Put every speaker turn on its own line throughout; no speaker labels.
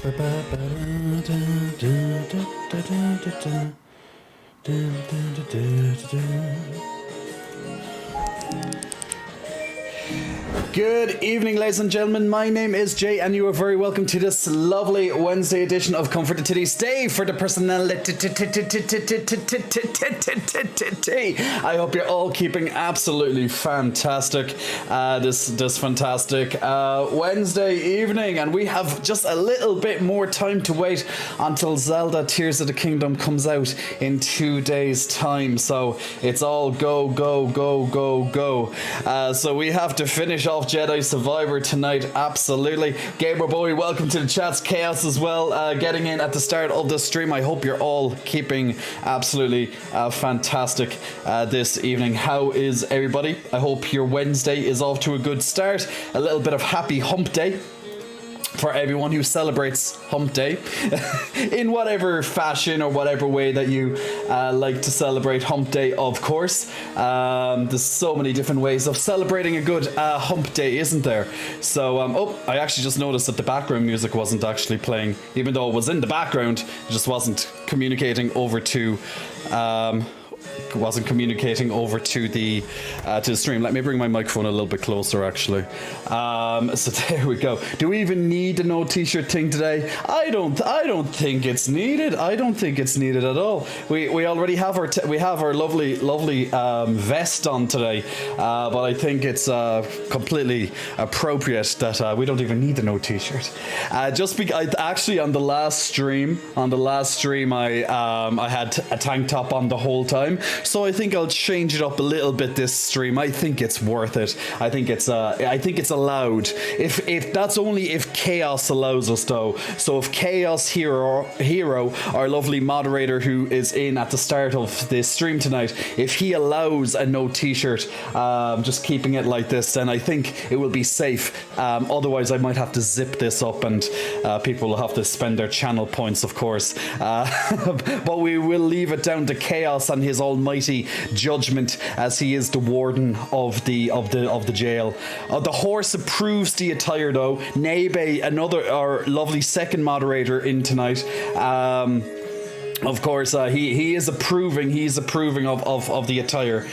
Good evening, ladies and gentlemen. My name is Jay, and you are very welcome to this lovely Wednesday edition of Comfort to Today's Day for the personality. I hope you're all keeping absolutely fantastic this fantastic Wednesday evening, and we have just a little bit more time to wait until Zelda Tears of the Kingdom comes out in 2 days' time. So it's all go, go, go, go, go. So we have to finish off Jedi Survivor tonight, absolutely. Gabriel Bowie, welcome to the chats. Chaos as well, getting in at the start of the stream. I hope you're all keeping absolutely fantastic this evening. How is everybody? I hope your Wednesday is off to a good start. A little bit of happy hump day for everyone who celebrates Hump Day in whatever fashion or whatever way that you like to celebrate Hump Day, of course. There's so many different ways of celebrating a good Hump Day, isn't there? So, I actually just noticed that the background music wasn't actually playing, even though it was in the background, it just wasn't communicating over to the stream. Let me bring my microphone a little bit closer, actually. So there we go. Do we even need the no t-shirt thing today? I don't think it's needed. I don't think it's needed at all. We already have our lovely vest on today, but I think it's completely appropriate that we don't even need the no t-shirt. Actually on the last stream I had a tank top on the whole time. So I think I'll change it up a little bit this stream. I think it's worth it. I think it's allowed. If that's only if Chaos allows us, though. So if Chaos Hero, our lovely moderator who is in at the start of this stream tonight, if he allows a no t-shirt, just keeping it like this, then I think it will be safe. Otherwise I might have to zip this up, and people will have to spend their channel points, of course. But we will leave it down to Chaos and his almighty judgment, as he is the warden of the jail. The horse approves the attire, though. Nebe, our lovely second moderator in tonight, of course, he is approving. He's approving of the attire.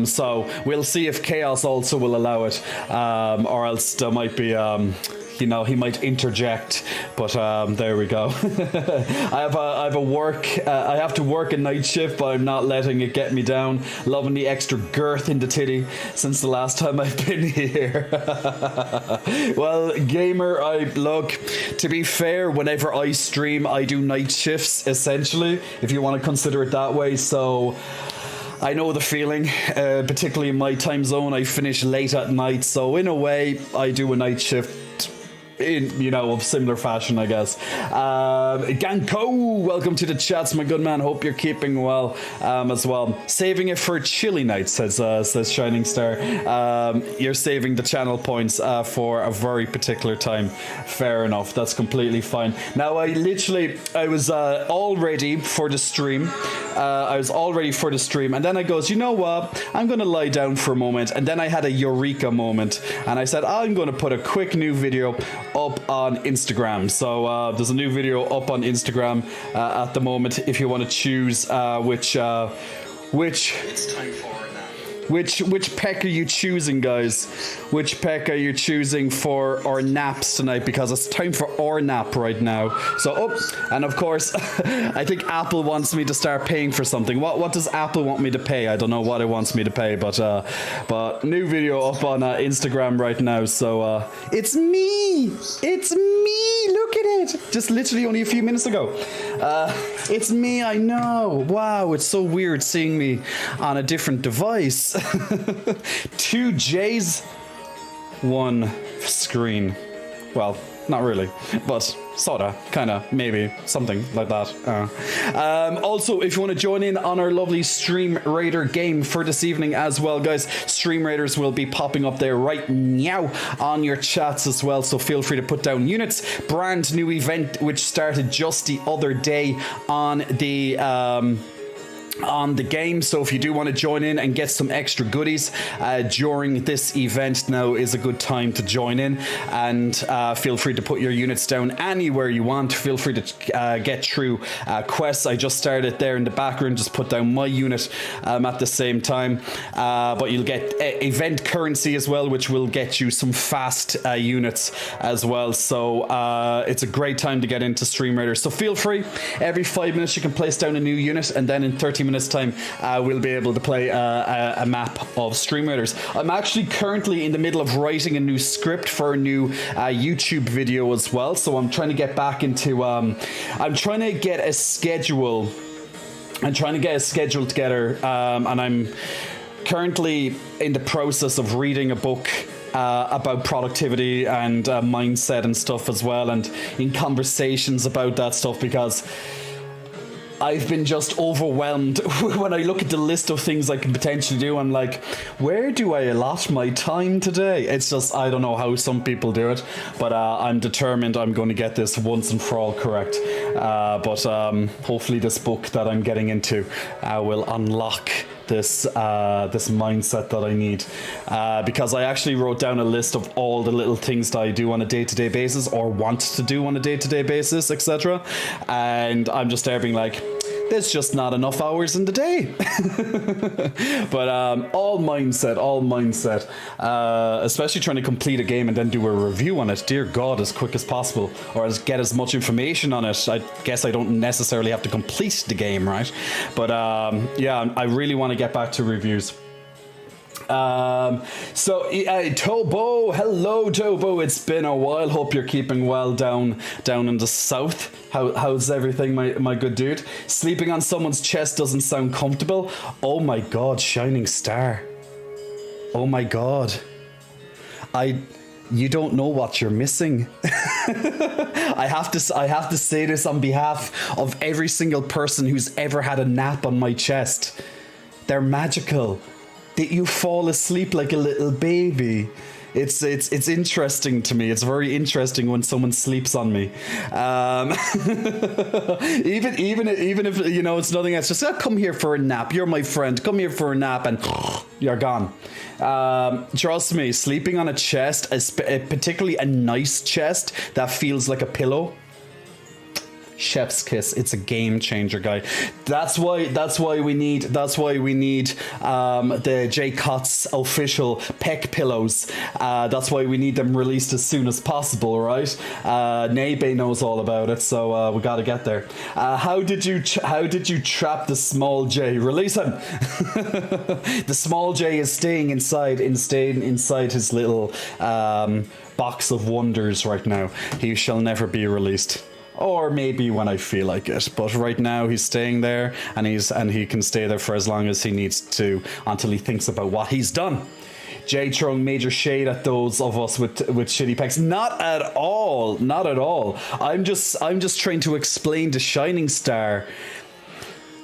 So we'll see if Chaos also will allow it, or else there might be he might interject, but there we go. I have to work a night shift, but I'm not letting it get me down. Loving the extra girth in the titty since the last time I've been here. Well, gamer, to be fair, whenever I stream, I do night shifts, essentially, if you want to consider it that way. So I know the feeling, particularly in my time zone. I finish late at night, so in a way, I do a night shift in, of similar fashion, I guess. Ganko, welcome to the chats, my good man. Hope you're keeping well, as well. Saving it for chilly night, says Shining Star. You're saving the channel points for a very particular time. Fair enough, that's completely fine. Now, I was all ready for the stream. And then I goes, you know what? I'm going to lie down for a moment. And then I had a eureka moment. And I said, I'm going to put a quick new video up on Instagram. So there's a new video up on Instagram at the moment. If you want to choose which it's time for which peck are you choosing, guys? Which peck are you choosing for our naps tonight? Because it's time for our nap right now. So, and of course, I think Apple wants me to start paying for something. What does Apple want me to pay? I don't know what it wants me to pay, but new video up on Instagram right now. So it's me. Look at it. Just literally only a few minutes ago. It's me. I know. Wow, it's so weird seeing me on a different device. 2 J's, 1 screen. Well, not really, but sorta, kinda, maybe, something like that. Also, if you want to join in on our lovely Stream Raider game for this evening as well, guys, Stream Raiders will be popping up there right now on your chats as well, so feel free to put down units. Brand new event which started just the other day on the on the game. So if you do want to join in and get some extra goodies during this event, now is a good time to join in, and feel free to put your units down anywhere you want. Feel free to get through quests. I just started there in the background, just put down my unit at the same time, but you'll get event currency as well, which will get you some fast units as well. So it's a great time to get into Stream Raiders. So feel free, every 5 minutes you can place down a new unit, and then in 30 minutes time we'll be able to play a map of Stream Raiders. I'm actually currently in the middle of writing a new script for a new YouTube video as well, so I'm trying to get back into I'm trying to get a schedule together, and I'm currently in the process of reading a book about productivity and mindset and stuff as well, and in conversations about that stuff, because I've been just overwhelmed when I look at the list of things I can potentially do. I'm like, where do I allot my time today? It's just, I don't know how some people do it, but I'm determined I'm going to get this once and for all correct. But hopefully this book that I'm getting into will unlock this mindset that I need, because I actually wrote down a list of all the little things that I do on a day-to-day basis, or want to do on a day-to-day basis, etc. And I'm just there being like, there's just not enough hours in the day. But all mindset, especially trying to complete a game and then do a review on it, dear God, as quick as possible, or get as much information on it. I guess I don't necessarily have to complete the game, right? But yeah, I really want to get back to reviews. Tobo, hello Tobo, it's been a while. Hope you're keeping well down in the south. How's everything, my good dude? Sleeping on someone's chest doesn't sound comfortable. Oh my God, Shining Star. Oh my God. You don't know what you're missing. I have to say this on behalf of every single person who's ever had a nap on my chest. They're magical. That you fall asleep like a little baby. It's interesting to me. It's very interesting when someone sleeps on me. Even if you know it's nothing else, just come here for a nap. You're my friend. Come here for a nap, and you're gone. Trust me, sleeping on a chest, particularly a nice chest that feels like a pillow. Chef's kiss. It's a game changer, guy. That's why we need the J Cots official peck pillows. That's why we need them released as soon as possible, right? Nebe knows all about it, so we got to get there. How did you trap the small J? Release him. The small J is staying inside his little box of wonders right now. He shall never be released. Or maybe when I feel like it. But right now he's staying there, and he can stay there for as long as he needs to, until he thinks about what he's done. Jay throwing major shade at those of us with shitty pecs. Not at all. Not at all. I'm just trying to explain to Shining Star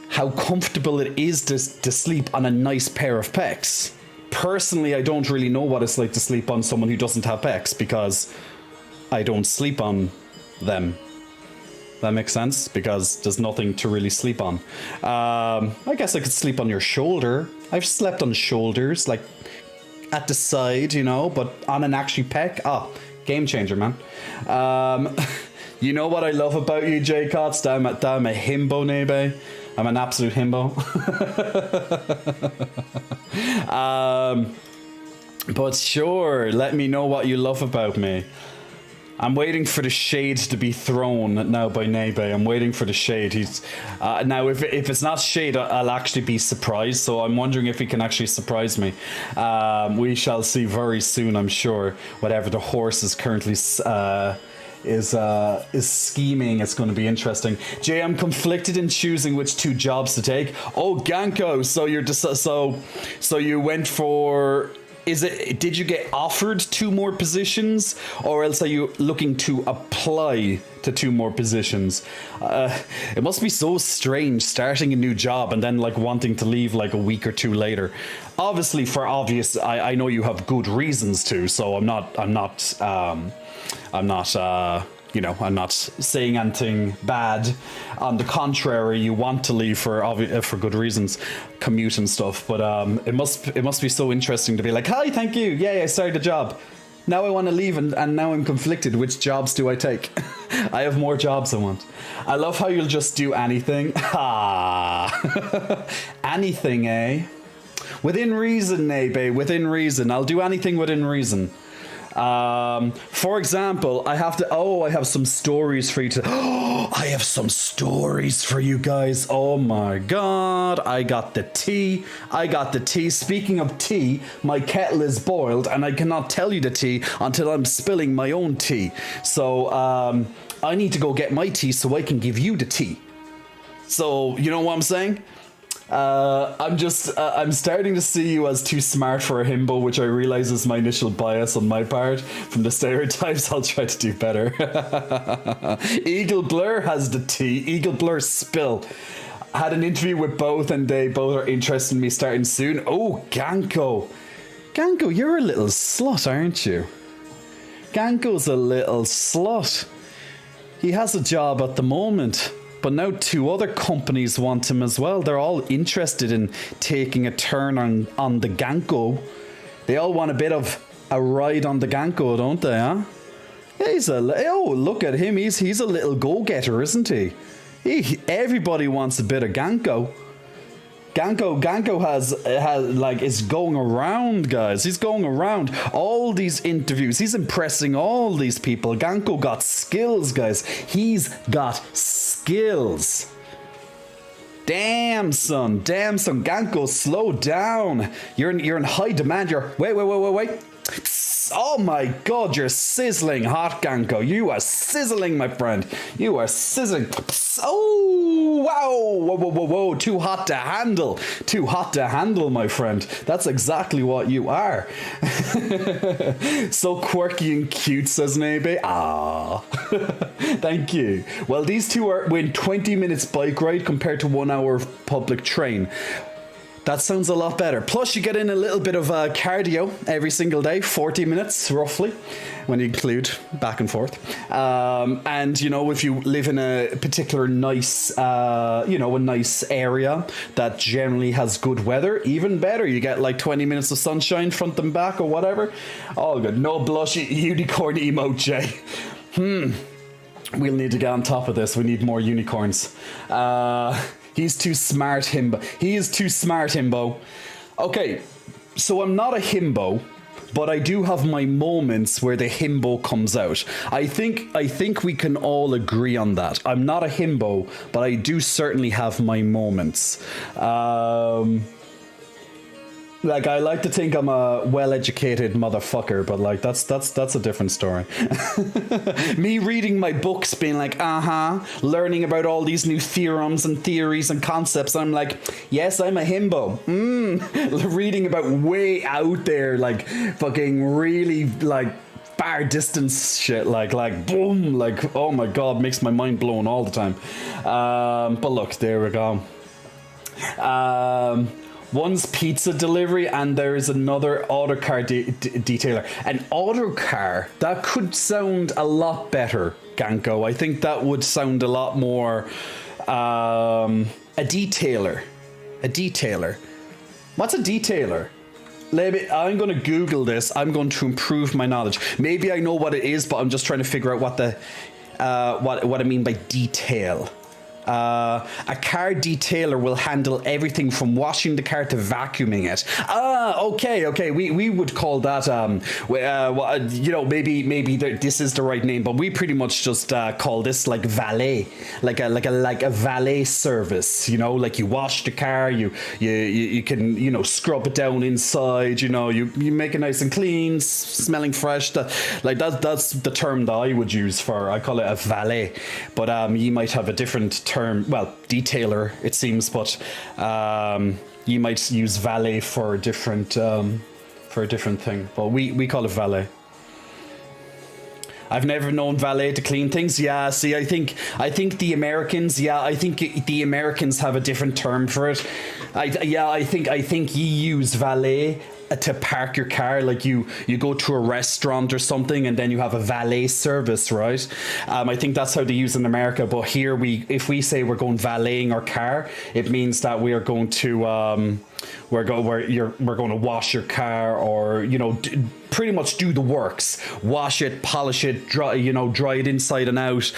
how comfortable it is to sleep on a nice pair of pecs. Personally, I don't really know what it's like to sleep on someone who doesn't have pecs, because I don't sleep on them. That makes sense, because there's nothing to really sleep on. I guess I could sleep on your shoulder. I've slept on shoulders, like at the side, you know, but on an actual pec, game changer, man. You know what I love about you, J Cots? That I'm a himbo, Nebe. I'm an absolute himbo. But sure, let me know what you love about me. I'm waiting for the shade to be thrown now by Nebe. I'm waiting for the shade. He's now, if it's not shade, I'll actually be surprised. So I'm wondering if he can actually surprise me. We shall see very soon, I'm sure. Whatever the horse is currently is scheming, it's going to be interesting. Jay, I'm conflicted in choosing which 2 jobs to take. Oh, Ganko, so you're so you went for. Did you get offered 2 more positions, or else are you looking to apply to 2 more positions? It must be so strange starting a new job and then like wanting to leave like a week or 2 later. Obviously, for obvious, I know you have good reasons to, so I'm not I'm not saying anything bad. On the contrary, you want to leave for good reasons, commute and stuff. But it must be so interesting to be like, hi, thank you, yay, I started a job. Now I want to leave, and now I'm conflicted. Which jobs do I take? I have more jobs I want. I love how you'll just do anything. Anything, eh? Within reason, eh, babe? Within reason. I'll do anything within reason. For example, I have some stories for you to. I have some stories for you guys. Oh my god, I got the tea. Speaking of tea, my kettle is boiled and I cannot tell you the tea until I'm spilling my own tea. So, I need to go get my tea so I can give you the tea. So, you know what I'm saying? I'm starting to see you as too smart for a himbo, which I realize is my initial bias on my part from the stereotypes. I'll try to do better. Eagle Blur has the tea. Eagle Blur spill. Had an interview with both, and they both are interested in me starting soon. Oh, Ganko. Ganko, you're a little slut, aren't you? Ganko's a little slut. He has a job at the moment. But now 2 other companies want him as well. They're all interested in taking a turn on the Ganko. They all want a bit of a ride on the Ganko, don't they, huh? Yeah, look at him. He's a little go-getter, isn't he? Everybody wants a bit of Ganko. Ganko has is going around, guys. He's going around all these interviews. He's impressing all these people. Ganko got skills, guys. He's got skills. Damn, son. Ganko, slow down. You're in high demand. Wait. Oh my god, you're sizzling hot, Ganko. You are sizzling, my friend. You are sizzling. Oh, wow. Whoa. Too hot to handle. Too hot to handle, my friend. That's exactly what you are. So quirky and cute, says Nebe. Ah. Thank you. Well, these two win 20 minutes bike ride compared to 1 hour public train. That sounds a lot better. Plus, you get in a little bit of cardio every single day, 40 minutes roughly, when you include back and forth. And, if you live in a particular nice, a nice area that generally has good weather, even better. You get like 20 minutes of sunshine front and back or whatever. All good. No blush unicorn emote, Jay. We'll need to get on top of this. We need more unicorns. He's too smart, himbo. He is too smart, himbo. Okay, so I'm not a himbo, but I do have my moments where the himbo comes out. I think we can all agree on that. I'm not a himbo, but I do certainly have my moments. I like to think I'm a well-educated motherfucker, but that's a different story. Me reading my books, being like, learning about all these new theorems and theories and concepts. I'm like, yes, I'm a himbo. Reading about way out there, fucking really far distance shit, boom, oh my god, makes my mind blown all the time. But look, there we go. One's pizza delivery and there is another autocar detailer. An autocar, that could sound a lot better, Ganko. I think that would sound a lot more a detailer. A detailer. What's a detailer? I'm going to Google this. I'm going to improve my knowledge. Maybe I know what it is, but I'm just trying to figure out what I mean by detail. A car detailer will handle everything from washing the car to vacuuming it. Okay. We would call that maybe this is the right name, but we pretty much just call this valet, like a valet service. You wash the car, you can scrub it down inside. You make it nice and clean, smelling fresh. That's the term that I would use for. I call it a valet, but you might have a different term, detailer it seems, but you might use valet for a different thing, but we call it valet. I've never known valet to clean things. Yeah, see, I think the Americans, the Americans have a different term for it. I think you use valet to park your car. Like you go to a restaurant or something, and then you have a valet service, right? I think that's how they use it in America. But here, if we say we're going valeting our car, it means that we are going to we're going to wash your car, or pretty much do the works, wash it, polish it, dry it inside and out,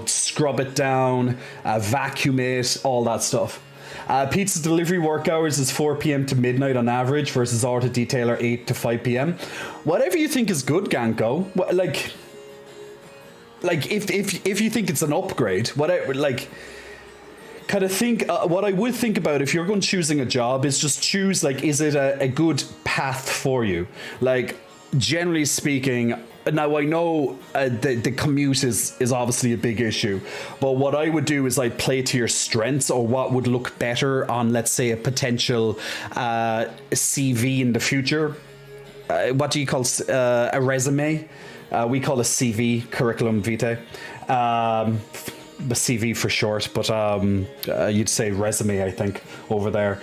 scrub it down, vacuum it, all that stuff. Pizza delivery work hours is 4 p.m. to midnight on average versus auto detailer 8 to 5 p.m. Whatever you think is good, Ganko. Like if you think it's an upgrade, whatever, like, kind of think, what I would think about if you're going choosing a job is just choose, like, is it a good path for you? Like, generally speaking, now I know the commute is obviously a big issue, but what I would do is like play to your strengths, or what would look better on, let's say, a potential CV in the future. What do you call a resume? We call a CV, curriculum vitae. The CV for short, but you'd say resume, I think, over there.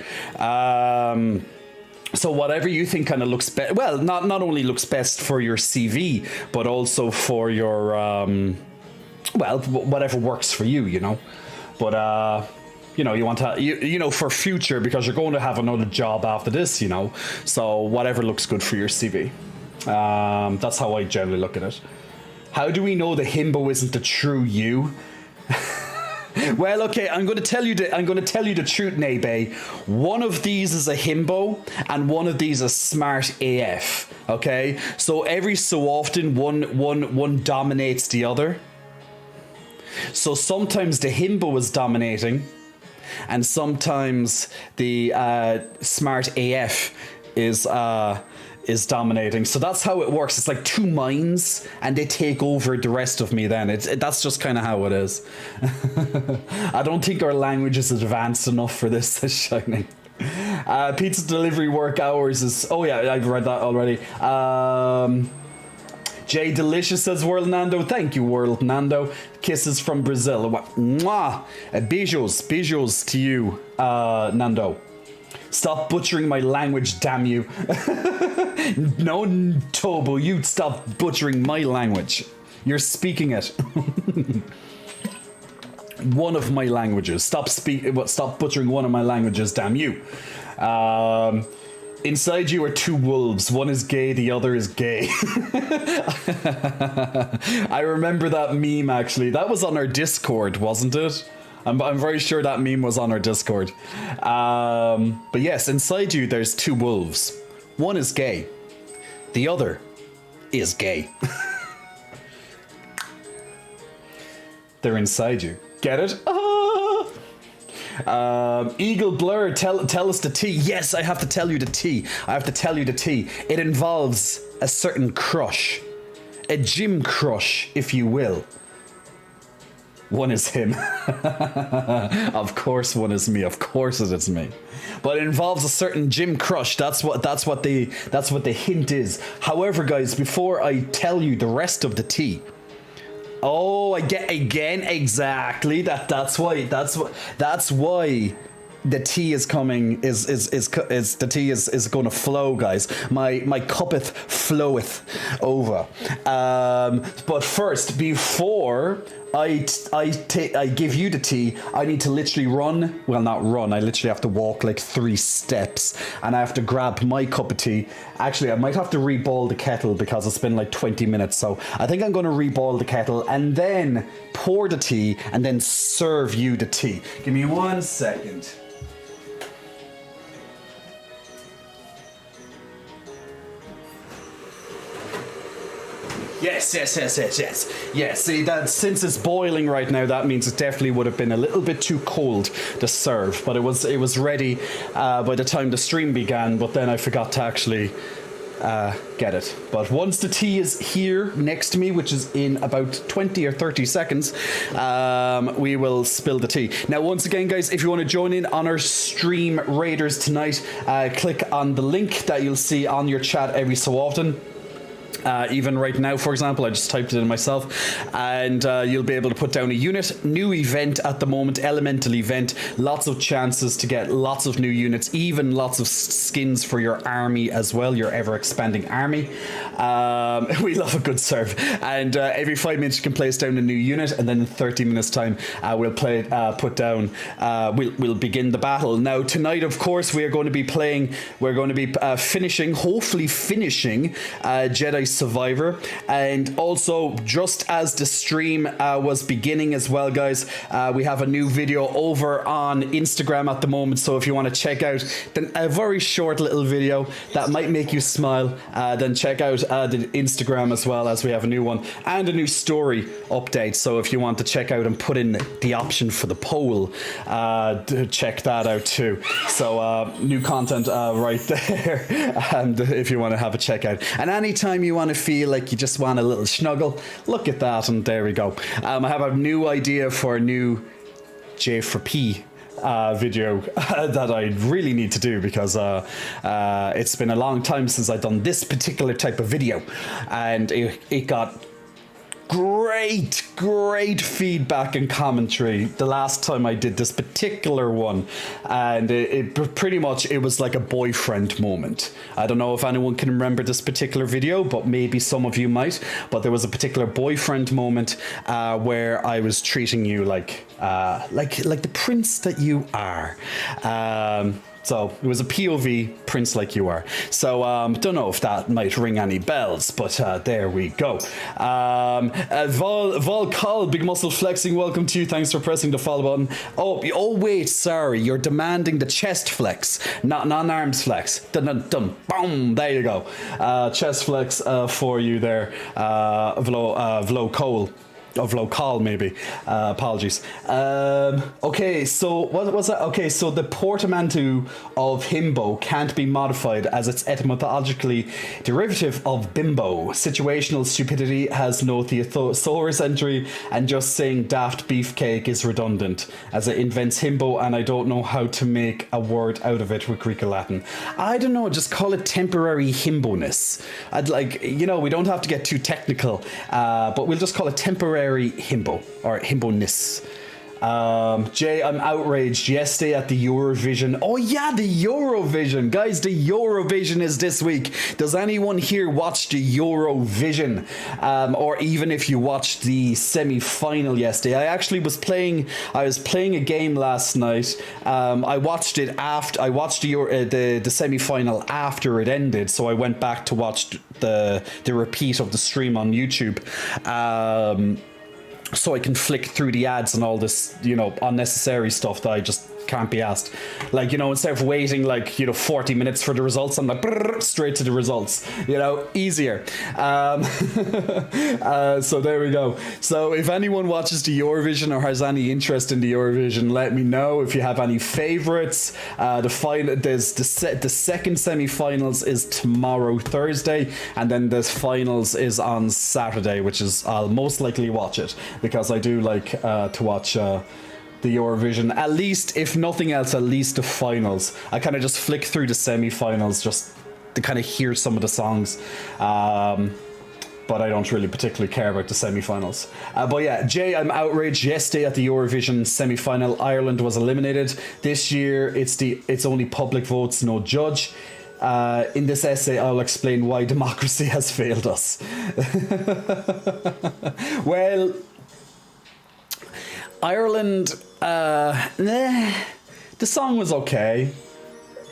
So whatever you think kind of looks best, well, not only looks best for your CV, but also for your, whatever works for you, But, you want to, for future, because you're going to have another job after this, So whatever looks good for your CV. That's how I generally look at it. How do we know the himbo isn't the true you? Well, okay, I'm going to tell you the truth, Nebe. One of these is a himbo, and one of these is smart AF. Okay, so every so often, one dominates the other. So sometimes the himbo is dominating, and sometimes the smart AF is dominating. So that's how it works. It's like two minds, and they take over the rest of me then. That's just kind of how it is. I don't think our language is advanced enough for this, says Shining. Pizza delivery work hours is... Oh yeah, I've read that already. Jay Delicious says, World Nando. Thank you, World Nando. Kisses from Brazil. Mwah! Beijos to you, Nando. Stop butchering my language, damn you. No, Tobo, you stop butchering my language. You're speaking it. One of my languages. Stop butchering one of my languages, damn you. Inside you are two wolves. One is gay, the other is gay. I remember that meme, actually. That was on our Discord, wasn't it? I'm very sure that meme was on our Discord. But yes, inside you, there's two wolves. One is gay. The other is gay. They're inside you. Get it? Eagle Blur, tell us the tea. Yes, I have to tell you the tea. It involves a certain crush. A gym crush, if you will. One is him. Of course one is me. Of course it is me. But it involves a certain gym crush. That's what the hint is. However, guys, before I tell you the rest of the tea. Oh, I get again exactly. That's why the tea is coming, the tea is going to flow, guys. My cuppeth floweth over. But first, before I give you the tea, I need to literally run. Well, not run. I literally have to walk like 3 steps, and I have to grab my cup of tea. Actually, I might have to reboil the kettle because it's been like 20 minutes. So I think I'm going to reboil the kettle and then pour the tea and then serve you the tea. Give me 1 second. Yes. Yeah, see, that since it's boiling right now, that means it definitely would have been a little bit too cold to serve. But it was ready by the time the stream began, but then I forgot to actually get it. But once the tea is here next to me, which is in about 20 or 30 seconds, we will spill the tea. Now, once again, guys, if you want to join in on our stream Raiders tonight, click on the link that you'll see on your chat every so often. Even right now, for example, I just typed it in myself, and you'll be able to put down a unit. New event at the moment, elemental event. Lots of chances to get lots of new units, even lots of skins for your army as well, your ever expanding army. We love a good serve. And every 5 minutes you can place down a new unit, and then in 30 minutes time we'll we'll begin the battle. Now tonight, of course, we're going to be finishing, hopefully finishing Jedi Survivor. And also, just as the stream was beginning as well, guys, we have a new video over on Instagram at the moment, so if you want to check out a very short little video that might make you smile, then check out the Instagram as well, as we have a new one and a new story update. So if you want to check out and put in the option for the poll, check that out too. So new content right there, and if you want to have a check out, and anytime you want to feel like you just want a little snuggle, look at that, and there we go. I have a new idea for a new J for P video that I really need to do, because it's been a long time since I've done this particular type of video, and it got great feedback and commentary the last time I did this particular one, and it pretty much, it was like a boyfriend moment. I don't know if anyone can remember this particular video, but maybe some of you might. But there was a particular boyfriend moment where I was treating you like the prince that you are. So it was a POV, prince like you are. So don't know if that might ring any bells, but there we go. Vol Call, Big Muscle Flexing, welcome to you. Thanks for pressing the follow button. Oh wait, sorry, you're demanding the chest flex, not arms flex. Dun dun dun, boom, there you go. Chest flex for you there, Vlo Cole. Of local, maybe. Apologies. Okay, so what was that? Okay, so the portmanteau of himbo can't be modified, as it's etymologically derivative of bimbo. Situational stupidity has no thesaurus entry, and just saying daft beefcake is redundant, as it invents himbo, and I don't know how to make a word out of it with Greek or Latin. I don't know, just call it temporary himbo-ness. I'd we don't have to get too technical, but we'll just call it temporary himbo, or himbo-ness. Jay, I'm outraged. Yesterday at the Eurovision. Oh yeah, the Eurovision. Guys, the Eurovision is this week. Does anyone here watch the Eurovision? Or even if you watched the semi-final yesterday. I actually was playing a game last night. I watched it after, I watched the semi-final after it ended, so I went back to watch the repeat of the stream on YouTube. So I can flick through the ads and all this, unnecessary stuff that I just can't be asked. Instead of waiting 40 minutes for the results, I'm like straight to the results. Easier. So there we go. So if anyone watches the Eurovision or has any interest in the Eurovision, let me know. If you have any favorites. The second semi-finals is tomorrow, Thursday, and then the finals is on Saturday, which is, I'll most likely watch it, because I do like to watch the Eurovision, at least, if nothing else, at least the finals. I kind of just flick through the semi-finals just to kind of hear some of the songs, but I don't really particularly care about the semi-finals. But yeah, Jay, I'm outraged. Yesterday at the Eurovision semi-final, Ireland was eliminated. This year, it's only public votes, no judge. In this essay, I'll explain why democracy has failed us. Well, Ireland, the song was okay.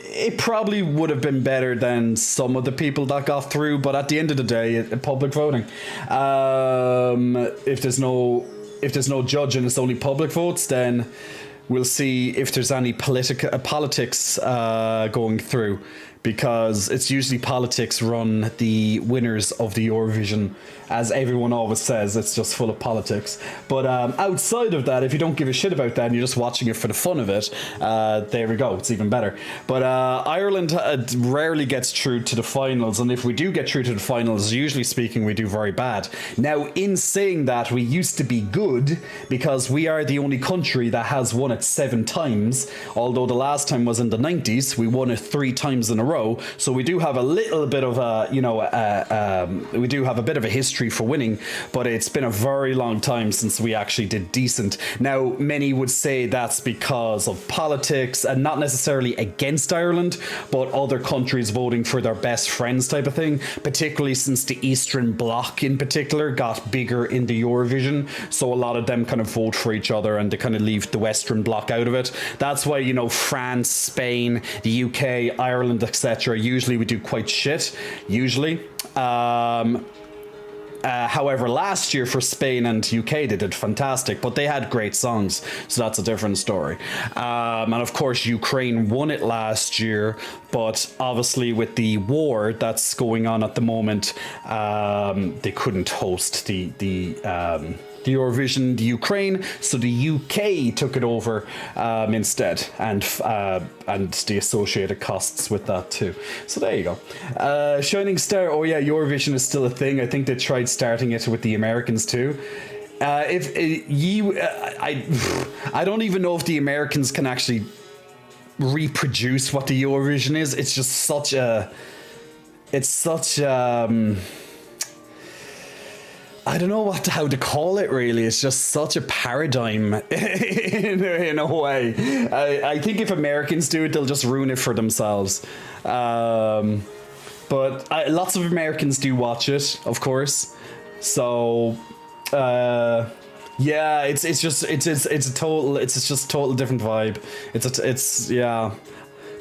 It probably would have been better than some of the people that got through, but at the end of the day, public voting. If there's no judge and it's only public votes, then we'll see if there's any politics going through, because it's usually politics run the winners of the Eurovision. As everyone always says, it's just full of politics. But outside of that, if you don't give a shit about that and you're just watching it for the fun of it, there we go, it's even better. But Ireland rarely gets through to the finals, and if we do get through to the finals, usually speaking, we do very bad. Now, in saying that, we used to be good, because we are the only country that has won it 7 times, although the last time was in the 90s. We won it 3 times in a row. row. So we do have a little bit of a, we do have a bit of a history for winning, but it's been a very long time since we actually did decent. Now, many would say that's because of politics and not necessarily against Ireland, but other countries voting for their best friends type of thing, particularly since the Eastern Bloc in particular got bigger in the Eurovision. So a lot of them kind of vote for each other and they kind of leave the Western Bloc out of it. That's why, France, Spain, the UK, Ireland, etc. usually we do quite shit, usually. However, last year for Spain and UK, they did fantastic, but they had great songs, so that's a different story. And of course, Ukraine won it last year, but obviously with the war that's going on at the moment, they couldn't host the Eurovision, the Ukraine, so the UK took it over instead, and the associated costs with that too. So there you go. Shining Star. Oh yeah, Eurovision is still a thing. I think they tried starting it with the Americans too. I don't even know if the Americans can actually reproduce what the Eurovision is. It's just such a. It's such. I don't know how to call it really. It's just such a paradigm in a way. I think if Americans do it, they'll just ruin it for themselves. But lots of Americans do watch it, of course. So yeah, it's just total different vibe. It's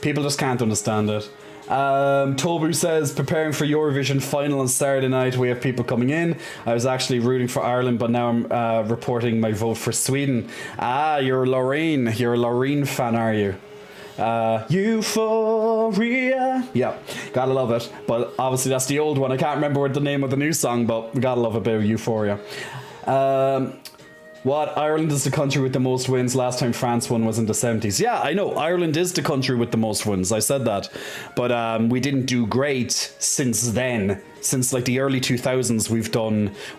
people just can't understand it. Tobu says, preparing for Eurovision final on Saturday night. We have people coming in. I was actually rooting for Ireland, but now I'm reporting my vote for Sweden. You're Lorraine. You're a Lorraine fan, are you? Euphoria. Yeah, gotta love it. But obviously that's the old one. I can't remember what the name of the new song, but we gotta love a bit of Euphoria. What? Ireland is the country with the most wins. Last time France won was in the 70s. Yeah, I know. Ireland is the country with the most wins. I said that. But we didn't do great since then. Since like the early 2000s,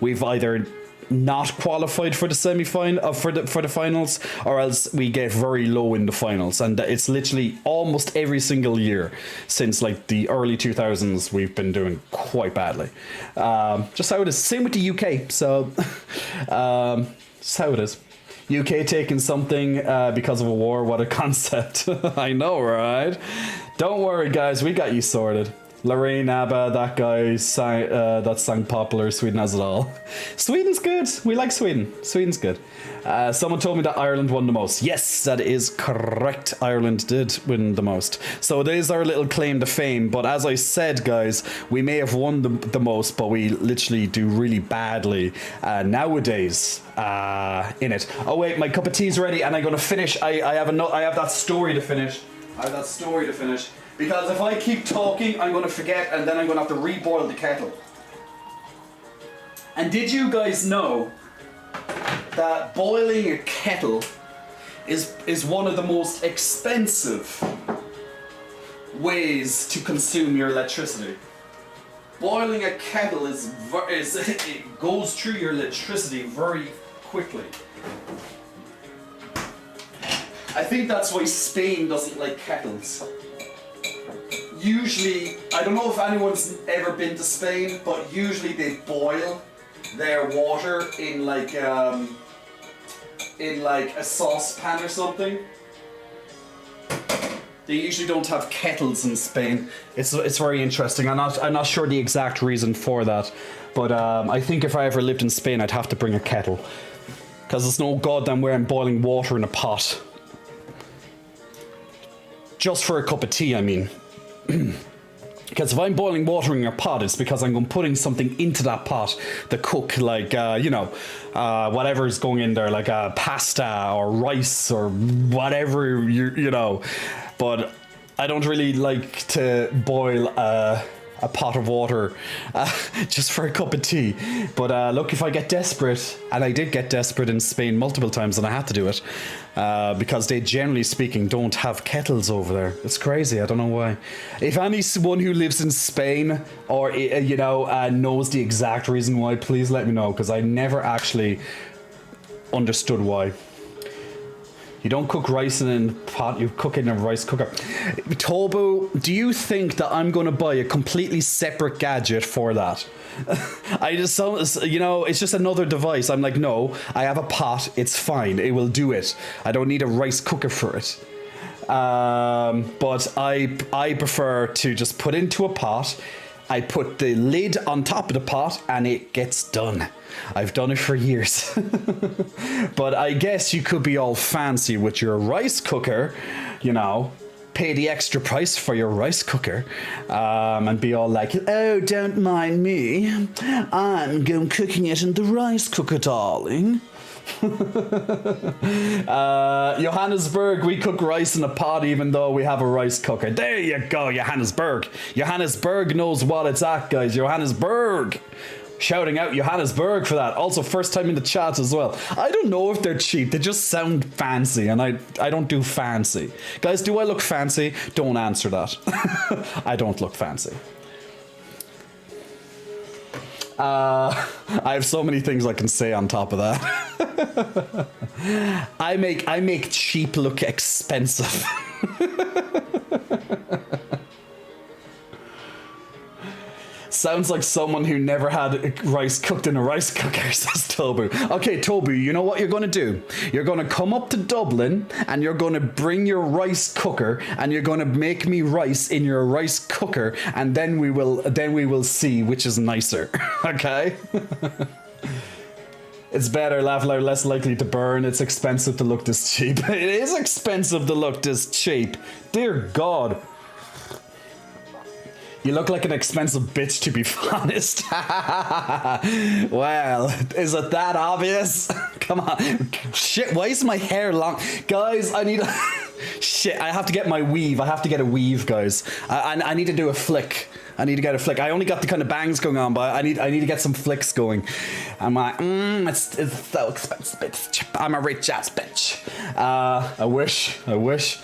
we've either not qualified for the semi-final for the finals, or else we get very low in the finals, and it's literally almost every single year since like the early 2000s we've been doing quite badly. Just how it is. Same with the UK. So that's how it is. UK taking something because of a war. What a concept. I know, right? Don't worry, guys. We got you sorted. Lorraine, ABBA, that guy that sang Popular. Sweden has it all. Sweden's good. We like Sweden. Sweden's good. Someone told me that Ireland won the most. Yes, that is correct. Ireland did win the most. So there's our little claim to fame. But as I said, guys, we may have won the most, but we literally do really badly nowadays in it. Oh wait, my cup of tea's ready, and I'm gonna finish. I have that story to finish. Because if I keep talking, I'm going to forget, and then I'm going to have to reboil the kettle. And did you guys know that boiling a kettle is one of the most expensive ways to consume your electricity? Boiling a kettle it goes through your electricity very quickly. I think that's why Spain doesn't like kettles. Usually, I don't know if anyone's ever been to Spain, but usually they boil their water in like a saucepan or something. They usually don't have kettles in Spain. It's very interesting. I'm not sure the exact reason for that, but I think if I ever lived in Spain, I'd have to bring a kettle, because there's no goddamn way I'm boiling water in a pot. Just for a cup of tea, I mean. Because if I'm boiling water in a pot, it's because I'm putting something into that pot to cook, like, whatever is going in there, like pasta or rice or whatever, you know. But I don't really like to boil a pot of water just for a cup of tea. But look, if I get desperate, and I did get desperate in Spain multiple times, and I had to do it, because they, generally speaking, don't have kettles over there. It's crazy. I don't know why. If anyone who lives in Spain or knows the exact reason why, please let me know, because I never actually understood why. You don't cook rice in a pot, you cook it in a rice cooker. Tobu, do you think that I'm going to buy a completely separate gadget for that? I just, you know, it's just another device. I'm like, no, I have a pot, it's fine, it will do it. I don't need a rice cooker for it. But I prefer to just put into a pot. I put the lid on top of the pot and it gets done. I've done it for years. But I guess you could be all fancy with your rice cooker, you know, pay the extra price for your rice cooker, and be all like, oh, don't mind me, I'm going cooking it in the rice cooker, darling. Johannesburg, we cook rice in a pot even though we have a rice cooker. There you go, Johannesburg. Johannesburg knows what it's at, guys. Johannesburg. Shouting out Johannesburg for that. Also, first time in the chat as well. I don't know if they're cheap. They just sound fancy, and I don't do fancy. Guys, do I look fancy? Don't answer that. I don't look fancy. I have so many things I can say on top of that. I make cheap look expensive. Sounds like someone who never had rice cooked in a rice cooker, says Tobu. Okay, Tobu, you know what you're going to do? You're going to come up to Dublin and you're going to bring your rice cooker and you're going to make me rice in your rice cooker, and then we will see which is nicer. Okay? It's better, laugh loud, less likely to burn. It's expensive to look this cheap. It is expensive to look this cheap. Dear God. You look like an expensive bitch, to be honest. Well, is it that obvious? Come on. Shit, why is my hair long? Guys, I need a... Shit, I have to get my weave. I have to get a weave, guys. I need to do a flick. I need to get a flick. I only got the kind of bangs going on, but I need to get some flicks going. I'm like, it's so expensive, bitch. I'm a rich ass bitch. I wish.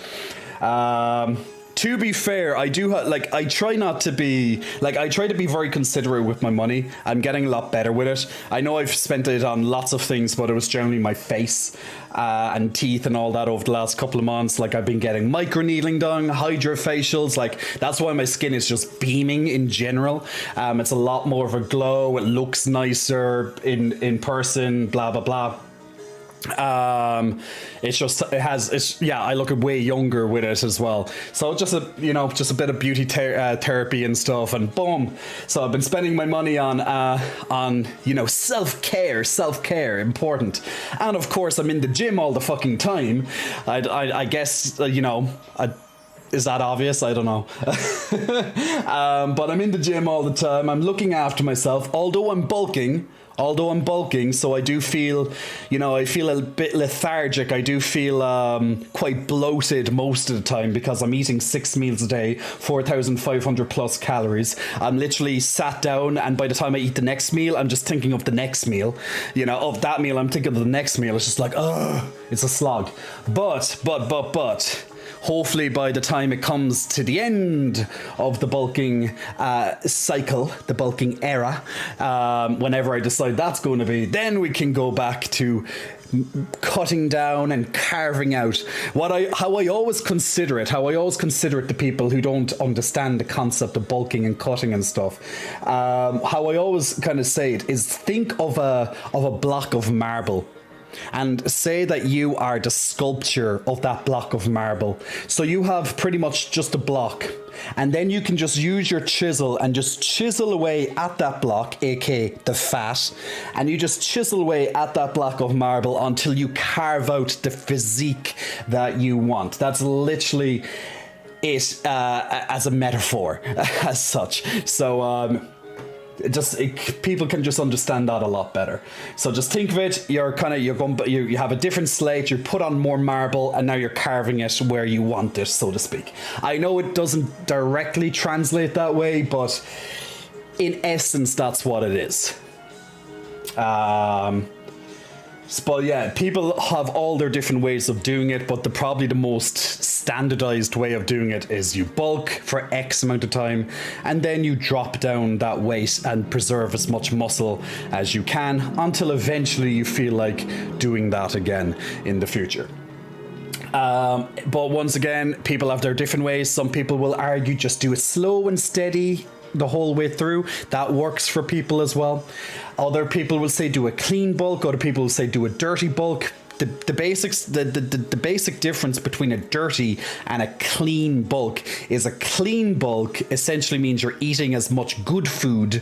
To be fair, I do I try not to be I try to be very considerate with my money. I'm getting a lot better with it. I know I've spent it on lots of things, but it was generally my face and teeth and all that over the last couple of months. Like, I've been getting microneedling done, hydrofacials. Like, that's why my skin is just beaming in general. It's a lot more of a glow. It looks nicer in person. Blah blah blah. I look way younger with it as well. So just a bit of beauty therapy and stuff, and boom. So I've been spending my money on self-care, important. And of course I'm in the gym all the fucking time. I guess is that obvious? I don't know. But I'm in the gym all the time. I'm looking after myself, although I'm bulking, so I do feel, I feel a bit lethargic. I do feel quite bloated most of the time because I'm eating 6 meals a day, 4,500 plus calories. I'm literally sat down, and by the time I eat the next meal, I'm just thinking of the next meal. Of that meal, I'm thinking of the next meal. It's just like, it's a slog. But hopefully by the time it comes to the end of the bulking cycle, the bulking era, whenever I decide that's going to be, then we can go back to cutting down and carving out how I always consider it to people who don't understand the concept of bulking and cutting and stuff. How I always kind of say it is, think of a block of marble, and say that you are the sculpture of that block of marble. So you have pretty much just a block, and then you can just use your chisel and just chisel away at that block, aka the fat, and you just chisel away at that block of marble until you carve out the physique that you want. That's literally it, as a metaphor, as such. So people can just understand that a lot better. So just think of it, you have a different slate, you put on more marble, and now you're carving it where you want it, so to speak. I know it doesn't directly translate that way, but in essence that's what it is. But yeah, people have all their different ways of doing it, but probably the most standardized way of doing it is you bulk for X amount of time, and then you drop down that weight and preserve as much muscle as you can until eventually you feel like doing that again in the future. But once again, people have their different ways. Some people will argue just do it slow and steady the whole way through. That works for people as well. Other people will say do a clean bulk. Other people will say do a dirty bulk. The basic difference between a dirty and a clean bulk is a clean bulk essentially means you're eating as much good food,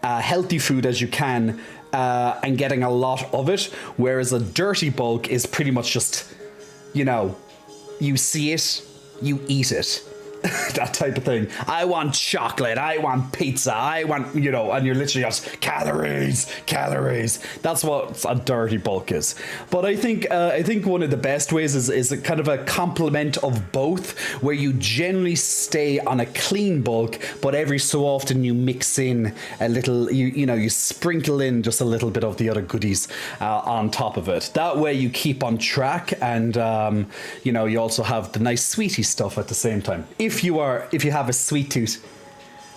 healthy food as you can, and getting a lot of it, whereas a dirty bulk is pretty much just, you know, you see it, you eat it. That type of thing. I want chocolate, I want pizza, I want, you know, and you're literally just calories. That's what a dirty bulk is. But I think one of the best ways is a kind of a complement of both, where you generally stay on a clean bulk, but every so often you mix in a little, you sprinkle in just a little bit of the other goodies on top of it. That way you keep on track, and you also have the nice sweetie stuff at the same time. If you have a sweet tooth,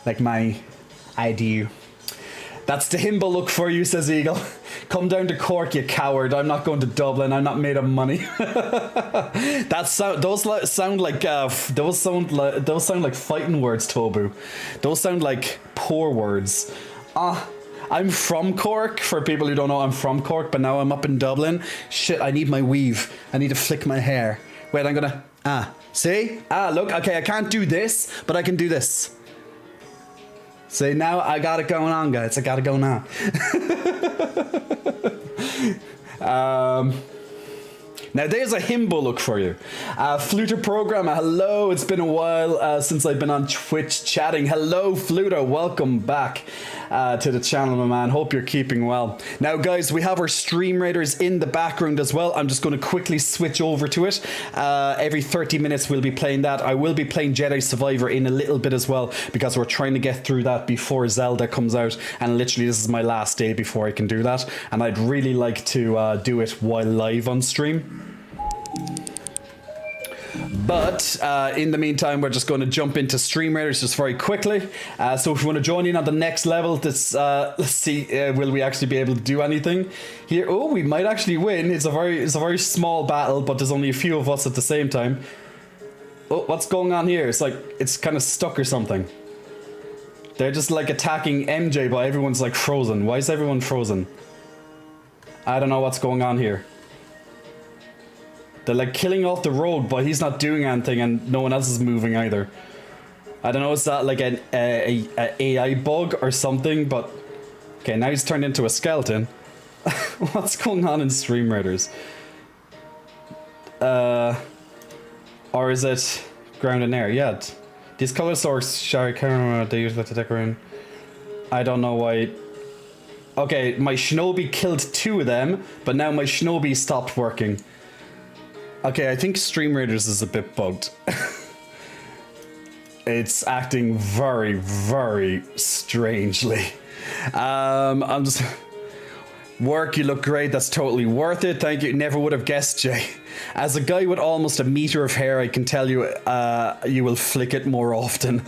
like I do. That's the himbo look for you, says Eagle. Come down to Cork, you coward. I'm not going to Dublin. I'm not made of money. Those sound like fighting words, Tobu. Those sound like poor words. I'm from Cork. For people who don't know, I'm from Cork, but now I'm up in Dublin. Shit, I need my weave. I need to flick my hair. Wait, I'm gonna... See? Look, okay, I can't do this, but I can do this. See, now I got it going on, guys. I got it going on. Now there's a himbo look for you. Fluter Programmer, hello. It's been a while since I've been on Twitch chatting. Hello, Fluter. Welcome back to the channel, my man. Hope you're keeping well. Now, guys, we have our Stream Raiders in the background as well. I'm just going to quickly switch over to it. Every 30 minutes we'll be playing that. I will be playing Jedi Survivor in a little bit as well, because we're trying to get through that before Zelda comes out. And literally, this is my last day before I can do that. And I'd really like to do it while live on stream. But in the meantime, we're just going to jump into Stream Raiders just very quickly. So if you want to join in on the next level, let's see, will we actually be able to do anything here? Oh, we might actually win. It's a very small battle, but there's only a few of us at the same time. Oh, what's going on here? It's like it's kind of stuck or something. They're just like attacking MJ, but everyone's like frozen. Why is everyone frozen? I don't know what's going on here. They're like killing off the rogue, but he's not doing anything, and no one else is moving either. I don't know, is that like an AI bug or something? But okay, now he's turned into a skeleton. What's going on in Stream Raiders? Or is it ground and air? Yeah, these color source Shari camera they use with the decorating. I don't know why. Okay, my shinobi killed 2 of them, but now my shinobi stopped working. Okay, I think Stream Raiders is a bit bugged. It's acting very, very strangely. I'm just... Work, you look great. That's totally worth it. Thank you. Never would have guessed, Jay. As a guy with almost a meter of hair, I can tell you you will flick it more often.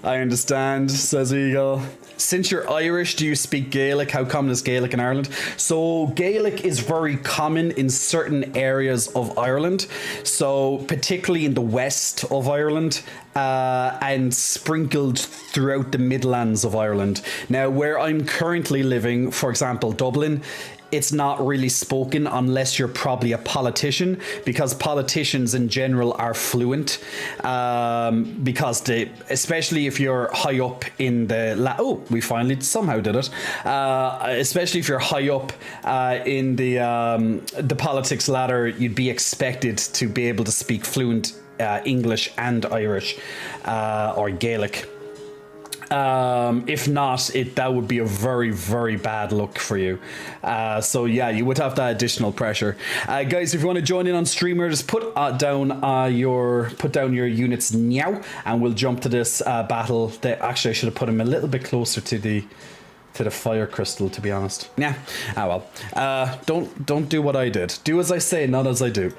I understand, says Eagle. Since you're Irish, do you speak Gaelic? How common is Gaelic in Ireland? So Gaelic is very common in certain areas of Ireland. So particularly in the west of Ireland and sprinkled throughout the Midlands of Ireland. Now, where I'm currently living, for example, Dublin, it's not really spoken unless you're probably a politician, because politicians in general are fluent, because they, especially if you're high up in the we finally somehow did it, especially if you're high up in the politics ladder, you'd be expected to be able to speak fluent English and Irish or Gaelic. If not, that would be a very, very bad look for you. So yeah, you would have that additional pressure. Guys, if you want to join in on Streamer, just put down your units now, and we'll jump to this battle. Actually, I should have put him a little bit closer to the fire crystal, to be honest. Yeah. Well. Don't do what I did. Do as I say, not as I do.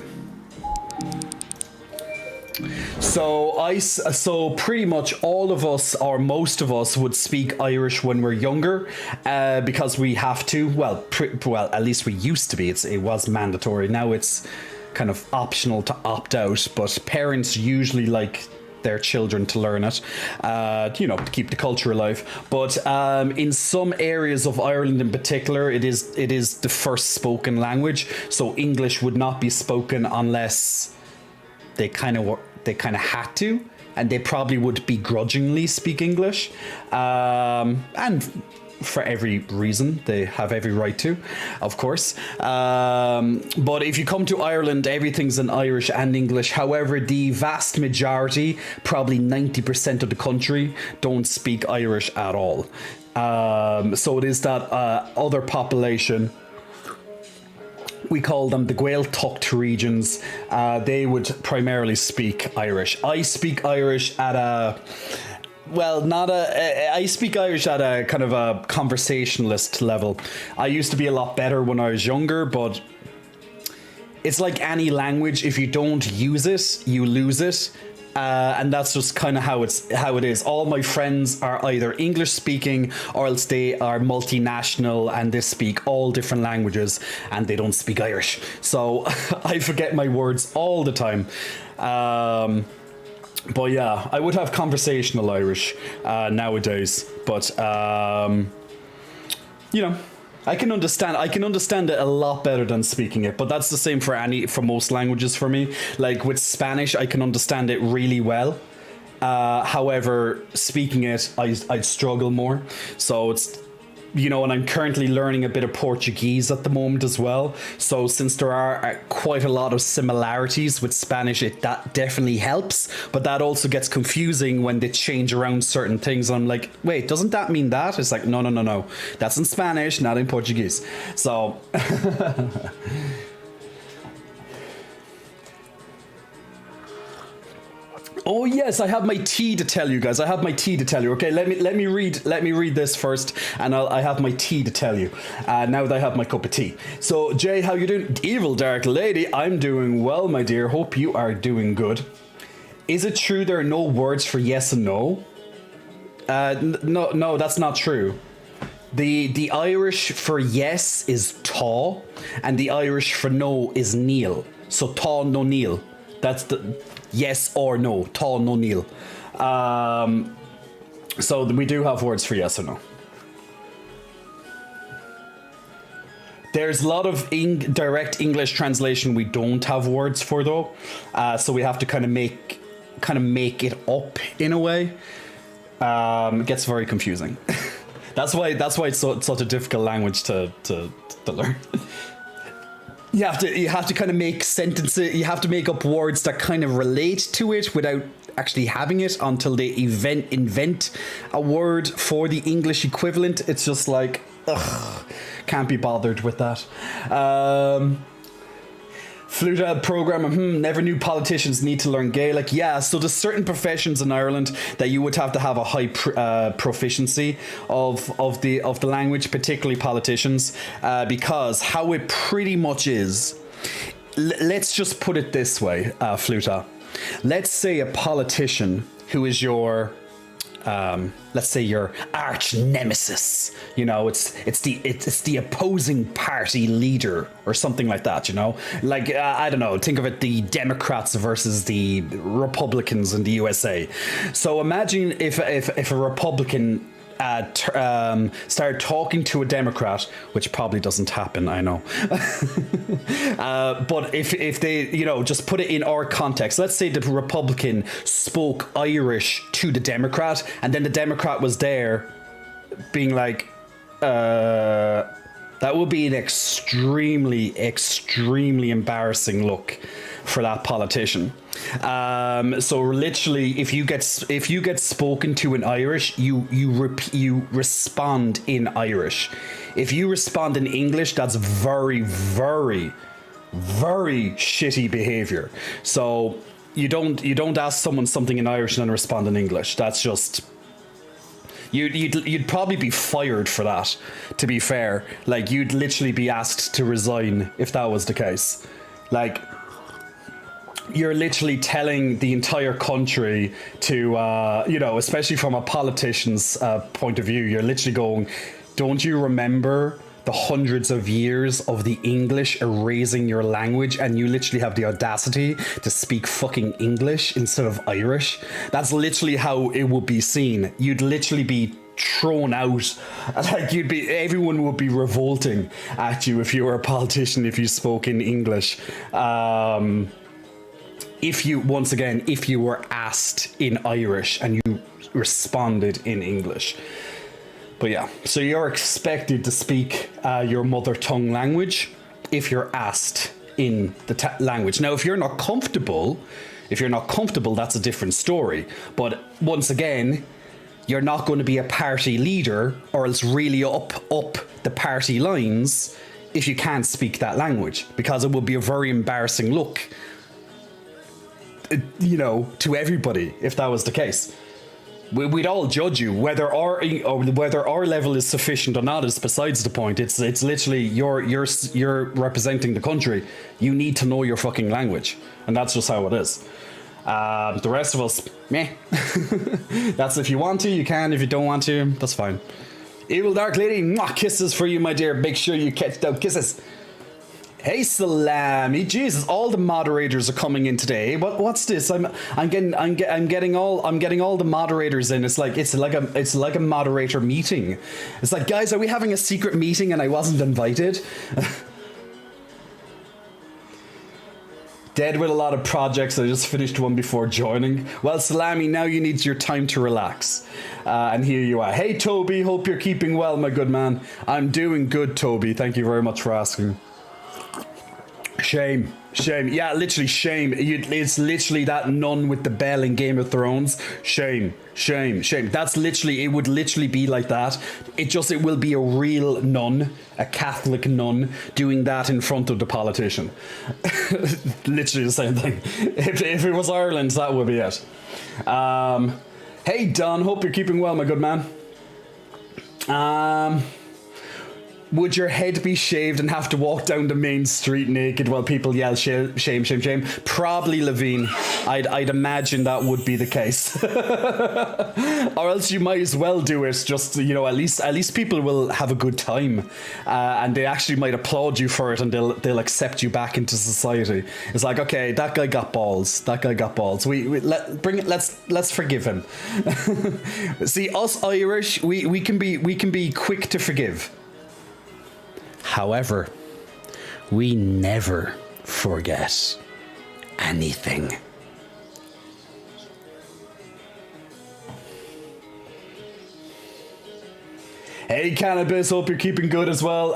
So pretty much all of us, or most of us, would speak Irish when we're younger, because we have to. Well, at least we used to be. It was mandatory. Now it's kind of optional to opt out, but parents usually like their children to learn it, to keep the culture alive. But in some areas of Ireland in particular, it is the first spoken language. So English would not be spoken unless they kind of had to, and they probably would begrudgingly speak English. And for every reason, they have every right to, of course. But if you come to Ireland, everything's in Irish and English. However, the vast majority, probably 90% of the country, don't speak Irish at all. So it is that other population. We call them the Gaeltacht regions. They would primarily speak Irish. I speak Irish at a... Well, I speak Irish at a kind of a conversationalist level. I used to be a lot better when I was younger, but it's like any language. If you don't use it, you lose it. And that's just kind of how it is. All my friends are either English speaking or else they are multinational and they speak all different languages and they don't speak Irish. So I forget my words all the time. But yeah, I would have conversational Irish nowadays. But I can understand it a lot better than speaking it. But that's the same for most languages for me. Like with Spanish, I can understand it really well. However, speaking it, I'd struggle more. So it's and I'm currently learning a bit of Portuguese at the moment as well. So since there are quite a lot of similarities with Spanish, that definitely helps. But that also gets confusing when they change around certain things. I'm like, wait, doesn't that mean that? It's like, no. That's in Spanish, not in Portuguese. So... Oh yes, I have my tea to tell you guys. Okay, let me read this first, and I have my tea to tell you. Now that I have my cup of tea. So Jay, how you doing? Evil Dark Lady, I'm doing well, my dear. Hope you are doing good. Is it true there are no words for yes and no? No, that's not true. The Irish for yes is tá, and the Irish for no is níl. So tá no níl. That's the yes or no. Tá no níl. So we do have words for yes or no. There's a lot of direct English translation we don't have words for though. So we have to kind of make it up in a way. It gets very confusing. That's why it's such a difficult language to learn. You have to kind of make sentences. You have to make up words that kind of relate to it without actually having it until they invent a word for the English equivalent. It's just like, can't be bothered with that. Fluta program, never knew politicians need to learn Gaelic. Yeah, so there's certain professions in Ireland that you would have to have a high proficiency of the language, particularly politicians, because how it pretty much is. Let's just put it this way, Fluta. Let's say a politician who is your let's say your arch nemesis, it's the opposing party leader or something like that, like I don't know, think of it, the Democrats versus the Republicans in the USA. So imagine if a Republican started talking to a Democrat, which probably doesn't happen, I know. But if they, just put it in our context, let's say the Republican spoke Irish to the Democrat, and then the Democrat was there being like, that would be an extremely, extremely embarrassing look for that politician. So literally, if you get spoken to in Irish, you respond in Irish. If you respond in English, that's very, very, very shitty behavior. So you don't ask someone something in Irish and then respond in English. That's just... You'd probably be fired for that, to be fair. Like, you'd literally be asked to resign if that was the case. Like, you're literally telling the entire country to, especially from a politician's point of view, you're literally going, don't you remember the hundreds of years of the English erasing your language, and you literally have the audacity to speak fucking English instead of Irish. That's literally how it would be seen. You'd literally be thrown out. Like, everyone would be revolting at you if you were a politician, if you spoke in English. If you were asked in Irish and you responded in English. But yeah, so you're expected to speak your mother tongue language if you're asked in the language. Now, if you're not comfortable, that's a different story. But once again, you're not going to be a party leader, or else really up the party lines if you can't speak that language, because it would be a very embarrassing look, to everybody if that was the case. We'd all judge you. Whether our level is sufficient or not is besides the point. It's literally you're representing the country. You need to know your fucking language, and that's just how it is. The rest of us, meh. That's if you want to, you can. If you don't want to, that's fine. Evil Dark Lady, mwah, kisses for you, my dear. Make sure you catch those kisses. Hey Salami, Jesus! All the moderators are coming in today. What's this? I'm getting all the moderators in. It's like a moderator meeting. It's like, guys, are we having a secret meeting and I wasn't invited? Dead with a lot of projects. I just finished one before joining. Well, Salami, now you need your time to relax. And here you are. Hey Toby, hope you're keeping well, my good man. I'm doing good, Toby. Thank you very much for asking. Shame. Yeah, literally shame. It's literally that nun with the bell in Game of Thrones. Shame. That's literally, it would literally be like that. It will be a real nun, a Catholic nun, doing that in front of the politician. Literally the same thing. If it was Ireland, that would be it. Hey Don, hope you're keeping well, my good man. Would your head be shaved and have to walk down the main street naked while people yell shame? Probably, Levine. I'd imagine that would be the case. Or else you might as well do it. Just, at least people will have a good time, and they actually might applaud you for it, and they'll accept you back into society. It's like, okay, that guy got balls. Let's forgive him. See, us Irish, we can be quick to forgive. However, we never forget anything. Hey Cannabis, hope you're keeping good as well.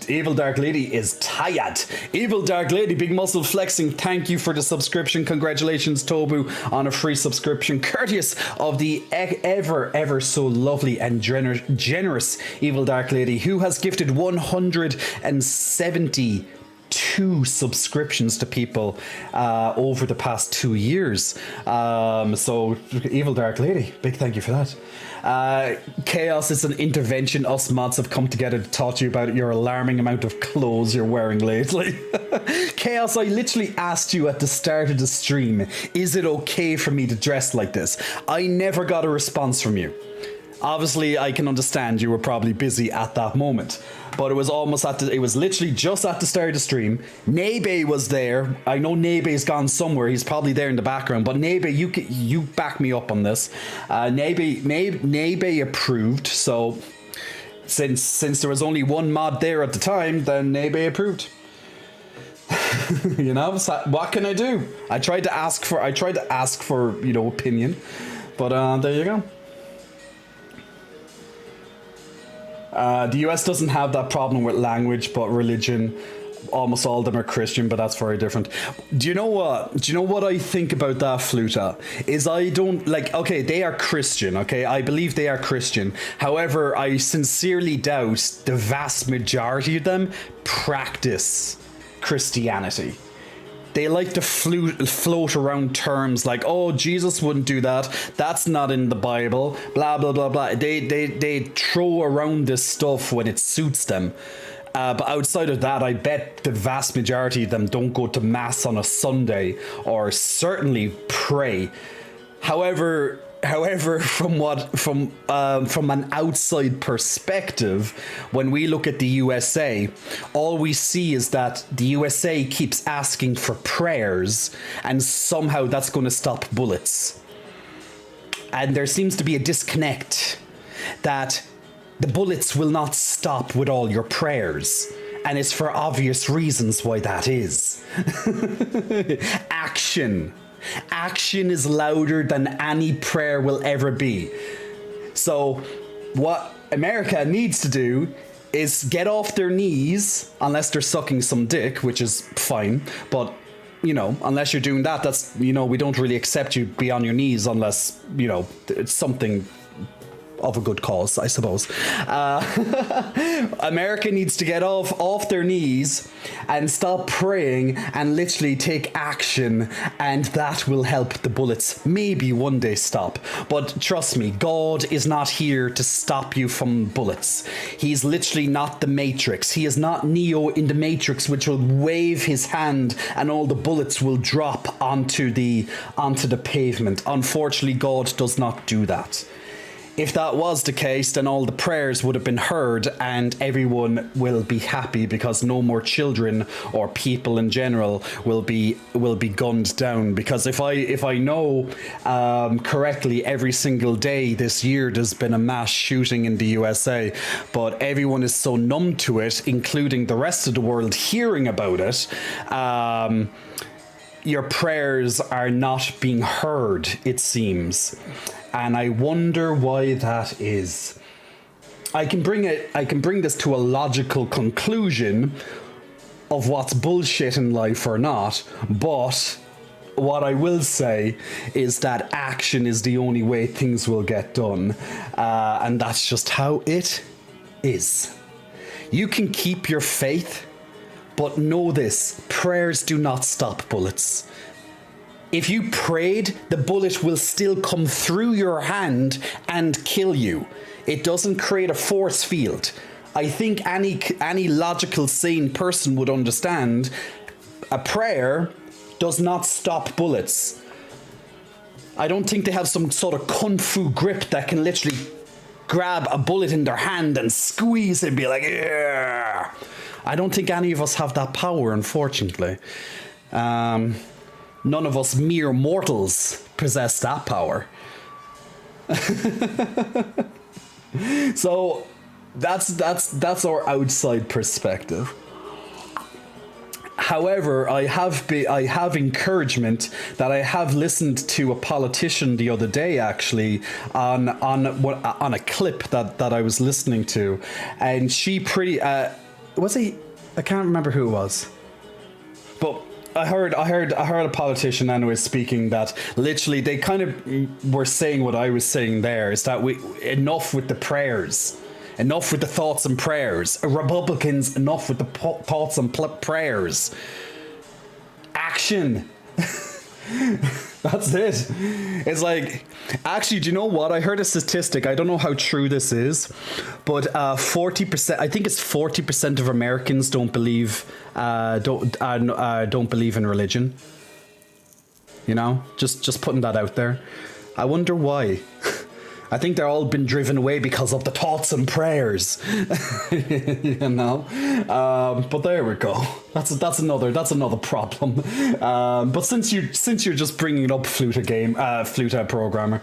Evil Dark Lady is tired. Evil Dark Lady, big muscle flexing. Thank you for the subscription. Congratulations, Tobu, on a free subscription, courteous of the ever so lovely and generous Evil Dark Lady, who has gifted 172 subscriptions to people over the past 2 years. So Evil Dark Lady, big thank you for that. Chaos is an intervention. Us mods have come together to talk to you about your alarming amount of clothes you're wearing lately. Chaos, I literally asked you at the start of the stream, is it okay for me to dress like this? I never got a response from you. Obviously, I can understand you were probably busy at that moment, but it was literally just at the start of the stream. Nebe was there. I know Nebe's gone somewhere. He's probably there in the background, but Nebe, you back me up on this. Nebe approved, so since there was only one mod there at the time, then Nebe approved. So what can I do? I tried to ask for opinion, but there you go. The US doesn't have that problem with language, but religion. Almost all of them are Christian, but that's very different. Do you know what I think about that, Fluta? Is I don't okay, they are Christian, okay? I believe they are Christian. However, I sincerely doubt the vast majority of them practice Christianity. They like to float around terms like, oh, Jesus wouldn't do that. That's not in the Bible. Blah, blah, blah, blah. They throw around this stuff when it suits them. But outside of that, I bet the vast majority of them don't go to mass on a Sunday or certainly pray. However, However, from an outside perspective, when we look at the USA, all we see is that the USA keeps asking for prayers, and somehow that's going to stop bullets. And there seems to be a disconnect that the bullets will not stop with all your prayers. And it's for obvious reasons why that is. Action. Action is louder than any prayer will ever be. So what America needs to do is get off their knees, unless they're sucking some dick, which is fine. But, you know, unless you're doing that, that's, you know, we don't really accept you be on your knees unless, you know, it's something of a good cause, I suppose. America needs to get off their knees and stop praying and literally take action, and that will help the bullets maybe one day stop. But trust me, God is not here to stop you from bullets. He's literally not the Matrix. He is not Neo in the Matrix, which will wave his hand and all the bullets will drop onto the pavement. Unfortunately, God does not do that. If that was the case, then all the prayers would have been heard and everyone will be happy, because no more children or people in general will be gunned down. Because if I know correctly, every single day this year there's been a mass shooting in the USA, but everyone is so numb to it, including the rest of the world hearing about it. Your prayers are not being heard, it seems. And I wonder why that is. I can bring this to a logical conclusion of what's bullshit in life or not, but what I will say is that action is the only way things will get done. And that's just how it is. You can keep your faith, but know this: prayers do not stop bullets. If you prayed, the bullet will still come through your hand and kill you. It doesn't create a force field. I think any logical, sane person would understand a prayer does not stop bullets. I don't think they have some sort of kung fu grip that can literally grab a bullet in their hand and squeeze it and be like, yeah. I don't think any of us have that power, unfortunately. None of us mere mortals possess that power. So that's our outside perspective. However, I have encouragement that I have listened to a politician the other day, actually, on a clip that I was listening to, and she I can't remember who it was, but I heard a politician anyway speaking that literally they kind of were saying what I was saying there, is that enough with the prayers, enough with the thoughts and prayers. Republicans, enough with the thoughts and prayers. Action. That's it. It's like, actually, do you know what? I heard a statistic. I don't know how true this is, but 40%. I think it's 40% of Americans don't believe in religion. You know, just putting that out there. I wonder why. I think they're all been driven away because of the thoughts and prayers, you know. But there we go. That's another problem. But since you're just bringing up Fluta programmer,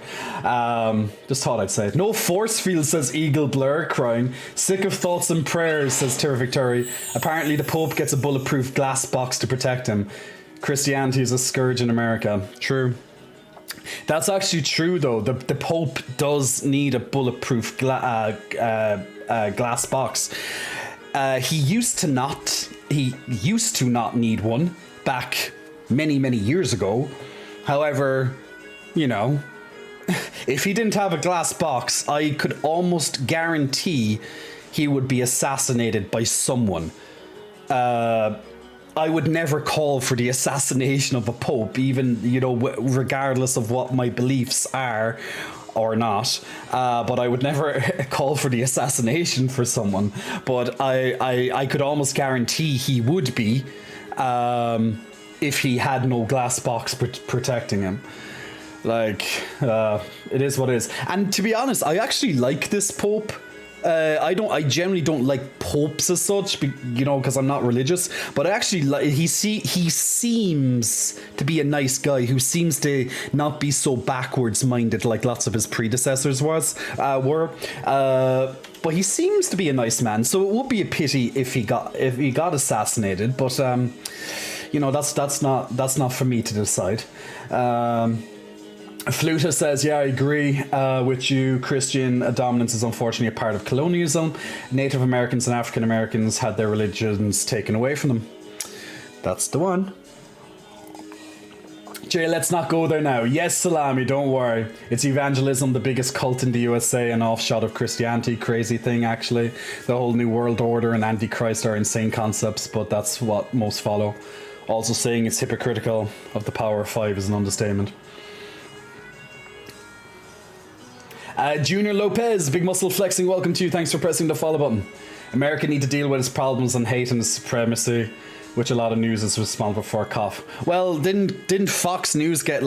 just thought I'd say it. No force field, says Eagle Blur, crying. Sick of thoughts and prayers, says Terrific Terry. Apparently the Pope gets a bulletproof glass box to protect him. Christianity is a scourge in America. True. That's actually true, though. The Pope does need a bulletproof glass box. He used to not need one back many years ago. However, you know, if he didn't have a glass box, I could almost guarantee he would be assassinated by someone. I would never call for the assassination of a pope, even, you know, regardless of what my beliefs are or not. But I would never call for the assassination for someone. But I could almost guarantee he would be if he had no glass box protecting him. Like, it is what it is. And to be honest, I actually like this Pope. I generally don't like popes as such, because I'm not religious. But I actually like he seems to be a nice guy who seems to not be so backwards minded like lots of his predecessors were. But he seems to be a nice man. So it would be a pity if he got assassinated. But that's not for me to decide. Fluta says, yeah, I agree with you. Christian dominance is unfortunately a part of colonialism. Native Americans and African Americans had their religions taken away from them. That's the one. Jay, let's not go there now. Yes, Salami, don't worry. It's evangelism, the biggest cult in the USA, an offshoot of Christianity. Crazy thing, actually. The whole New World Order and Antichrist are insane concepts, but that's what most follow. Also saying it's hypocritical of the power of five is an understatement. Junior Lopez, big muscle flexing, welcome to you. Thanks for pressing the follow button. America need to deal with its problems and hate and its supremacy, which a lot of news is responsible for. Cough. Well, didn't Fox News get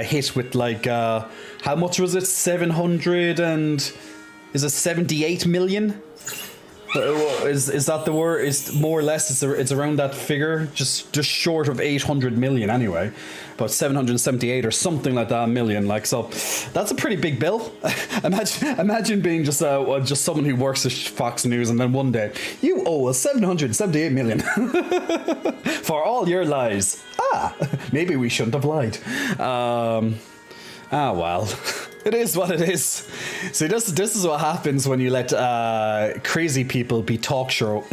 hit with how much was it? 78 million? Is that the word? Is more or less it's around that figure, just short of 800 million anyway, but 778 or something like that million. So that's a pretty big bill. imagine being just someone who works at Fox News and then one day you owe us 778 million for all your lies. Maybe we shouldn't have lied. Well. It is what it is. See, this is what happens when you let crazy people be talk show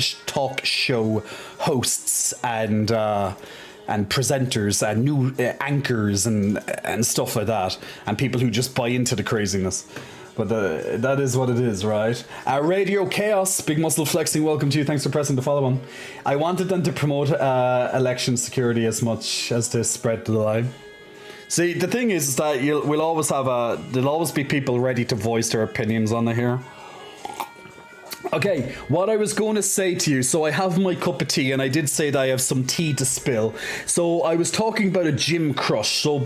hosts and presenters and new anchors and stuff like that, and people who just buy into the craziness. But that is what it is, right? Radio Chaos, big muscle flexing, welcome to you. Thanks for pressing the follow on. I wanted them to promote election security as much as to spread the lie. See, the thing is that there'll always be people ready to voice their opinions on the here. Okay, what I was going to say to you, so I have my cup of tea, and I did say that I have some tea to spill. So I was talking about a gym crush. So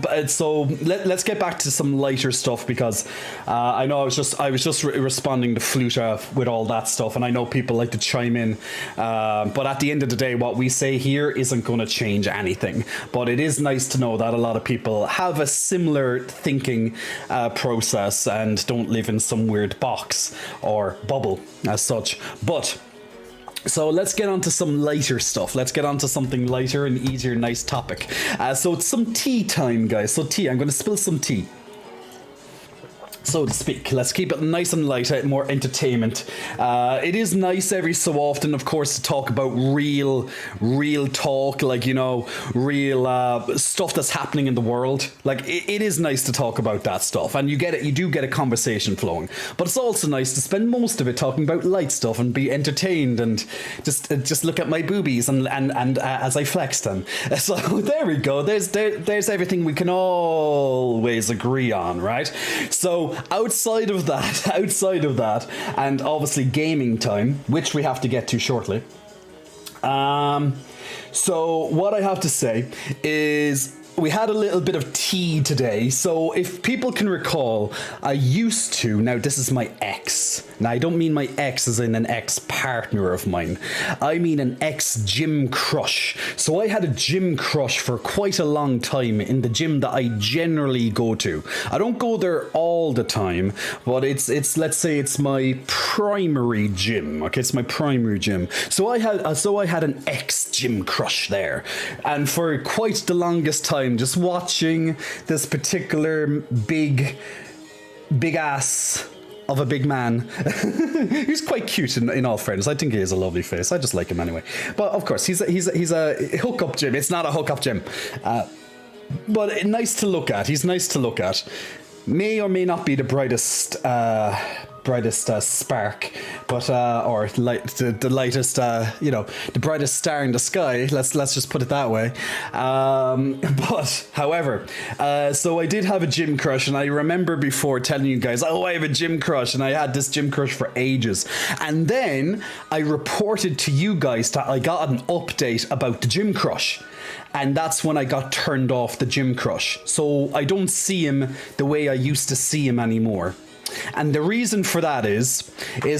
let's get back to some lighter stuff, because I know I was just responding to Fluta with all that stuff, and I know people like to chime in. But at the end of the day, what we say here isn't going to change anything. But it is nice to know that a lot of people have a similar thinking process and don't live in some weird box or bubble as such. But so let's get on to some lighter stuff. Let's get on to something lighter and easier, nice topic. So it's some tea time, guys. So I'm going to spill some tea, so to speak. Let's keep it nice and light, more entertainment. It is nice every so often, of course, to talk about real talk, real stuff that's happening in the world. It is nice to talk about that stuff, and you do get a conversation flowing. But it's also nice to spend most of it talking about light stuff and be entertained and just look at my boobies and as I flex them. So there we go. There's everything we can always agree on, right? So outside of that, and obviously gaming time, which we have to get to shortly. So what I have to say is we had a little bit of tea today. So if people can recall, I used to, now this is my ex. Now I don't mean my ex as in an ex-partner of mine. I mean an ex-gym crush. So I had a gym crush for quite a long time in the gym that I generally go to. I don't go there all the time, but it's let's say it's my primary gym. Okay, it's my primary gym. So I had an ex-gym crush there. And for quite the longest time, just watching this particular big ass of a big man. He's quite cute in all fairness. I think he has a lovely face. I just like him anyway. But of course, he's a hookup gym. It's not a hookup gym. But nice to look at. He's nice to look at. May or may not be the brightest brightest spark, but or light, the lightest, the brightest star in the sky. Let's just put it that way. But however, so I did have a gym crush, and I remember before telling you guys, oh, I have a gym crush, and I had this gym crush for ages. And then I reported to you guys that I got an update about the gym crush. And that's when I got turned off the gym crush. So I don't see him the way I used to see him anymore. And the reason for that is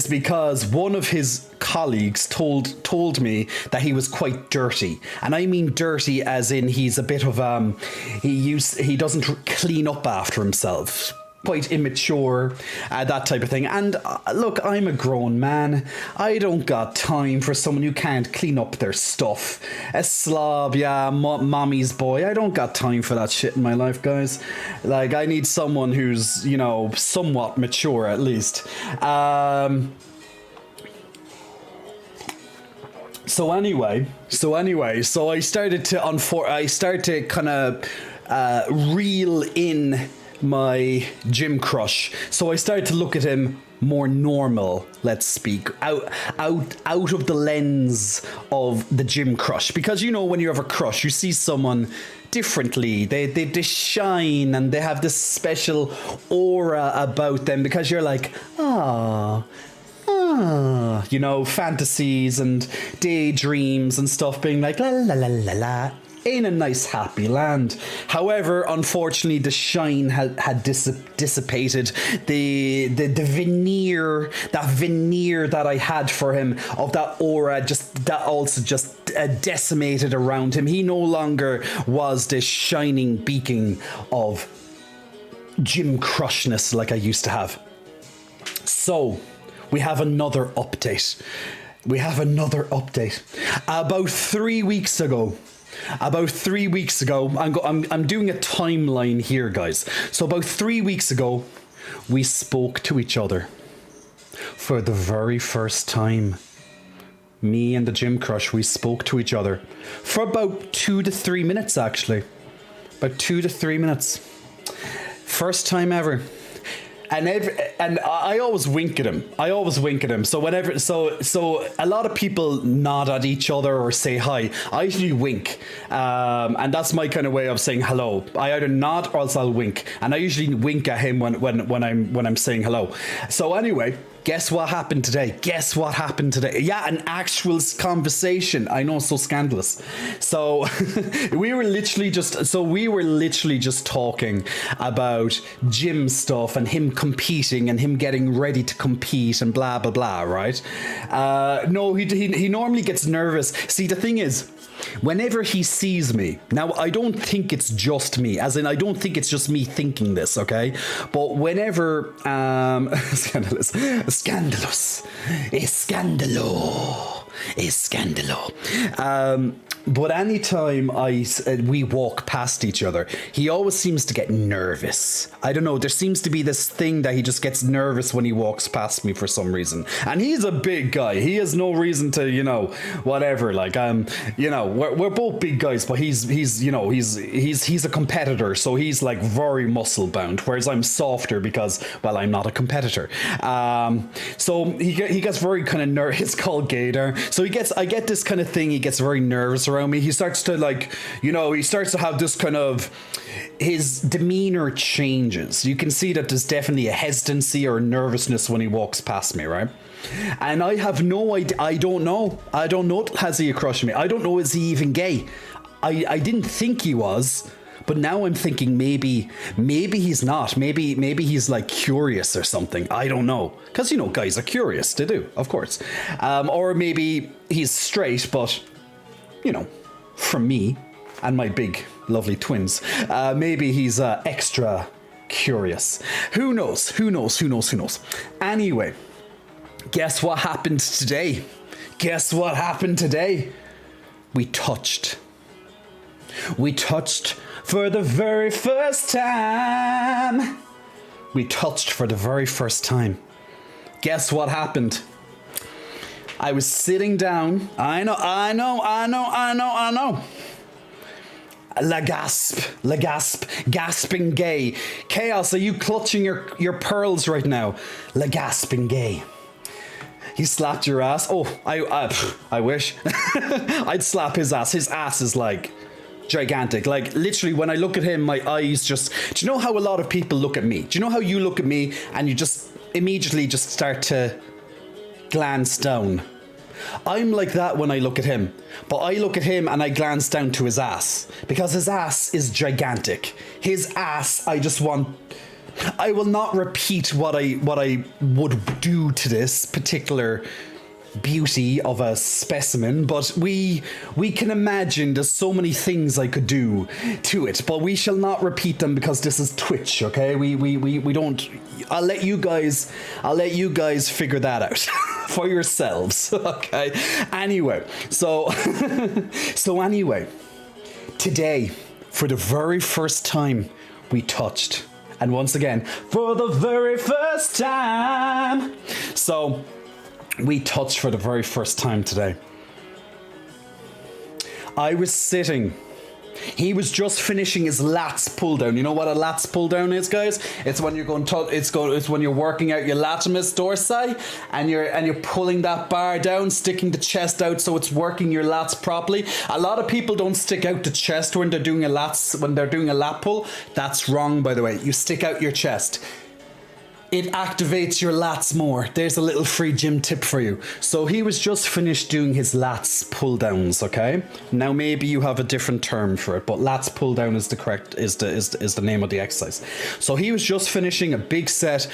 because one of his colleagues told me that he was quite dirty. And I mean dirty as in he's a bit of he doesn't clean up after himself. Quite immature, that type of thing. And look, I'm a grown man. I don't got time for someone who can't clean up their stuff. A slob, yeah, mommy's boy. I don't got time for that shit in my life, guys. Like, I need someone who's, somewhat mature at least. So anyway, I started to kind of reel in my gym crush. So I started to look at him more normal, let's speak, out of the lens of the gym crush. Because when you have a crush, you see someone differently. They shine and they have this special aura about them because you're like, fantasies and daydreams and stuff being like la la la la la in a nice happy land. However, unfortunately, the shine had dissipated. The veneer that I had for him of that aura just decimated around him. He no longer was this shining beacon of gym crushness like I used to have. So we have another update. About 3 weeks ago, I'm doing a timeline here, guys. So about 3 weeks ago, we spoke to each other for the very first time. Me and the gym crush, we spoke to each other for about 2 to 3 minutes, actually. About 2 to 3 minutes. First time ever. And I always wink at him. So a lot of people nod at each other or say hi. I usually wink, and that's my kind of way of saying hello. I either nod or else I'll wink, and I usually wink at him when I'm saying hello. So anyway. Guess what happened today? Yeah, an actual conversation. I know, so scandalous. So we were literally just talking about gym stuff and him competing and him getting ready to compete and blah blah blah. Right? No, he normally gets nervous. See, the thing is, whenever he sees me, now I don't think it's just me, as in I don't think it's just me thinking this, okay? But whenever scandalous, but anytime we walk past each other, he always seems to get nervous. I don't know, there seems to be this thing that he just gets nervous when he walks past me for some reason. And he's a big guy. He has no reason to, whatever. Like, we're both big guys, but he's a competitor, so he's like very muscle bound, whereas I'm softer because, well, I'm not a competitor. So he gets very kind of nervous. It's called gaydar. So I get this kind of thing. He gets very nervous around me. He starts to have this kind of, his demeanor changes. You can see that there's definitely a hesitancy or nervousness when he walks past me, right? And I have no idea. I don't know. Has he a crush on me? I don't know. Is he even gay? I didn't think he was. But now I'm thinking maybe he's not. Maybe he's like curious or something. I don't know. Because, guys are curious. They do, of course. Or maybe he's straight, but, from me and my big, lovely twins, maybe he's extra curious. Who knows? Anyway, guess what happened today? We touched for the very first time. Guess what happened? I was sitting down. I know. La gasp, la gasp, gasping gay. Chaos, are you clutching your pearls right now? La gasping gay. He slapped your ass. Oh, I wish. I'd slap his ass. His ass is like gigantic. Like literally when I look at him, my eyes just, do you know how a lot of people look at me? Do you know how you look at me and you just immediately just start to glance down? I'm like that when I look at him, but I look at him and I glance down to his ass because his ass is gigantic. His ass, I will not repeat what I would do to this particular beauty of a specimen, but we can imagine there's so many things I could do to it, but we shall not repeat them because this is Twitch, okay? We don't. I'll let you guys figure that out for yourselves, okay? Anyway, so anyway, today for the very first time we touched, and once again for the very first time, so we touched for the very first time today. I was sitting. He was just finishing his lats pull down. You know what a lats pull down is, guys? It's when you're it's when you're working out your latimus dorsi and you're pulling that bar down, sticking the chest out so it's working your lats properly. A lot of people don't stick out the chest when they're doing a lat pull. That's wrong, by the way. You stick out your chest. It activates your lats more. There's a little free gym tip for you. So he was just finished doing his lats pull downs, okay? Now maybe you have a different term for it, but lats pull down is the name of the exercise. So he was just finishing a big set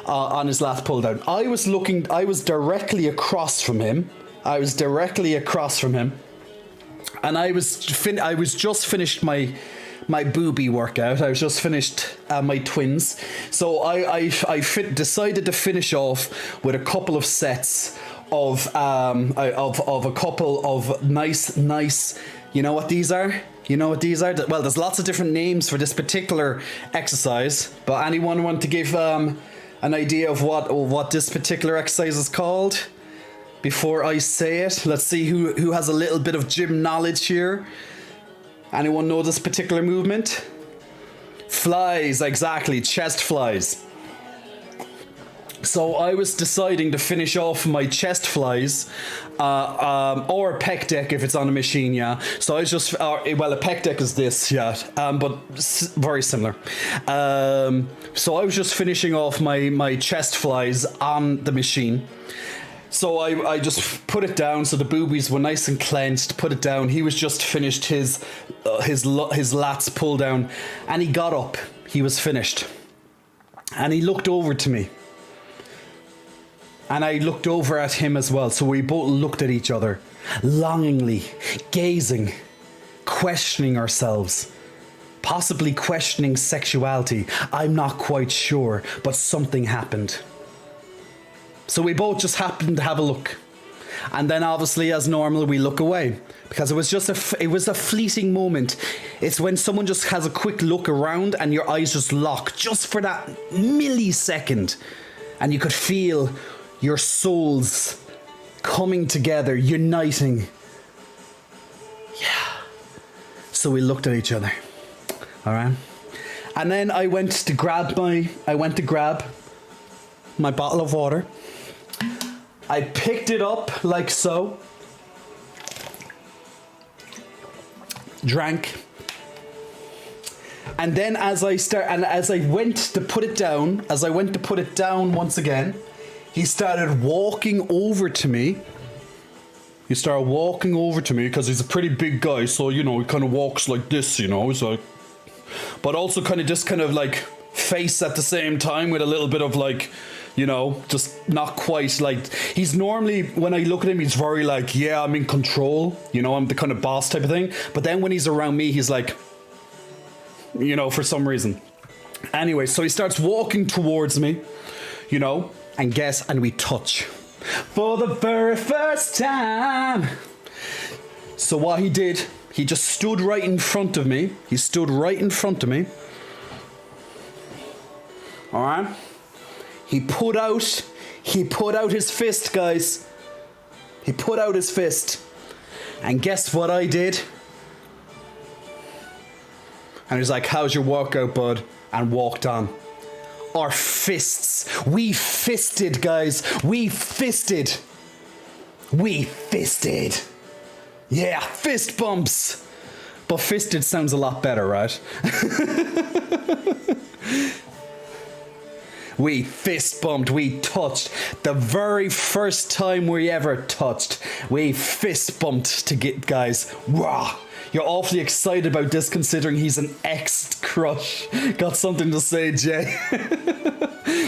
on his lat pull down. I was directly across from him. And I was just finished my booby workout. I was just finished my twins, so I decided to finish off with a couple of sets of a couple of nice. You know what these are? Well, there's lots of different names for this particular exercise, but anyone want to give an idea of what this particular exercise is called before I say it? Let's see who has a little bit of gym knowledge here. Anyone know this particular movement? Flies, exactly, chest flies. So I was deciding to finish off my chest flies, or a pec deck if it's on a machine, yeah. So I just, a pec deck is this, yeah, but very similar. So I was just finishing off my chest flies on the machine. So I just put it down so the boobies were nice and clenched, put it down. He was just finished his lats pull down and he got up. He was finished. And he looked over to me. And I looked over at him as well. So we both looked at each other, longingly, gazing, questioning ourselves, possibly questioning sexuality. I'm not quite sure, but something happened. So we both just happened to have a look. And then obviously as normal we look away because it was a fleeting moment. It's when someone just has a quick look around and your eyes just lock just for that millisecond. And you could feel your souls coming together, uniting. Yeah. So we looked at each other. All right. And then I went to grab my bottle of water. I picked it up like so, drank, and then as I went to put it down once again, he started walking over to me. Because he's a pretty big guy, so he kind of walks like this, so, but also kind of like face at the same time with a little bit of like, just not quite like, he's normally, when I look at him, he's very like, yeah, I'm in control, I'm the kind of boss type of thing. But then when he's around me, he's like, for some reason. Anyway, so he starts walking towards me, and we touch. For the very first time. So what he did, he just stood right in front of me. All right. He put out his fist, guys. He put out his fist. And guess what I did? And he's like, how's your workout, bud? And walked on. Our fists. We fisted, guys. We fisted. We fisted. Yeah, fist bumps. But fisted sounds a lot better, right? We fist bumped, we touched. The very first time we ever touched, we fist bumped to get guys. Rah! You're awfully excited about this considering he's an ex-crush. Got something to say, Jay?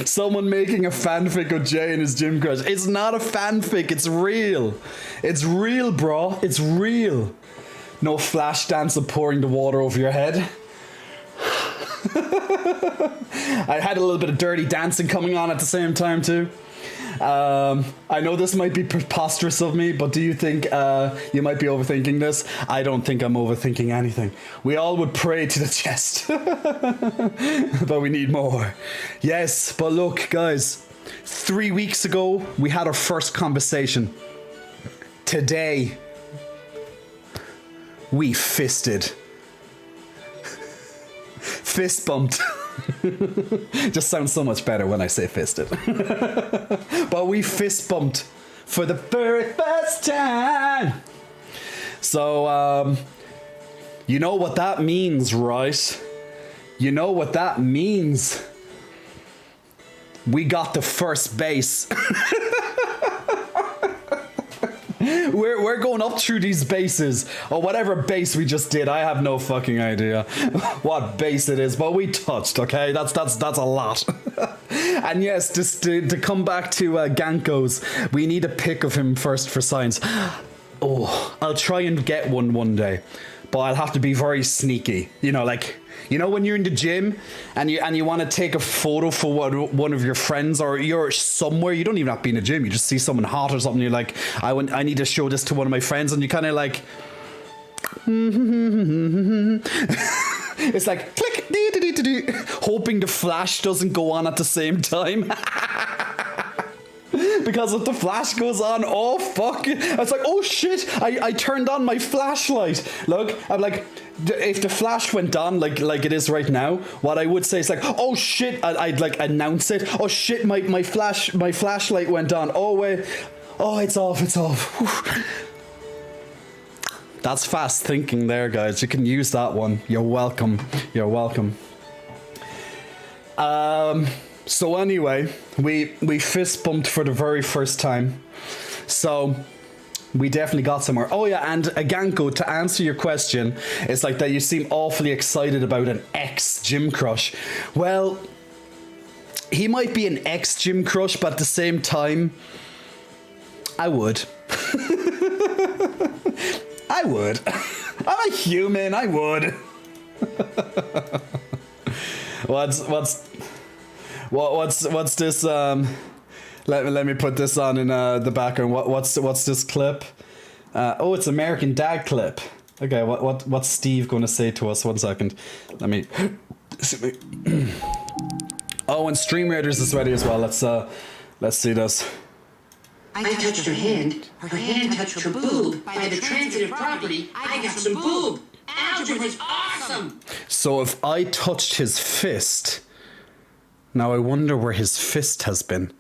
Someone making a fanfic of Jay and his gym crush. It's not a fanfic, it's real. It's real, bro. It's real. No flash dance of pouring the water over your head. I had a little bit of dirty dancing coming on at the same time too. I know this might be preposterous of me, but do you think you might be overthinking this? I don't think I'm overthinking anything. We all would pray to the chest. But we need more. Yes, but look, guys. 3 weeks ago, we had our first conversation. Today, we fisted. Fist bumped. Just sounds so much better when I say fisted. But we fist bumped for the very first time. So, you know what that means, right? You know what that means. We got the first base. We're going up through these bases, or whatever base we just did. I have no fucking idea what base it is, but we touched. Okay, that's a lot. And yes, just to come back to Ganko's, we need a pic of him first for science. Oh, I'll try and get one day, but I'll have to be very sneaky. You know, like. You know when you're in the gym and you want to take a photo for one of your friends, or you're somewhere, you don't even have to be in the gym, you just see someone hot or something, you're like, I need to show this to one of my friends, and you kind of like it's like click, hoping the flash doesn't go on at the same time. Because if the flash goes on, oh fuck, it's like, oh shit, I turned on my flashlight. Look, I'm like, if the flash went on like it is right now, what I would say is like, oh shit, I'd like announce it. Oh shit, my flashlight went on. Oh wait, oh it's off. Whew. That's fast thinking there, guys. You can use that one. You're welcome. So anyway, we fist bumped for the very first time. So we definitely got somewhere. Oh yeah, and Ganko, to answer your question, it's like that you seem awfully excited about an ex-gym crush. Well, he might be an ex-gym crush, but at the same time, I would. I would. I'm a human, I would. What's this? Let me put this on in the background. What's this clip? Oh, it's American Dad clip. Okay, what's Steve going to say to us? 1 second. Let me. Oh, and StreamYarders is ready as well. Let's see this.
I touched her hand. Her hand touched her boob. By the transitive property, I got some boob. Algebra's awesome.
So if I touched his fist, now I wonder where his fist has been.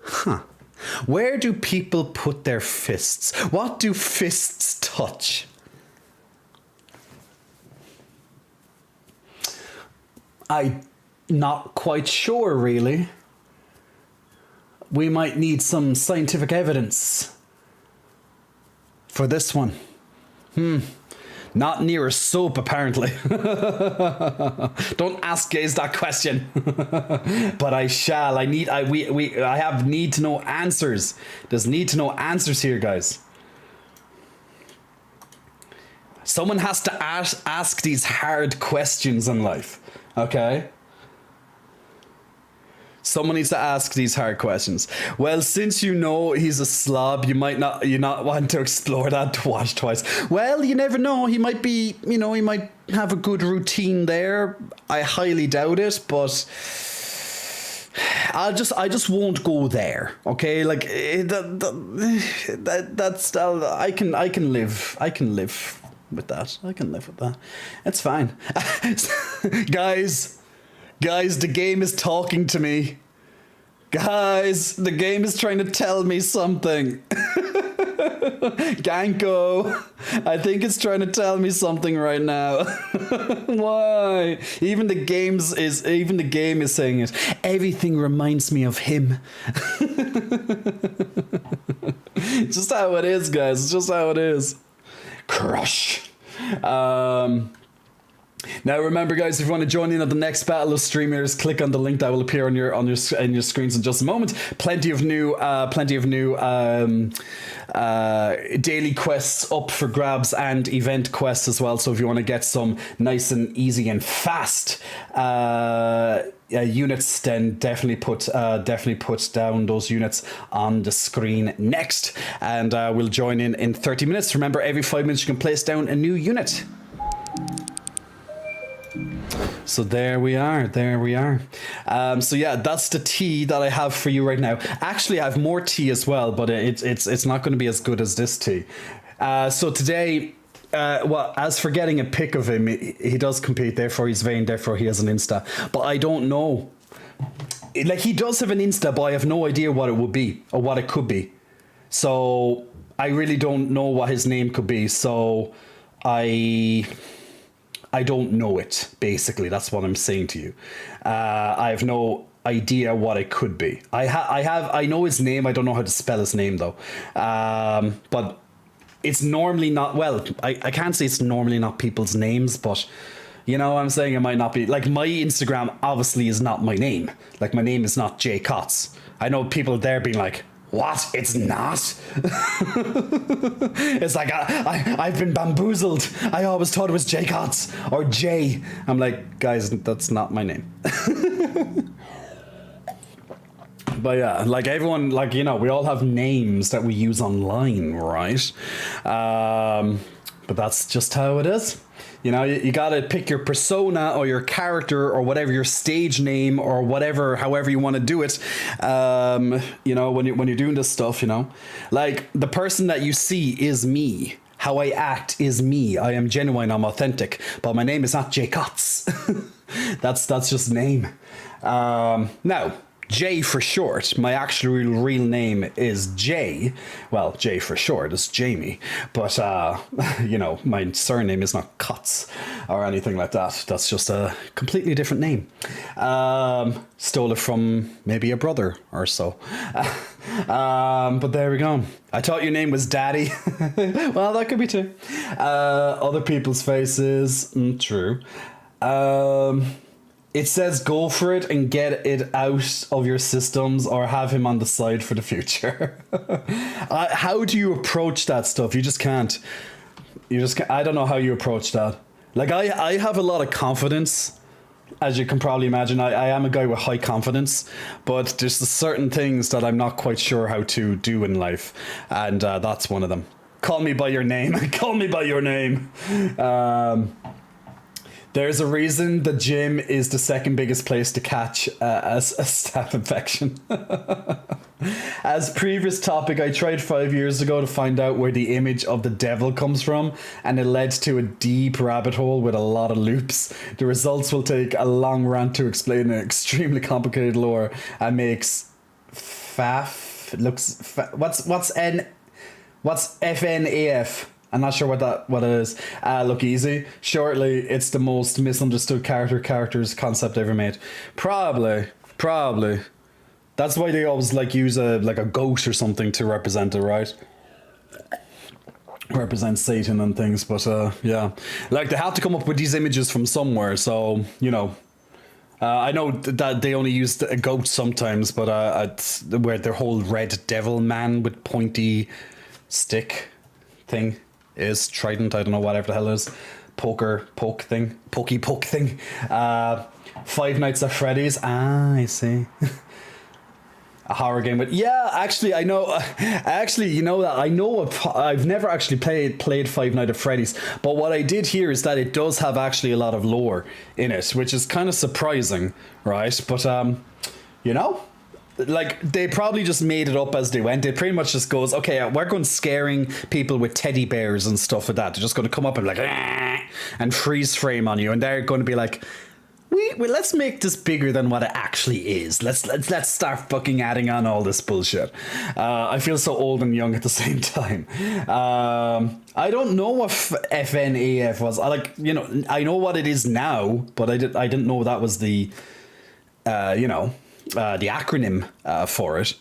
Huh. Where do people put their fists? What do fists touch? I'm not quite sure, really. We might need some scientific evidence for this one. Not near a soap, apparently. Don't ask gays that question. But I shall. I have need to know answers. There's need to know answers here, guys. Someone has to ask these hard questions in life. Okay? Someone needs to ask these hard questions. Well, since you know he's a slob, you not want to explore that to watch twice. Well, you never know. He might be, he might have a good routine there. I highly doubt it, but I just won't go there. Okay, like that's I can live with that. I can live with that. It's fine. Guys, the game is talking to me. Guys, the game is trying to tell me something. Ganko, I think it's trying to tell me something right now. Why? Even the game is saying it. Everything reminds me of him. Just how it is, guys. It's just how it is. Crush. Now remember, guys, if you want to join in on the next battle of streamers, click on the link that will appear on your screens in just a moment. Plenty of new daily quests up for grabs and event quests as well. So if you want to get some nice and easy and fast units, then definitely put down those units on the screen next, and we'll join in 30 minutes. Remember, every 5 minutes you can place down a new unit. So there we are. So yeah, that's the tea that I have for you right now. Actually, I have more tea as well, but it's not going to be as good as this tea. So today, as for getting a pic of him, he does compete, therefore he's vain, therefore he has an Insta. But I don't know. Like, he does have an Insta, but I have no idea what it would be or what it could be. So I really don't know what his name could be. So I don't know it, basically. That's what I'm saying to you. I have no idea what it could be. I know his name. I don't know how to spell his name, though. But it's normally not, well, I can't say it's normally not people's names, but you know what I'm saying? It might not be. Like, my Instagram obviously is not my name. Like, my name is not Jay Kotz. I know people there being like, what? It's not? It's like, I've been bamboozled. I always thought it was Jay Kotz or Jay. I'm like, guys, that's not my name. But yeah, like, everyone, like, you know, we all have names that we use online, right? But that's just how it is. You know, you gotta pick your persona or your character or whatever, your stage name or whatever, however you want to do it. You know, when you're doing this stuff, you know, like, the person that you see is me. How I act is me. I am genuine. I'm authentic. But my name is not Jay Kotz. That's just a name. Now, Jay for short. My actual real name is Jay. Well, Jay for short is Jamie. But, you know, my surname is not Kotz or anything like that. That's just a completely different name. Stole it from maybe a brother or so. But there we go. I thought your name was Daddy. Well, that could be too. Other people's faces. True. It says go for it and get it out of your systems, or have him on the side for the future. How do you approach that stuff? You just can't. I don't know how you approach that. Like, I have a lot of confidence, as you can probably imagine. I am a guy with high confidence, but there's certain things that I'm not quite sure how to do in life. And that's one of them. Call me by your name. Call me by your name. There's a reason the gym is the second biggest place to catch a staph infection. As previous topic, I tried 5 years ago to find out where the image of the devil comes from, and it led to a deep rabbit hole with a lot of loops. The results will take a long rant to explain an extremely complicated lore and makes what's FNAF? I'm not sure what it is. Look easy. Shortly, it's the most misunderstood characters concept ever made. Probably. That's why they always like use a goat or something to represent it, right? Represent Satan and things, but yeah, like, they have to come up with these images from somewhere. So, you know, I know that they only use a goat sometimes, but where their whole red devil man with pointy stick thing is trident, I don't know, whatever the hell it is, poke thing. Five Nights at Freddy's. I see. A horror game, but yeah, actually, I know. Actually, you know that I've never actually played Five Nights at Freddy's, but what I did hear is that it does have actually a lot of lore in it, which is kind of surprising, right? But you know, like they probably just made it up as they went. It pretty much just goes, okay, we're going scaring people with teddy bears and stuff like that. They're just going to come up and like and freeze frame on you, and they're going to be like, let's make this bigger than what it actually is. Let's start fucking adding on all this bullshit. I feel so old and young at the same time. I don't know what FNAF was. I know what it is now, but I didn't know that was the the acronym for it.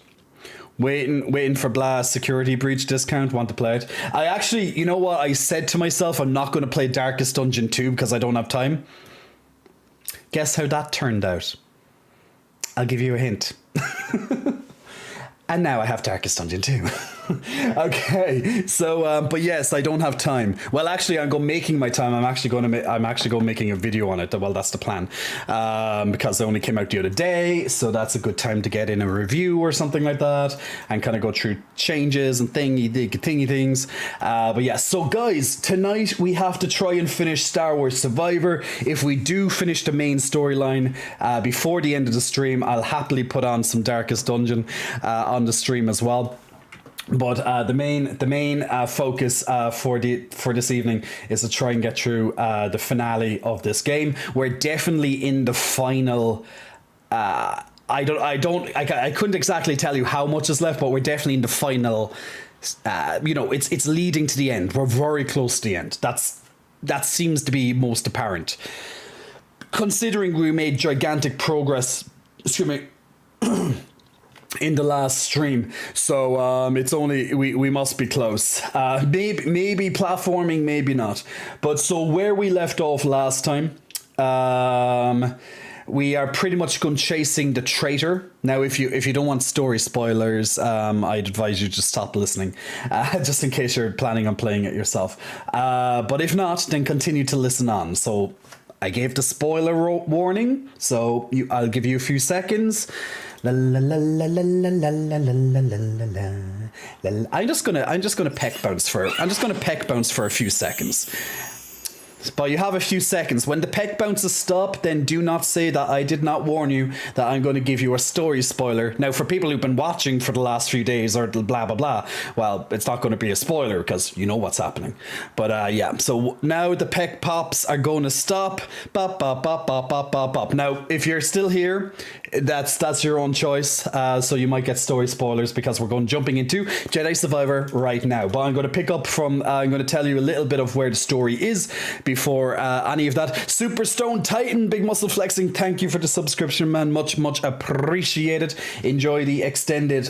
Waiting for Blast security breach discount. Want to play it? I actually, you know what? I said to myself, I'm not going to play Darkest Dungeon 2 because I don't have time. Guess how that turned out? I'll give you a hint. And now I have Darkest Dungeon 2. Okay, so but yes, I don't have time. Well, actually, I'm making my time. I'm actually going making a video on it. Well, that's the plan, because it only came out the other day, so that's a good time to get in a review or something like that, and kind of go through changes and thingy things. But yeah, so guys, tonight we have to try and finish Star Wars Survivor. If we do finish the main storyline before the end of the stream, I'll happily put on some Darkest Dungeon on the stream as well. But the main focus for this evening is to try and get through the finale of this game. We're definitely in the final. I couldn't exactly tell you how much is left, but we're definitely in the final. It's leading to the end. We're very close to the end. That seems to be most apparent, considering we made gigantic progress. Excuse me. In the last stream, so it's only we must be close. Maybe platforming, maybe not. But so where we left off last time, we are pretty much going chasing the traitor. Now, if you don't want story spoilers, I'd advise you to stop listening, just in case you're planning on playing it yourself. But if not, then continue to listen on. So I gave the spoiler warning, so I'll give you a few seconds. I'm just gonna peck bounce for a few seconds. But you have a few seconds. When the peck bounces stop, then do not say that I did not warn you that I'm going to give you a story spoiler. Now, for people who've been watching for the last few days or blah, blah, blah, well, it's not going to be a spoiler because you know what's happening. But yeah, so now the peck pops are going to stop. Bop, bop, bop, bop, bop, bop, bop. Now, if you're still here, that's your own choice. So you might get story spoilers because we're jumping into Jedi Survivor right now. But I'm going to pick up from, I'm going to tell you a little bit of where the story is before any of that. Superstone Titan, big muscle flexing, thank you for the subscription, man. Much appreciated. Enjoy the extended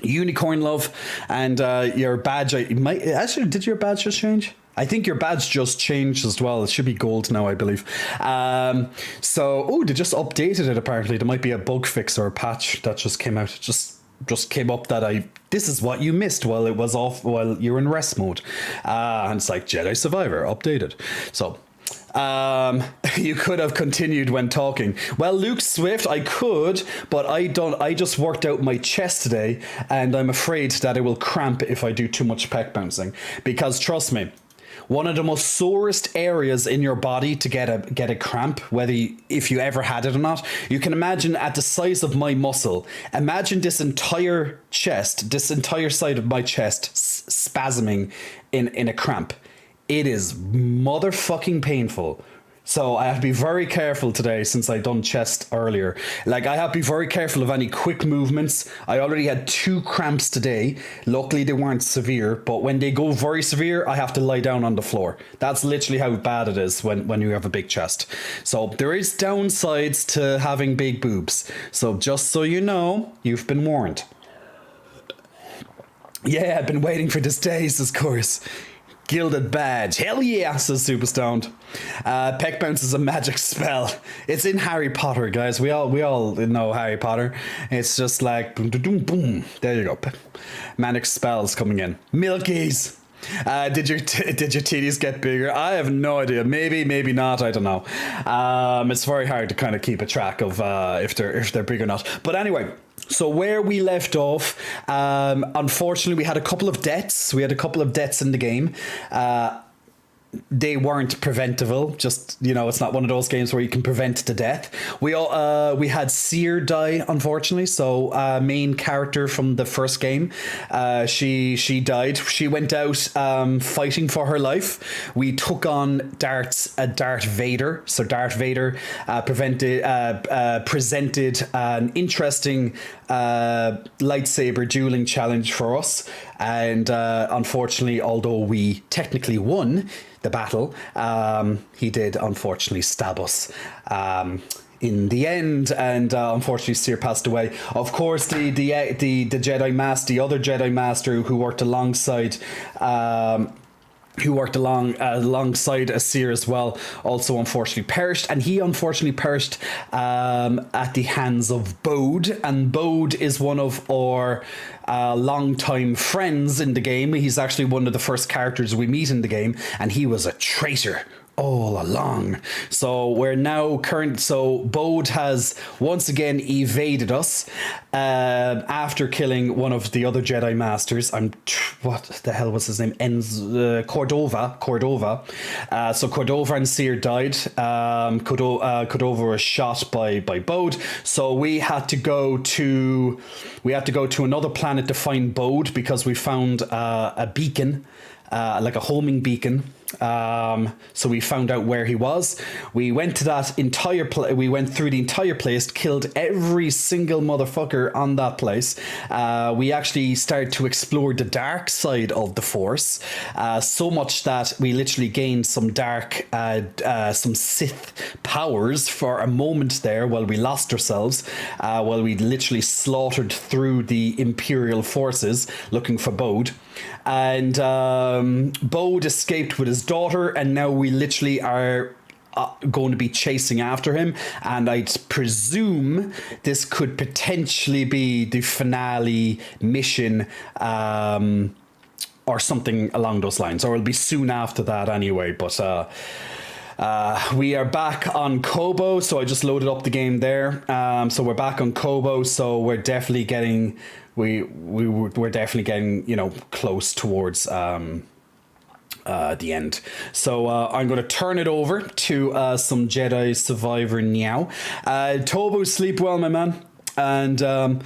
unicorn love. And your badge, actually, did your badge just change? I think your badge just changed as well. It should be gold now, I believe. They just updated it apparently. There might be a bug fix or a patch that just came out. Just came up that this is what you missed while it was off, while you're in rest mode. And it's like Jedi Survivor updated. So you could have continued when talking. Well, Luke Swift, I could, but I just worked out my chest today, and I'm afraid that it will cramp if I do too much pec bouncing. Because trust me, one of the most sorest areas in your body to get a cramp, if you ever had it or not, you can imagine at the size of my muscle. Imagine this entire side of my chest spasming in a cramp. It is motherfucking painful. So I have to be very careful today since I done chest earlier. Like, I have to be very careful of any quick movements. I already had 2 cramps today. Luckily they weren't severe, but when they go very severe, I have to lie down on the floor. That's literally how bad it is when you have a big chest. So there is downsides to having big boobs. So just so you know, you've been warned. Yeah, I've been waiting for this day, says Chorus. Gilded badge. Hell yeah, says Superstoned. Peck bounce is a magic spell. It's in Harry Potter, guys. We all know Harry Potter. It's just like boom, boom, boom. There you go. Manic spells coming in. Milkies. Did your titties get bigger? I have no idea. Maybe not. I don't know. It's very hard to kind of keep a track of if they're big or not. But anyway. So where we left off, unfortunately, we had a couple of deaths. We had a couple of deaths in the game. they weren't preventable. Just, you know, it's not one of those games where you can prevent to death. We had Seer die, unfortunately. So main character from the first game, she died. She went out fighting for her life. We took on Darth Vader. So Darth Vader presented an interesting lightsaber dueling challenge for us. And unfortunately, although we technically won the battle, he did unfortunately stab us in the end, and unfortunately Seer passed away. Of course, the Jedi Master, the other Jedi Master who worked alongside alongside Seer as well, also unfortunately perished, and he unfortunately perished at the hands of Bode. And Bode is one of our long-time friends in the game. He's actually one of the first characters we meet in the game, and he was a traitor all along. So we're now so Bode has once again evaded us after killing one of the other Jedi Masters. What the hell was his name? Cordova. So Cordova and Seer died. Cordova was shot by Bode. So we had to go to another planet to find Bode, because we found a beacon, like a homing beacon. So we found out where he was. We went to that entire we went through the entire place, killed every single motherfucker on that place. We actually started to explore the dark side of the Force, so much that we literally gained some some Sith powers for a moment there, while we lost ourselves, while we literally slaughtered through the Imperial forces looking for Bode. And Bode escaped with his daughter, and now we literally are going to be chasing after him. And I'd presume this could potentially be the finale mission, or something along those lines, or it'll be soon after that anyway. But we are back on Kobo, so I just loaded up the game there. So we're back on Kobo, so we're definitely getting we're definitely getting, you know, close towards the end. So I'm going to turn it over to some Jedi Survivor now. Tobo, sleep well, my man, and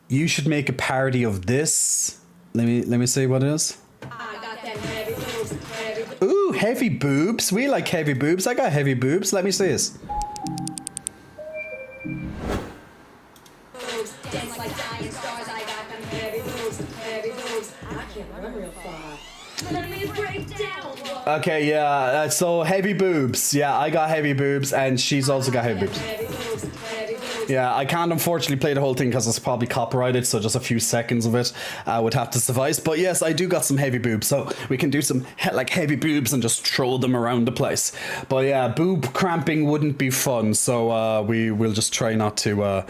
you should make a parody of this. Let me see what it is.
I got them heavy boobs,
Ooh, heavy boobs. We like heavy boobs. I got heavy boobs. Let me see this.
dance like dying stars. I got them heavy boobs, heavy boobs. I can't run real far. Let me break down.
Okay, yeah, so heavy boobs. Yeah, I got heavy boobs, and she's also got heavy boobs.
Heavy boobs, heavy boobs.
Yeah, I can't unfortunately play the whole thing because it's probably copyrighted, so just a few seconds of it would have to suffice. But yes, I do got some heavy boobs, so we can do some like heavy boobs and just throw them around the place. But yeah, boob cramping wouldn't be fun, so we will just try not to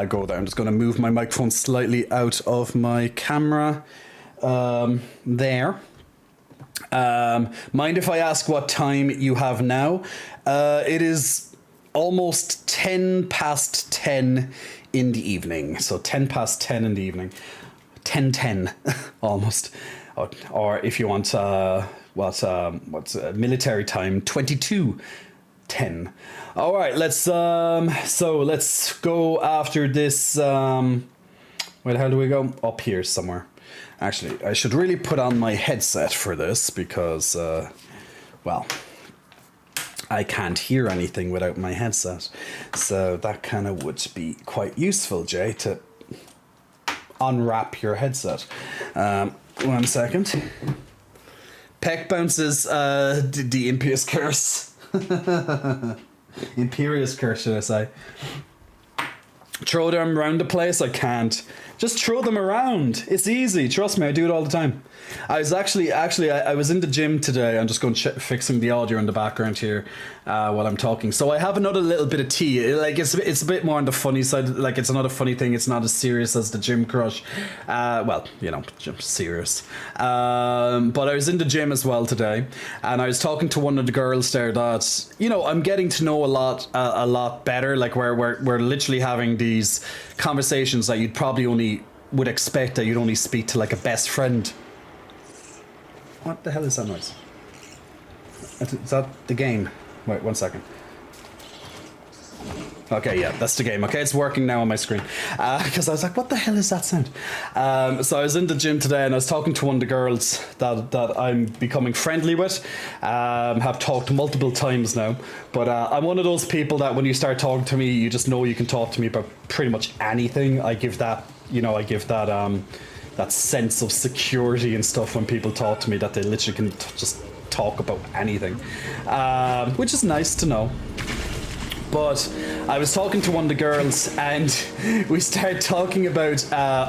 go there. I'm just going to move my microphone slightly out of my camera there. Mind if I ask what time you have now? It is almost 10 past 10 in the evening. So 10 past 10 in the evening. 10:10 almost. Or if you want what's military time, 22:10. All right, let's go after this. Where the hell do we go? Up here somewhere. Actually, I should really put on my headset for this because, well, I can't hear anything without my headset. So that kind of would be quite useful, Jay, to unwrap your headset. 1 second. Peck bounces the Imperious Curse. Imperious Curse, should I say. Throw them around the place? I can't. Just throw them around. It's easy. Trust me, I do it all the time. I was actually I was in the gym today. I'm just going fixing the audio in the background here while I'm talking. So I have another little bit of tea. Like it's a bit more on the funny side. Like it's not a funny thing. It's not as serious as the gym crush. Well, you know, serious. But I was in the gym as well today, and I was talking to one of the girls there that, you know, I'm getting to know a lot better. Like we're literally having these conversations that you'd probably only would expect that you'd only speak to like a best friend. What the hell is that noise? Is that the game? Wait, 1 second. Okay, yeah, that's the game. Okay, it's working now on my screen. Because I was like, what the hell is that sound? So I was in the gym today and I was talking to one of the girls that I'm becoming friendly with. Have talked multiple times now. But I'm one of those people that when you start talking to me, you just know you can talk to me about pretty much anything. I give that, that sense of security and stuff when people talk to me that they literally can just talk about anything. Which is nice to know. But I was talking to one of the girls and we started talking about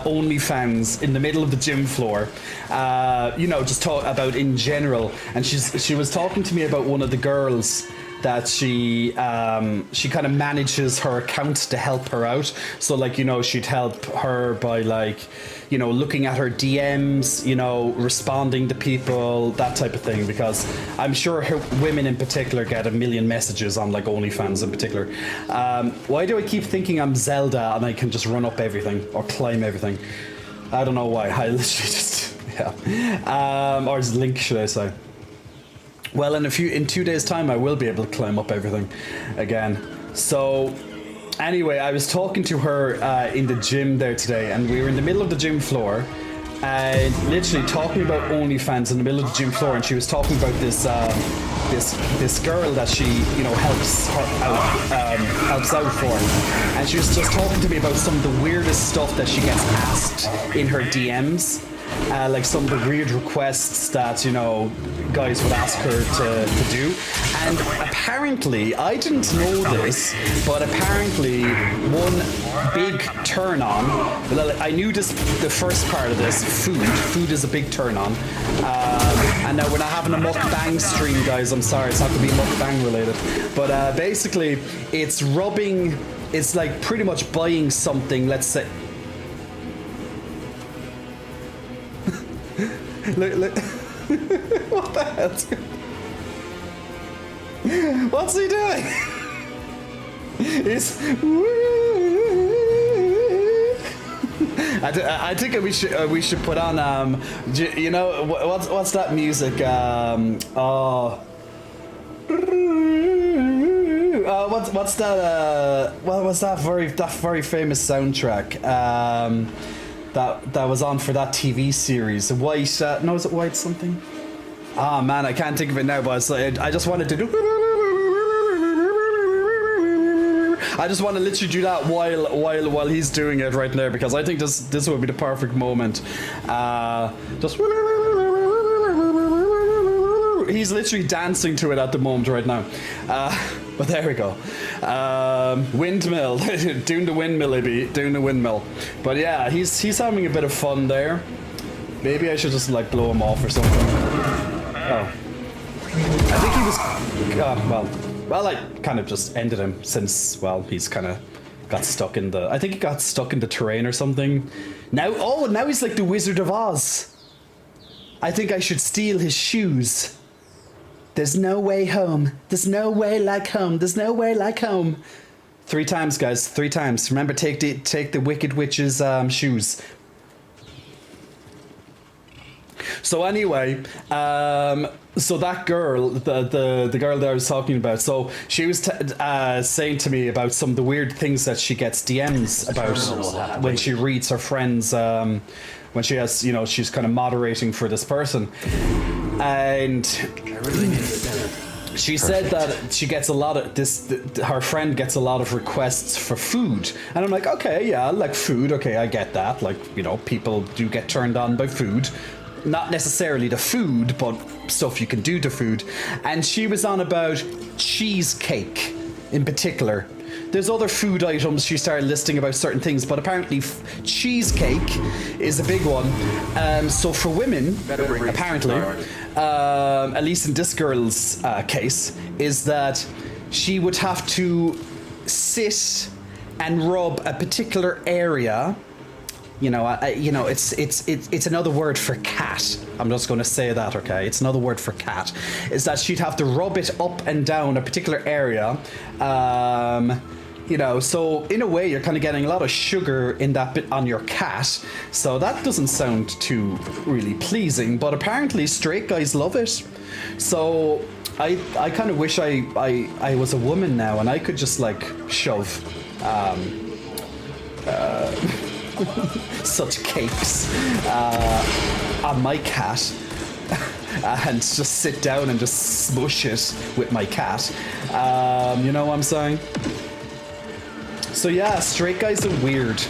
OnlyFans in the middle of the gym floor. Just talk about in general. And she was talking to me about one of the girls that she kind of manages her account to help her out. So she'd help her by looking at her DMs, responding to people, that type of thing, because I'm sure women in particular get a million messages on OnlyFans in particular. Why do I keep thinking I'm Zelda and I can just run up everything or climb everything? I don't know why. I literally just, yeah. Or Link, should I say. Well, in 2 days' time, I will be able to climb up everything again. So, anyway, I was talking to her in the gym there today, and we were in the middle of the gym floor, and literally talking about OnlyFans in the middle of the gym floor, and she was talking about this girl that she helps out for, and she was just talking to me about some of the weirdest stuff that she gets asked in her DMs. Some of the weird requests that, guys would ask her to do. And apparently, I didn't know this, but apparently one big turn on, I knew the first part of this, food is a big turn on. And now we're not having a mukbang stream, guys, I'm sorry, it's not going to be mukbang related. But basically, it's pretty much buying something, let's say. Look. What the hell's going on? What's he doing? I think we should put on what's that music? What's that? What was that very famous soundtrack? That was on for that TV series. White, is it White something? Ah, man, I can't think of it now, but I just wanted to do... I just want to literally do that while he's doing it right now, because I think this would be the perfect moment. He's literally dancing to it at the moment right now. But there we go. Windmill. Doing the windmill. But yeah, he's having a bit of fun there. Maybe I should just blow him off or something. Oh. I think he was... well, I kind of just ended him since, he's kind of got stuck in the... I think he got stuck in the terrain or something. Now he's like the Wizard of Oz. I think I should steal his shoes. There's no way home. There's no way like home. There's no way like home. 3 times, guys. 3 times. Remember, take the Wicked Witch's shoes. So anyway, so that girl, the girl that I was talking about, so she was saying to me about some of the weird things that she gets DMs about when she reads her friends, when she has, she's kind of moderating for this person. And she said that she gets a lot of her friend gets a lot of requests for food. And I'm like, okay, yeah, like food. Okay, I get that. People do get turned on by food. Not necessarily the food, but stuff you can do to food. And she was on about cheesecake in particular. There's other food items she started listing about certain things, but apparently cheesecake is a big one. So for women, apparently, at least in this girl's case, is that she would have to sit and rub a particular area. It's another word for cat. I'm just going to say that, okay? It's another word for cat. Is that she'd have to rub it up and down a particular area. So in a way, you're kind of getting a lot of sugar in that bit on your cat. So that doesn't sound too really pleasing, but apparently straight guys love it. So I kind of wish I was a woman now and I could just like shove such cakes on my cat and just sit down and just smush it with my cat. You know what I'm saying? So yeah, straight guys are weird.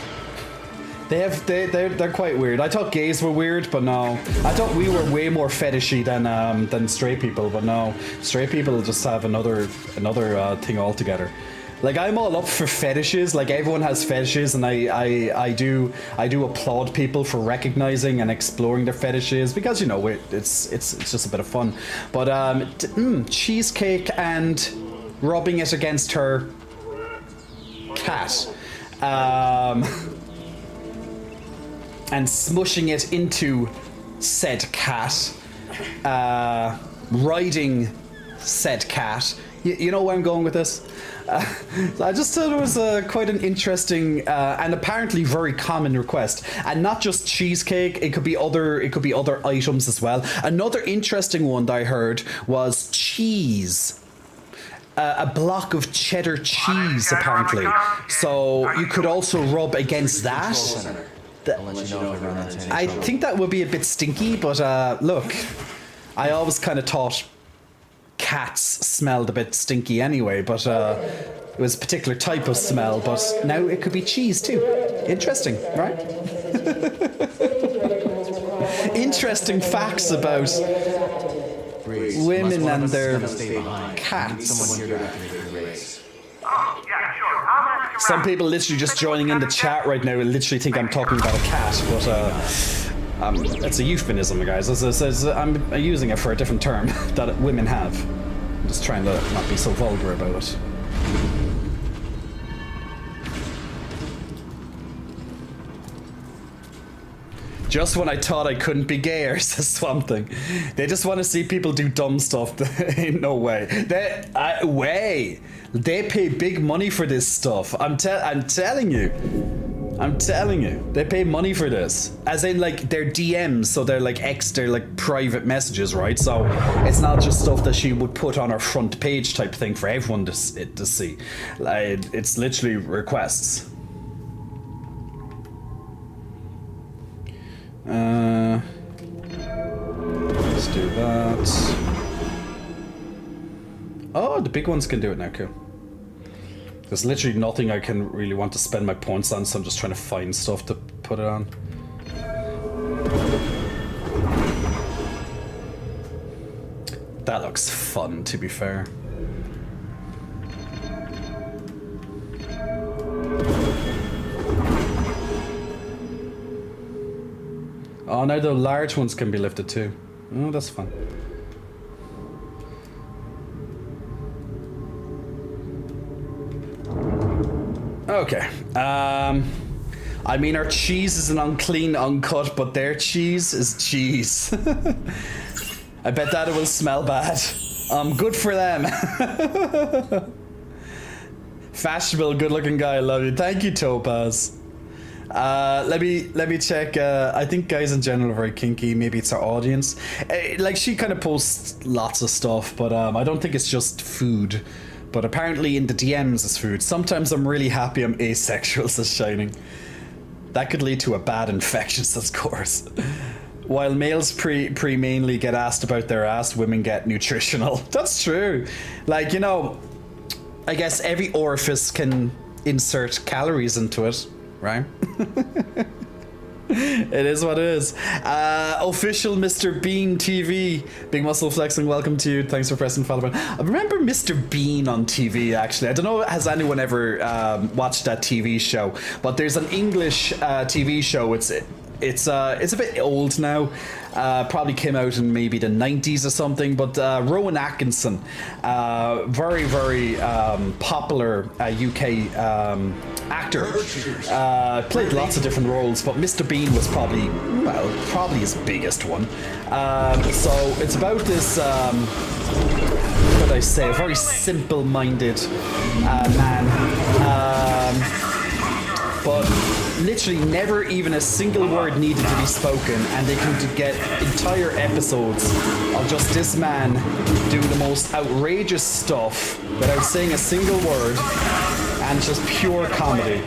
They're quite weird. I thought gays were weird, but no. I thought we were way more fetishy than straight people, but no. Straight people just have another thing altogether. Like, I'm all up for fetishes. Like, everyone has fetishes, and I do applaud people for recognizing and exploring their fetishes because, you know, it's just a bit of fun. But cheesecake and rubbing it against her cat, and smushing it into said cat, riding said cat. You know where I'm going with this? I just thought it was quite an interesting and apparently very common request, and not just cheesecake. It could be other items as well. Another interesting one that I heard was cheese. A block of cheddar cheese, apparently. So you could also rub against that. I think that would be a bit stinky, but look, I always kind of thought cats smelled a bit stinky anyway, but it was a particular type of smell, but now it could be cheese too. Interesting, right? Interesting facts about women and their cats. Some people literally just joining in the chat right now literally think I'm talking about a cat, but it's a euphemism, guys. I'm using it for a different term that women have. I'm just trying to not be so vulgar about it. Just when I thought I couldn't be gayer, says Swamp Thing. They just want to see people do dumb stuff. Ain't no way. They pay big money for this stuff. I'm telling you. They pay money for this. As in, like, they're DMs, so they're like private messages, right? So it's not just stuff that she would put on her front page type thing for everyone to see. Like, it's literally requests. Let's do that. Oh, the big ones can do it now, cool. There's literally nothing I can really want to spend my points on, so I'm just trying to find stuff to put it on. That looks fun, to be fair. Oh, now the large ones can be lifted too. Oh, that's fun. Okay. I mean, our cheese is an unclean, uncut, but their cheese is cheese. I bet that it will smell bad. Good for them. Fashionable, good-looking guy. I love you. Thank you, Topaz. Let me check. I think guys in general are very kinky. Maybe it's our audience. Like, she kind of posts lots of stuff, but I don't think it's just food. But apparently in the DMs it's food. Sometimes I'm really happy I'm asexual, says Shining. That could lead to a bad infection, says Course. While males mainly get asked about their ass, women get nutritional. That's true. Like, you know, I guess every orifice can insert calories into it, right? It is what it is. Official Mr. Bean TV. Big Muscle Flexing, welcome to you. Thanks for pressing follow button. I remember Mr. Bean on TV, actually. I don't know, has anyone ever watched that TV show? But there's an English TV show. It's a bit old now. Probably came out in maybe the 90s or something, but Rowan Atkinson, very, very popular UK actor, played lots of different roles, but Mr. Bean was probably his biggest one. So it's about this, what would I say, a very simple-minded man, but literally never even a single word needed to be spoken, and they can get entire episodes of just this man doing the most outrageous stuff without saying a single word, and just pure comedy.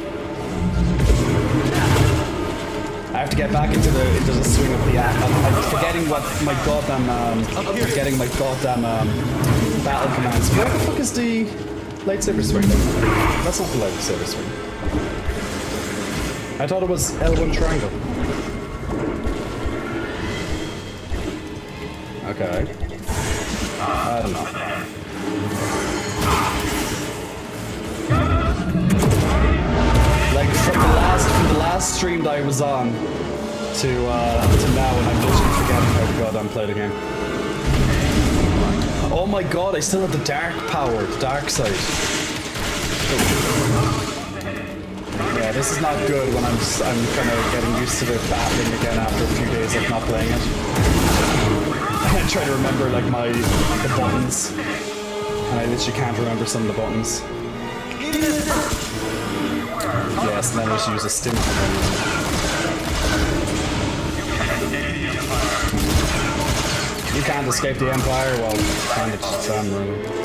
I have to get back into the swing of the act. I'm forgetting what my goddamn battle commands. Where the fuck is the lightsaber swing? That's not the lightsaber swing. I thought it was L1 triangle. Okay. I don't know. Like from the last stream that I was on to now, and I'm literally forgetting how to goddamn play the game. Oh my god, I still have the dark power, the dark side. Yeah, this is not good when I'm kind of getting used to the battling again after a few days of not playing it. I try to remember like the buttons, and I literally can't remember some of the buttons. Yes, and then I just use a stim command. You can't escape the Empire? Well, kind of just really.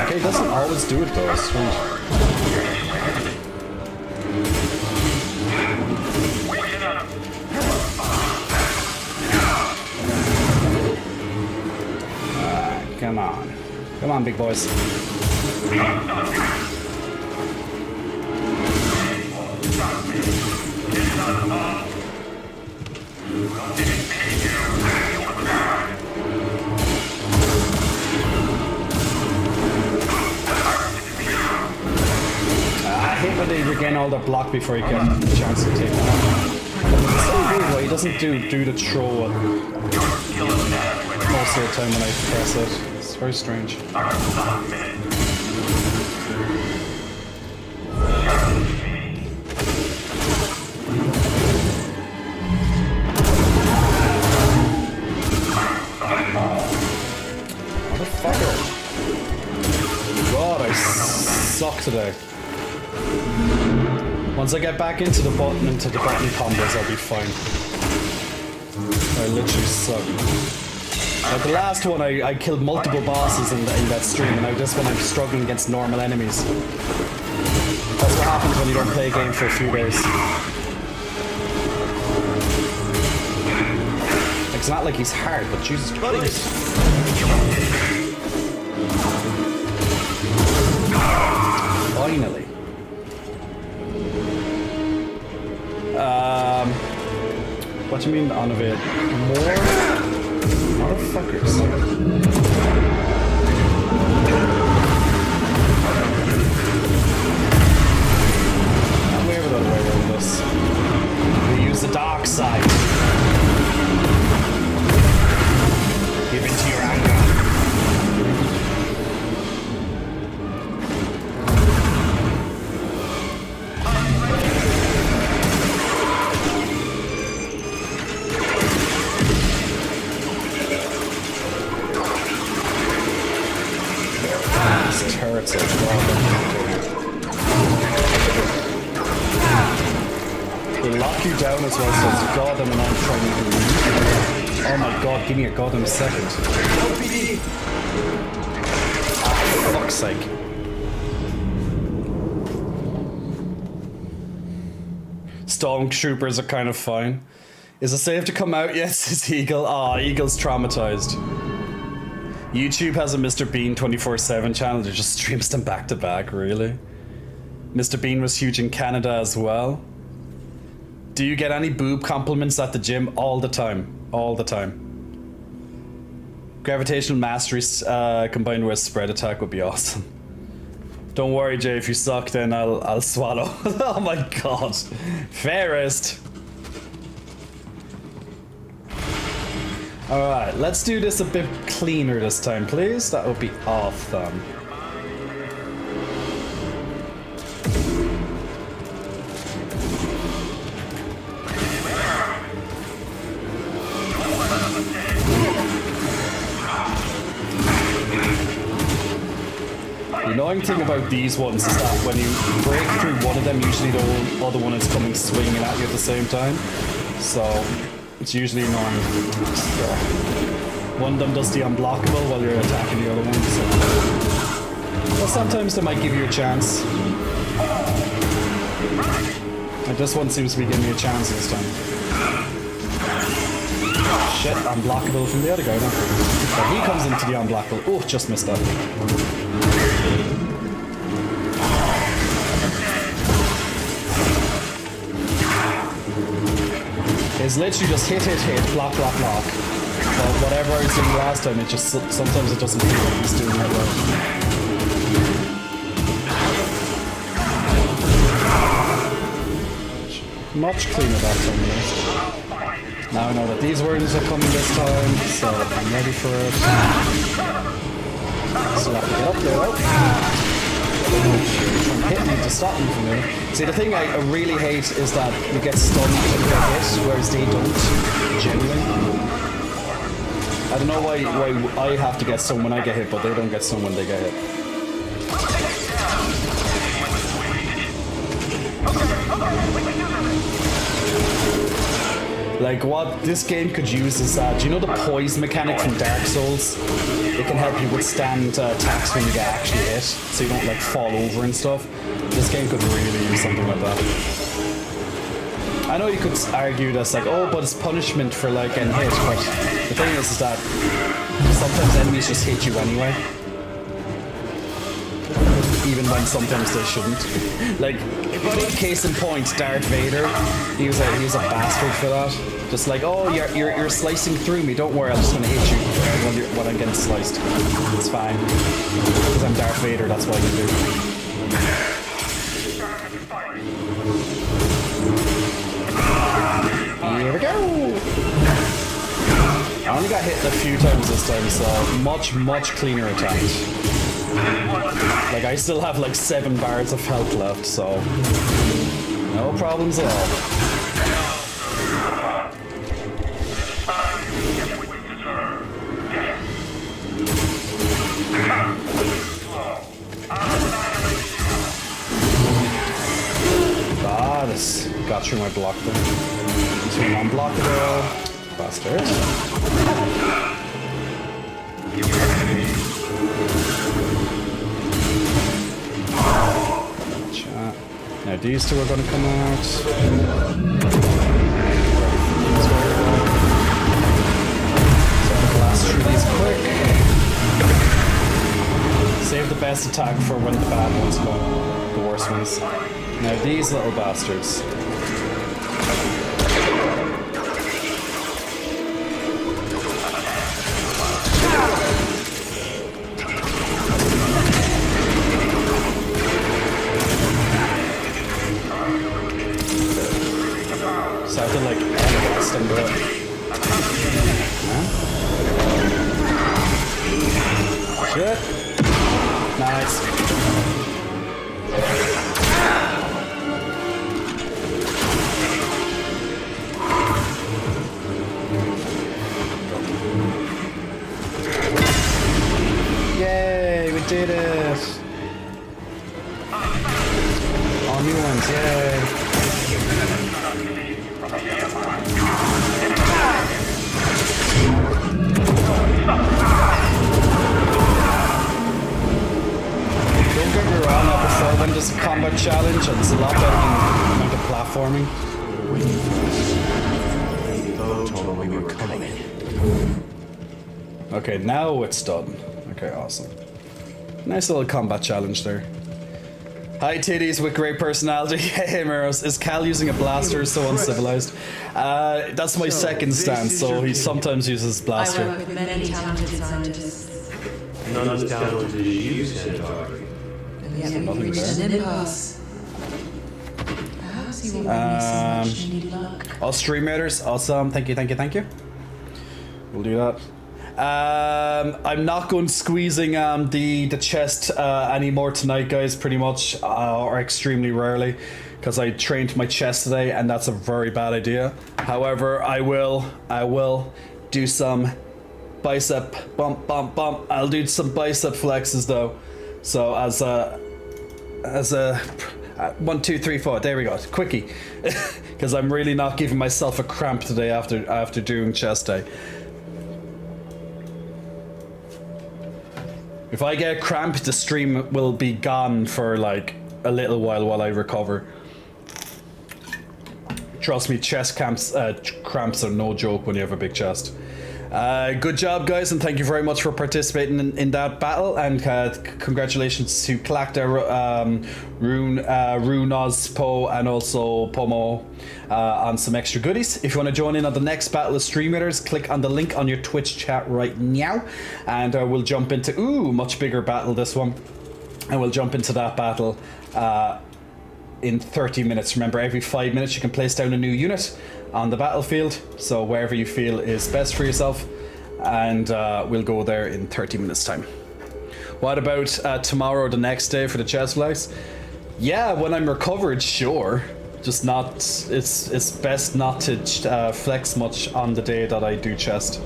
Okay, it doesn't always do it though, it's strange. Come on. Come on, big boys. I hate when they regain all their block before you get a chance to take them out. It's so weird why he doesn't do the throw most of the time when I press it. It's very strange. Motherfucker. God, I suck today. Once I get back into the button combos, I'll be fine. I literally suck. Like the last one, I killed multiple bosses in that stream, and now this one I'm struggling against normal enemies. That's what happens when you don't play a game for a few days. Like, it's not like he's hard, but Jesus Christ. Finally. What do you mean on a bit? More? Motherfuckers. I'm way over the way around this. We use the dark side. Give in to your anger. Turrets are they lock you down as well, so it's goddamn and I'm trying to do. Oh my god, give me a goddamn second. Ah, for fuck's sake. Stormtroopers are kind of fine. Is it safe to come out? Yes, it's Eagle. Ah, Eagle's traumatized. YouTube has a Mr. Bean 24/7 channel that just streams them back to back, really? Mr. Bean was huge in Canada as well. Do you get any boob compliments at the gym? All the time. All the time. Gravitational mastery combined with spread attack would be awesome. Don't worry, Jay, if you suck then I'll swallow. Oh my god. Fairest. Alright, let's do this a bit cleaner this time, please. That would be awesome. annoying thing about these ones is that when you break through one of them, usually the other one is coming swinging at you at the same time. So it's usually annoying. One of them does the unblockable while you're attacking the other one. So. Well, sometimes they might give you a chance. Like this one seems to be giving me a chance this time. Shit, unblockable from the other guy then. But he comes into the unblockable. Oh, just missed that. It's literally just hit, block, block, block. But whatever I was doing last time, it just sometimes it doesn't feel like he's doing that well. Much cleaner that time, though. Now I know that these words are coming this time, so I'm ready for it. So I have to get up there, right? Hit me to stop me from there. See, the thing I really hate is that you get stunned when you get hit, whereas they don't, generally. I don't know why I have to get stunned when I get hit, but they don't get stunned when they get hit. Like, what this game could use is that, do you know the poise mechanic from Dark Souls? It can help you withstand attacks when you get actually hit, so you don't, like, fall over and stuff. This game could really use something like that. I know you could argue that's like, oh, but it's punishment for, like, getting hit, but the thing is that sometimes enemies just hit you anyway. Even when sometimes they shouldn't. Like, case in point, Darth Vader, he was a bastard for that. Just like, oh, you're slicing through me. Don't worry, I'm just gonna hit you when I'm getting sliced. It's fine. Because I'm Darth Vader, that's what I can do. Here we go. I only got hit a few times this time, so much cleaner attacks. Like, I still have like 7 bars of health left, so no problems at all. Ah, this got through my block there. So unblockable. Bastard. Now these two are going to come out. So blast through these quick. Save the best attack for when the bad ones come, the worst ones. Now these little bastards. So I have to like blast them to it. Huh? Shit. Nice. Yay, we did it. All new ones, yay. Don't get me wrong, I prefer when there's a combat challenge and it's a lot better than kind of platforming. Okay, now it's done. Okay, awesome. Nice little combat challenge there. Hi titties with great personality. Hey Meros, is Cal using a blaster so uncivilized? That's my second stance, so he sometimes uses
I
blaster.
work with many talented scientists.
None as talented as you, Centauri.
And yet we've reached an impasse. Perhaps he won't bring me so much needy luck.
All stream raiders, awesome. Thank you. We'll do that. I'm not going squeezing the chest anymore tonight, guys, pretty much, or extremely rarely, because I trained my chest today and that's a very bad idea. However, I will do some bicep bump. I'll do some bicep flexes though. So as a 1, 2, 3, 4. There we go. Quickie, because I'm really not giving myself a cramp today after doing chest day. If I get a cramp, the stream will be gone for like a little while I recover. Trust me, chest cramps are no joke when you have a big chest. Good job, guys, and thank you very much for participating in that battle. And congratulations to Clacta, Runoz, Po, and also Pomo on some extra goodies. If you want to join in on the next battle of StreamEaters, click on the link on your Twitch chat right now, and we'll jump into much bigger battle this one, and we'll jump into that battle in 30 minutes. Remember, every 5 minutes you can place down a new unit on the battlefield, so wherever you feel is best for yourself, and we'll go there in 30 minutes time. What about tomorrow or the next day for the chest flags? Yeah, when I'm recovered, sure. Just not, it's best not to flex much on the day that I do chest,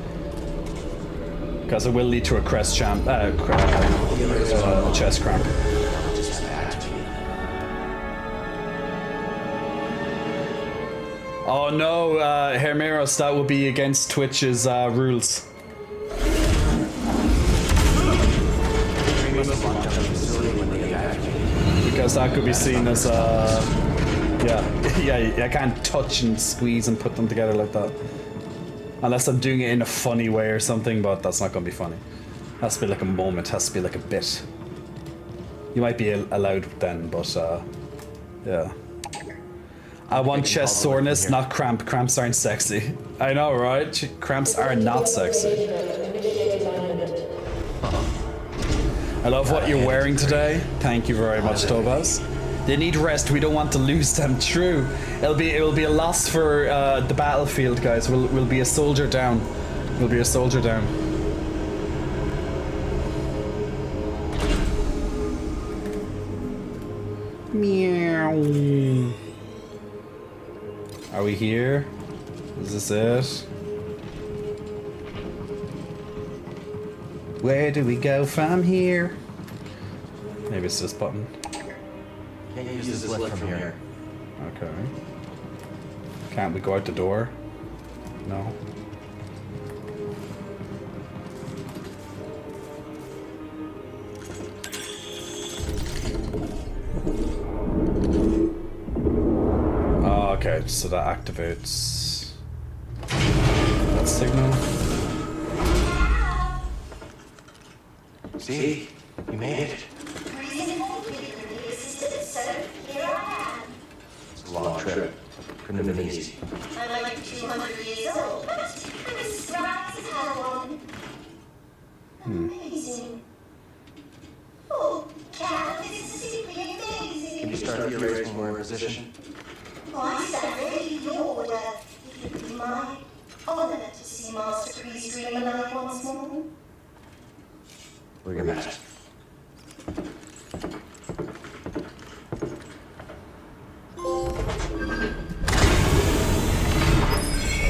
because it will lead to a chest cramp. Oh no, Hermeros, that would be against Twitch's rules. Because that could be seen as yeah, I can't touch and squeeze and put them together like that. Unless I'm doing it in a funny way or something, but that's not gonna be funny. Has to be like a moment, has to be like a bit. You might be allowed then, but yeah. I want chest soreness, not cramp. Cramps aren't sexy. I know, right? Cramps are not sexy. I love what you're wearing today. Thank you very much, Tobas. They need rest. We don't want to lose them. True. It will be a loss for the battlefield, guys. We'll be a soldier down. We'll be a soldier down. Meow. Are we here? Is this it? Where do we go from here? Maybe it's this button.
Can't use this lift from here.
Okay. Can't we go out the door? No. Oh, okay, so that activates that signal.
See? You made it. It's a long trip. Couldn't have been easy.
I'm like 200 years old, but I'm as bright as hell. Amazing. Oh, Cal, this is simply amazing.
Can you start the erase when we're in position?
Oh, I certainly your order. It would be my honor to see Master Priest dream alive once more.
We're your master.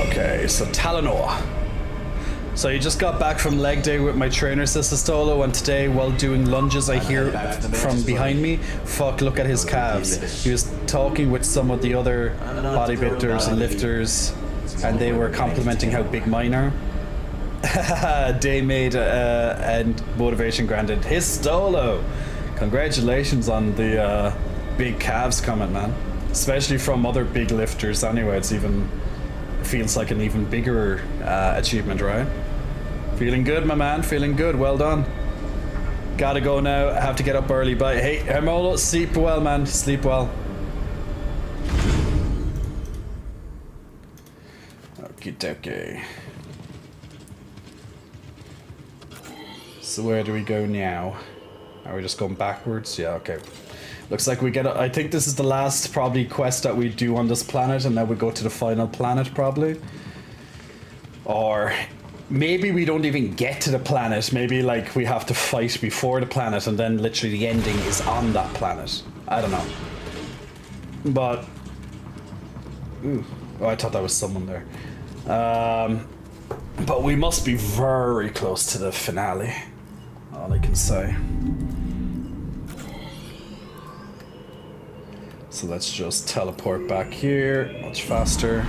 Okay, so Talonor. So you just got back from leg day with my trainer, Sister Stolo, and today while doing lunges I hear from behind me, fuck, look at his calves. He was talking with some of the other bodybuilders and lifters, and they were complimenting how big mine are. Day made and motivation granted. His Stolo! Congratulations on the big calves comment, man. Especially from other big lifters anyway, it's even feels like an even bigger achievement, right? Feeling good, my man, feeling good, well done. Gotta go now, I have to get up early, bye. Hey, Hermolo, sleep well, man, sleep well. Okie dokie. So where do we go now? Are we just going backwards? Yeah, okay. Looks like we get I think this is the last probably quest that we do on this planet, and then we go to the final planet probably. Or maybe we don't even get to the planet. Maybe like we have to fight before the planet and then literally the ending is on that planet. I don't know. But ooh, oh, I thought that was someone there. But we must be very close to the finale. All I can say. So let's just teleport back here, much faster.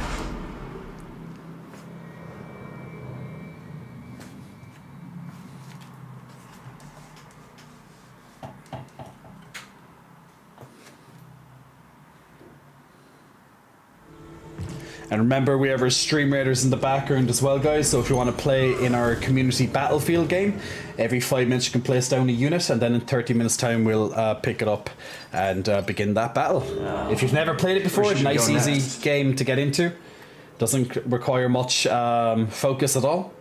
And remember, we have our Stream Raiders in the background as well, guys. So if you want to play in our community battlefield game, every 5 minutes you can place down a unit, and then in 30 minutes time we'll pick it up and begin that battle. If you've never played it before, nice easy game to get into. Doesn't require much focus at all.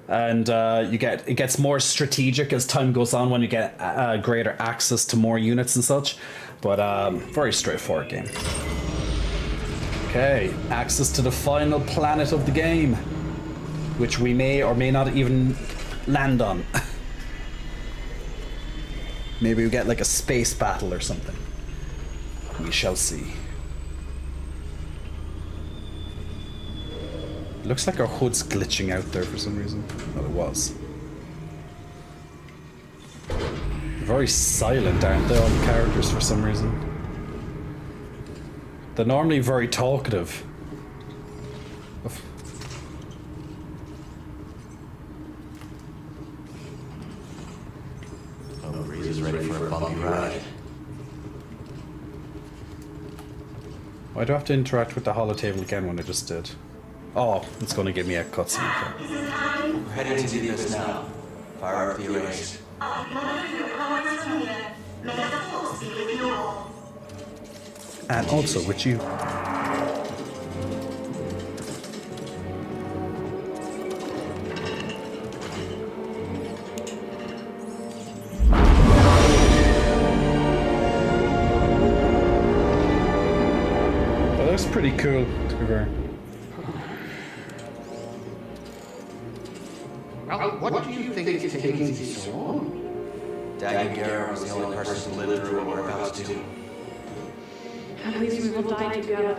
And it gets more strategic as time goes on when you get greater access to more units and such. But very straightforward game. Okay, access to the final planet of the game, which we may or may not even land on. Maybe we get like a space battle or something. We shall see. Looks like our HUD's glitching out there for some reason. Well, it was. Very silent, aren't they, all the characters for some reason? They're normally very talkative.
Oh, Breeze is ready for a bumpy ride.
Why do I have to interact with the holotable again when I just did? Oh, it's going to give me a cutscene.
We're heading to the abyss now. Fire up the arrays.
And also with you. That looks pretty cool, to be fair.
Well, what do you think is taking so long?
Dagangar was the only person who lived through what we're about to do.
At least we will die together.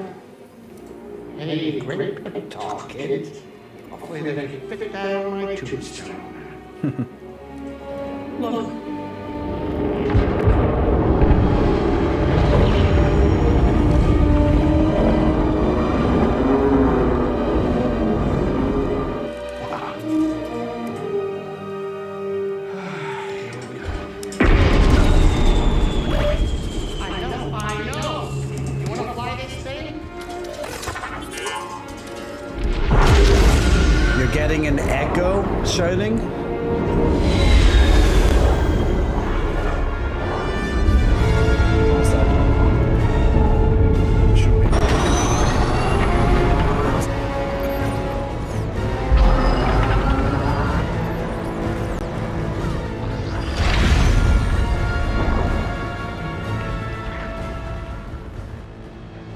Hey, great talk, kid. Hopefully they can fit that on my tombstone.
Look.
Getting an echo shining. What's that? Should be.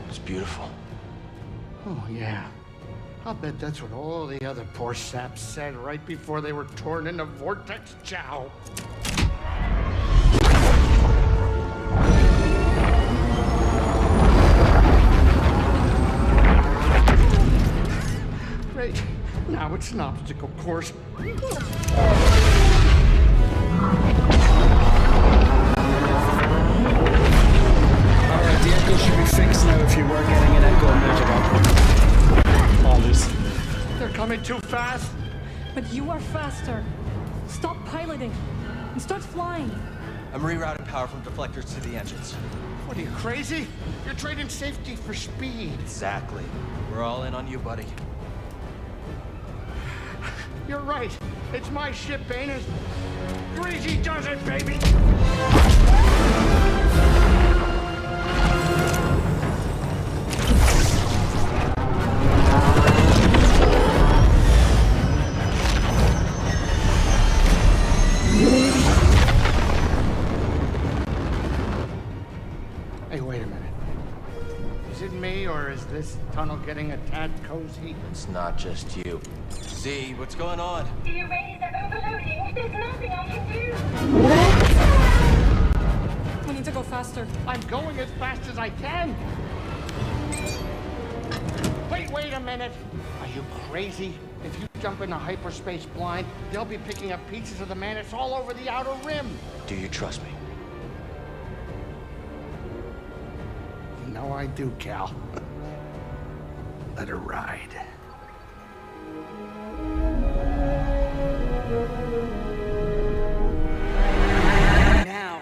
It's beautiful.
Oh, yeah. I'll bet that's what all the other poor saps said right before they were torn into Vortex Chow. Great. Now it's an obstacle course.
Alright, the echo should be fixed now if you were getting an echo measure. Apologies.
They're coming too fast.
But you are faster. Stop piloting and start flying.
I'm rerouting power from deflectors to the engines.
What are you, crazy? You're trading safety for speed.
Exactly. We're all in on you, buddy.
You're right. It's my ship, ain't it? Greasy does it, baby! Hey, wait a minute. Is it me, or is this tunnel getting a tad cozy?
It's not just you. Z, what's going on?
The arrays are overloading. There's nothing I can do.
We need to go faster.
I'm going as fast as I can. Wait a minute. Are you crazy? If you jump into hyperspace blind, they'll be picking up pieces of the Mantis all over the outer rim.
Do you trust me?
know I do, Cal. Let her ride.
Now.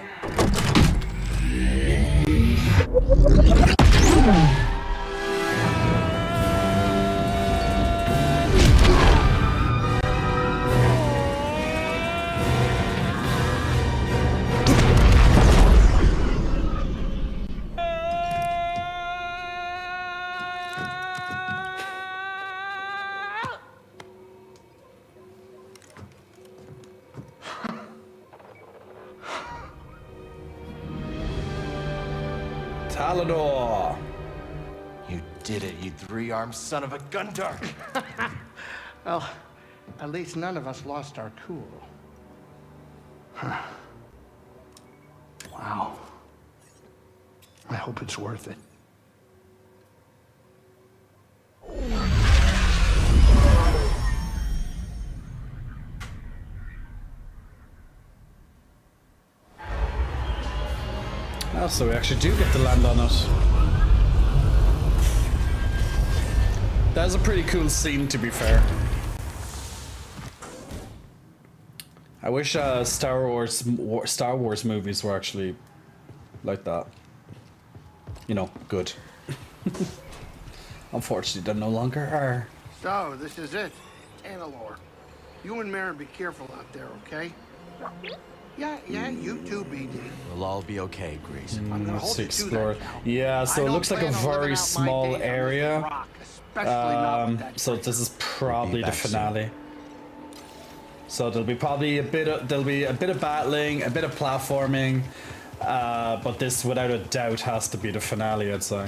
Talador.
You did it, you three-armed son of a Gundar!
Well, at least none of us lost our cool. Huh. Wow. I hope it's worth it.
Oh, so we actually do get to land on it. That's a pretty cool scene, to be fair. I wish Star Wars movies were actually like that. You know, good. Unfortunately, they no longer are.
So, this is it. Tanalorr. You and Marin be careful out there, okay? Yeah, you too, BD.
We'll all be okay, Grease.
I'm gonna
Let's
hold you to
explore.
that, Cal.
Yeah, so
I
it
don't
looks like a
plan on living
very
out my
small
days on this
area.
rock, especially not with that
So this is probably the
back soon.
finale. So there'll be probably a bit of battling, a bit of platforming, but this without a doubt has to be the finale, I'd say.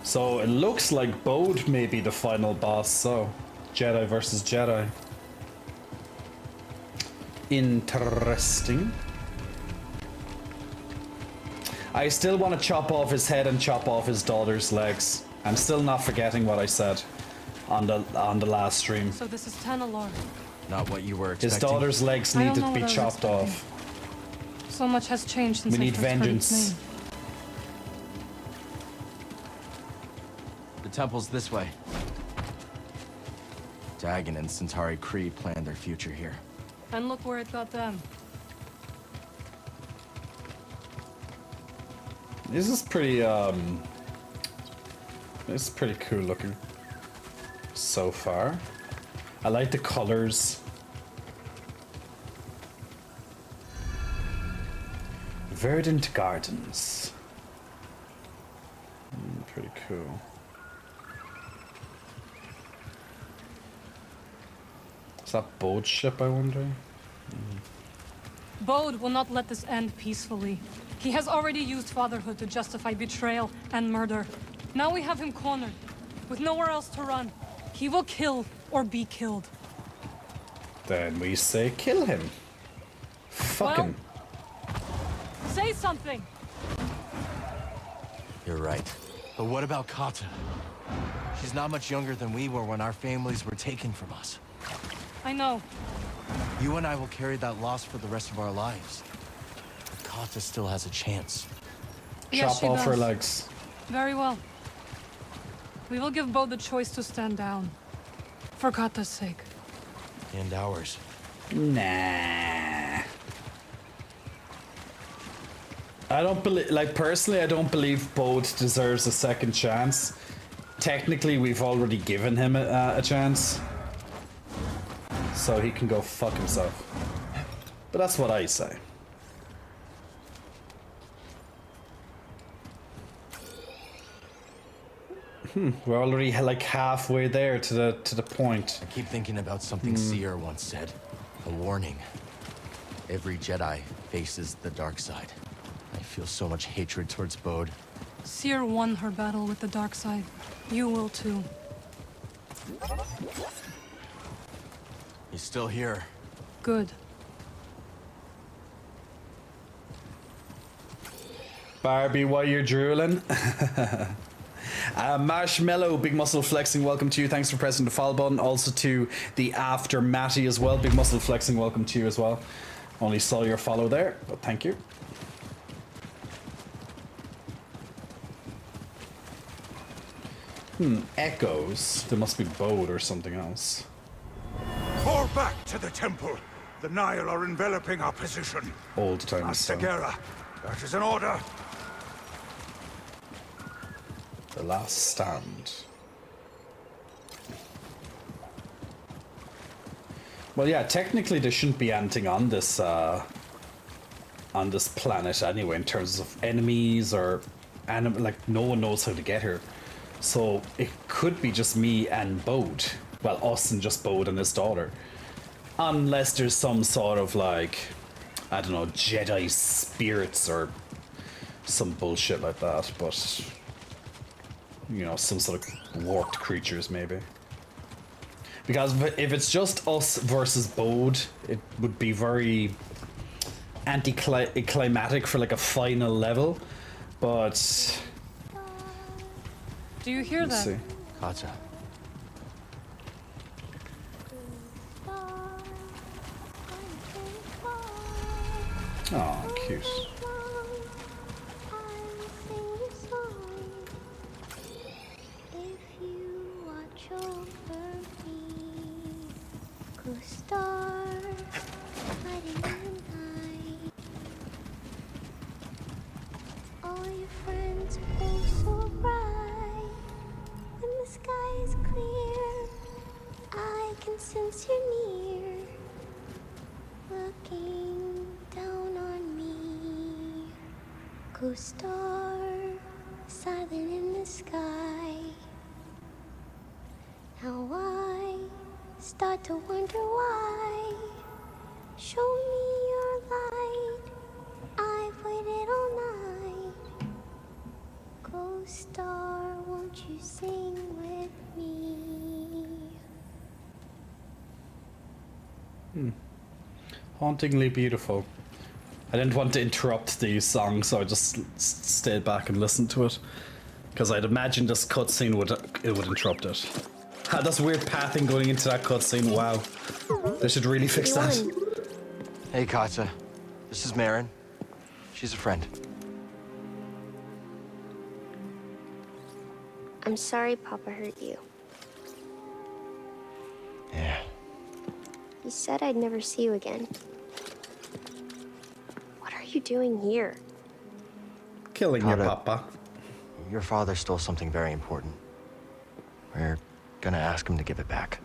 So it looks like Bode may be the final boss, so Jedi versus Jedi. Interesting. I still want to chop off his head and chop off his daughter's legs. I'm still not forgetting what I said on the last stream.
So this is Tanalorr.
Not what you were
His
expecting.
daughter's legs
I
need
don't
to
know
be
what I was
chopped
expecting.
off.
So much has changed since
We
I
need
first heard its
vengeance.
name.
The temple's this way. Dagon and Centauri Khri planned their future here.
And look where it got them.
This is pretty this is pretty cool looking so far. I like the colors. Verdant Gardens. Pretty cool. Is that Bode's ship, I wonder?
Bode will not let this end peacefully. He has already used fatherhood to justify betrayal and murder. Now we have him cornered, with nowhere else to run. He will kill or be killed.
Then we say kill him. Fuck him.
Say something!
You're right. But what about Kata? She's not much younger than we were when our families were taken from us.
I know.
You and I will carry that loss for the rest of our lives. But Kata still has a chance.
Yes,
Chop
she
off her
does.
legs.
Very well. We will give Bode the choice to stand down. For Kata's sake.
And ours.
Nah. I don't believe, like, personally, I don't believe Bode deserves a second chance. Technically, we've already given him a chance. So he can go fuck himself. But that's what I say. We're already like halfway there to the point.
I keep thinking about something Seer once said. A warning. Every Jedi faces the dark side. I feel so much hatred towards Bode.
Seer won her battle with the dark side. You will too.
He's still here.
Good.
Barbie, why you're drooling? Marshmallow, big muscle flexing, welcome to you. Thanks for pressing the follow button. Also to the After Matty as well. Big muscle flexing, welcome to you as well. Only saw your follow there, but thank you. Echoes. There must be Bode or something else.
Fall back to the temple. The Nile are enveloping our position.
Old times.
Master Gera, that is an order.
The Last Stand. Well, yeah, technically there shouldn't be anything on this planet anyway, in terms of enemies or like no one knows how to get here. So it could be just me and Bode. Well, us and just Bode and his daughter. Unless there's some sort of like, I don't know, Jedi spirits or some bullshit like that, but you know, some sort of warped creatures maybe. Because if it's just us versus Bode, it would be very anticlimactic for like a final level, but
Do you hear that?
see.
Katja.
Oh, cute.
All your friends glow so bright. When the sky is clear, I can sense you're near. Looking down on me. Ghost star, silent in the sky. Now I start to wonder why. Show me your light. I've waited all night. Ghost star, won't you sing with me?
Hauntingly beautiful. I didn't want to interrupt the song, so I just stayed back and listened to it. Because I'd imagine this cutscene would interrupt it. That's weird pathing going into that cutscene. Wow. They should really fix that.
Hey, Katja. This is Marin. She's a friend.
I'm sorry Papa hurt you.
Yeah.
He said I'd never see you again. What are you doing here?
Killing your
Kata.
papa.
Your father stole something very important. We're gonna ask him to give it back.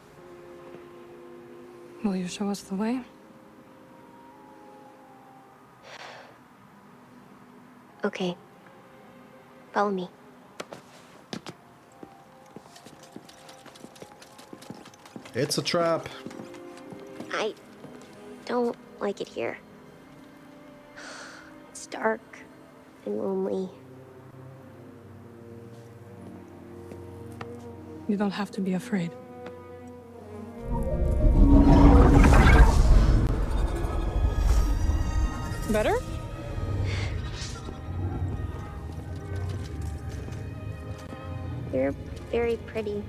Will you show us the way?
Okay. Follow me.
It's a trap.
I don't like it here. It's dark and lonely.
You don't have to be afraid. Better?
You're very pretty.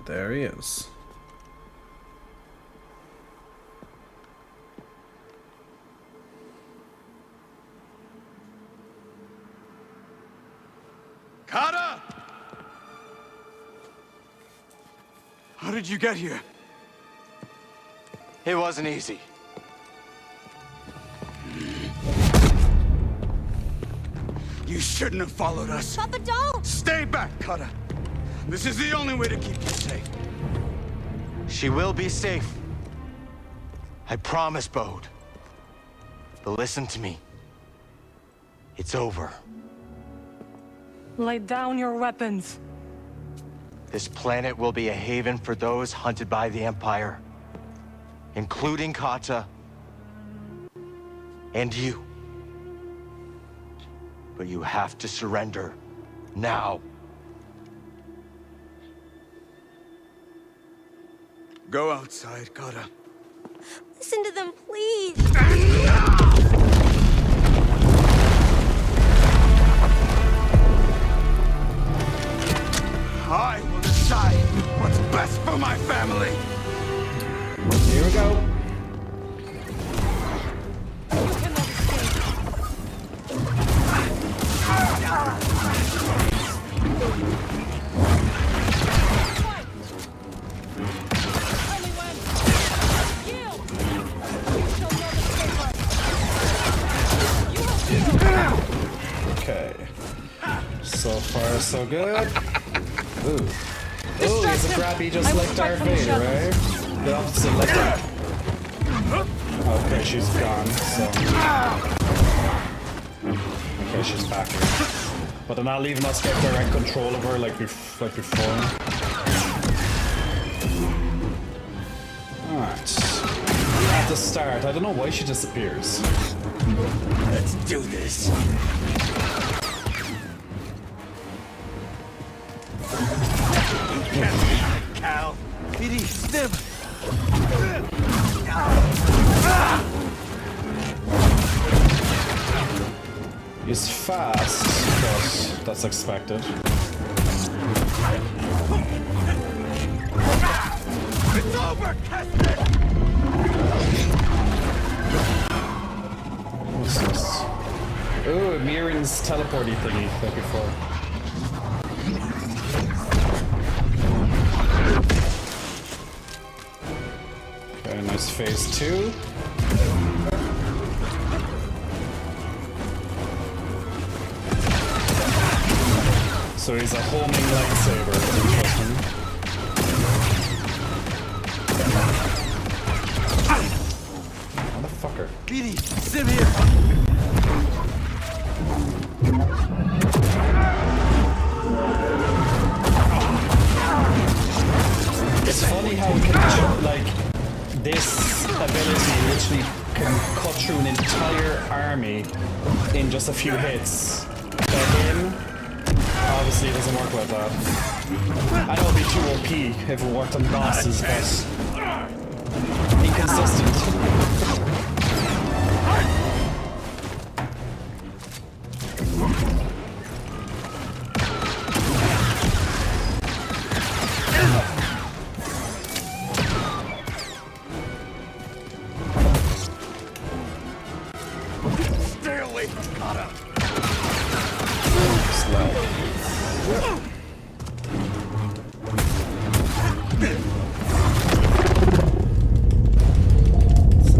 There he is.
Kata! How did you get here?
It wasn't easy.
You shouldn't have followed us.
Papa, don't!
Stay back, Kata. This is the only way to keep you safe.
She will be safe. I promise, Bode. But listen to me. It's over.
Lay down your weapons.
This planet will be a haven for those hunted by the Empire, including Kata and you. But you have to surrender now.
Go outside, Kata.
Listen to them, please.
I will decide what's best for my family.
Here we go.
You cannot escape. Fight! Only when yield! You shall not escape us. You will
Okay. So far, so good. Ooh. Ooh, he's a crappy just
I will
like
strike
Darth
from the
Vader,
shadows.
right? The opposite, like that. Okay, she's gone, so... Okay, she's back here. But they're not leaving us get direct control of her like before. Alright. At the start, I don't know why she disappears.
Let's do this.
Cal, BD, Stim.
He's fast, but that's expected.
It's over, Keston!
What's this? Ooh, Mirren's teleporty thingy like before. Okay, nice phase 2. So he's a homing lightsaber. Interesting. Motherfucker.
BD, Stim here.
It's funny how it can, like, this ability literally can cut through an entire army in just a few hits. But him, obviously it doesn't work like that. I know it'd be too OP if it worked on bosses, but inconsistent.
Stay away from Kata.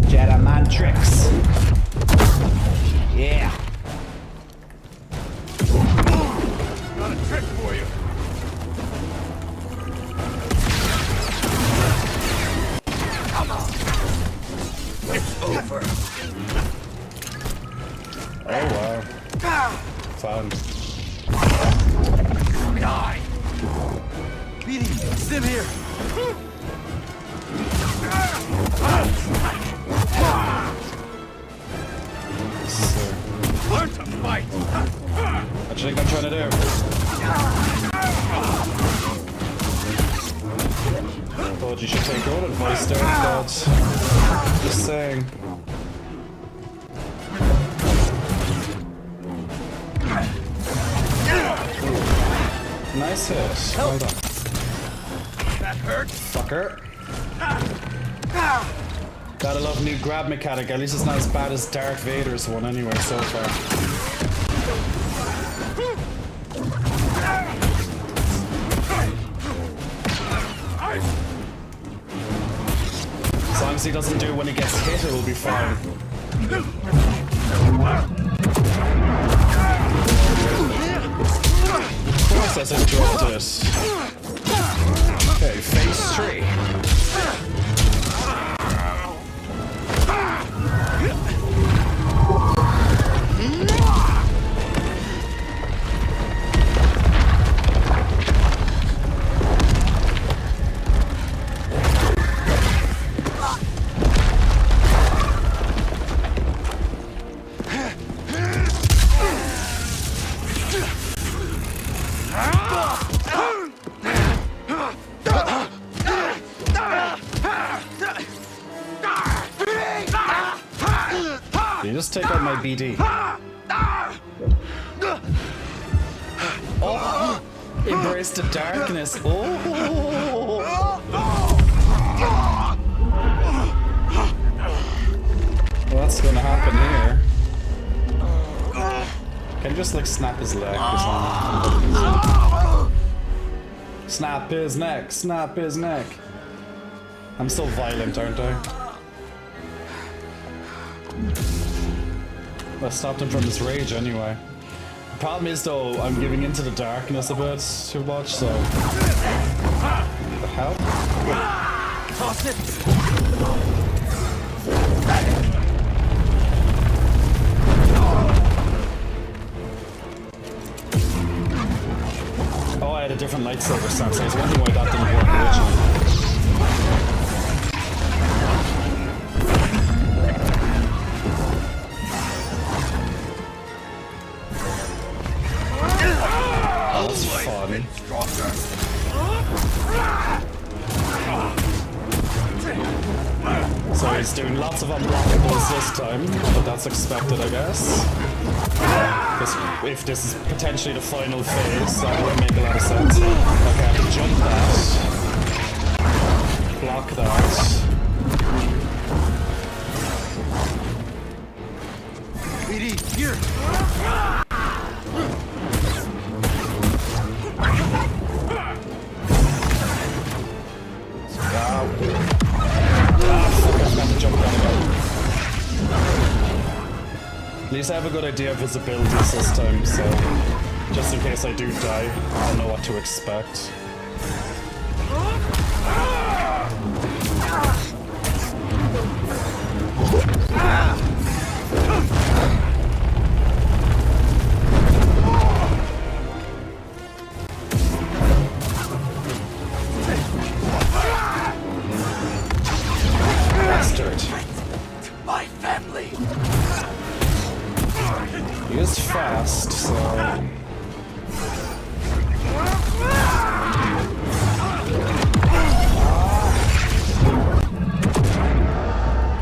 Jedi mind tricks. Yeah.
Got a trick for you. Come on. It's over.
Oh wow. Fun.
Die. BD, Stim here. Learn to fight.
What do you think I'm trying to do? Thought you should take your advice there, but just saying. Nice hit. Well done.
That hurt.
Fucker. Gotta love new grab mechanic. At least it's not as bad as Darth Vader's one anyway so far. As long as he doesn't do it when he gets hit, it will be fine. Of course that's interrupted it. Okay, phase 3. my BD. Oh! Embrace the darkness. Oh! What's gonna happen here? Can you just like snap his leg or something? Snap his neck, snap his neck. I'm so violent, aren't I? I stopped him from his rage anyway. The problem is though, I'm giving into the darkness a bit too much, so... What the hell?
Toss it!
Oh, I had a different lightsaber sense. I was wondering why that didn't work originally. Oh, that's fun. So he's doing lots of unblockables this time, but that's expected, I guess. If this is potentially the final phase, that would make a lot of sense. Okay, I can jump that. Block that.
BD, here!
At least I have a good idea of his abilities this time, so just in case I do die, I'll know what to expect. Bastard.
My family!
He is fast, so...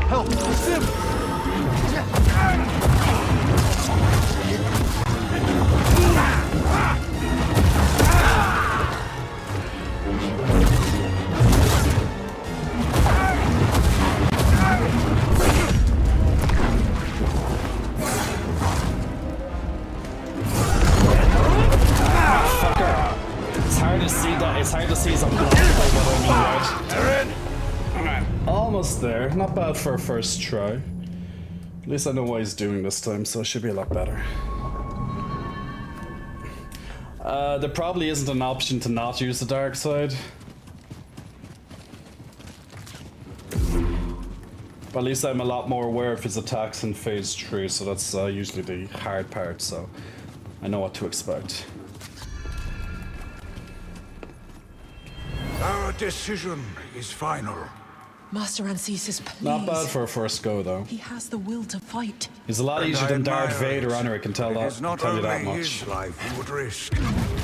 Help! Sim!
It's hard to see some blockable, but I mean, right? Almost there. Not bad for a first try. At least I know what he's doing this time, so it should be a lot better. There probably isn't an option to not use the dark side. But at least I'm a lot more aware of his attacks in phase 3, so that's usually the hard part, so I know what to expect.
Our decision is final.
Master Ancesis, please.
Not bad for a first go, though.
He has the will to fight.
He's a lot
And
easier
I
than Darth
admire
Vader,
it.
Honor, I can tell
It
that.
is not
Tell you that
only
much.
his life he would risk.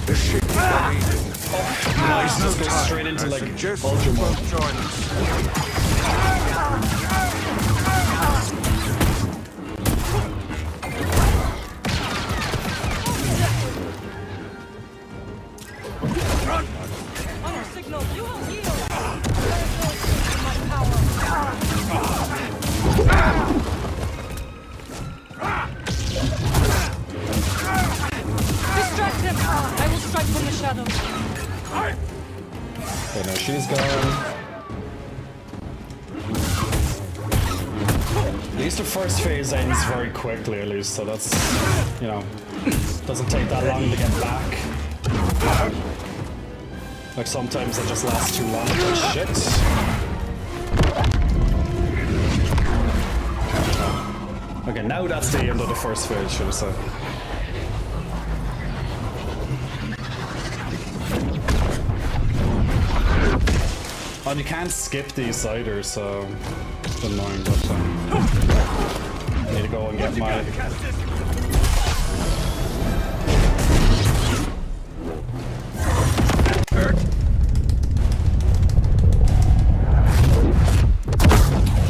The ship is leaving.
Nice, just go straight into like Ultra mode.
Join us.
Honor signal, you will yield. There is no escape from my power. Distract him. I will strike from the shadows.
Okay, now she's gone. At least the first phase ends very quickly, at least, so that's, you know, doesn't take that long to get back. Like sometimes it just lasts too long. But shit. Okay, now that's the end of the first phase, should I say. And you can't skip these either, so it's annoying, but I need to go and get my...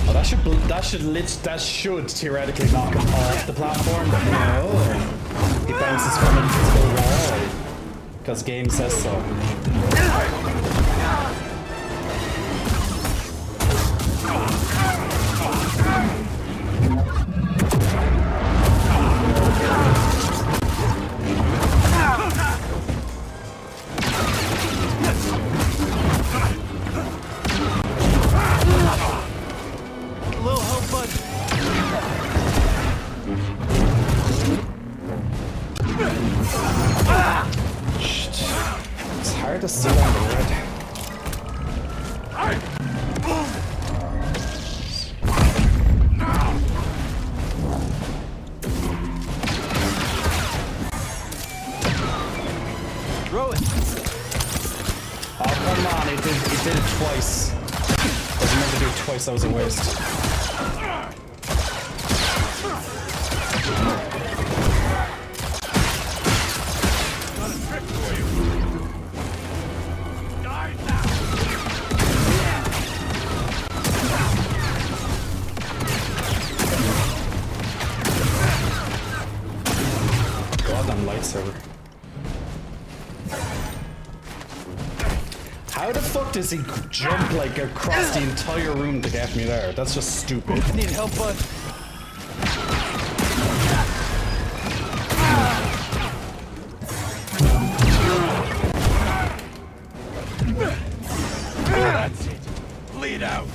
Oh, that that should theoretically knock him off the platform, but no. He bounces from an invisible wall. Because game says so.
Little help, bud.
It's hard to see on the red.
Throw it.
Oh, come on, it did it twice. I was meant to do it twice, that was a waste. Goddamn lightsaber. How the fuck does he jump like across the entire room to get me there? That's just stupid.
Need help, bud.
That's it. Bleed out.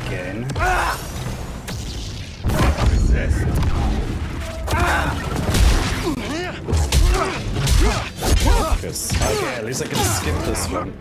Again.
Resist.
Okay, at least I can skip this one.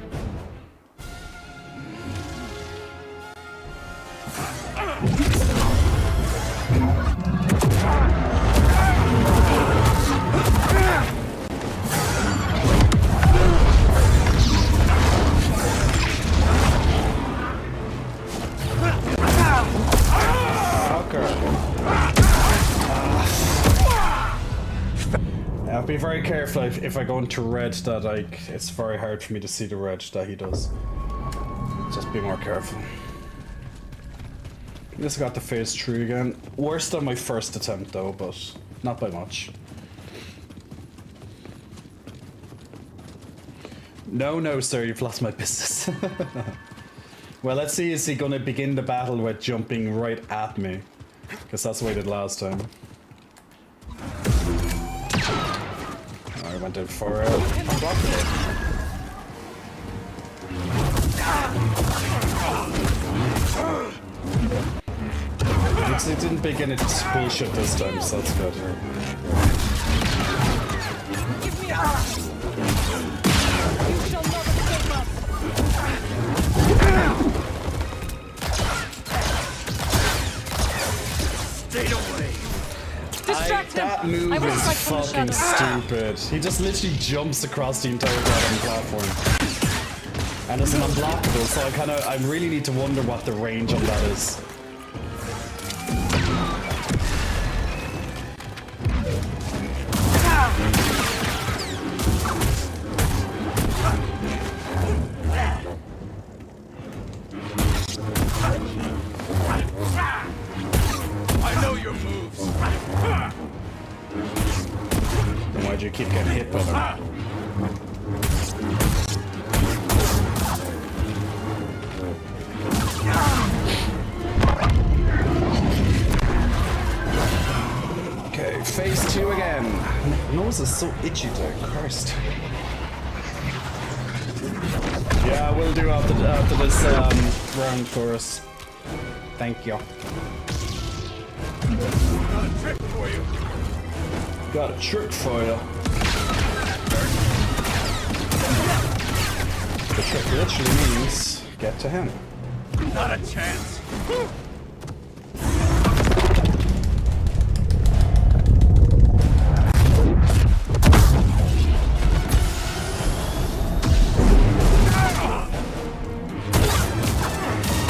I'll be very careful if I go into red that it's very hard for me to see the red that he does. Just be more careful. Just got the phase 3 again. Worse than my first attempt though, but not by much. No, sir, you've lost my business. Well, let's see, is he gonna begin the battle with jumping right at me? Because that's what he did last time. I went in for it. It didn't begin its bullshit this time, so that's good.
Give me a hand. You shall not escape us.
Stay away.
Distract him.
That move
I will
is
strike from the
fucking
shadows.
stupid. He just literally jumps across the entire goddamn platform. And it's an unblockable, so I really need to wonder what the range on that is.
I know your moves.
Then why'd you keep getting hit by them? Okay, phase 2 again. My nose is so itchy today, Christ. Yeah, we'll do after this round for us. Thank you.
Got a trick for you.
Got a trick for you. The trick literally means get to him.
Not a chance.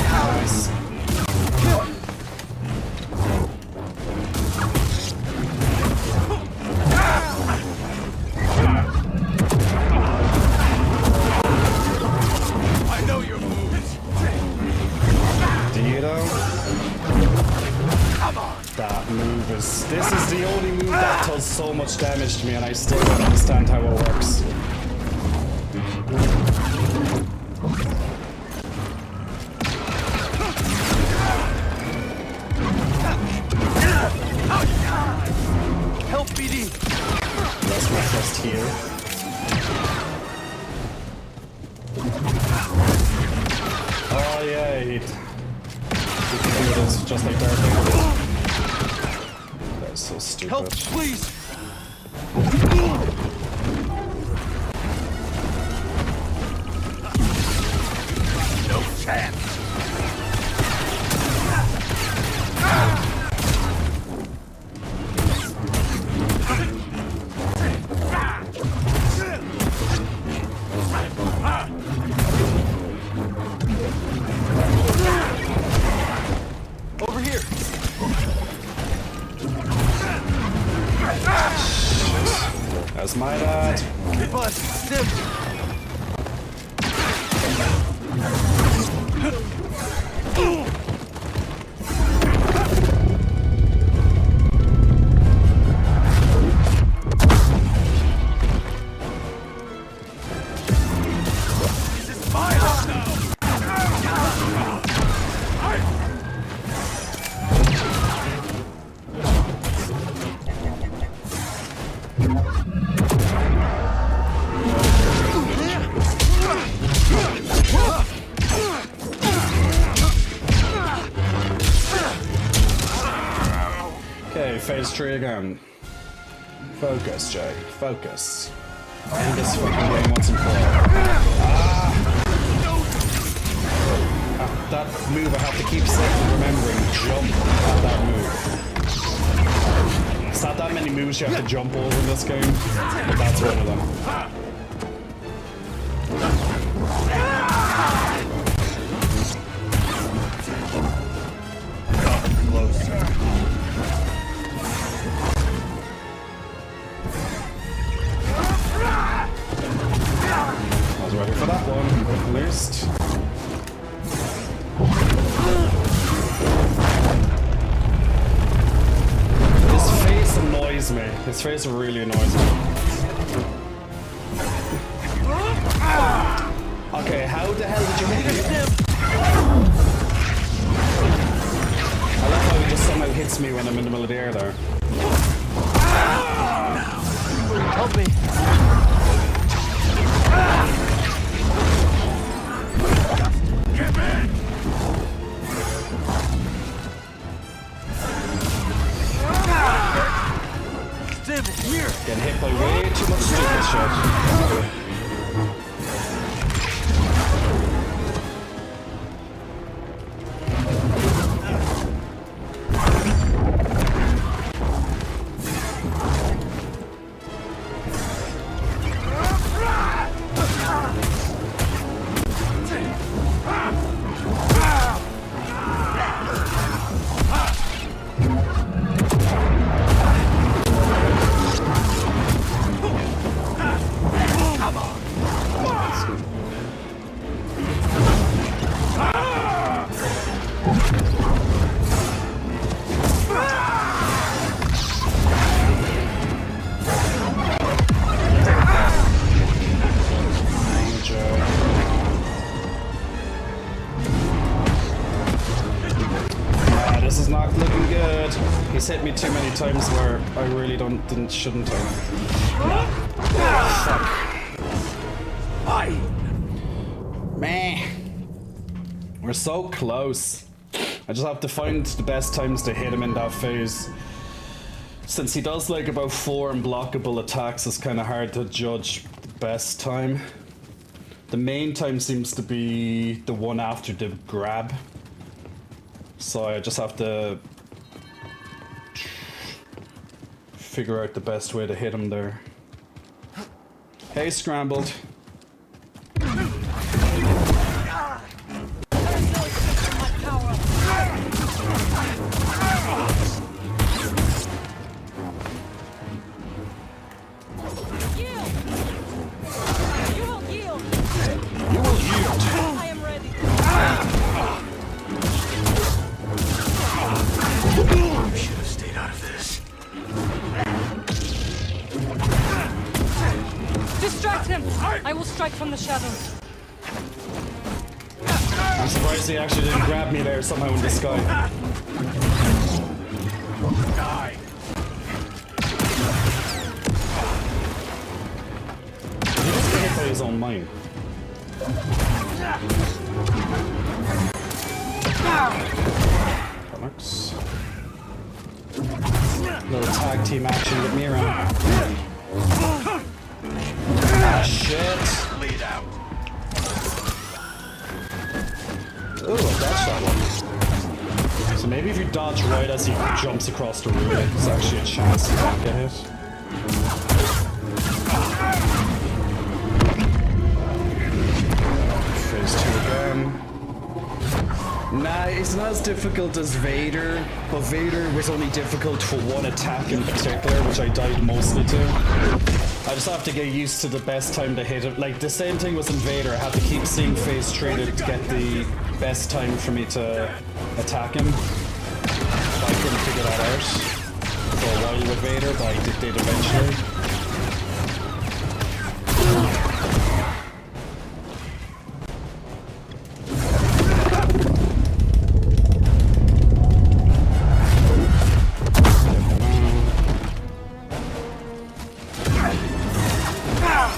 Nice. much damage to me and I still don't understand how it works.
Help, BD!
That's my first heal. Oh yeah, he can do this just like that. That's so stupid.
Help, please! No chance! Over here!
That's my dad.
Bud, Stim!
Okay, phase 3 again. Focus, Jay. Focus. End this fucking game once and for all. That move I have to keep remembering. Jump at that move. It's not that many moves you have to jump over in this game, but that's one of them. I was ready for that one, at least. His face annoys me. His face really annoys me. Okay, how the hell did you hit him? I love how he just somehow hits me when I'm in the middle of the air there.
Help me! Stim, here!
Getting hit by way too much stupid shit. This is not looking good. He's hit me too many times where I really shouldn't have. Fuck. Meh. We're so close. I just have to find the best times to hit him in that phase. Since he does like about 4 unblockable attacks, it's kind of hard to judge the best time. The main time seems to be the one after the grab. So I just have to figure out the best way to hit him there. Hey, Scrambled.
will strike from the shadows.
I'm surprised he actually didn't grab me there somehow in the sky.
Die.
He just got hit by his own mine. Comics. Little tag team action with Mira. Ah, shit.
Bleed out.
Ooh, I dodged that one. So maybe if you dodge right as he jumps across the room, there's actually a chance he can't get hit. Phase 2 again. Nah, it's not as difficult as Vader, but Vader was only difficult for one attack in particular, which I died mostly to. I just have to get used to the best time to hit it. Like, the same thing was in Vader. I had to keep seeing phase 3 to get the best time for me to attack him. But I couldn't figure that out for a while with Vader, but I did eventually.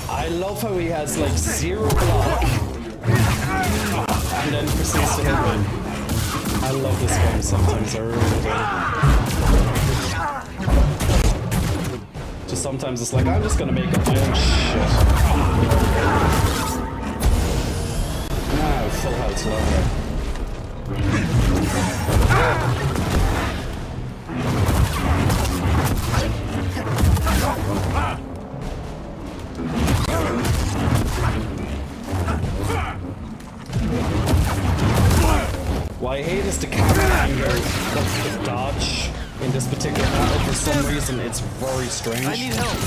I love how he has like 0 block and then proceeds to hit me. I love this game sometimes, I really do. Just sometimes it's like, I'm just gonna make up my own shit. Now, full health, lovely. What I hate is the camera angle of the dodge in this particular battle. For some reason, it's very strange.
I need help.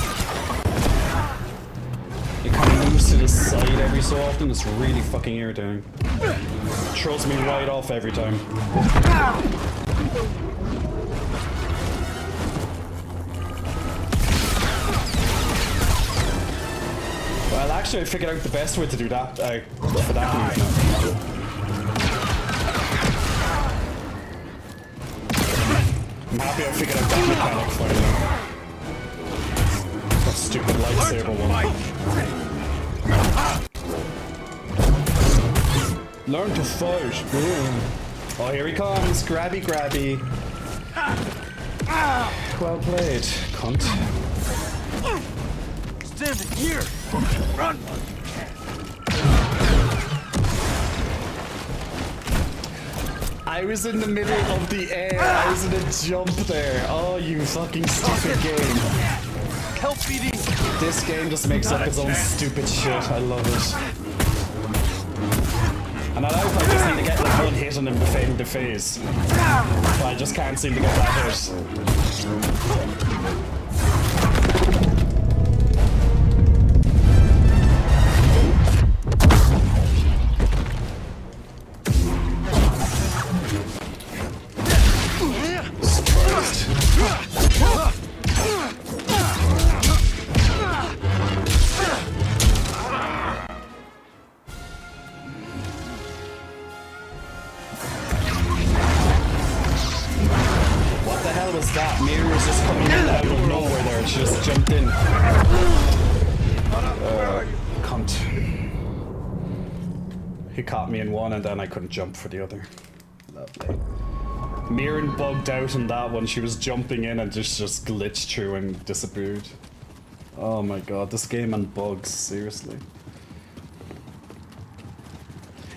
It kind of moves to the side every so often. It's really fucking irritating. Throws me right off every time. Well, actually, I figured out the best way to do that for that move now. I'm happy I figured out that mechanic finally. That stupid lightsaber one. Learn to fight. Boom. Oh, here he comes. Grabby, grabby. Well played, cunt.
Stand here. Run.
I was in the middle of the air. I was in a jump there. Oh, you fucking stupid game.
Help BD.
This game just makes up its own stupid shit. I love it. And I like I just need to get like one hit on him defending the phase. But I just can't seem to get that hit. What the hell was that? Mira was just coming in out of nowhere there. She just jumped in. Cunt. He caught me in one and then I couldn't jump for the other. Lovely. Mirren bugged out in that one. She was jumping in and just glitched through and disappeared. Oh my god, this game and bugs, seriously.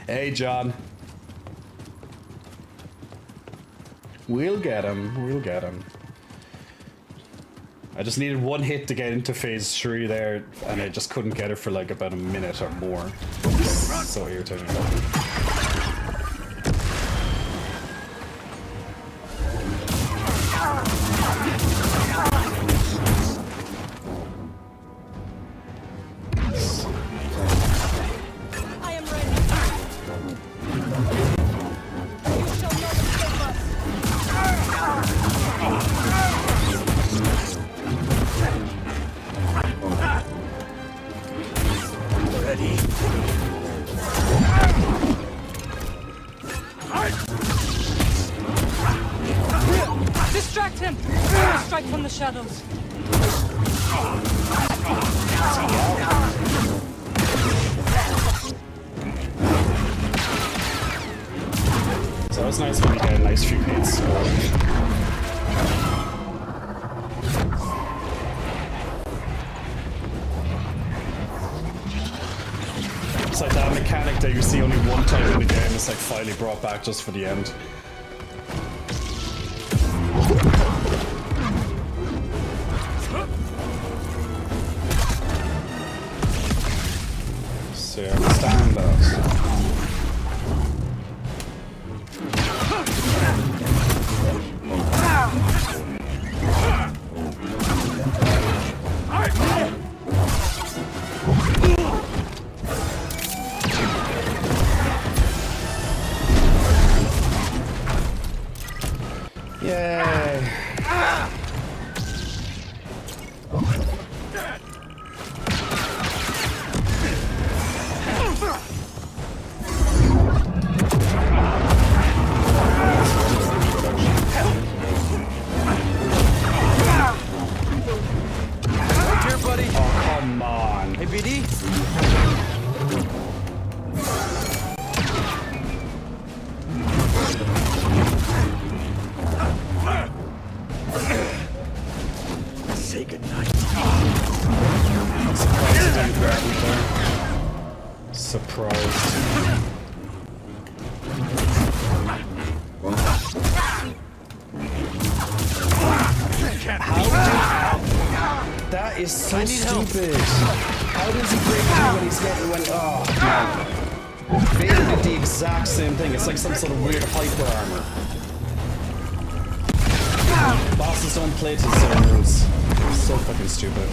Hey, John. We'll get him, we'll get him. I just needed one hit to get into phase 3 there, and I just couldn't get it for like about a minute or more. So irritating.
I am ready. You shall not escape us.
Ready.
Distract him! Strike from the shadows.
It's always nice when you get a nice few hits. It's like that mechanic that you see only one time in the game is like finally brought back just for the end. So I understand that. Yay!
Here, buddy.
Oh, come on.
Hey, BD. Say goodnight.
Surprised. That is so stupid. How does he break through when he's getting when? Oh no. Vader did the exact same thing. It's like some sort of weird hyper armor. Bosses don't play to the same rules. So fucking stupid.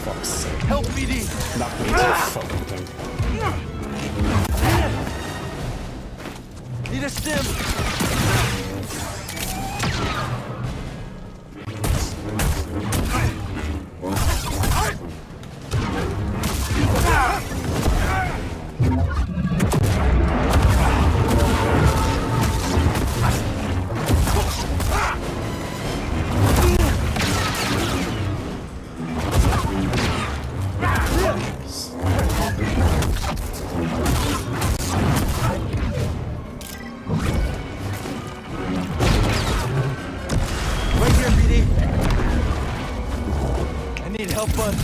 Fuck's sake.
Help, BD.
Knock me into the fucking thing.
Need a stim. Right here, BD. I need help, bud.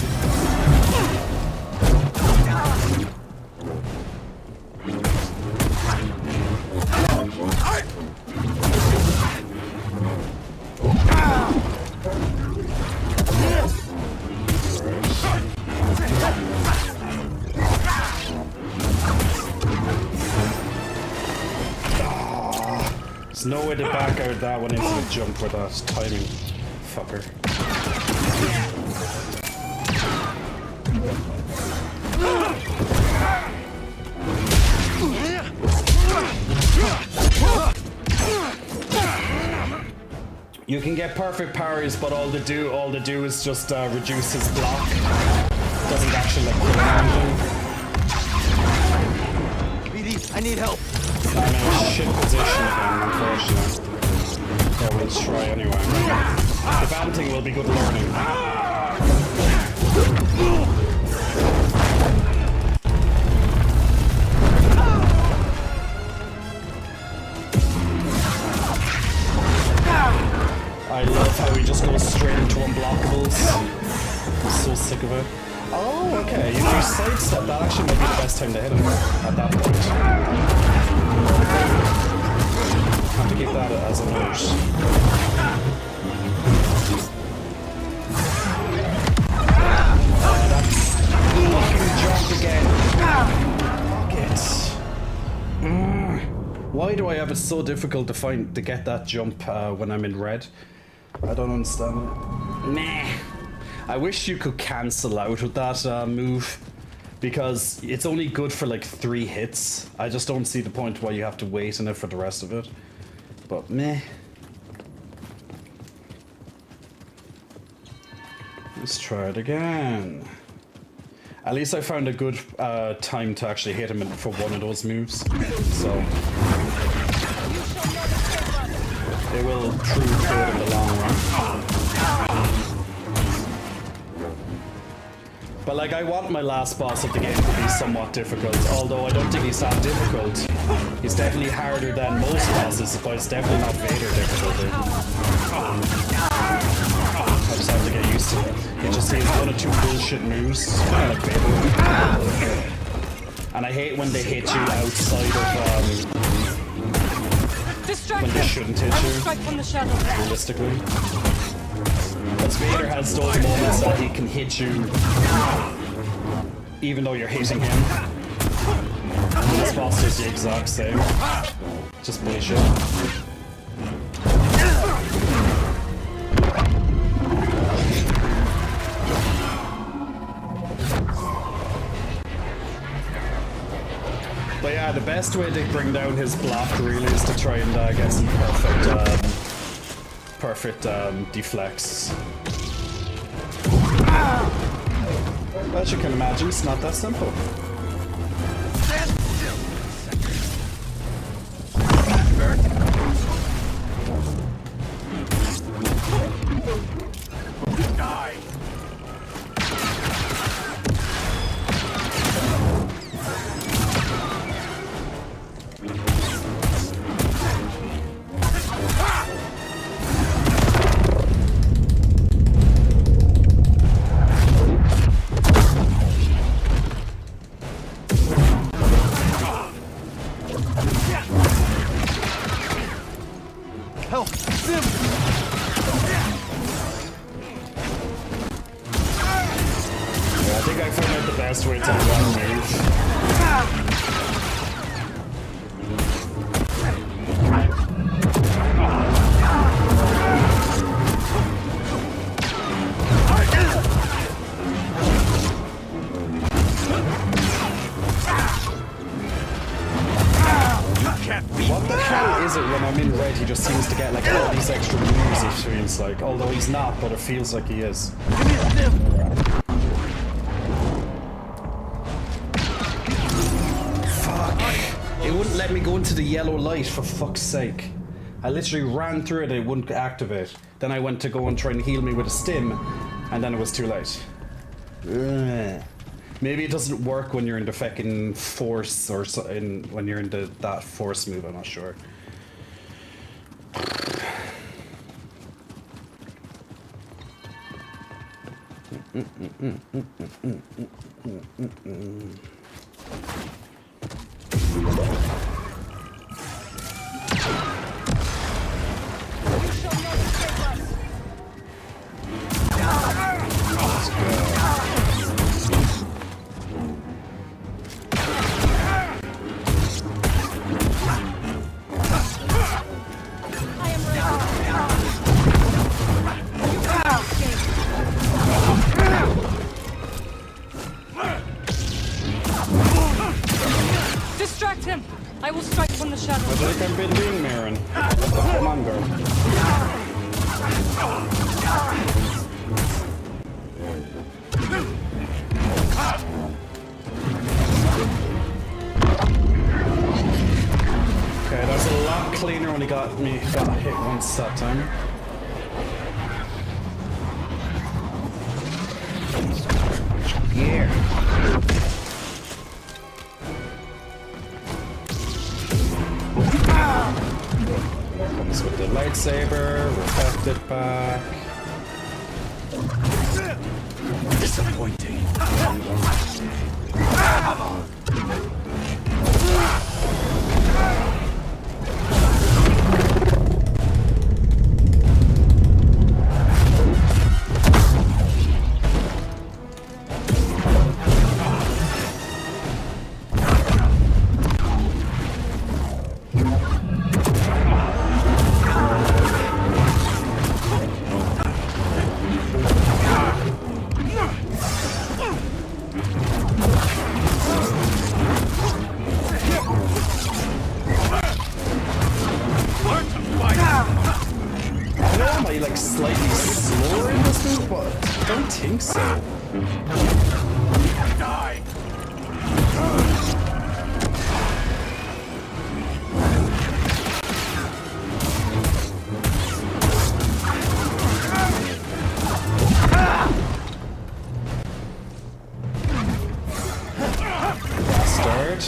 There's no way to back out that one into the jump with that timing. Fucker. You can get perfect parries, but all they do is just reduce his block. Doesn't actually like kill him or anything.
BD, I need help.
I'm in a shit position again, unfortunately. But we'll try anyway. The banting will be good learning. I love how he just goes straight into unblockables. I'm so sick of it. Oh, okay. If you sidestep, that actually might be the best time to hit him at that point. Have to keep that as a note. That's fucking jumped again. Fuck it. Why do I have it so difficult to get that jump when I'm in red? I don't understand it. Meh. I wish you could cancel out with that move, because it's only good for like 3 hits. I just don't see the point why you have to wait in it for the rest of it. But meh. Let's try it again. At least I found a good time to actually hit him for one of those moves. So it will prove good in the long run. But like, I want my last boss of the game to be somewhat difficult, although I don't think he's that difficult. He's definitely harder than most bosses, but it's definitely not Vader difficulty. I just have to get used to it. He just seems 1 or 2 bullshit moves, kind of like Vader. And I hate when they hit you outside of when they shouldn't hit you, realistically. Because Vader has those moments that he can hit you even though you're hitting him. And this boss is the exact same. Just bullshit. But yeah, the best way to bring down his block really is to try and get some perfect deflects. As you can imagine, it's not that simple. Although he's not, but it feels like he is. Fuck. It wouldn't let me go into the yellow light, for fuck's sake. I literally ran through it and it wouldn't activate. Then I went to go and try and heal me with a stim, and then it was too late. Ugh. Maybe it doesn't work when you're in the fucking force, or when you're in that force move, I'm not sure.
Distract him! I will strike from the shadows.
What have I been doing, Marin? Come on, girl. Okay, that's a lot cleaner when he got hit once that time. Yeah. Comes with the lightsaber, reflect it back.
Disappointing.
think so.
Die!
Bastard.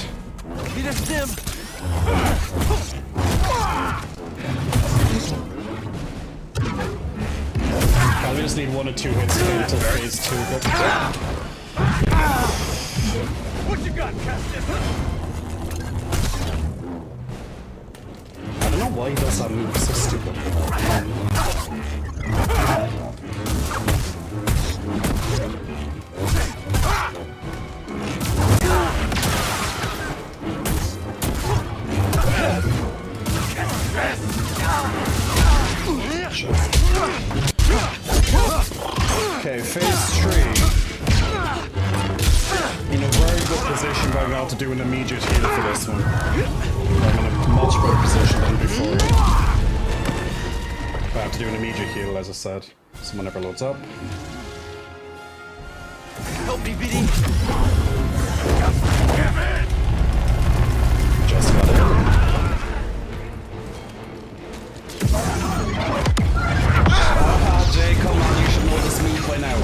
Need a stim.
Probably just need 1 or 2 hits to get into phase 2. But
What you got, Castus?
I don't know why he does that move. It's so stupid. Okay, phase 3. In a very good position by now to do an immediate heal for this one. I'm in a much better position than before. But I have to do an immediate heal, as I said. Someone never loads up.
Help me, BD.
Just got in. Jay, come on, you should know this move by now.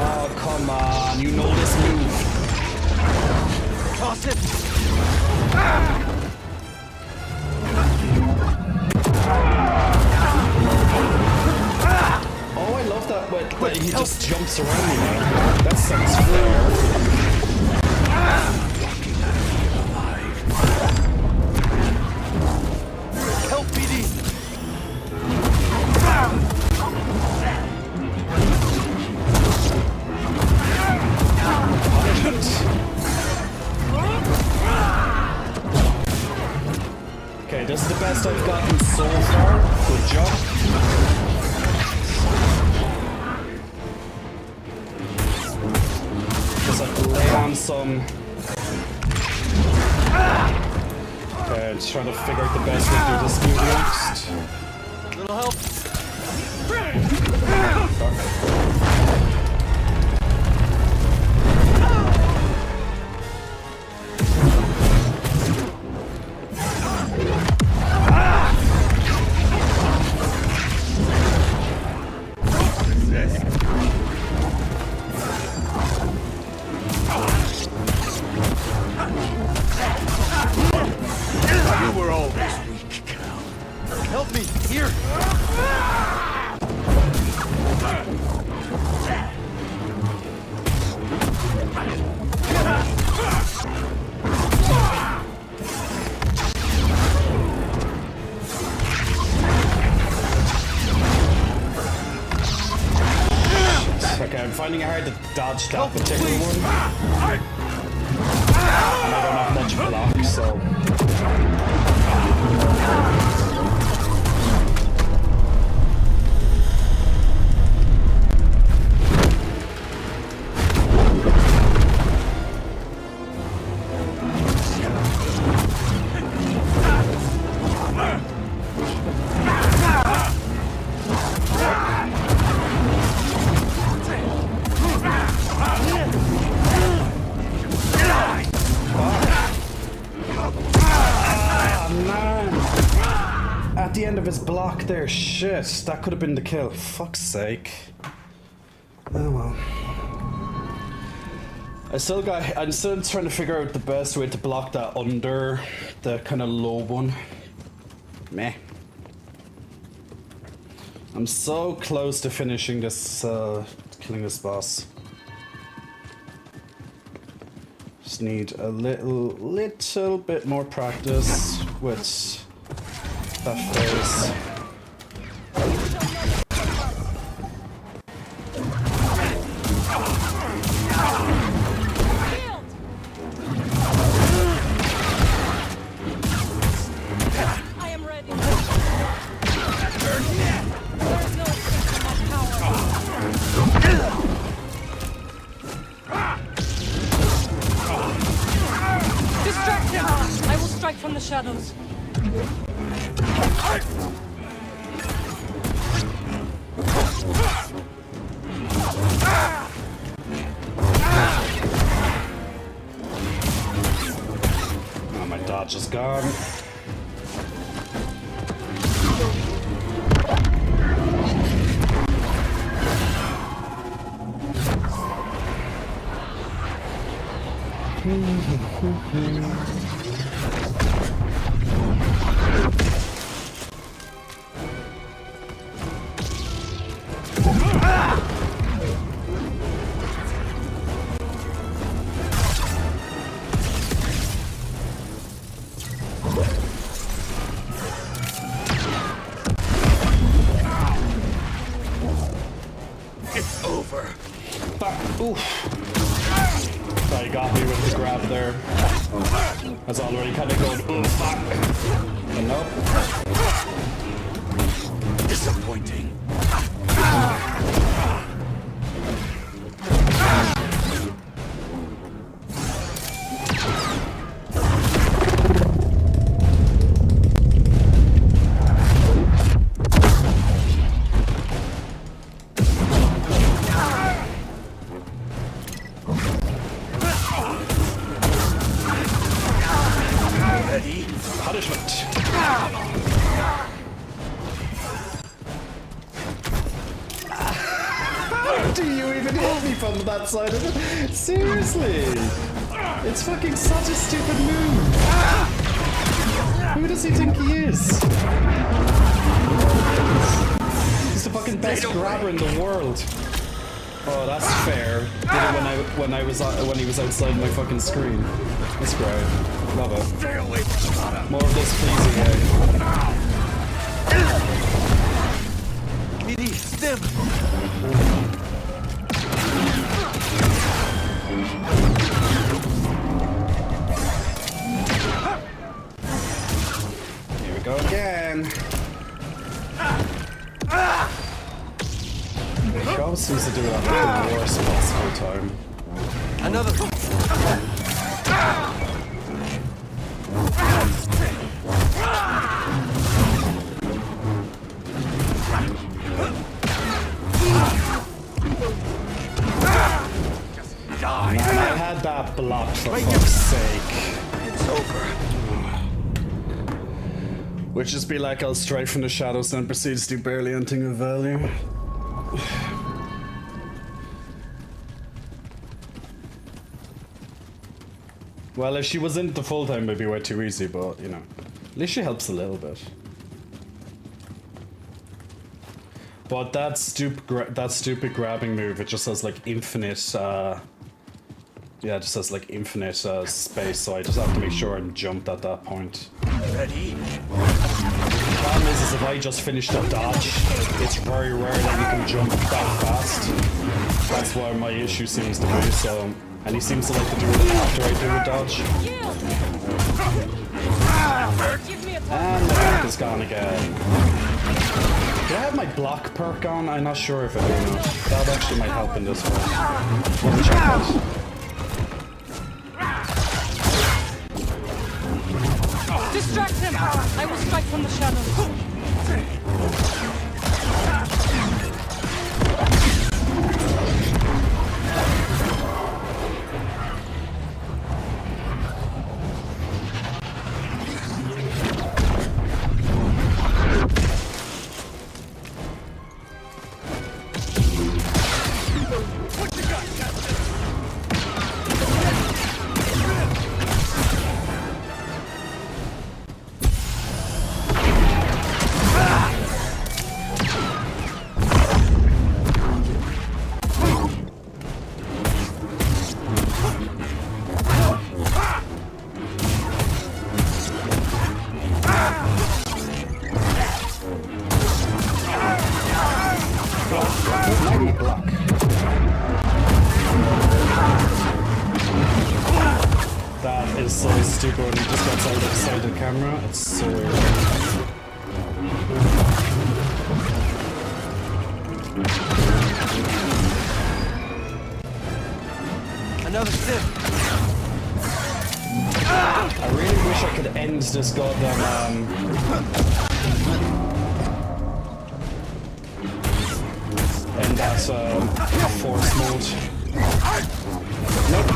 Oh, come on, you know this move.
Toss it.
Oh, I love that, but he just jumps around me now. That sounds fair.
Help, BD.
Okay, this is the best I've gotten so far. Good job. Just have to lay on some. Okay, just trying to figure out the best way to do this move next.
Little help.
You were always weak, Cal.
Help me. Here.
Okay, I'm finding it hard to dodge that particular one. And I don't have much block, so. At the end of his block there, shit, that could have been the kill. Fuck's sake. Oh well. I'm still trying to figure out the best way to block that under the kind of low one. Meh. I'm so close to finishing this, killing this boss. Just need a little bit more practice with that phase.
I am ready. There's no escape from my power. Distract him! I will strike from the shadows.
Oh, my dodge is gone.
It's over.
Oof. Sorry, got me with the grab there. I was already kind of going, ooh, fuck. But nope.
Disappointing.
Punishment. How do you even hit me from that side of it? Seriously? It's fucking such a stupid move. Who does he think he is? He's the fucking best grabber in the world. Oh, that's fair. Did it when he was outside my fucking screen. That's great. Love it.
Stay away from the
More of this, please, again.
Miri, stem.
Here we go again. He always seems to do it at the worst possible time.
Another.
I had that blocked for fuck's sake.
It's over.
Would just be like I'll strike from the shadows and proceed to do barely anything of value. Well, if she was in it the full time, it'd be way too easy, but you know, at least she helps a little bit. But that stupid grabbing move, it just has like infinite, yeah, it just has like infinite space, so I just have to make sure I'm jumped at that point.
Ready?
The problem is if I just finish the dodge, it's very rare that you can jump that fast. That's why my issue seems to be, so... And he seems to like to do it after I do a dodge. And the perk is gone again. Do I have my block perk on? I'm not sure if I do or not. That actually might help in this one. Let me check that.
Distract him! I will strike from the shadows.
That is so stupid when he just gets out of the side of the camera. It's so weird.
Another sip.
I really wish I could end this goddamn in that force mode. Nope.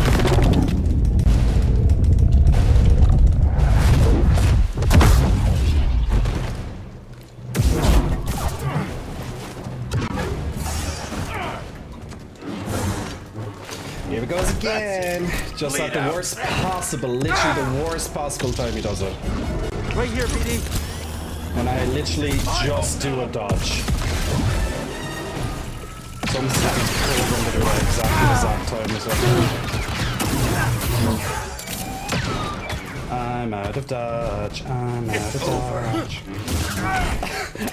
Here it goes again. Just at the worst possible, literally the worst possible time he does it.
Right here, BD.
When I literally just do a dodge. So I'm starting to pull under the right exact time as well. I'm out of dodge. I'm out of dodge.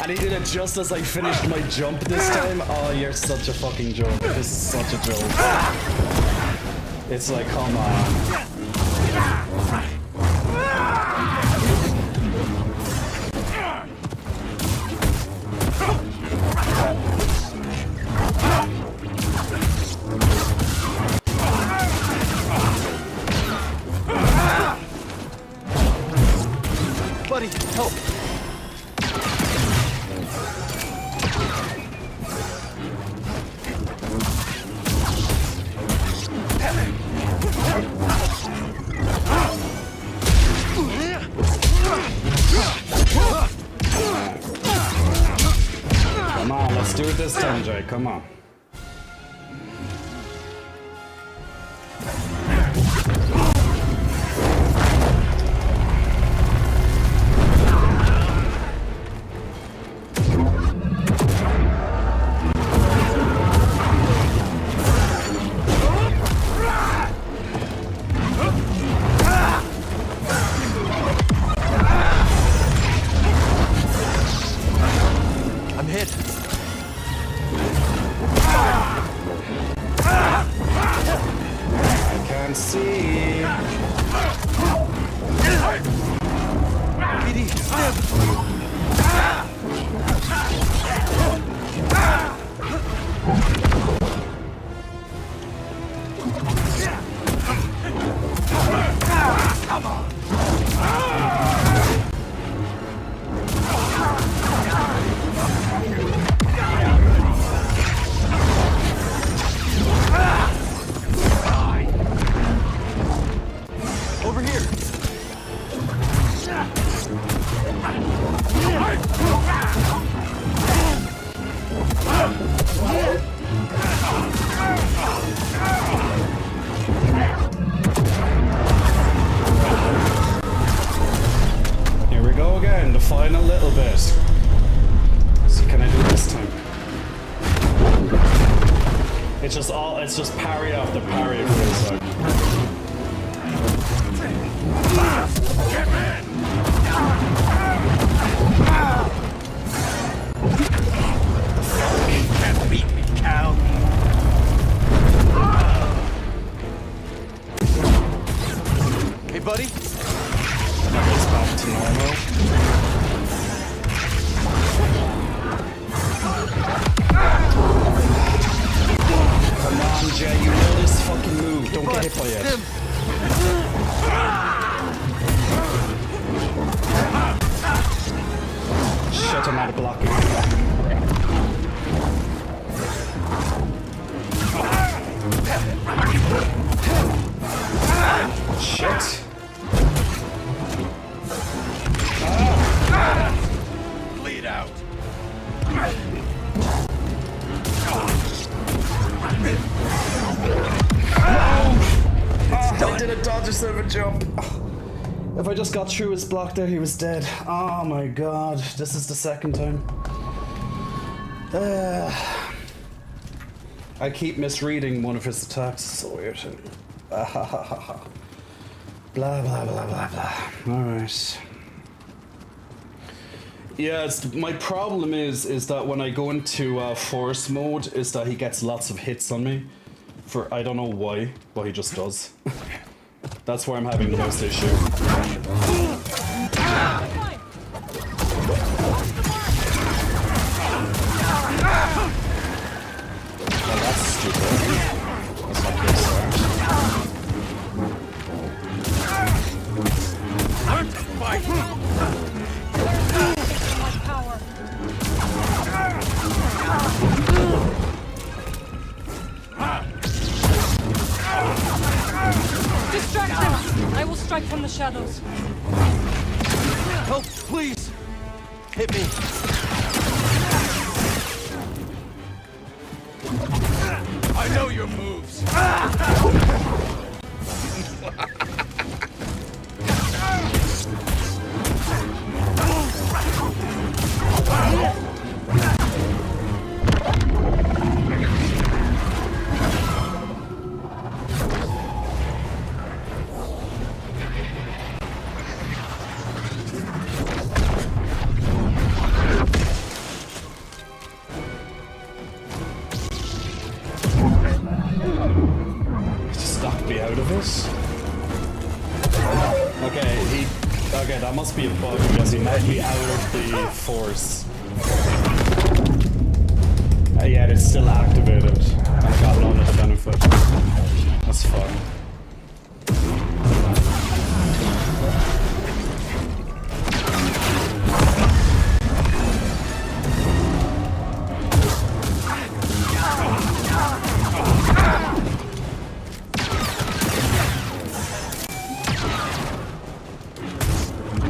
And he did it just as I finished my jump this time. Oh, you're such a fucking joke. This is such a joke. It's like, come on.
Buddy, help.
Come on, let's do it this time, Jay. Come on.
I'm hit.
I can't see.
BD, stim. Come on. Over here.
Here we go again, the final little bit. So can I do it this time? It's just parry after parry for this one.
Can't beat me, Cal. Hey, buddy.
That goes back to normal. Come on, Jay, you know this fucking move. Don't get hit by it. Shut him out of blocking. Shit.
Bleed out.
I did a dodge instead of a jump. If I just got through his block there, he was dead. Oh my god, this is the second time. I keep misreading one of his attacks. It's so weird. Blah, blah, blah, blah, blah. Alright. Yeah, my problem is that when I go into force mode, is that he gets lots of hits on me. For I don't know why, but he just does. That's where I'm having the most issue. Well, that's stupid. That's not good start.
Learn to fight.
in the shadows.
Help, please! Hit me!
I know your moves.
Just knocked me out of it. Okay, that must be a bug because he knocked me out of the force. Yeah, it's still activated. And I got none of the benefit. That's fine.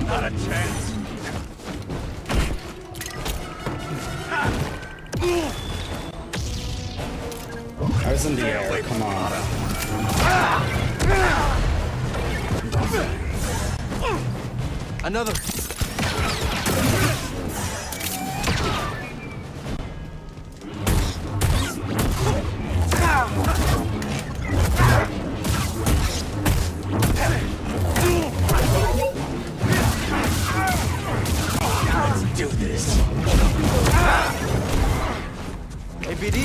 Not a chance.
I was in the air, come on.
Another!
Let's do this.
Hey, BD?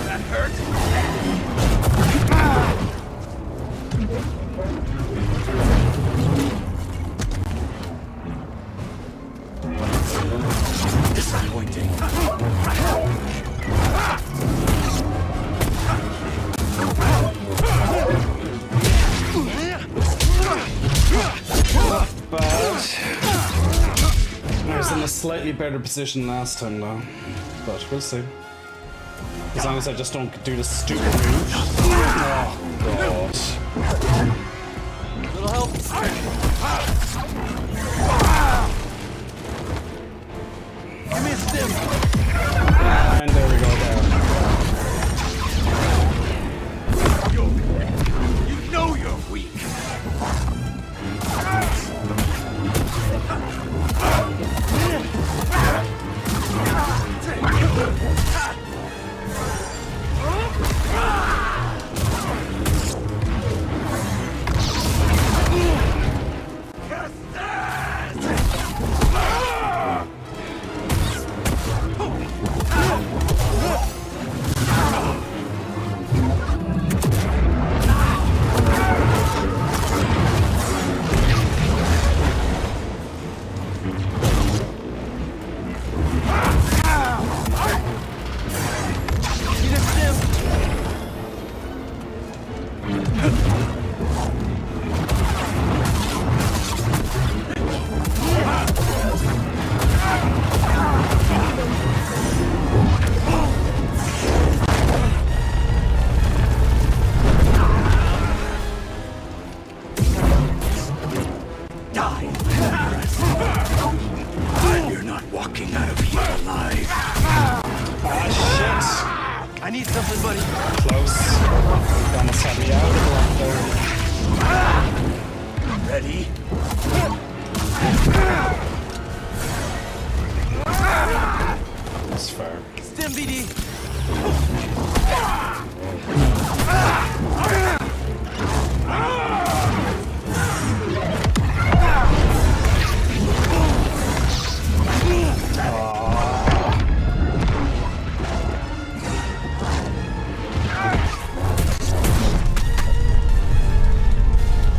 That hurt. Disappointing.
Bad. I was in a slightly better position last time though. But we'll see. As long as I just don't do the stupid move. Oh god.
Little help? Give me a stim!
And there we go down.
You know you're weak. You're not walking out of here alive.
Ah shit.
I need something, buddy.
Close. Almost had me out of the
Ready?
That's fair.
Stim, BD!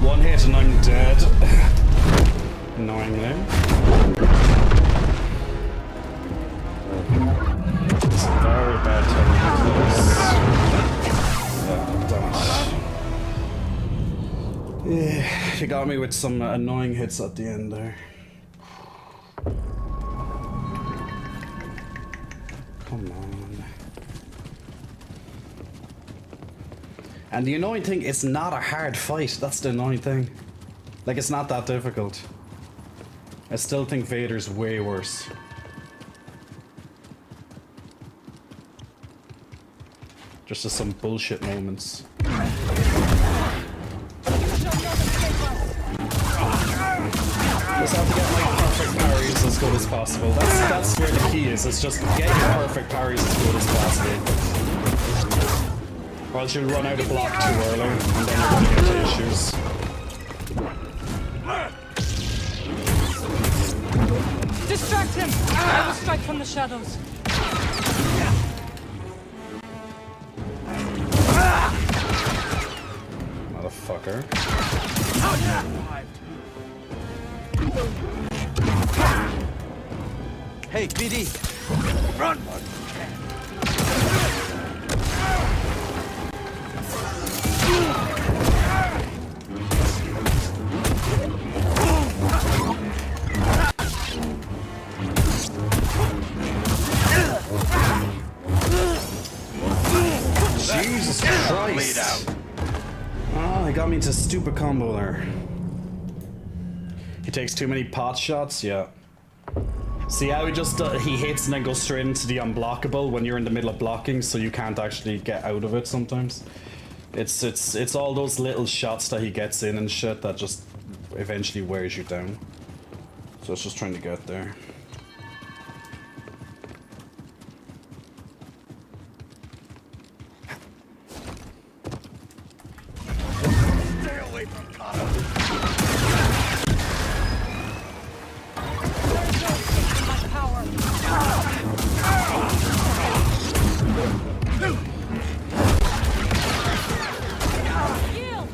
One hit and I'm dead. Annoyingly. It's a very bad time to close. Yeah, you got me with some annoying hits at the end there. Come on. And the annoying thing, it's not a hard fight. That's the annoying thing. Like, it's not that difficult. I still think Vader's way worse. Just as some bullshit moments. Just have to get my perfect parries as good as possible. That's where the key is. It's just get your perfect parries as good as possible. Or else you'll run out of block too early, and then you're gonna get into issues.
Distract him! I will strike from the shadows.
Motherfucker.
Hey, BD!
Run!
Jesus Christ! Oh, he got me into a stupid combo there. He takes too many pot shots? Yeah. See how he just he hits and then goes straight into the unblockable when you're in the middle of blocking, so you can't actually get out of it sometimes. It's all those little shots that he gets in and shit that just eventually wears you down. So it's just trying to get there.
Stay away from Kata.
My power. Yield!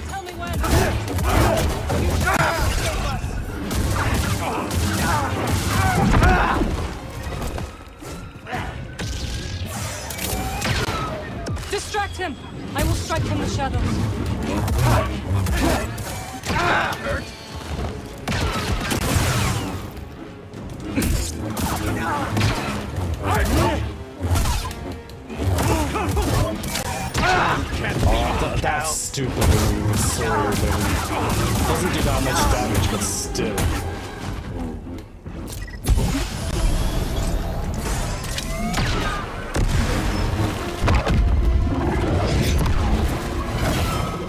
Tell me when. Distract him! I will strike from the shadows.
Oh, that's stupid. So doesn't do that much damage, but still.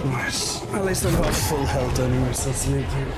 Right. At least I have full health anyway, so that's me too.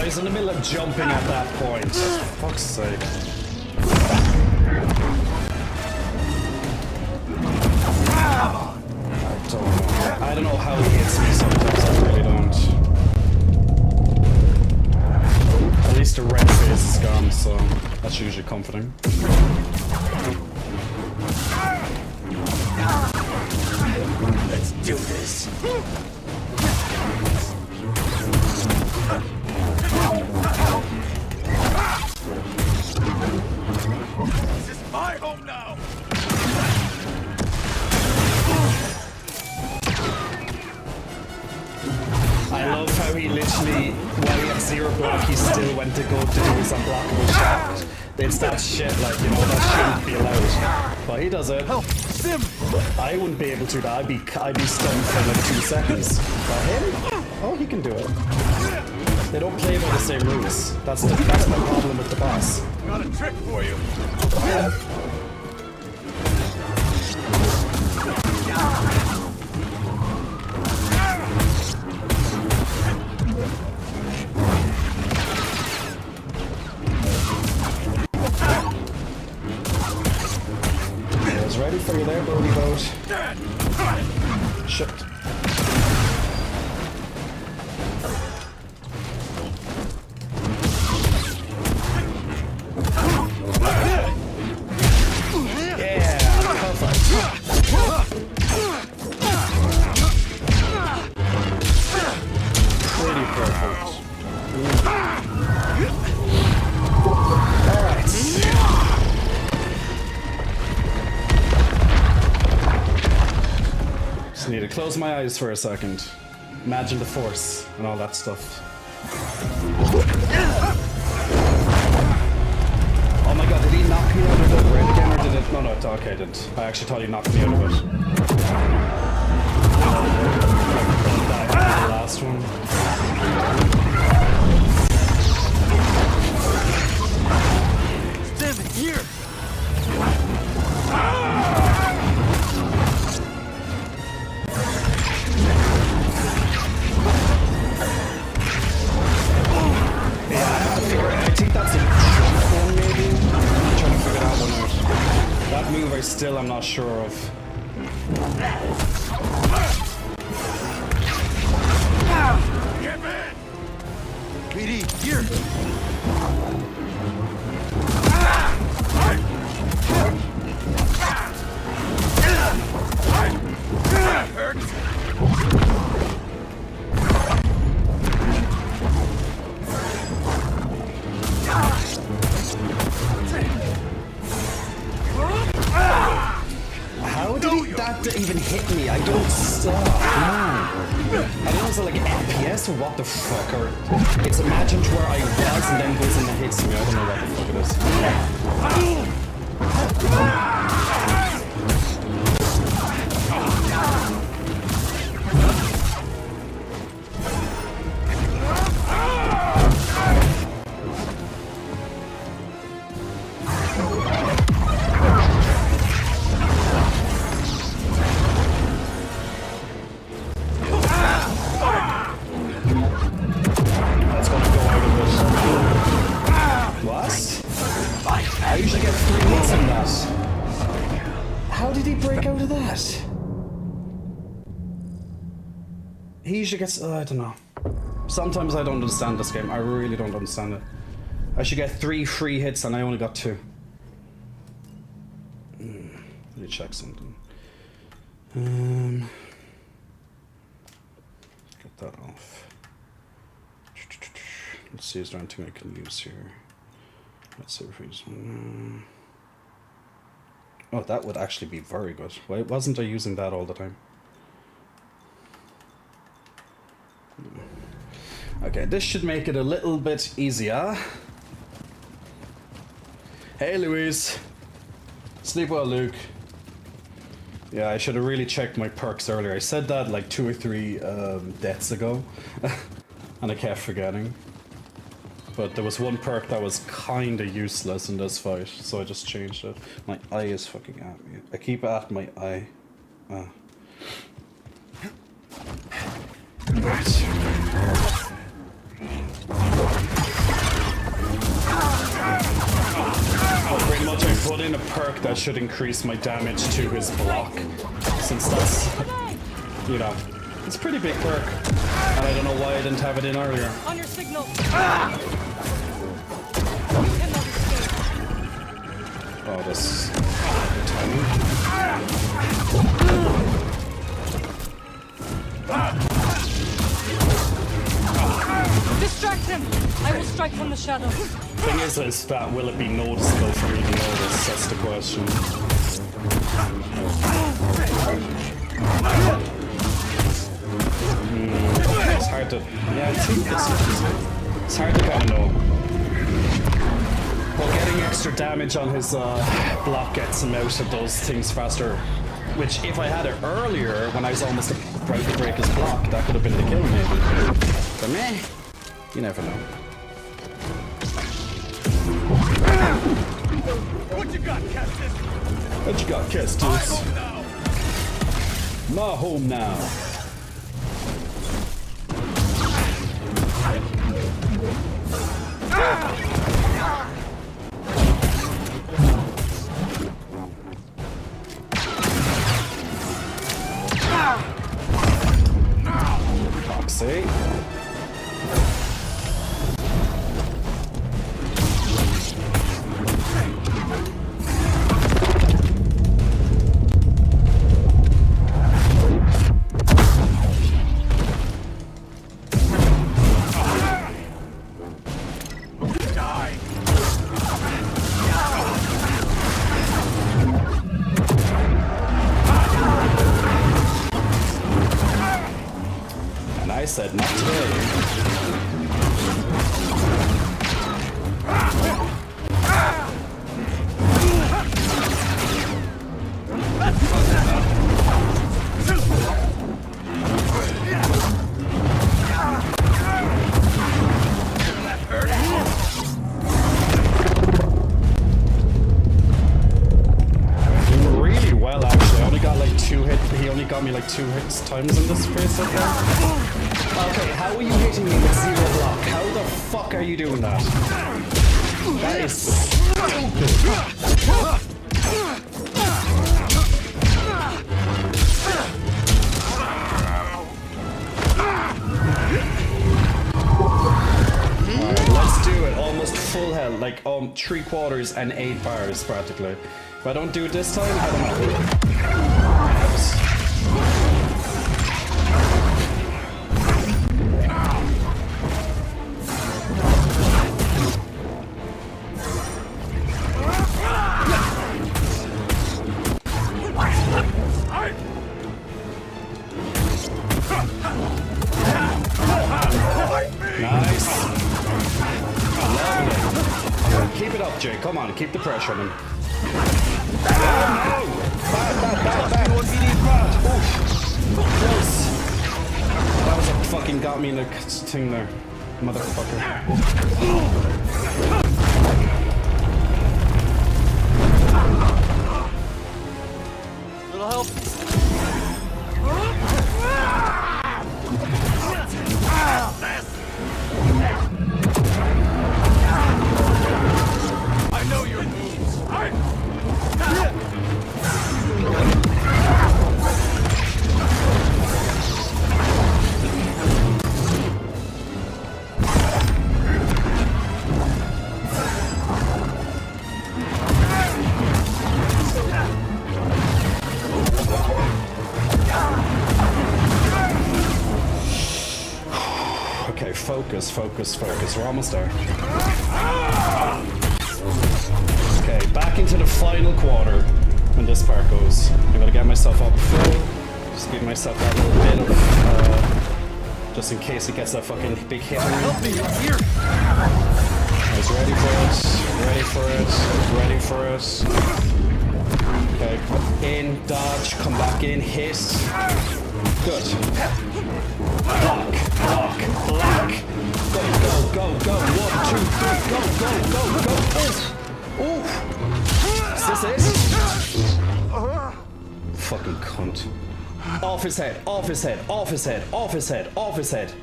He's in the middle of jumping at that point. Fuck's sake. I don't know how he hits me sometimes, I really don't. At least the red face is gone, so that's usually comforting.
Let's do this. This is my home now.
I love how he literally, while he had zero block, he still went to go to do his unblockable shot. It's that shit, like, you know, that shouldn't be allowed. But he does it.
Sim.
I wouldn't be able to. I'd be stunned for like 2 seconds. But him? Oh, he can do it. They don't play by the same rules. That's my problem with the boss.
Got a trick for you.
I was ready for you there, Brody Boat. Shit. close my eyes for a second. Imagine the Force and all that stuff. Oh my god, did he knock me out of the red again, or did it? No, no, okay, I didn't. I actually thought he knocked me out of it. The last one.
Damn it, here!
I think that's a jump one, maybe? I'm trying to figure that one out. That move I'm not sure of.
BD, here!
How did that even hit me? I don't stop. No. I don't know, is it like FPS or what the fuck? Or it's imagined where I was and then goes in and hits me. I don't know what the fuck it is. I usually get 3 hits on that. How did he break out of that? He usually gets... I don't know. Sometimes I don't understand this game. I really don't understand it. I should get 3 free hits and I only got 2. Let me check something. Get that off. Let's see, is there anything I can use here? Let's see if we just... Oh, that would actually be very good. Why wasn't I using that all the time? Okay, this should make it a little bit easier. Hey, Louise. Sleep well, Luke. Yeah, I should have really checked my perks earlier. I said that like 2 or 3 deaths ago. And I kept forgetting. But there was one perk that was kinda useless in this fight, so I just changed it. My eye is fucking at me. I keep at my eye. Pretty much I put in a perk that should increase my damage to his block. Since that's, you know, it's a pretty big perk. And I don't know why I didn't have it in earlier.
On your signal.
Oh, this
Distract him! I will strike from the shadows.
Thing is that will it be noticeable for me to notice? That's the question. It's hard to... Yeah, I think it's hard to kind of know. Well, getting extra damage on his block gets him out of those things faster. Which, if I had it earlier, when I was almost about to break his block, that could have been the kill, maybe. For me, you never know.
What you got, Kestis?
What you got, Kestis? My home now. Foxy. said, not today. Really well, actually. I only got like 2 hits. He only got me like 2 hits times in this phase so far. Okay, how are you hitting me with 0 block? How the fuck are you doing that? That is stupid. Alright, let's do it. Almost full health, like 3/4 and 8 bars practically. If I don't do it this time, I don't know. Nice. Lovely. Keep it up, Jay. Come on, keep the pressure on him. Bad. Close. That was a fucking got me in the thing there. Motherfucker.
Little help. I know your moves.
Okay, focus. We're almost there. Okay, back into the final quarter when this part goes. I'm gonna get myself up full. Just give myself that little bit of, just in case it gets that fucking big hit. Help me, I'm here. I was ready for it. Okay, in, dodge, come back in, hit. Good. Block. Go. 1, 2, 3, go. Oof. Is this it? Fucking cunt. Off his head.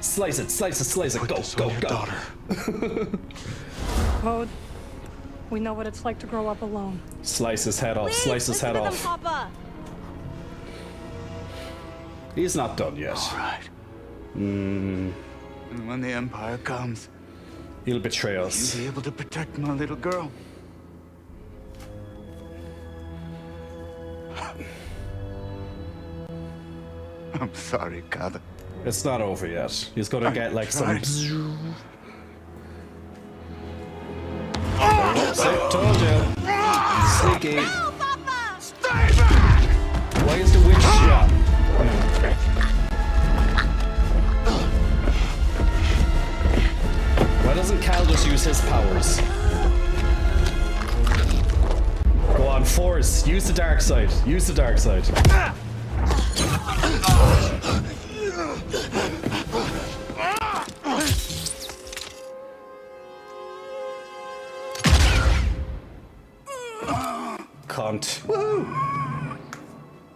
Slice it. Go.
Code. We know what it's like to grow up alone.
Slice his head off.
Papa.
He's not done yet.
All right. And when the Empire comes,
He'll betray us.
you'll be able to protect my little girl. I'm sorry, Kata.
It's not over yet. He's gonna get like some. See, told you. Sneaky.
No, Papa.
Stay back!
Why is the witch shot? Why doesn't Cal just use his powers? Go on, Force. Use the dark side. Cunt. Woo!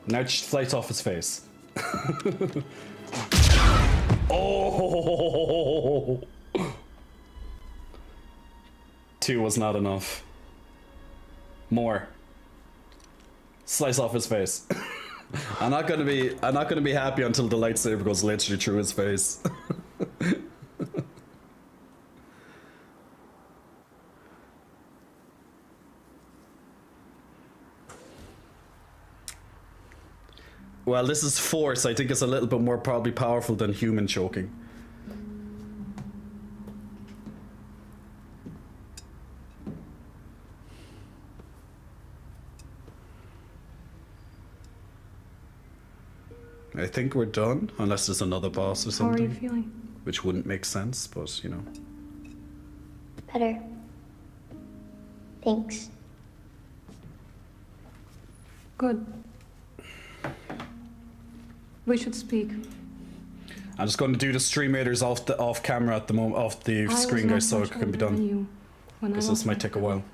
Now it flies off his face. Oh! 2 was not enough. More. Slice off his face. I'm not gonna be happy until the lightsaber goes literally through his face. Well, this is Force. I think it's a little bit more probably powerful than human choking. I think we're done, unless there's another boss or
How are you
something.
feeling?
Which wouldn't make sense, but you know.
Better. Thanks.
Good. We should speak.
I'm just going to do the stream raiders off camera at the moment, off the
I
screen,
was
guys, so
not
it
much
can be
older than
done.
you when I
Because
lost
this might
my
take a
father.
while.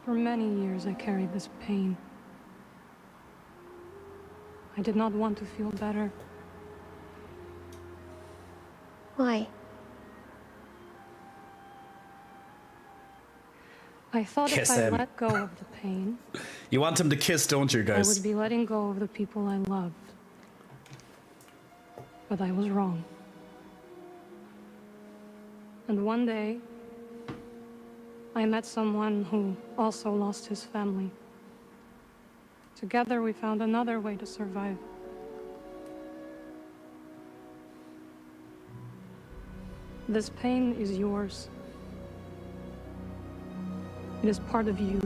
For many years, I carried this pain. I did not want to feel better.
Why?
I thought
Kiss
if I
him.
let go of the pain,
You want him to kiss, don't you,
I
guys?
would be letting go of the people I loved. But I was wrong. And one day, I met someone who also lost his family. Together, we found another way to survive. This pain is yours. It is part of you.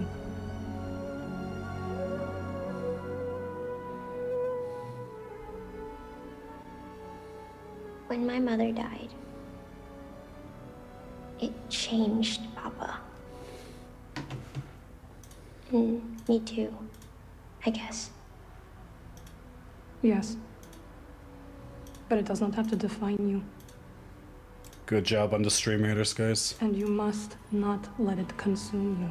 When my mother died, it changed Papa. And me too, I guess.
Yes. But it does not have to define you.
Good job on the stream raiders, guys.
And you must not let it consume you.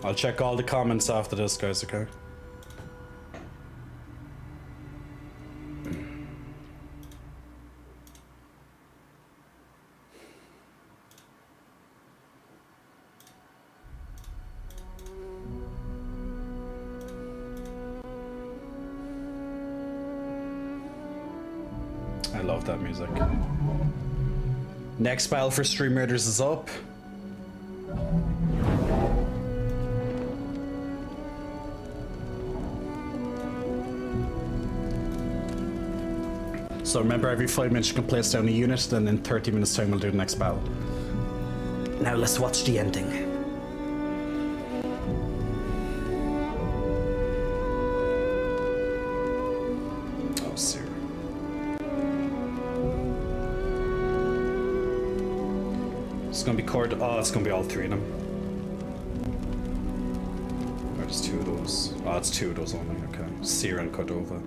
I'll check all the comments after this, guys, okay? I love that music. Next battle for Stream Raiders is up. So remember, every 5 minutes you can place down a unit, then in 30 minutes time we'll do the next battle. Now let's watch the ending. Oh, Sarah. It's gonna be Cord. Oh, it's gonna be all three of them. Or just two of those. Oh, it's two of those only. Okay. Sierra and Cordova.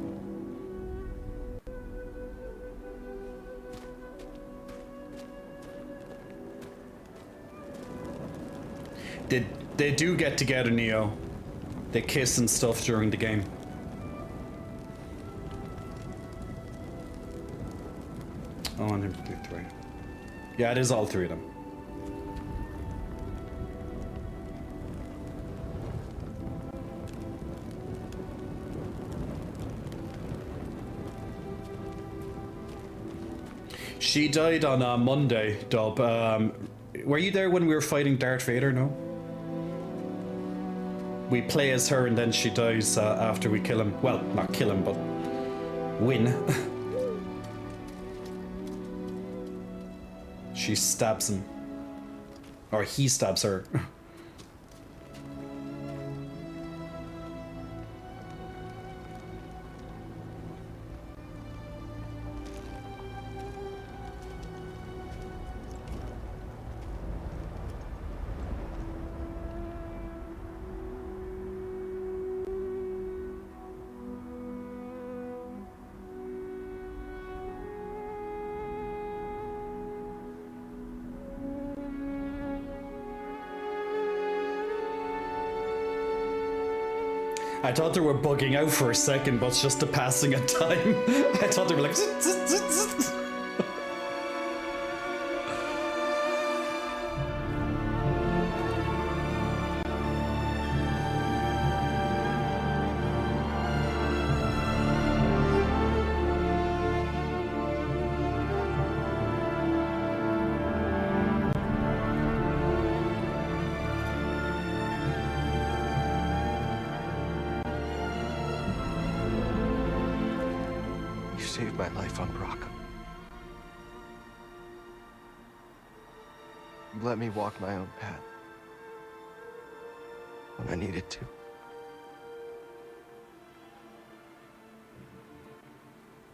They do get together, Neo. They kiss and stuff during the game. Oh, and they're three. Yeah, it is all three of them. She died on Monday, Dub. Were you there when we were fighting Darth Vader? No? We play as her and then she dies after we kill him. Well, not kill him, but win. She stabs him. Or he stabs her. I thought they were bugging out for a second, but it's just the passing of time. I thought they were like...
You saved my life on Brockham.
let me walk my own path when I needed to.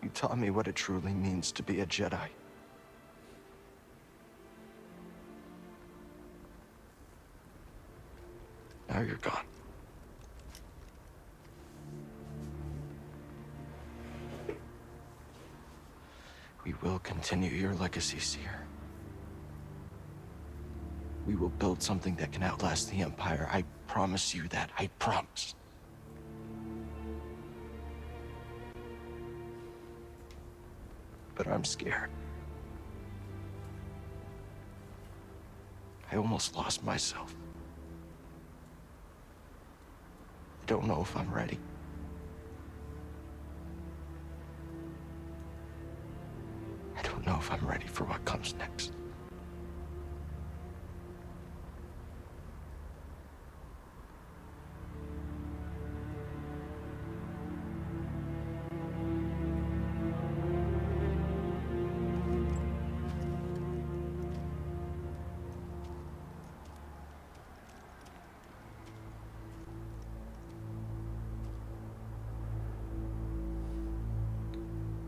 You taught me what it truly means to be a Jedi. Now you're gone. We will continue your legacy, Seer. We will build something that can outlast the Empire. I promise you that. I promise. But I'm scared. I almost lost myself. I don't know if I'm ready. I don't know if I'm ready for what comes next.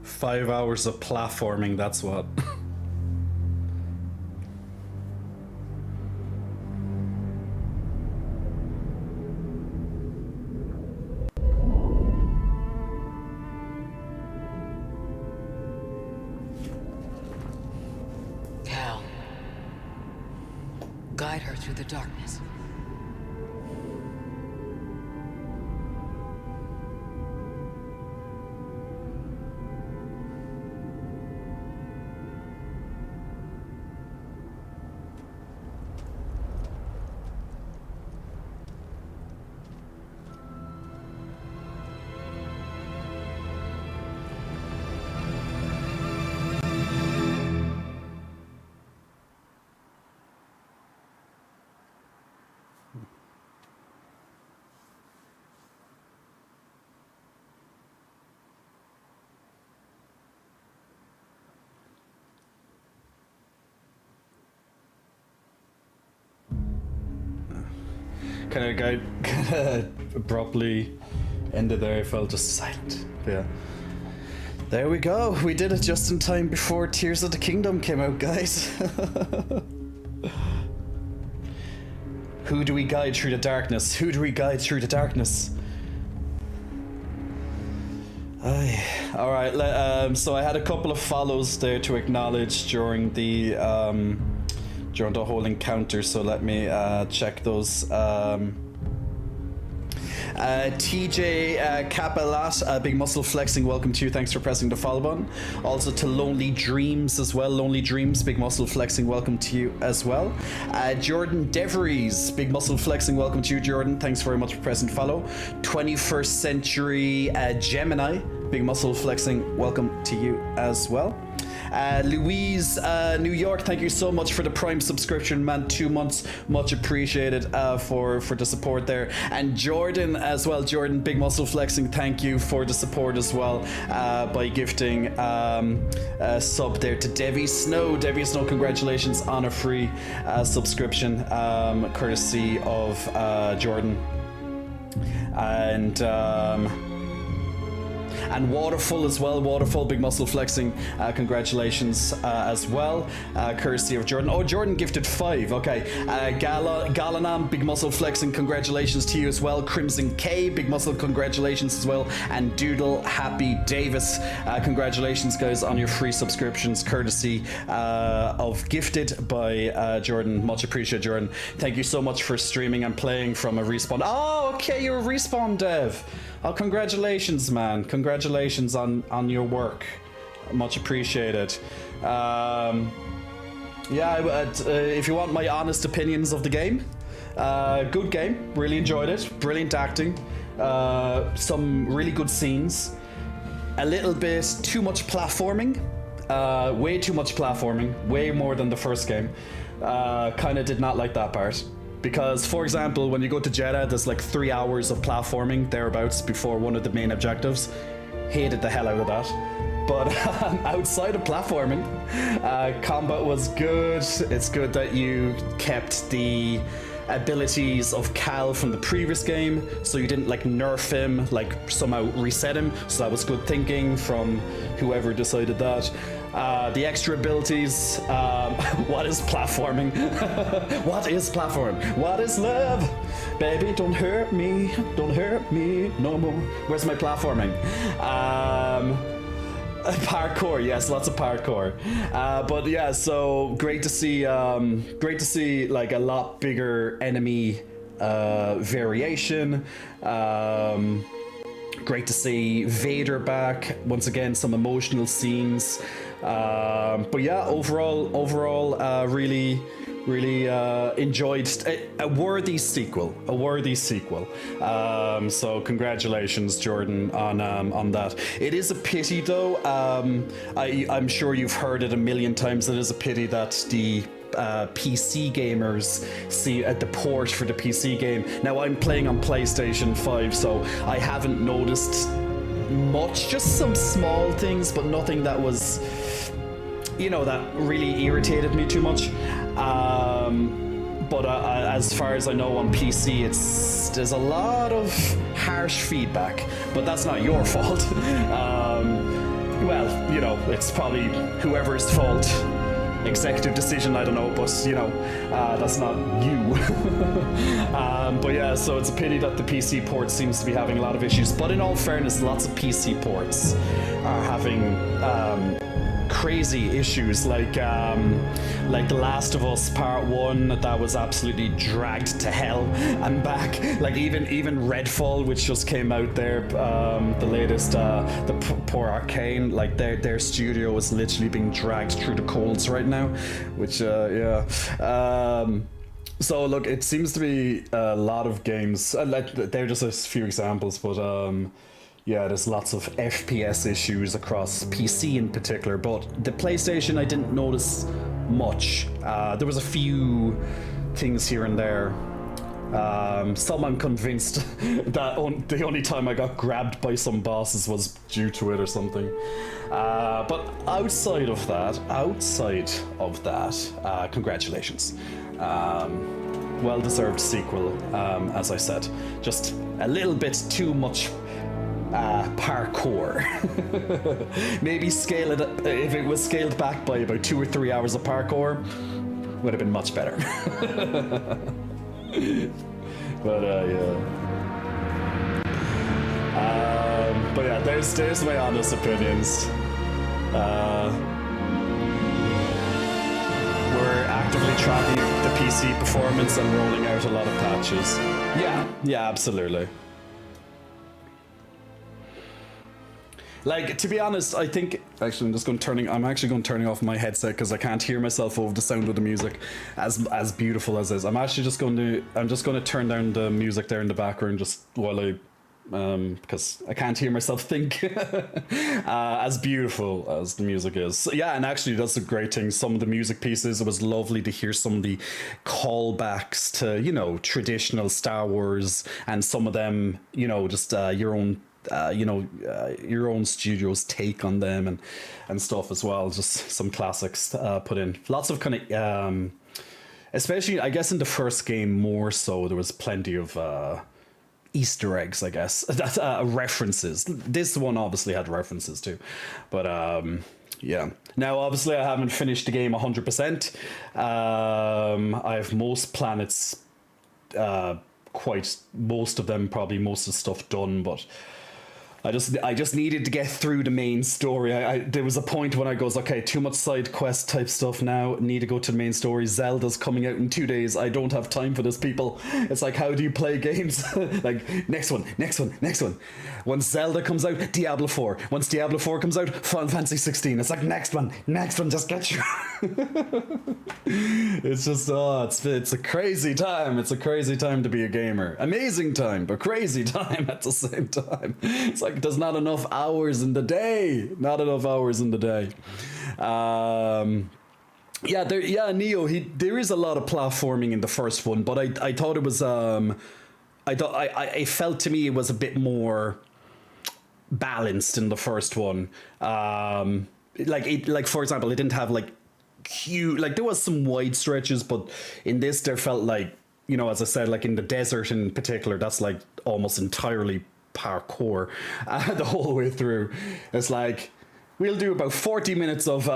Five hours of platforming, that's what.
Cal, guide her through the darkness.
Kind of abruptly ended there. I felt just silent. But yeah. There we go. We did it just in time before Tears of the Kingdom came out, guys. Who do we guide through the darkness? Who do we guide through the darkness? All right. So I had a couple of follows there to acknowledge during the whole encounter. So let me check those. TJ Capelat, Big Muscle Flexing, welcome to you. Thanks for pressing the follow button. Also to Lonely Dreams as well. Lonely Dreams, Big Muscle Flexing, welcome to you as well. Jordan Devries, Big Muscle Flexing, welcome to you, Jordan. Thanks very much for pressing follow. 21st Century Gemini, Big Muscle Flexing, welcome to you as well. Louise, New York, thank you so much for the Prime subscription, man. 2 months, much appreciated for the support there. And Jordan as well, Jordan, Big Muscle Flexing, thank you for the support as well by gifting a sub there to Debbie Snow. Debbie Snow, congratulations on a free subscription, courtesy of Jordan. And Waterfall as well. Waterfall, Big Muscle Flexing, congratulations as well, courtesy of Jordan. Oh, Jordan gifted 5. Okay. Galanam, Big Muscle Flexing, congratulations to you as well. Crimson K, Big Muscle, congratulations as well. And Doodle Happy Davis, congratulations guys on your free subscriptions, courtesy of gifted by Jordan. Much appreciated, Jordan. Thank you so much for streaming and playing from a Respawn. Oh, okay, you're a Respawn dev. Oh, congratulations, man. Congratulations on your work. Much appreciated. If you want my honest opinions of the game, good game. Really enjoyed it. Brilliant acting. Some really good scenes. A little bit too much platforming. Way too much platforming. Way more than the first game. Kind of did not like that part. Because, for example, when you go to Jeddah, there's like 3 hours of platforming thereabouts before one of the main objectives. Hated the hell out of that. But outside of platforming, combat was good. It's good that you kept the abilities of Cal from the previous game, so you didn't like nerf him, like somehow reset him. So that was good thinking from whoever decided that. The extra abilities, what is platforming? What is platform? What is love? Baby, don't hurt me no more. Where's my platforming? Parkour, yes, lots of parkour. But yeah, so great to see like a lot bigger enemy variation. Great to see Vader back once again. Some emotional scenes. But yeah, overall, really enjoyed a worthy sequel. So congratulations, Jordan, on that. It is a pity, though. I'm sure you've heard it a million times. It is a pity that the PC gamers see at the port for the PC game. Now I'm playing on PlayStation 5, so I haven't noticed much. Just some small things, but nothing that was, that really irritated me too much. But as far as I know on PC, there's a lot of harsh feedback, but that's not your fault. Well, it's probably whoever's fault. Executive decision, I don't know, but that's not you. But yeah, so it's a pity that the PC port seems to be having a lot of issues. But in all fairness, lots of PC ports are having crazy issues, like The Last of Us Part 1, that was absolutely dragged to hell and back. Like even Redfall, which just came out there, the latest, the poor Arcane, like their studio is literally being dragged through the coals right now, which yeah. So look, it seems to be a lot of games. They're just a few examples, but yeah, there's lots of FPS issues across PC in particular, but the PlayStation I didn't notice much. There was a few things here and there. Some I'm convinced that the only time I got grabbed by some bosses was due to it or something. But outside of that, congratulations. Well-deserved sequel, as I said. Just a little bit too much parkour. Maybe scale it, if it was scaled back by about 2 or 3 hours of parkour, would have been much better. But yeah, there's my honest opinions. We're actively tracking the PC performance and rolling out a lot of patches. Yeah, absolutely. Like, to be honest, I think actually I'm actually going to turn off my headset because I can't hear myself over the sound of the music, as beautiful as it is. I'm just going to turn down the music there in the background just while I because I can't hear myself think. As beautiful as the music is. So, yeah, and actually that's a great thing. Some of the music pieces, it was lovely to hear some of the callbacks to, traditional Star Wars, and some of them, just your own your own studio's take on them and stuff as well. Just some classics put in. Lots of kind of especially I guess in the first game more so, there was plenty of Easter eggs, I guess. References. This one obviously had references too, but yeah. Now obviously I haven't finished the game 100%. I have most planets, most of the stuff done, but I just needed to get through the main story. There was a point when I goes, okay, too much side quest type stuff now. Need to go to the main story. Zelda's coming out in 2 days. I don't have time for this, people. It's like, how do you play games? Like, next one. Once Zelda comes out, Diablo 4. Once Diablo 4 comes out, Final Fantasy 16. It's like, next one, just get you. It's just, it's a crazy time. It's a crazy time to be a gamer. Amazing time, but crazy time at the same time. It's like there's not enough hours in the day. Neo. There is a lot of platforming in the first one, but I thought it was I felt to me it was a bit more balanced in the first one. Like for example, it didn't have like huge, like there was some wide stretches, but in this there felt like, you know, as I said, like in the desert in particular, that's like almost entirely parkour the whole way through. It's like, we'll do about 40 minutes of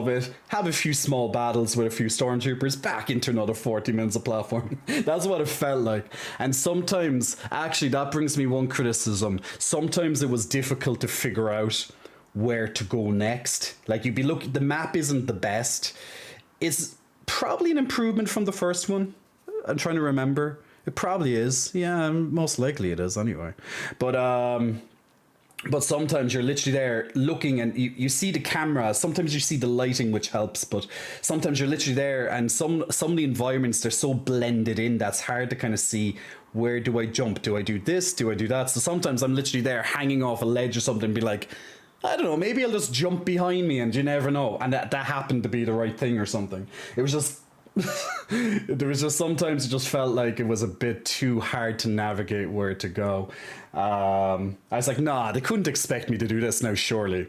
it, have a few small battles with a few stormtroopers, back into another 40 minutes of platforming. That's what it felt like. And sometimes, actually, that brings me one criticism. Sometimes it was difficult to figure out where to go next. Like, you'd be looking, the map isn't the best. It's probably an improvement from the first one. I'm trying to remember. It probably is. Yeah, most likely it is anyway. But sometimes you're literally there looking and you see the camera. Sometimes you see the lighting, which helps. But sometimes you're literally there and some of the environments, they're so blended in that's hard to kind of see, where do I jump? Do I do this? Do I do that? So sometimes I'm literally there hanging off a ledge or something and be like, I don't know, maybe I'll just jump behind me, and you never know. And that happened to be the right thing or something. It was just... there was just sometimes it just felt like it was a bit too hard to navigate where to go. I was like, nah, they couldn't expect me to do this now, surely.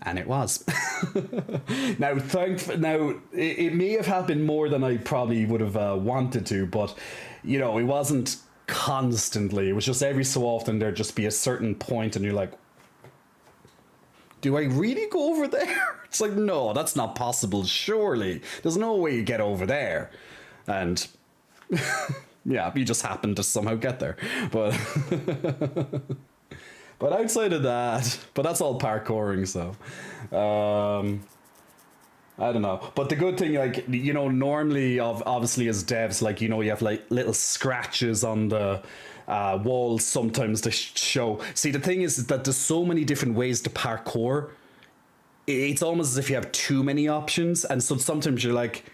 And it was. Now, it may have happened more than I probably would have wanted to, but, you know, it wasn't constantly. It was just every so often there'd just be a certain point and you're like, do I really go over there? It's like, no, that's not possible, surely. There's no way you get over there. And yeah, you just happen to somehow get there. But but outside of that, but that's all parkouring, so I don't know. But the good thing, like, you know, normally obviously as devs, like, you know, you have like little scratches on the walls sometimes to show. See, the thing is that there's so many different ways to parkour. It's almost as if you have too many options, and so sometimes you're like,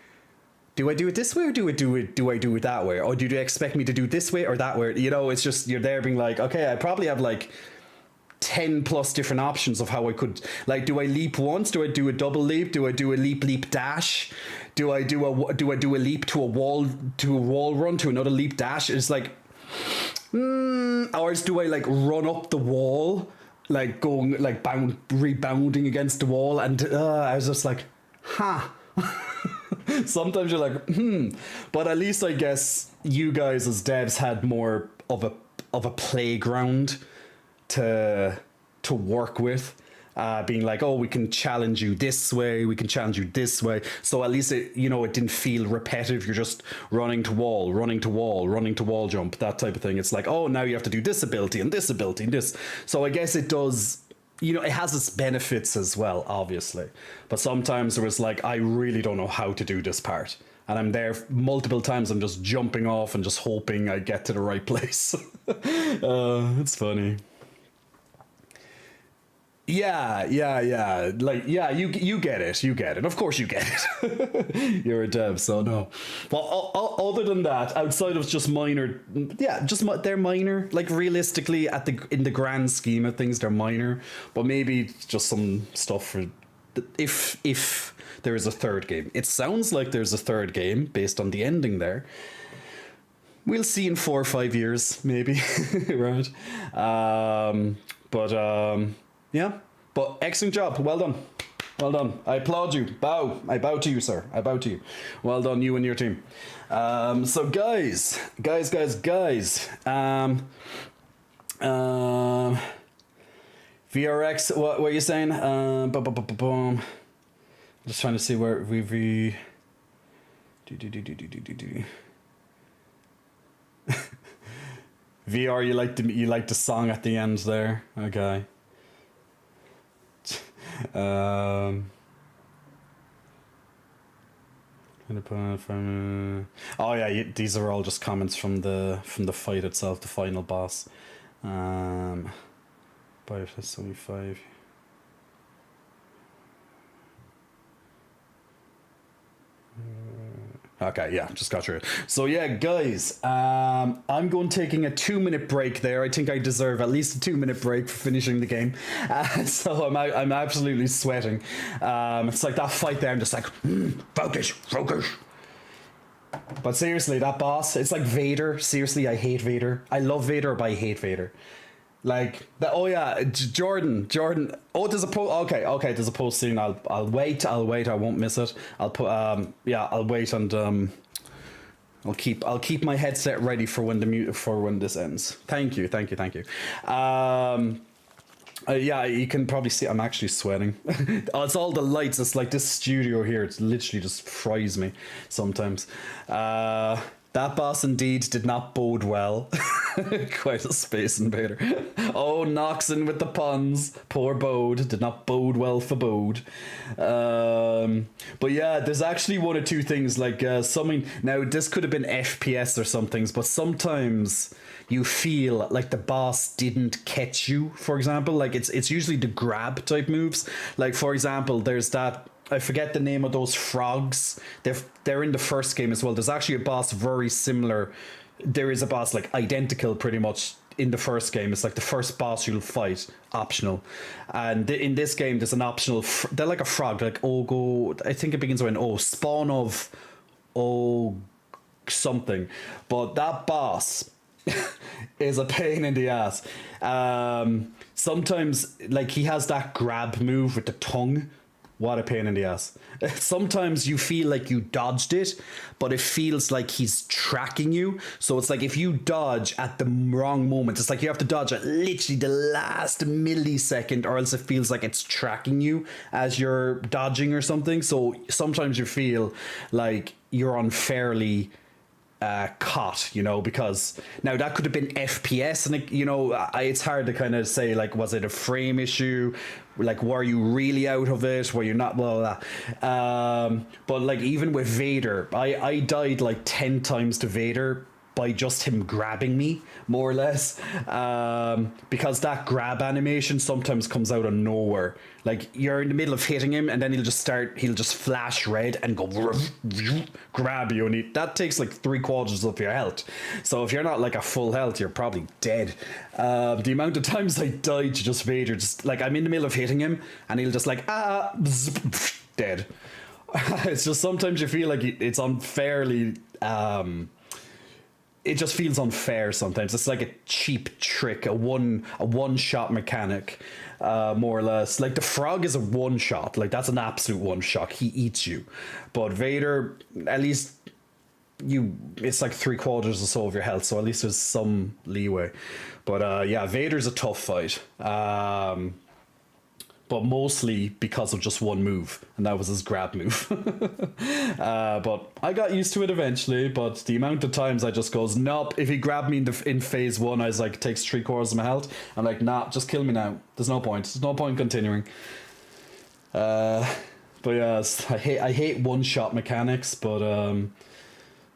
do I do it this way or do I do it that way? Or do they expect me to do this way or that way? You know, it's just, you're there being like, okay, I probably have like 10 plus different options of how I could, like, do I leap once? Do I do a double leap? Do I do a leap dash? Do I do a leap to a wall run to another leap dash? It's like, or do I like run up the wall, like going like rebounding against the wall? And I was just like, sometimes you're like, but at least I guess you guys as devs had more of a playground to work with, being like, oh, we can challenge you this way, we can challenge you this way. So at least it, you know, it didn't feel repetitive. You're just running to wall, jump, that type of thing. It's like, oh, now you have to do this ability and this ability and this. So I guess it does, you know, it has its benefits as well, obviously. But sometimes there was like, I really don't know how to do this part. And I'm there multiple times, I'm just jumping off and just hoping I get to the right place. It's funny. Yeah. Like, yeah, you get it. Of course you get it. You're a dev, so no. Well, other than that, outside of just minor, they're minor. Like, realistically, in the grand scheme of things, they're minor. But maybe just some stuff for if there is a third game. It sounds like there's a third game based on the ending there. We'll see in 4 or 5 years, maybe, right? Yeah, but excellent job. Well done. I applaud you. I bow to you, sir. I bow to you. Well done, you and your team. So guys. VRX, what are you saying? Just trying to see where we VR, you like the song at the end there. Okay. Oh yeah, these are all just comments from the fight itself, the final boss. By +75. Okay, yeah, just got through it. So yeah, guys, I'm taking a 2-minute break there. I think I deserve at least a 2-minute break for finishing the game. So I'm absolutely sweating. It's like that fight there. I'm just like, focus. But seriously, that boss, it's like Vader. Seriously, I hate Vader. I love Vader, but I hate Vader. Like the, oh yeah, Jordan. Oh, there's a post. Okay, there's a post scene. I'll wait. I won't miss it. I'll put yeah, I'll wait and I'll keep my headset ready for when this ends. Thank you. Yeah, you can probably see I'm actually sweating. Oh, it's all the lights. It's like this studio here. It's literally just fries me sometimes. That boss indeed did not bode well. Quite a space invader. Oh, Noxon with the puns. Poor Bode. Did not bode well for Bode. But yeah, there's actually one or two things like something. Now, this could have been FPS or some things, but sometimes you feel like the boss didn't catch you, for example. Like it's usually the grab type moves. Like, for example, there's that. I forget the name of those frogs. They're in the first game as well. There's actually a boss very similar. There is a boss like identical pretty much in the first game. It's like the first boss you'll fight, optional. And in this game, there's an optional. They're like a frog, like Ogo. I think it begins with an O. Spawn of O something. But that boss is a pain in the ass. Sometimes, like, he has that grab move with the tongue. What a pain in the ass. Sometimes you feel like you dodged it, but it feels like he's tracking you. So it's like if you dodge at the wrong moment, it's like you have to dodge at literally the last millisecond, or else it feels like it's tracking you as you're dodging or something. So sometimes you feel like you're unfairly caught, you know, because now that could have been FPS, and it, you know, it's hard to kind of say, like, was it a frame issue? Like, were you really out of it? Were you not? Blah, blah, blah. But like, even with Vader, I died like 10 times to Vader by just him grabbing me, more or less, because that grab animation sometimes comes out of nowhere. Like, you're in the middle of hitting him, and then he'll just flash red and go grab you, and that takes like 3/4 of your health. So if you're not like a full health, you're probably dead. The amount of times I died to just Vader, just like I'm in the middle of hitting him, and he'll just like dead. It's just sometimes you feel like it's unfairly. It just feels unfair sometimes. It's like a cheap trick, a one shot mechanic, more or less. Like the frog is a one shot, like that's an absolute one shot. He eats you, but Vader, at least it's like 3/4 or so of your health, so at least there's some leeway. But yeah, Vader's a tough fight. But mostly because of just one move, and that was his grab move. But I got used to it eventually, but the amount of times I just goes, nope, if he grabbed me in phase 1, I was like, takes 3/4 of my health. I'm like, nah, just kill me now. There's no point. There's no point continuing. But yeah, I hate one-shot mechanics, but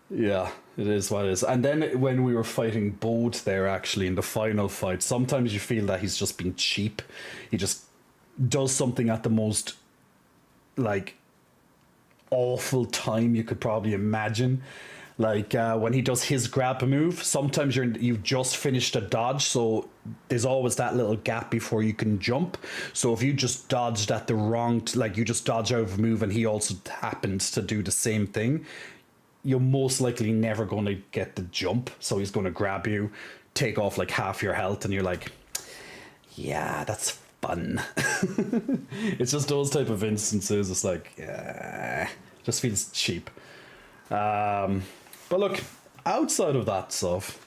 yeah, it is what it is. And then when we were fighting Bode there, actually, in the final fight, sometimes you feel that he's just being cheap. He just does something at the most like awful time you could probably imagine, like when he does his grab move. Sometimes you've just finished a dodge, so there's always that little gap before you can jump. So if you just dodged at the wrong, like you just dodge out of a move and he also happens to do the same thing, you're most likely never going to get the jump. So he's going to grab you, take off like half your health, and you're like, yeah, that's fun. It's just those type of instances. It's like, just feels cheap. But look, outside of that stuff,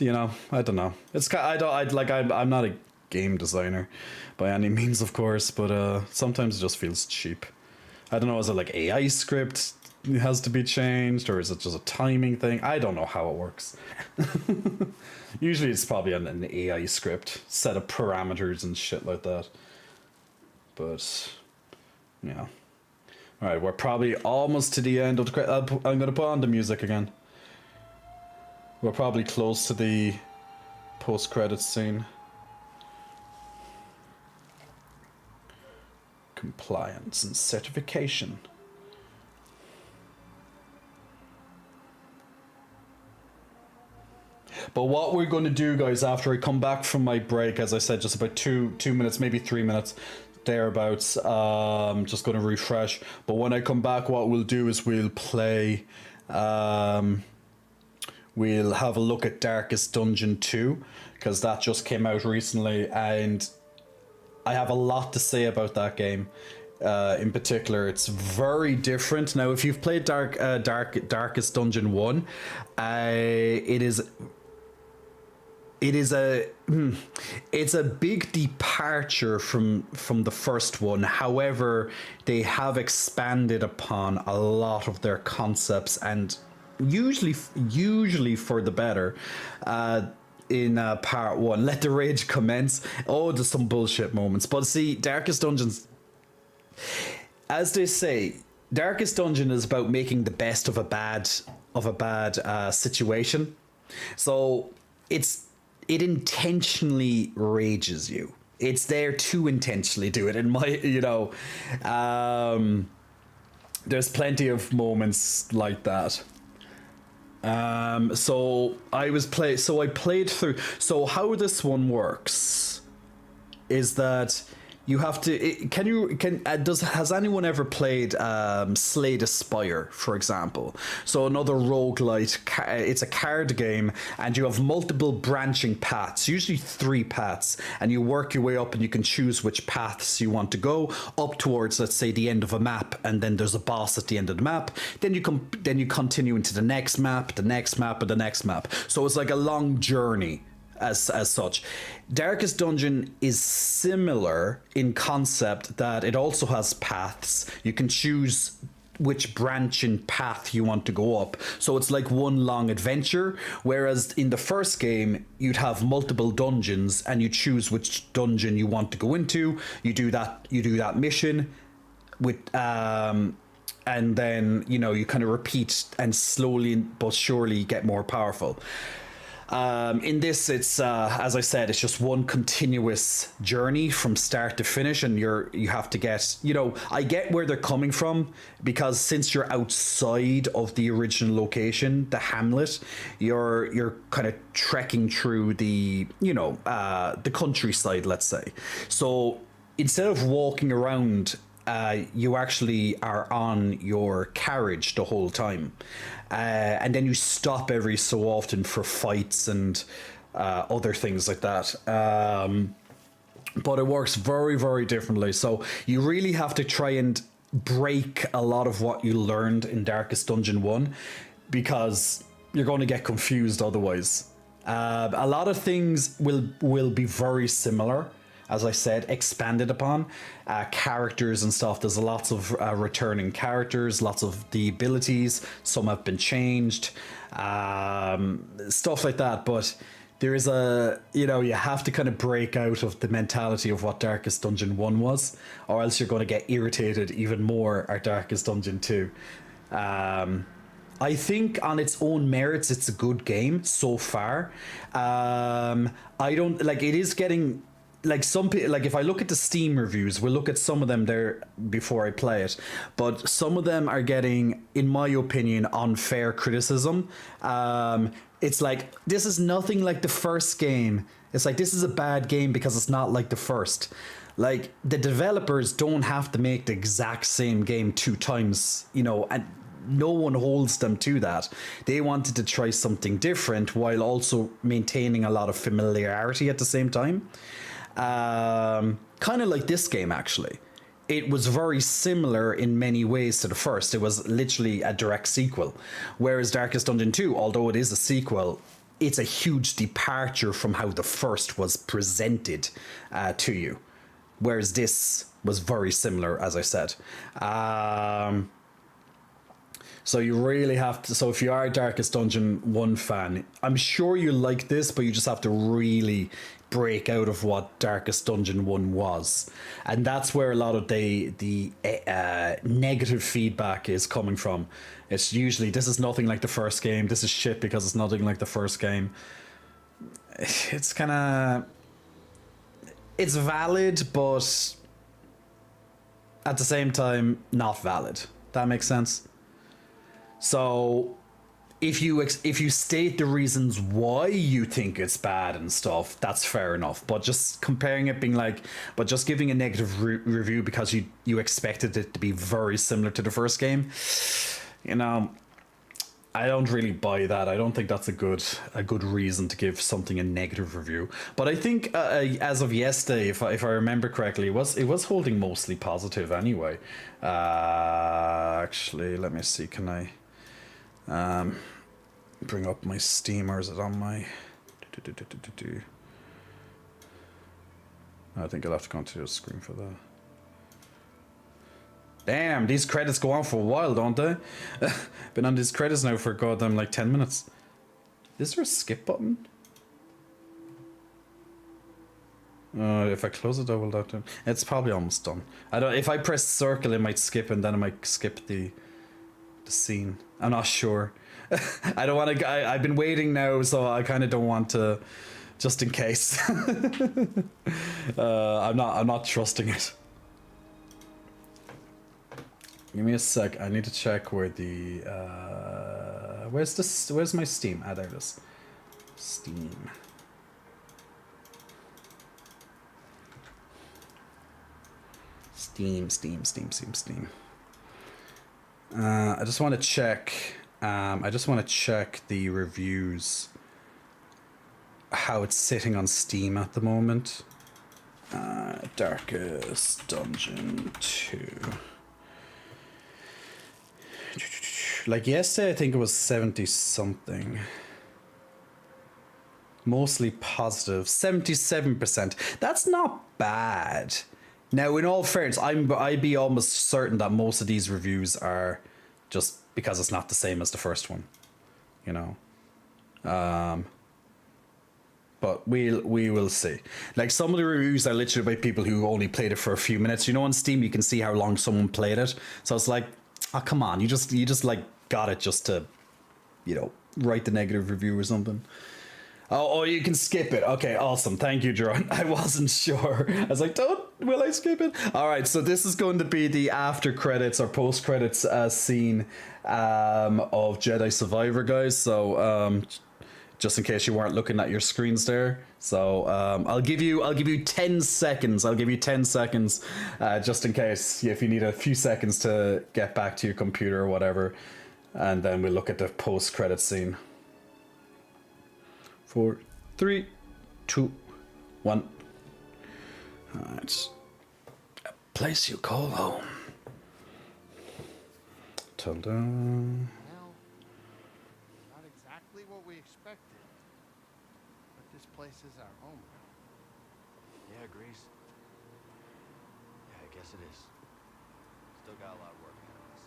you know, I don't know. It's I'm not a game designer by any means, of course, but sometimes it just feels cheap. I don't know. Is it like AI script has to be changed, or is it just a timing thing? I don't know how it works. Usually it's probably an AI script, set of parameters and shit like that. But, yeah. Alright, we're probably almost to the end of the credits. I'm going to put on the music again. We're probably close to the post-credits scene. Compliance and certification. But what we're going to do, guys, after I come back from my break, as I said, just about two minutes, maybe 3 minutes, thereabouts, just going to refresh. But when I come back, what we'll do is we'll play we'll have a look at Darkest Dungeon 2, because that just came out recently, and I have a lot to say about that game. In particular, it's very different. Now, if you've played Darkest Dungeon 1, it's a big departure from the first one. However, they have expanded upon a lot of their concepts, and usually for the better. In part 1, let the rage commence. Oh, there's some bullshit moments, but see, Darkest Dungeons, as they say, Darkest Dungeon is about making the best of a bad situation. So it intentionally rages you. It's there to intentionally do it. In my, there's plenty of moments like that. So I played through. So how this one works is that you have to. Has anyone ever played Slay the Spire, for example? So another roguelite. It's a card game, and you have multiple branching paths, usually 3 paths, and you work your way up, and you can choose which paths you want to go up towards. Let's say the end of a map, and then there's a boss at the end of the map. Then you continue into the next map, and the next map. So it's like a long journey. As such, Darkest Dungeon is similar in concept that it also has paths. You can choose which branching path you want to go up, so it's like one long adventure. Whereas in the first game, you'd have multiple dungeons, and you choose which dungeon you want to go into. You do that mission with and then you kind of repeat, and slowly but surely get more powerful. In this, it's as I said, it's just one continuous journey from start to finish, and you have to get, I get where they're coming from, because since you're outside of the original location, the hamlet, you're kind of trekking through the the countryside, let's say. So instead of walking around, you actually are on your carriage the whole time. And then you stop every so often for fights and other things like that. But it works very, very differently. So you really have to try and break a lot of what you learned in Darkest Dungeon 1, because you're going to get confused otherwise. A lot of things will be very similar. As I said, expanded upon. Characters and stuff, there's lots of returning characters, lots of the abilities, some have been changed, stuff like that. But there is you have to kind of break out of the mentality of what Darkest Dungeon 1 was, or else you're going to get irritated even more at Darkest Dungeon 2. I think on its own merits, it's a good game so far. I don't, it is getting... some people, if I look at the Steam reviews, we'll look at some of them there before I play it, but some of them are getting, in my opinion, unfair criticism. It's this is nothing like the first game. It's this is a bad game because it's not like the first. The developers don't have to make the exact same game 2 times, and no one holds them to that. They wanted to try something different while also maintaining a lot of familiarity at the same time. Kind of like this game, actually. It was very similar in many ways to the first. It was literally a direct sequel. Whereas Darkest Dungeon 2, although it is a sequel, it's a huge departure from how the first was presented to you. Whereas this was very similar, as I said. So you really have to... So if you are a Darkest Dungeon 1 fan, I'm sure you like this, but you just have to really break out of what Darkest Dungeon 1 was. And that's where a lot of the negative feedback is coming from. It's usually, this is nothing like the first game. This is shit because it's nothing like the first game. It's kind of... It's valid, but at the same time, not valid. That makes sense? So if you state the reasons why you think it's bad and stuff, that's fair enough. But just comparing it, being but just giving a negative review because you expected it to be very similar to the first game, I don't really buy that. I don't think that's a good reason to give something a negative review. But I think as of yesterday, if I remember correctly, it was holding mostly positive anyway. Actually, let me see. Can I bring up my Steam, or is it on my? I think I'll have to go onto the screen for that. Damn, these credits go on for a while, don't they? Been on these credits now for goddamn like 10 minutes. Is there a skip button? If I close it, will that do? It's probably almost done. I don't. If I press circle, it might skip, and then it might skip the scene. I'm not sure. I don't want to. I've been waiting now, so I kind of don't want to, just in case. I'm not trusting it. Give me a sec. I need to check where the where's my Steam? Ah, there it is. Steam. Steam. I just want to check. I just want to check the reviews. How it's sitting on Steam at the moment. Darkest Dungeon 2. Like yesterday, I think it was 70 something. Mostly positive, 77%. That's not bad. Now, in all fairness, I'd be almost certain that most of these reviews are just because it's not the same as the first one, you know. But we will see. Like, some of the reviews are literally by people who only played it for a few minutes. You know, on Steam you can see how long someone played it. So it's like, oh, come on, you just like got it just to, you know, write the negative review or something. Oh, you can skip it. Okay, awesome. Thank you, Jerome. I wasn't sure. I was like, will I skip it? All right, so this is going to be the after credits or post credits scene of Jedi Survivor, guys. So just in case you weren't looking at your screens there. So I'll give you 10 seconds. I'll give you 10 seconds just in case, if you need a few seconds to get back to your computer or whatever. And then we'll look at the post credit scene. 4, 3, 2, 1. Alright. A place you call home. Ta-da.
Well, not exactly what we expected. But this place is our home.
Yeah, Grease. Yeah, I guess it is. Still got a lot of work ahead of us.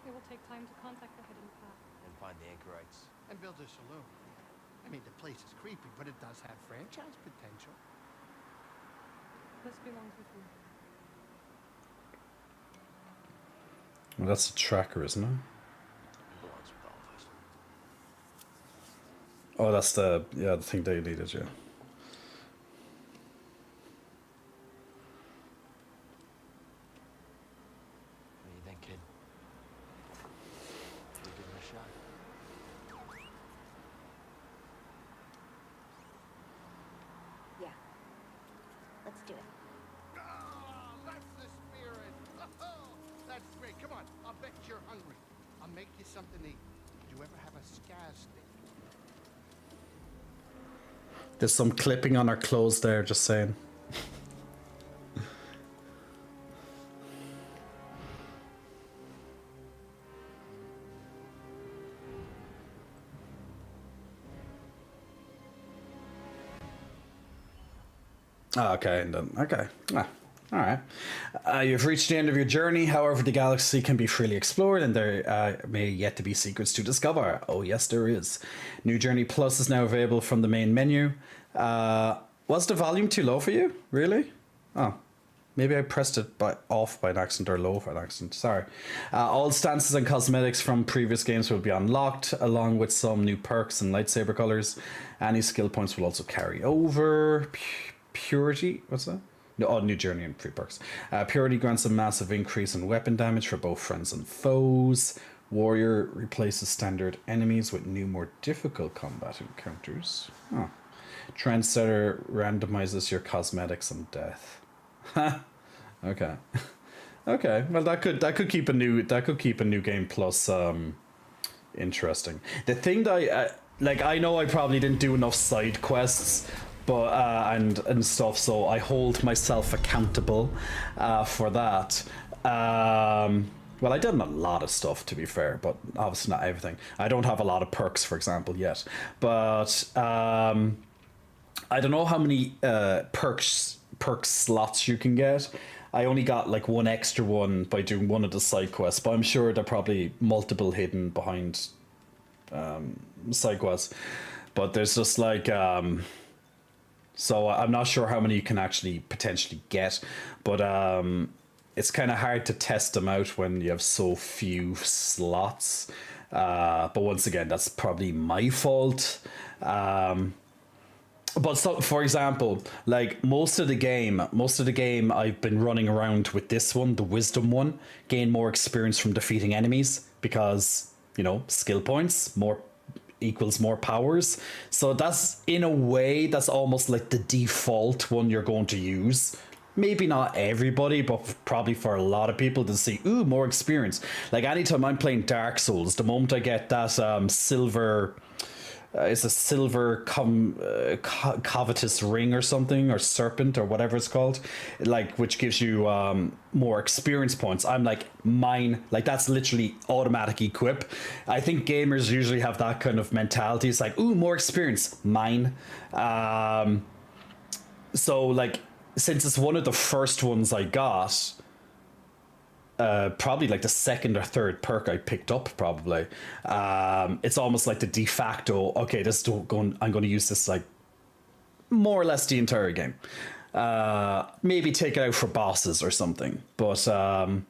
It will take time to contact the hidden path.
And find the anchorites.
And build a saloon. I mean, the place is creepy, but it does have franchise potential.
This belongs with you.
Well, that's a tracker, isn't it?
Belongs with all of us.
Oh, that's the thing they needed, yeah.
What do you think, kid? Should we give it a shot?
Yeah. Let's do it.
Ah, that's the spirit. That's great. Come on, I'll bet you're hungry. I'll make you something to eat. Did you ever have a scaz steak?
There's some clipping on our clothes there, just saying. Oh, okay, and then, okay. All right. You've reached the end of your journey. However, the galaxy can be freely explored, and there may yet to be secrets to discover. Oh, yes, there is. New Journey Plus is now available from the main menu. Was the volume too low for you? Really? Oh, maybe I pressed it off by an accident or low by an accident. Sorry. All stances and cosmetics from previous games will be unlocked, along with some new perks and lightsaber colors. Any skill points will also carry over. Purity, what's that? No, New Journey and free perks. Purity grants a massive increase in weapon damage for both friends and foes. Warrior replaces standard enemies with new, more difficult combat encounters. Oh. Trendsetter randomizes your cosmetics and death. Okay. Okay. Well, that could keep a new game plus Interesting. The thing that I know I probably didn't do enough side quests, but and stuff, so I hold myself accountable for that. Well, I done a lot of stuff, to be fair, but obviously not everything. I don't have a lot of perks, for example, yet. But I don't know how many perk slots you can get. I only got like one extra one by doing one of the side quests, but I'm sure there are probably multiple hidden behind side quests. But there's just like... so I'm not sure how many you can actually potentially get, but... it's kind of hard to test them out when you have so few slots. But once again, that's probably my fault. But so, for example, like most of the game I've been running around with this one, the wisdom one, gain more experience from defeating enemies because, you know, skill points, more equals more powers. So that's, in a way, that's almost like the default one you're going to use. Maybe not everybody, but probably for a lot of people to see, ooh, more experience. Like anytime I'm playing Dark Souls, the moment I get that silver, it's a silver covetous ring or something, or serpent or whatever it's called, like, which gives you more experience points. I'm like, mine, like that's literally automatic equip. I think gamers usually have that kind of mentality. It's like, ooh, more experience, mine. So like, since it's one of the first ones I got, probably like the second or third perk I picked up, probably. It's almost like the de facto, okay, I'm going to use this like more or less the entire game. Maybe take it out for bosses or something. But so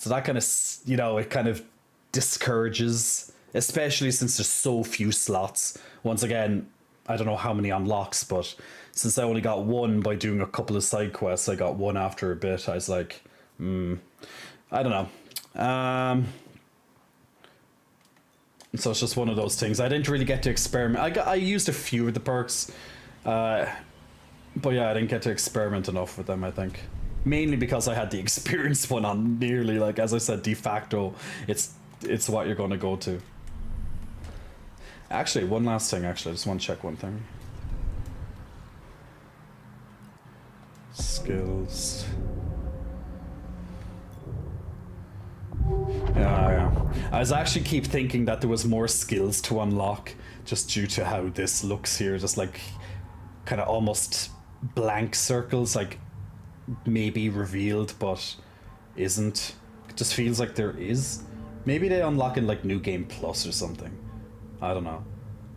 that kind of, you know, it kind of discourages, especially since there's so few slots. Once again, I don't know how many unlocks, but since I only got one by doing a couple of side quests, I got one after a bit. I was like, I don't know. So it's just one of those things. I didn't really get to experiment. I used a few of the perks, but yeah, I didn't get to experiment enough with them, I think. Mainly because I had the experience one on nearly, like, as I said, de facto, it's what you're going to go to. Actually, one last thing, I just want to check one thing. Skills. Yeah. I was actually keep thinking that there was more skills to unlock just due to how this looks here. Just like kind of almost blank circles, like maybe revealed but isn't. It just feels like there is. Maybe they unlock in like New Game Plus or something. I don't know.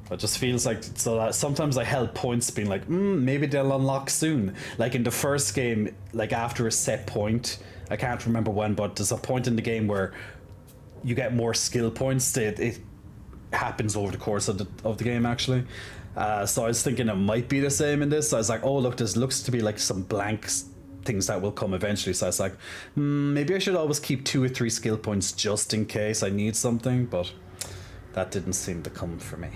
It just feels like, so that sometimes I held points being like, maybe they'll unlock soon. Like in the first game, like after a set point, I can't remember when, but there's a point in the game where you get more skill points. It happens over the course of the game, actually. So I was thinking it might be the same in this. So I was like, oh look, there looks to be like some blank things that will come eventually. So I was like, maybe I should always keep 2 or 3 skill points just in case I need something, but that didn't seem to come for me.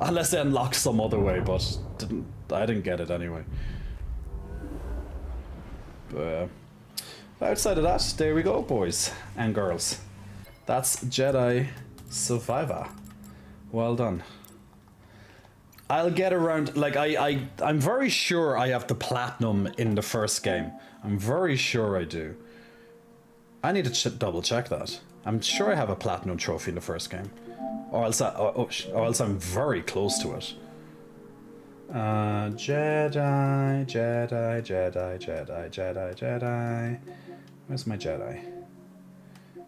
Unless they unlock some other way, but I didn't get it anyway. But outside of that, there we go, boys and girls. That's Jedi Survivor. Well done. I'll get around, like, I'm very sure I have the platinum in the first game. I'm very sure I do. I need to double check that. I'm sure I have a platinum trophy in the first game. Or else, or else I'm very close to it. Jedi. Where's my Jedi?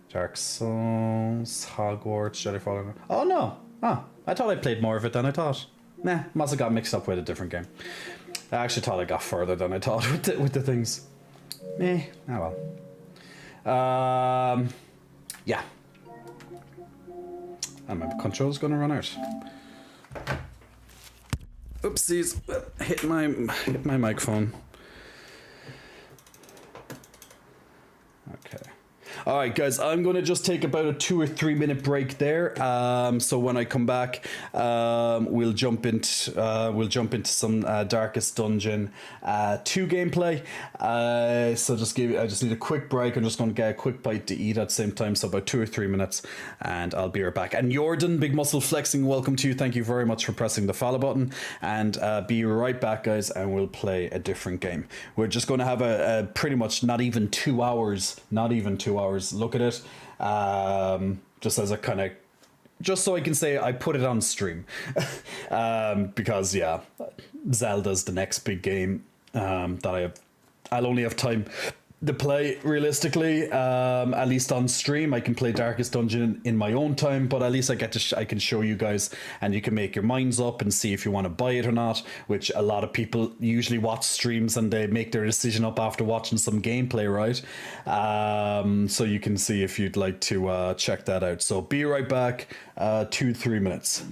Dark Souls, Hogwarts, Jedi Fallen Order. Oh no! Oh, I thought I played more of it than I thought. Nah, must have got mixed up with a different game. I actually thought I got further than I thought with the things. Oh well. Yeah. And my control's gonna run out. Oopsies, hit my microphone. Okay. All right, guys, I'm going to just take about a 2 or 3 minute break there. So when I come back, we'll jump into some Darkest Dungeon 2 gameplay. So I just need a quick break. I'm just going to get a quick bite to eat at the same time. So about 2 or 3 minutes, and I'll be right back. And Jordan, Big Muscle Flexing, welcome to you. Thank you very much for pressing the follow button. And be right back, guys, and we'll play a different game. We're just going to have a pretty much not even 2 hours look at it, just as a kind of, just so I can say I put it on stream. Because yeah, Zelda's the next big game that I'll only have time to play realistically. At least on stream I can play Darkest Dungeon in my own time, but at least I get to I can show you guys, and you can make your minds up and see if you want to buy it or not, which a lot of people usually watch streams and they make their decision up after watching some gameplay, right? So you can see if you'd like to check that out. So be right back, 2-3 minutes.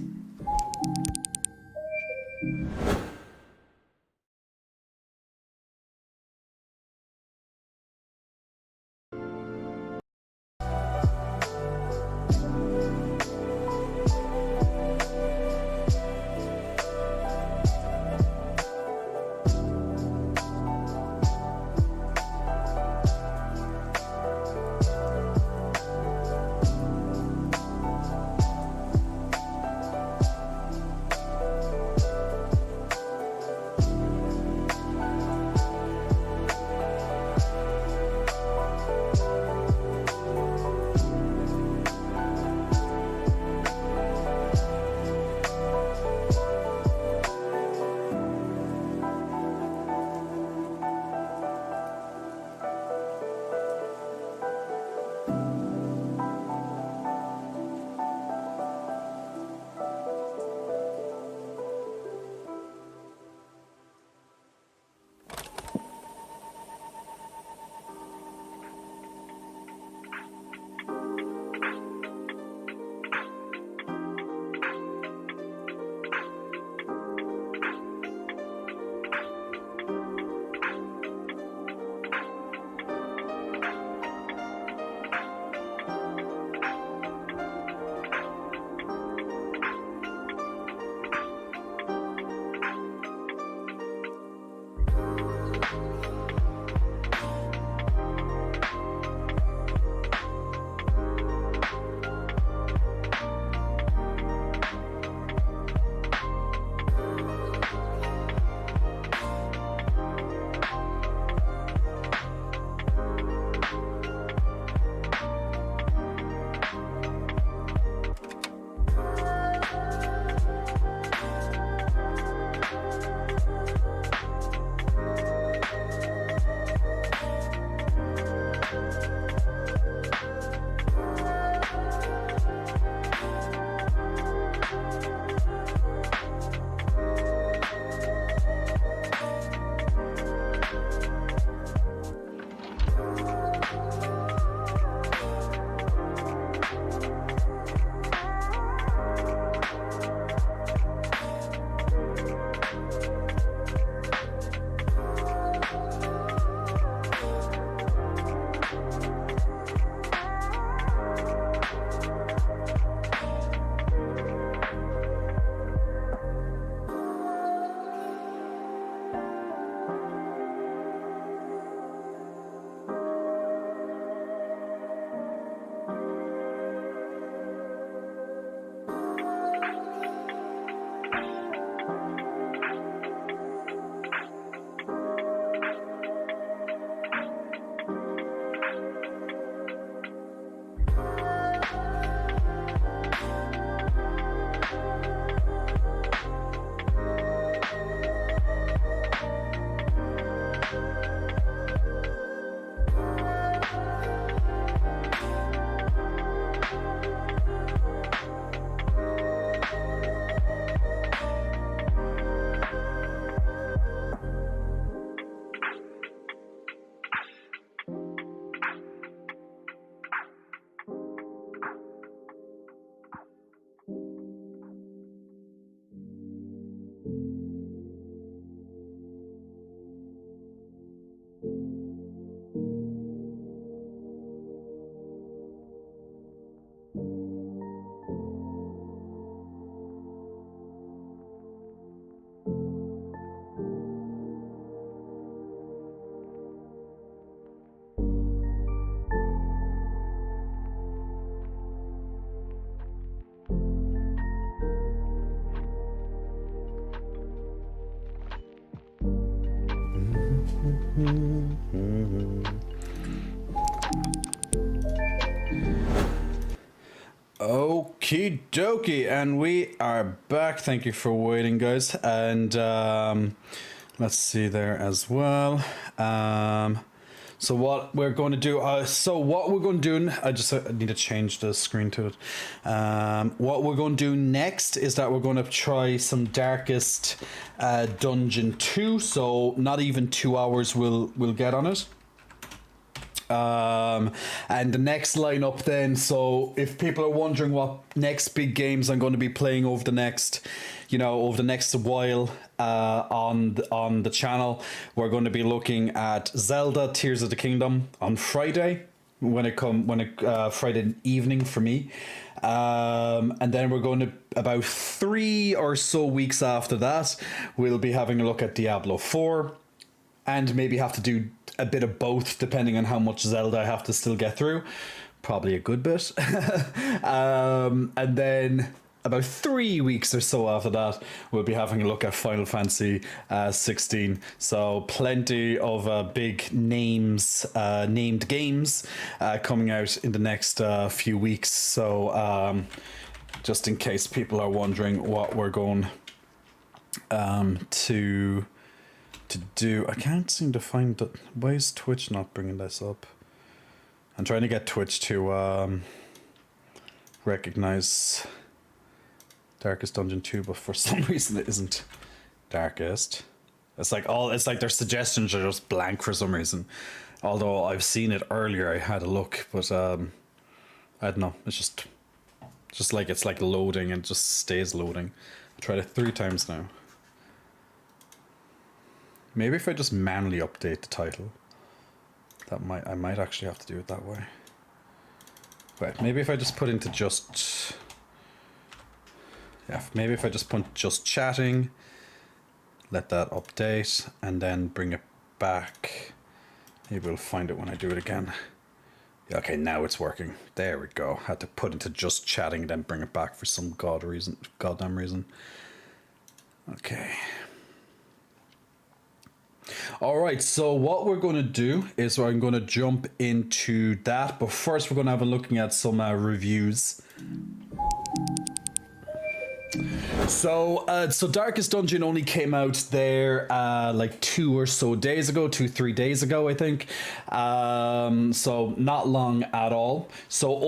Okie dokie, and we are back. Thank you for waiting, guys. And let's see there as well. So what we're going to do, I need to change the screen to it. What we're going to do next is that we're going to try some Darkest Dungeon 2. So not even 2 hours we'll get on it. And the next lineup then, so if people are wondering what next big games I'm going to be playing over the next while on the channel, we're going to be looking at Zelda Tears of the Kingdom on Friday Friday evening for me, and then we're going to, about 3 or so weeks after that, we'll be having a look at Diablo 4, and maybe have to do a bit of both depending on how much Zelda I have to still get through. Probably a good bit. And then about 3 weeks or so after that, we'll be having a look at Final Fantasy 16. So plenty of big named games coming out in the next few weeks. So just in case people are wondering what we're going to do. I can't seem to find that. Why is Twitch not bringing this up? I'm trying to get Twitch to recognize Darkest Dungeon 2, but for some reason it isn't Darkest. It's like their suggestions are just blank for some reason. Although I've seen it earlier, I had a look, but I don't know. It's just like it's like loading and just stays loading. I tried it 3 times now. Maybe if I just manually update the title, I might actually have to do it that way. Wait, maybe if I just put into maybe if I just put just chatting, let that update, and then bring it back. Maybe we'll find it when I do it again. Yeah, okay, now it's working. There we go. Had to put into just chatting, then bring it back for some goddamn reason. Okay. All right, so what we're going to do is I'm going to jump into that, but first we're going to have a looking at some reviews. So Darkest Dungeon only came out there like 2 or so days ago, 2-3 days ago, I think. So not long at all. So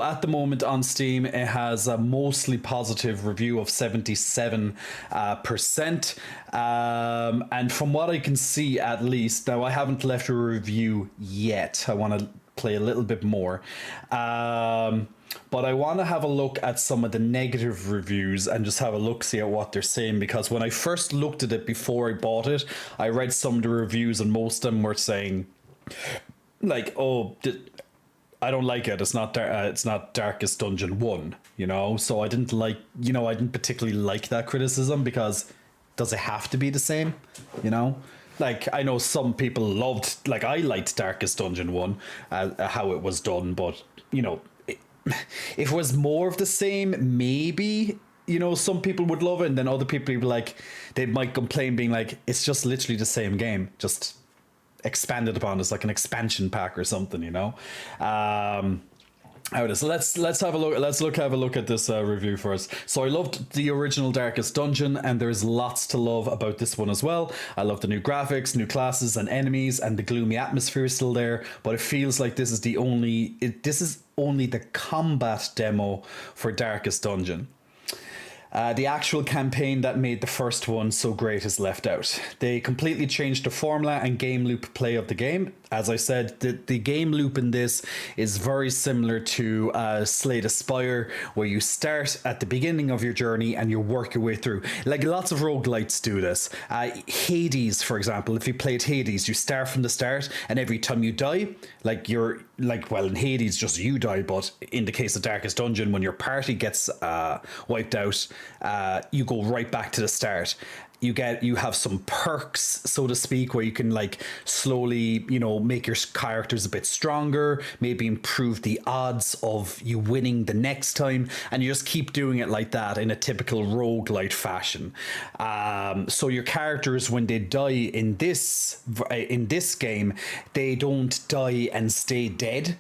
at the moment on Steam, it has a mostly positive review of 77%. And from what I can see, at least, now I haven't left a review yet. I want to play a little bit more. But I want to have a look at some of the negative reviews and just have a look, see at what they're saying, because when I first looked at it before I bought it, I read some of the reviews and most of them were saying like, oh, I don't like it. It's not Darkest Dungeon 1, you know? So I didn't particularly like that criticism, because does it have to be the same, you know? Like, I know some people loved, like, I liked Darkest Dungeon 1, how it was done, but, you know, if it was more of the same, maybe, you know, some people would love it, and then other people would be like, they might complain, being like, it's just literally the same game, just expanded upon as like an expansion pack or something, you know. So let's have a look at this review first. So I loved the original Darkest Dungeon, and there's lots to love about this one as well. I love the new graphics, new classes and enemies, and the gloomy atmosphere is still there, but it feels like this is only the combat demo for Darkest Dungeon. The actual campaign that made the first one so great is left out. They completely changed the formula and game loop play of the game. As I said, the game loop in this is very similar to Slay the Spire, where you start at the beginning of your journey and you work your way through. Like, lots of roguelites do this. Hades, for example, if you played Hades, you start from the start, and every time you die, well, in Hades, just you die, but in the case of Darkest Dungeon, when your party gets wiped out, you go right back to the start. You have some perks, so to speak, where you can like slowly, you know, make your characters a bit stronger, maybe improve the odds of you winning the next time, and you just keep doing it like that in a typical roguelite fashion. So your characters, when they die in this game, they don't die and stay dead.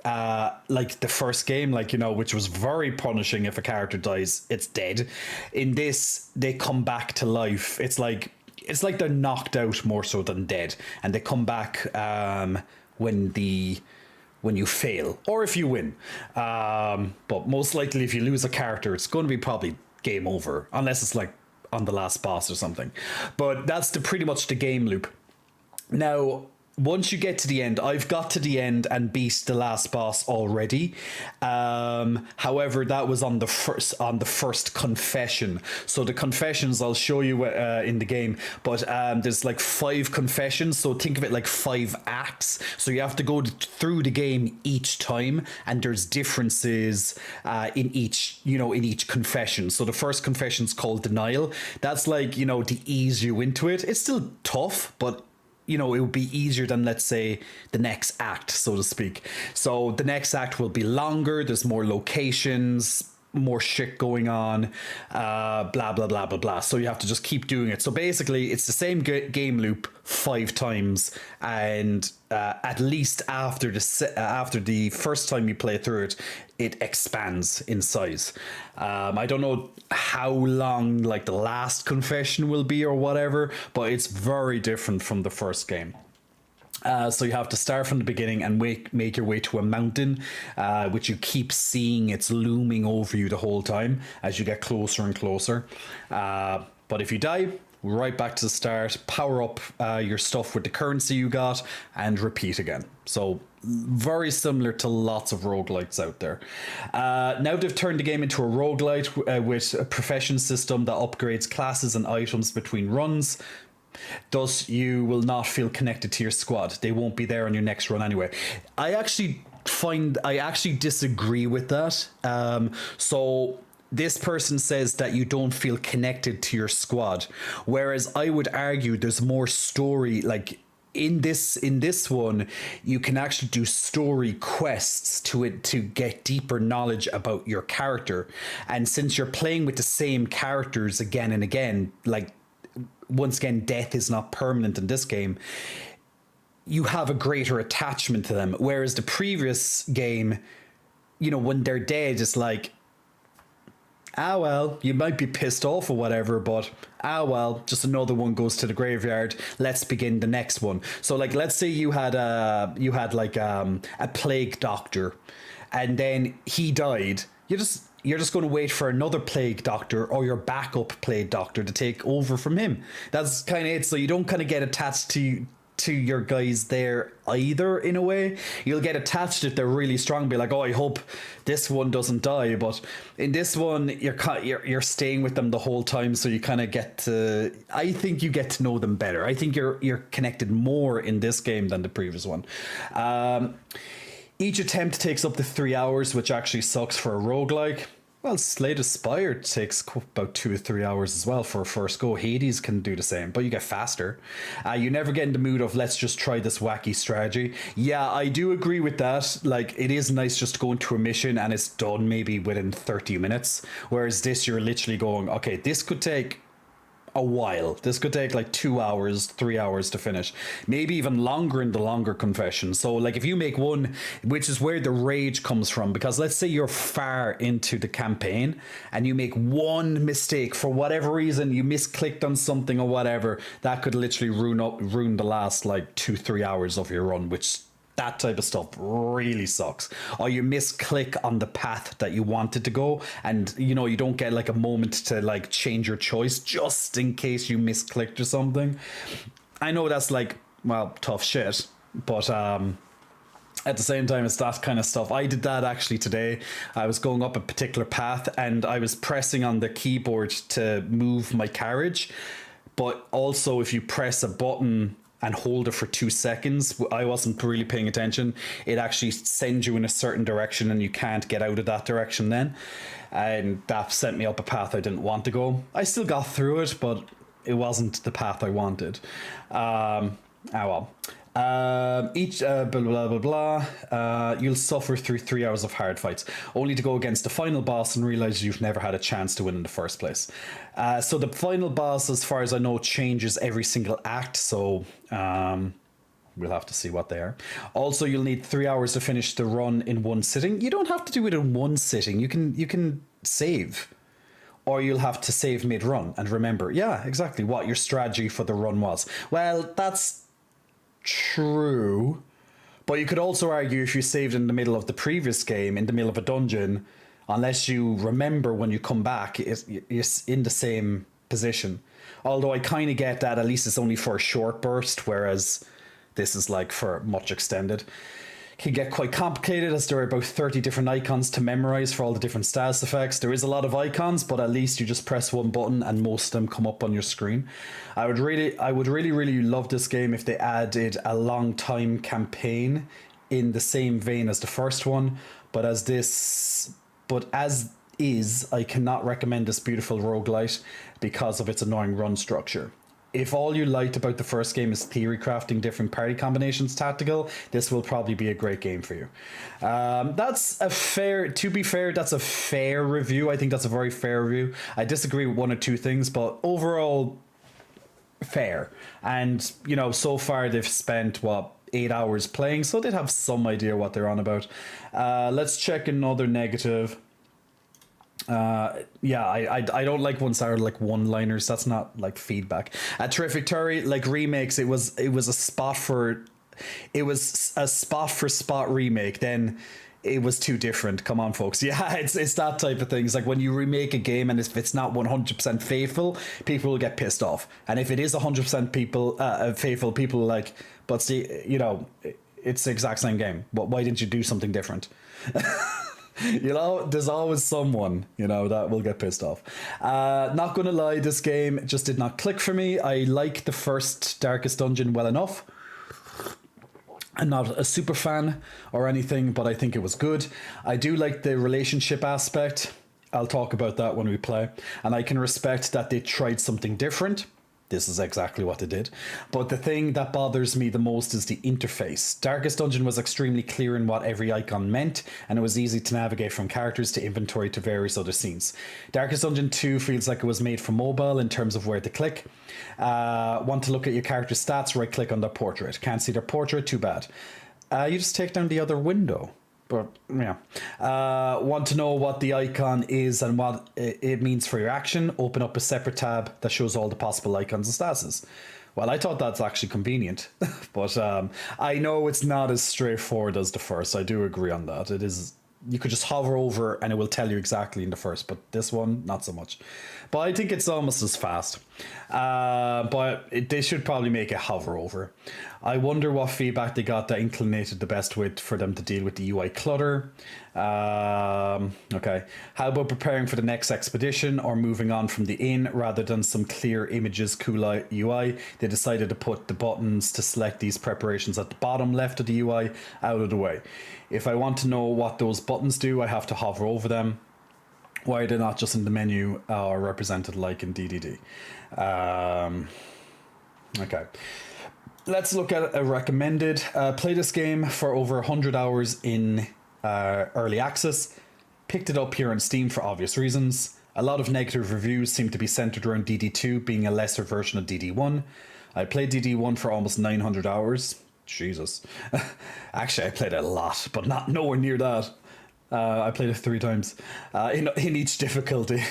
like the first game, like, you know, which was very punishing. If a character dies, it's dead. In this, they come back to life. It's like they're knocked out more so than dead, and they come back when you fail or if you win. But most likely, if you lose a character, it's going to be probably game over, unless it's like on the last boss or something. But that's pretty much the game loop. Now, once you get to the end, I've got to the end and beat the last boss already. However, that was on the first confession. So the confessions I'll show you in the game, but there's like 5 confessions. So think of it like 5 acts. So you have to go through the game each time, and there's differences in each confession. So the first confession's called denial. That's like, you know, to ease you into it. It's still tough, but you know, it would be easier than, let's say, the next act, so to speak. So the next act will be longer. There's more locations, more shit going on, blah, blah, blah, blah, blah. So you have to just keep doing it. So basically, it's the same game loop 5 times. And at least after the first time you play through it, it expands in size. I don't know how long like the last confession will be or whatever, but it's very different from the first game. So you have to start from the beginning and make your way to a mountain, which you keep seeing. It's looming over you the whole time as you get closer and closer. But if you die, right back to the start, power up your stuff with the currency you got, and repeat again. So very similar to lots of roguelites out there. Now they've turned the game into a roguelite with a profession system that upgrades classes and items between runs. Thus, you will not feel connected to your squad. They won't be there on your next run anyway. I actually disagree with that. So this person says that you don't feel connected to your squad, whereas I would argue there's more story. Like in this one, you can actually do story quests to get deeper knowledge about your character. And since you're playing with the same characters again and again, like, once again, death is not permanent in this game, you have a greater attachment to them. Whereas the previous game, you know, when they're dead, it's like, well, you might be pissed off or whatever, but well, just another one goes to the graveyard. Let's begin the next one. So like, let's say you had a plague doctor, and then he died. You're just going to wait for another plague doctor or your backup plague doctor to take over from him. That's kind of it. So you don't kind of get attached to your guys there either, in a way. You'll get attached if they're really strong, be like, oh, I hope this one doesn't die. But in this one, you're staying with them the whole time, so you kind of I think you get to know them better. I think you're connected more in this game than the previous one. Each attempt takes up to 3 hours, which actually sucks for a roguelike. Well, Slay the Spire takes about 2 or 3 hours as well for a first go. Hades can do the same, but you get faster. You never get in the mood of, let's just try this wacky strategy. Yeah, I do agree with that. Like, it is nice just to go into a mission and it's done maybe within 30 minutes. Whereas this, you're literally going, okay, this could take a while. This could take like 2 hours, 3 hours to finish, maybe even longer in the longer confession. So like, if you make one, which is where the rage comes from, because let's say you're far into the campaign and you make one mistake for whatever reason, you misclicked on something or whatever, that could literally ruin the last like 2-3 hours of your run, which that type of stuff really sucks. Or you misclick on the path that you wanted to go, and you know, you don't get like a moment to like change your choice just in case you misclicked or something. I know that's like, well, tough shit, but at the same time, it's that kind of stuff. I did that actually today. I was going up a particular path and I was pressing on the keyboard to move my carriage, but also if you press a button and hold it for 2 seconds, I wasn't really paying attention, it actually sends you in a certain direction and you can't get out of that direction then. And that sent me up a path I didn't want to go. I still got through it, but it wasn't the path I wanted. Well. Blah blah blah blah. You'll suffer through 3 hours of hard fights, only to go against the final boss and realize you've never had a chance to win in the first place. So the final boss, as far as I know, changes every single act. So We'll have to see what they are. Also, you'll need 3 hours to finish the run in one sitting. You don't have to do it in one sitting. You can save, or you'll have to save mid-run and remember, yeah, exactly what your strategy for the run was. Well, that's true, but you could also argue if you saved in the middle of the previous game, in the middle of a dungeon, unless you remember when you come back, it's in the same position. Although I kind of get that at least it's only for a short burst, whereas this is like for much extended. Can get quite complicated as there are about 30 different icons to memorize for all the different status effects. There is a lot of icons, but at least you just press one button and most of them come up on your screen. I would really love this game if they added a long time campaign in the same vein as the first one, but as is, I cannot recommend this beautiful roguelite because of its annoying run structure. If all you liked about the first game is theory crafting different party combinations tactical, this will probably be a great game for you. That's a fair review. I think that's a very fair review. I disagree with one or two things, but overall, fair. And, you know, so far they've spent, 8 hours playing, so they'd have some idea what they're on about. Let's check another negative. I don't like ones that are like one-liners. That's not like feedback. At Terrific Terry, like remakes, it was a spot for spot remake. Then it was too different. Come on, folks. Yeah, it's that type of thing. It's like when you remake a game and if it's not 100% faithful, people will get pissed off. And if it is 100% faithful, people are like, but see, you know, it's the exact same game. Why didn't you do something different? You know, there's always someone, you know, that will get pissed off. Not gonna lie, this game just did not click for me. I like the first Darkest Dungeon well enough. I'm not a super fan or anything, but I think it was good. I do like the relationship aspect. I'll talk about that when we play. And I can respect that they tried something different. This is exactly what they did. But the thing that bothers me the most is the interface. Darkest Dungeon was extremely clear in what every icon meant, and it was easy to navigate from characters to inventory to various other scenes. Darkest Dungeon 2 feels like it was made for mobile in terms of where to click. Want to look at your character's stats, right click on their portrait. Can't see their portrait, too bad. You just take down the other window. But yeah, want to know what the icon is and what it means for your action? Open up a separate tab that shows all the possible icons and statuses. Well, I thought that's actually convenient, but I know it's not as straightforward as the first. I do agree on that. It is. You could just hover over and it will tell you exactly in the first, but this one, not so much. But I think it's almost as fast. They should probably make it hover over. I wonder what feedback they got that inclinated the best way for them to deal with the UI clutter. Okay. How about preparing for the next expedition or moving on from the inn rather than some clear images, cool UI? They decided to put the buttons to select these preparations at the bottom left of the UI out of the way. If I want to know what those buttons do, I have to hover over them. Why are they not just in the menu or represented like in DDD? Okay. Let's look at a recommended. Play this game for over 100 hours in early access. Picked it up here on Steam for obvious reasons. A lot of negative reviews seem to be centered around DD2 being a lesser version of DD1. I played DD1 for almost 900 hours. Jesus. Actually, I played it a lot, but nowhere near that. I played it 3 times in each difficulty,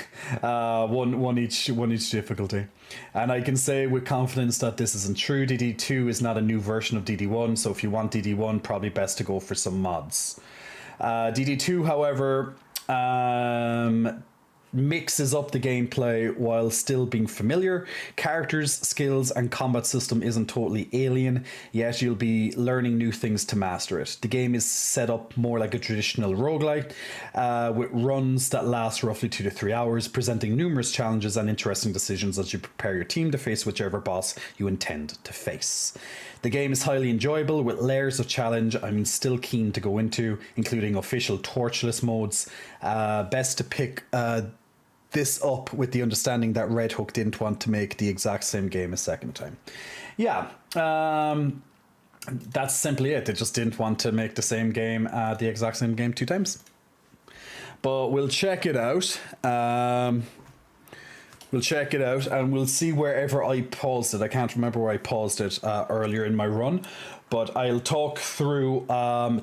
one each difficulty, and I can say with confidence that this isn't true. DD2 is not a new version of DD1, so if you want DD1, probably best to go for some mods. DD2, however, mixes up the gameplay while still being familiar. Characters, skills, and combat system isn't totally alien, yet you'll be learning new things to master it. The game is set up more like a traditional roguelike, with runs that last roughly 2 to 3 hours, presenting numerous challenges and interesting decisions as you prepare your team to face whichever boss you intend to face. The game is highly enjoyable with layers of challenge I'm still keen to go into, including official torchless modes. Best to pick this up with the understanding that Red Hook didn't want to make the exact same game a second time. Yeah, that's simply it. They just didn't want to make the same game, the exact same game 2 times. But we'll check it out. We'll check it out and we'll see wherever I paused it. I can't remember where I paused it earlier in my run. but I'll talk through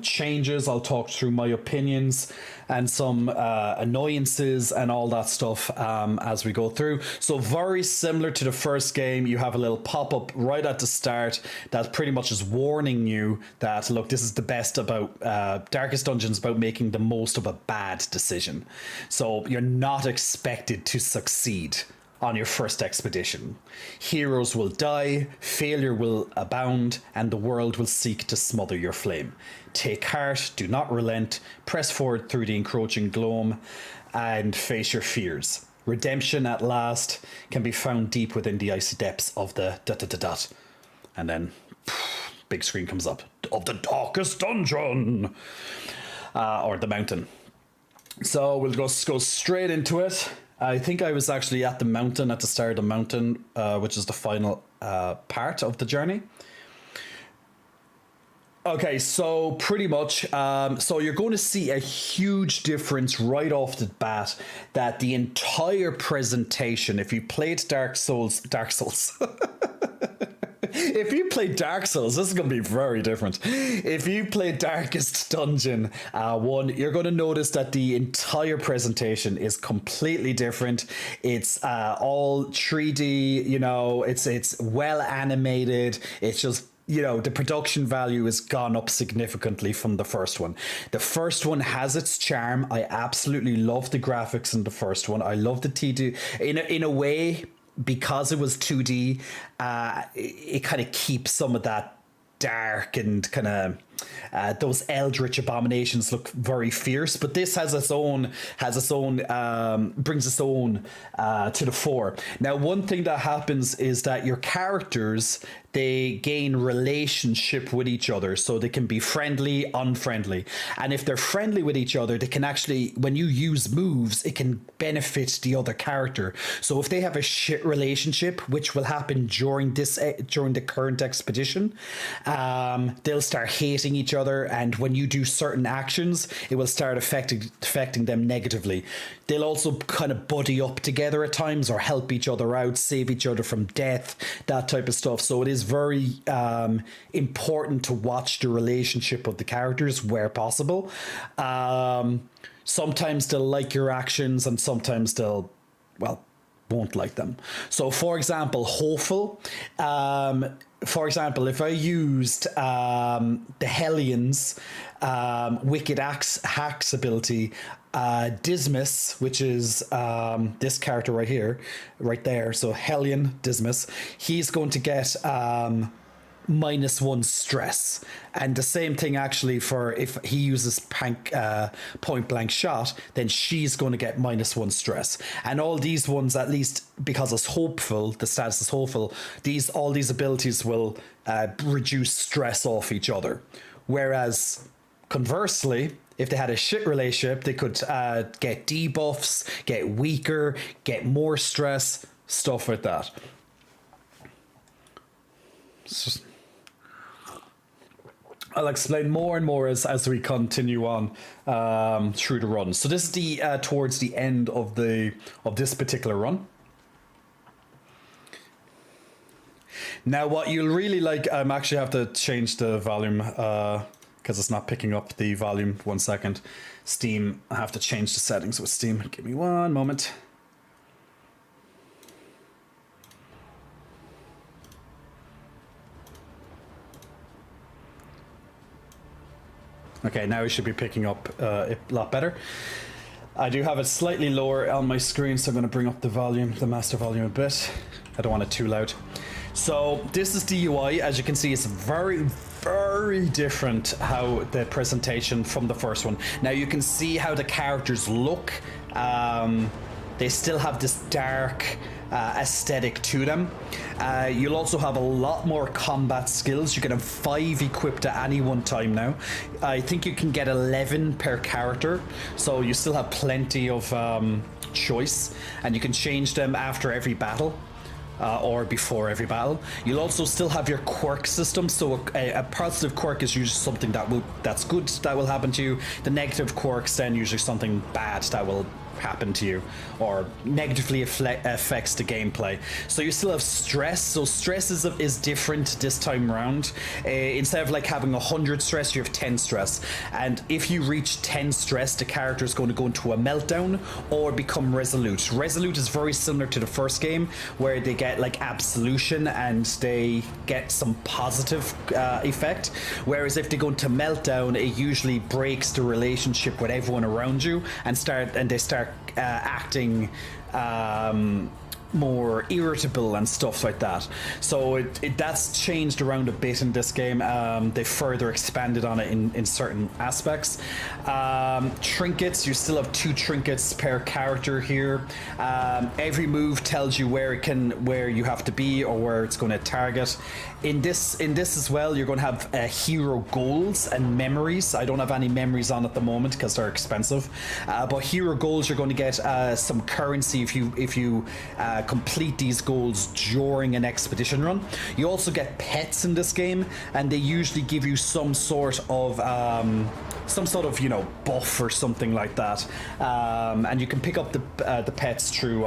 changes, I'll talk through my opinions and some annoyances and all that stuff as we go through. So very similar to the first game, you have a little pop-up right at the start that pretty much is warning you that, look, this is the best about Darkest Dungeons, about making the most of a bad decision. So you're not expected to succeed on your first expedition. Heroes will die, failure will abound, and the world will seek to smother your flame. Take heart, do not relent, press forward through the encroaching gloom, and face your fears. Redemption at last can be found deep within the icy depths of the ... And then, big screen comes up, of the Darkest Dungeon, or the mountain. So we'll go straight into it. I think I was actually at the mountain, at the start of the mountain, which is the final part of the journey. Okay, so pretty much, so you're going to see a huge difference right off the bat, that the entire presentation, if you played Dark Souls, if you play Dark Souls, this is going to be very different. If you play Darkest Dungeon 1, you're going to notice that the entire presentation is completely different. It's all 3D, you know, it's well animated. It's just, you know, the production value has gone up significantly from the first one. The first one has its charm. I absolutely love the graphics in the first one. I love the 2D. In a way, because it was 2D, it kind of keeps some of that dark and kind of those eldritch abominations look very fierce, but this has its own brings its own to the fore. Now, one thing that happens is that your characters, they gain relationship with each other, so they can be friendly, unfriendly, and if they're friendly with each other, they can actually, when you use moves, it can benefit the other character. So if they have a shit relationship, which will happen during the current expedition, they'll start hating each other, and when you do certain actions, it will start affecting them negatively. They'll also kind of buddy up together at times, or help each other out, save each other from death, that type of stuff. So it is very important to watch the relationship of the characters where possible. Sometimes they'll like your actions, and sometimes they'll, well, won't like them. So for example, Hopeful, if I used the Hellions Wicked Hacks ability, Dismas, which is this character right there, so Hellion Dismas, he's going to get -1 stress, and the same thing actually for if he uses point blank shot, then she's going to get -1 stress. And all these ones, at least because it's hopeful, the status is hopeful, all these abilities will reduce stress off each other. Whereas conversely, if they had a shit relationship, they could get debuffs, get weaker, get more stress, stuff like that. It's just, I'll explain more and more as we continue on through the run. So this is the towards the end of this particular run. Now, what you'll really like, actually have to change the volume because it's not picking up the volume. 1 second. Steam, I have to change the settings with Steam. Give me 1 moment. Okay, now it should be picking up a lot better. I do have it slightly lower on my screen, so I'm going to bring up the master volume a bit. I don't want it too loud. So this is the UI. As you can see, it's very, very different how the presentation from the first one. Now you can see how the characters look. They still have this dark aesthetic to them. You'll also have a lot more combat skills. You can have 5 equipped at any one time now. I think you can get 11 per character, so you still have plenty of choice, and you can change them after every battle. Or before every battle. You'll also still have your quirk system, so a positive quirk is usually something that's good that will happen to you. The negative quirk's then usually something bad that will happen to you or negatively affects the gameplay. So you still have stress. So stress is different this time around. Instead of like having 100 stress, you have 10 stress. And if you reach 10 stress, the character is going to go into a meltdown or become resolute. Resolute is very similar to the first game, where they get like absolution and they get some positive effect. Whereas if they go into meltdown, it usually breaks the relationship with everyone around you and they start acting more irritable and stuff like that. So that's changed around a bit in this game. They further expanded on it in certain aspects. Trinkets, you still have 2 trinkets per character here. Every move tells you where you have to be or where it's going to target. In this as well, you're going to have hero goals and memories. I don't have any memories on at the moment because they're expensive. But hero goals, you're going to get some currency if you complete these goals during an expedition run. You also get pets in this game, and they usually give you some sort of buff or something like that. And you can pick up the pets through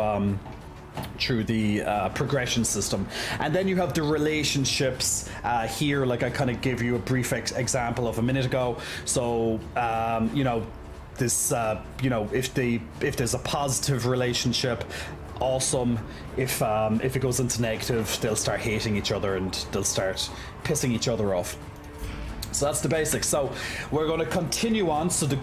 the progression system. And then you have the relationships here, like I kind of gave you a brief example of a minute ago. So this if there's a positive relationship, awesome. If it goes into negative, they'll start hating each other and they'll start pissing each other off. So that's the basics. So we're going to continue on. So the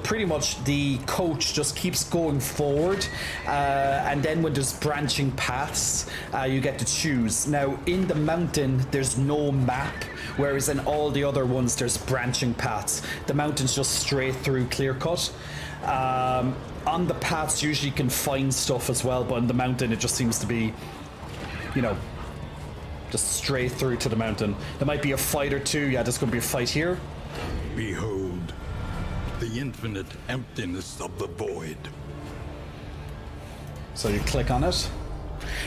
pretty much the coach just keeps going forward, and then when there's branching paths, you get to choose. Now in the mountain, there's no map, whereas in all the other ones, there's branching paths. The mountain's just straight through, clear cut. On the paths, usually you can find stuff as well, but in the mountain, it just seems to be, just straight through to the mountain. There might be a fight or two. Yeah, there's going to be a fight here.
Behold, the infinite emptiness of the void.
So you click on it.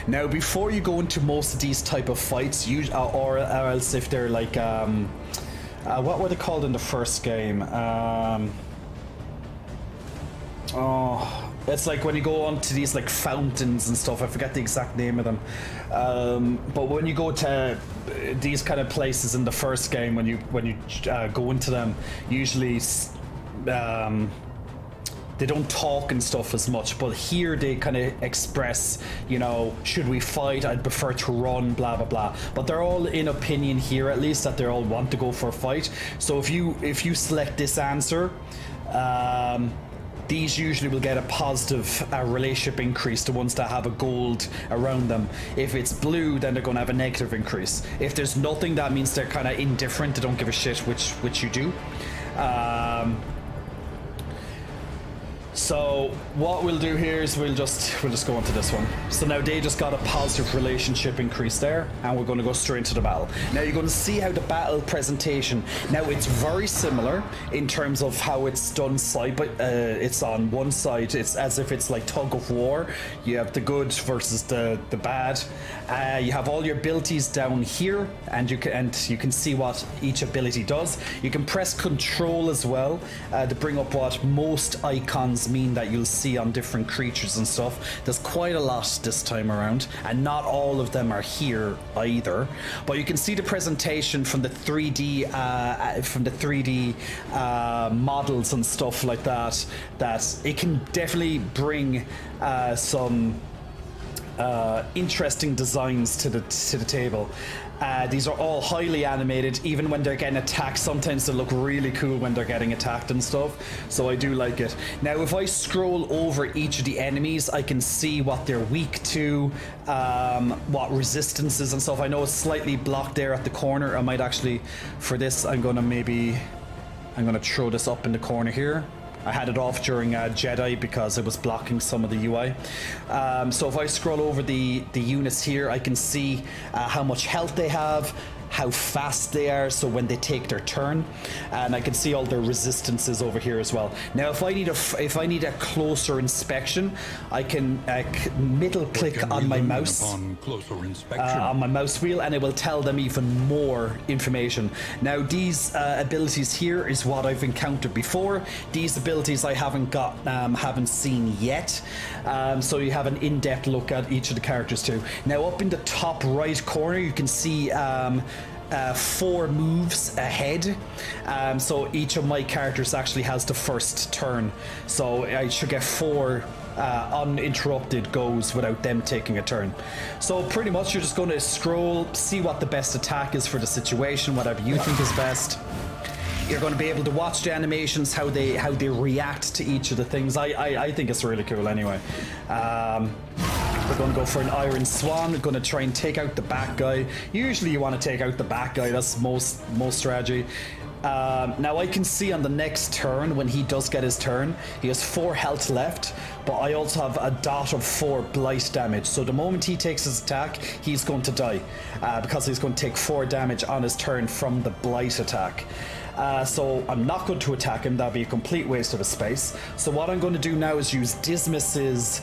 Now, before you go into most of these type of fights, or else if they're like, what were they called in the first game? It's like when you go on to these like fountains and stuff. I forget the exact name of them. But when you go to these kind of places in the first game, when you go into them, usually they don't talk and stuff as much. But here they kind of express, should we fight? I'd prefer to run, blah blah blah. But they're all in opinion here, at least, that they all want to go for a fight. So if you select this answer, these usually will get a positive relationship increase, the ones that have a gold around them. If it's blue, then they're going to have a negative increase. If there's nothing, that means they're kind of indifferent. They don't give a shit which you do. So what we'll do here is we'll just go into this one. So now they just got a positive relationship increase there, and we're going to go straight into the battle. Now you're going to see how the battle presentation. Now it's very similar in terms of how it's done side, but it's on one side. It's as if it's like tug of war. You have the good versus the bad. You have all your abilities down here, and you can see what each ability does. You can press Control as well to bring up what most icons mean that you'll see on different creatures and stuff. There's quite a lot this time around, and not all of them are here either. But you can see the presentation from the 3D models and stuff like that. That it can definitely bring some interesting designs to the table. These are all highly animated. Even when they're getting attacked, sometimes they look really cool when they're getting attacked and stuff. So I do like it. Now, if I scroll over each of the enemies, I can see what they're weak to, what resistances and stuff. I know it's slightly blocked there at the corner. I might actually, for this, I'm gonna throw this up in the corner here. I had it off during Jedi because it was blocking some of the UI. So if I scroll over the units here, I can see how much health they have, how fast they are, so when they take their turn, and I can see all their resistances over here as well. Now, if I need a closer inspection, I can middle click on my mouse
Upon closer inspection.
on my mouse wheel, and it will tell them even more information. Now, these abilities here is what I've encountered before. These abilities I haven't seen yet. So you have an in-depth look at each of the characters too. Now, up in the top right corner, you can see 4 moves ahead. So each of my characters actually has the first turn. So I should get 4 uninterrupted goes without them taking a turn. So pretty much you're just going to scroll, see what the best attack is for the situation, whatever you think is best. You're going to be able to watch the animations, how they react to each of the things. I think it's really cool anyway. We're going to go for an Iron Swan. We're going to try and take out the back guy. Usually you want to take out the back guy. That's most strategy. Now I can see on the next turn, when he does get his turn, he has 4 health left, but I also have a dot of 4 blight damage. So the moment he takes his attack, he's going to die, because he's going to take 4 damage on his turn from the blight attack. So I'm not going to attack him. That'd be a complete waste of his space. So what I'm going to do now is use Dismas's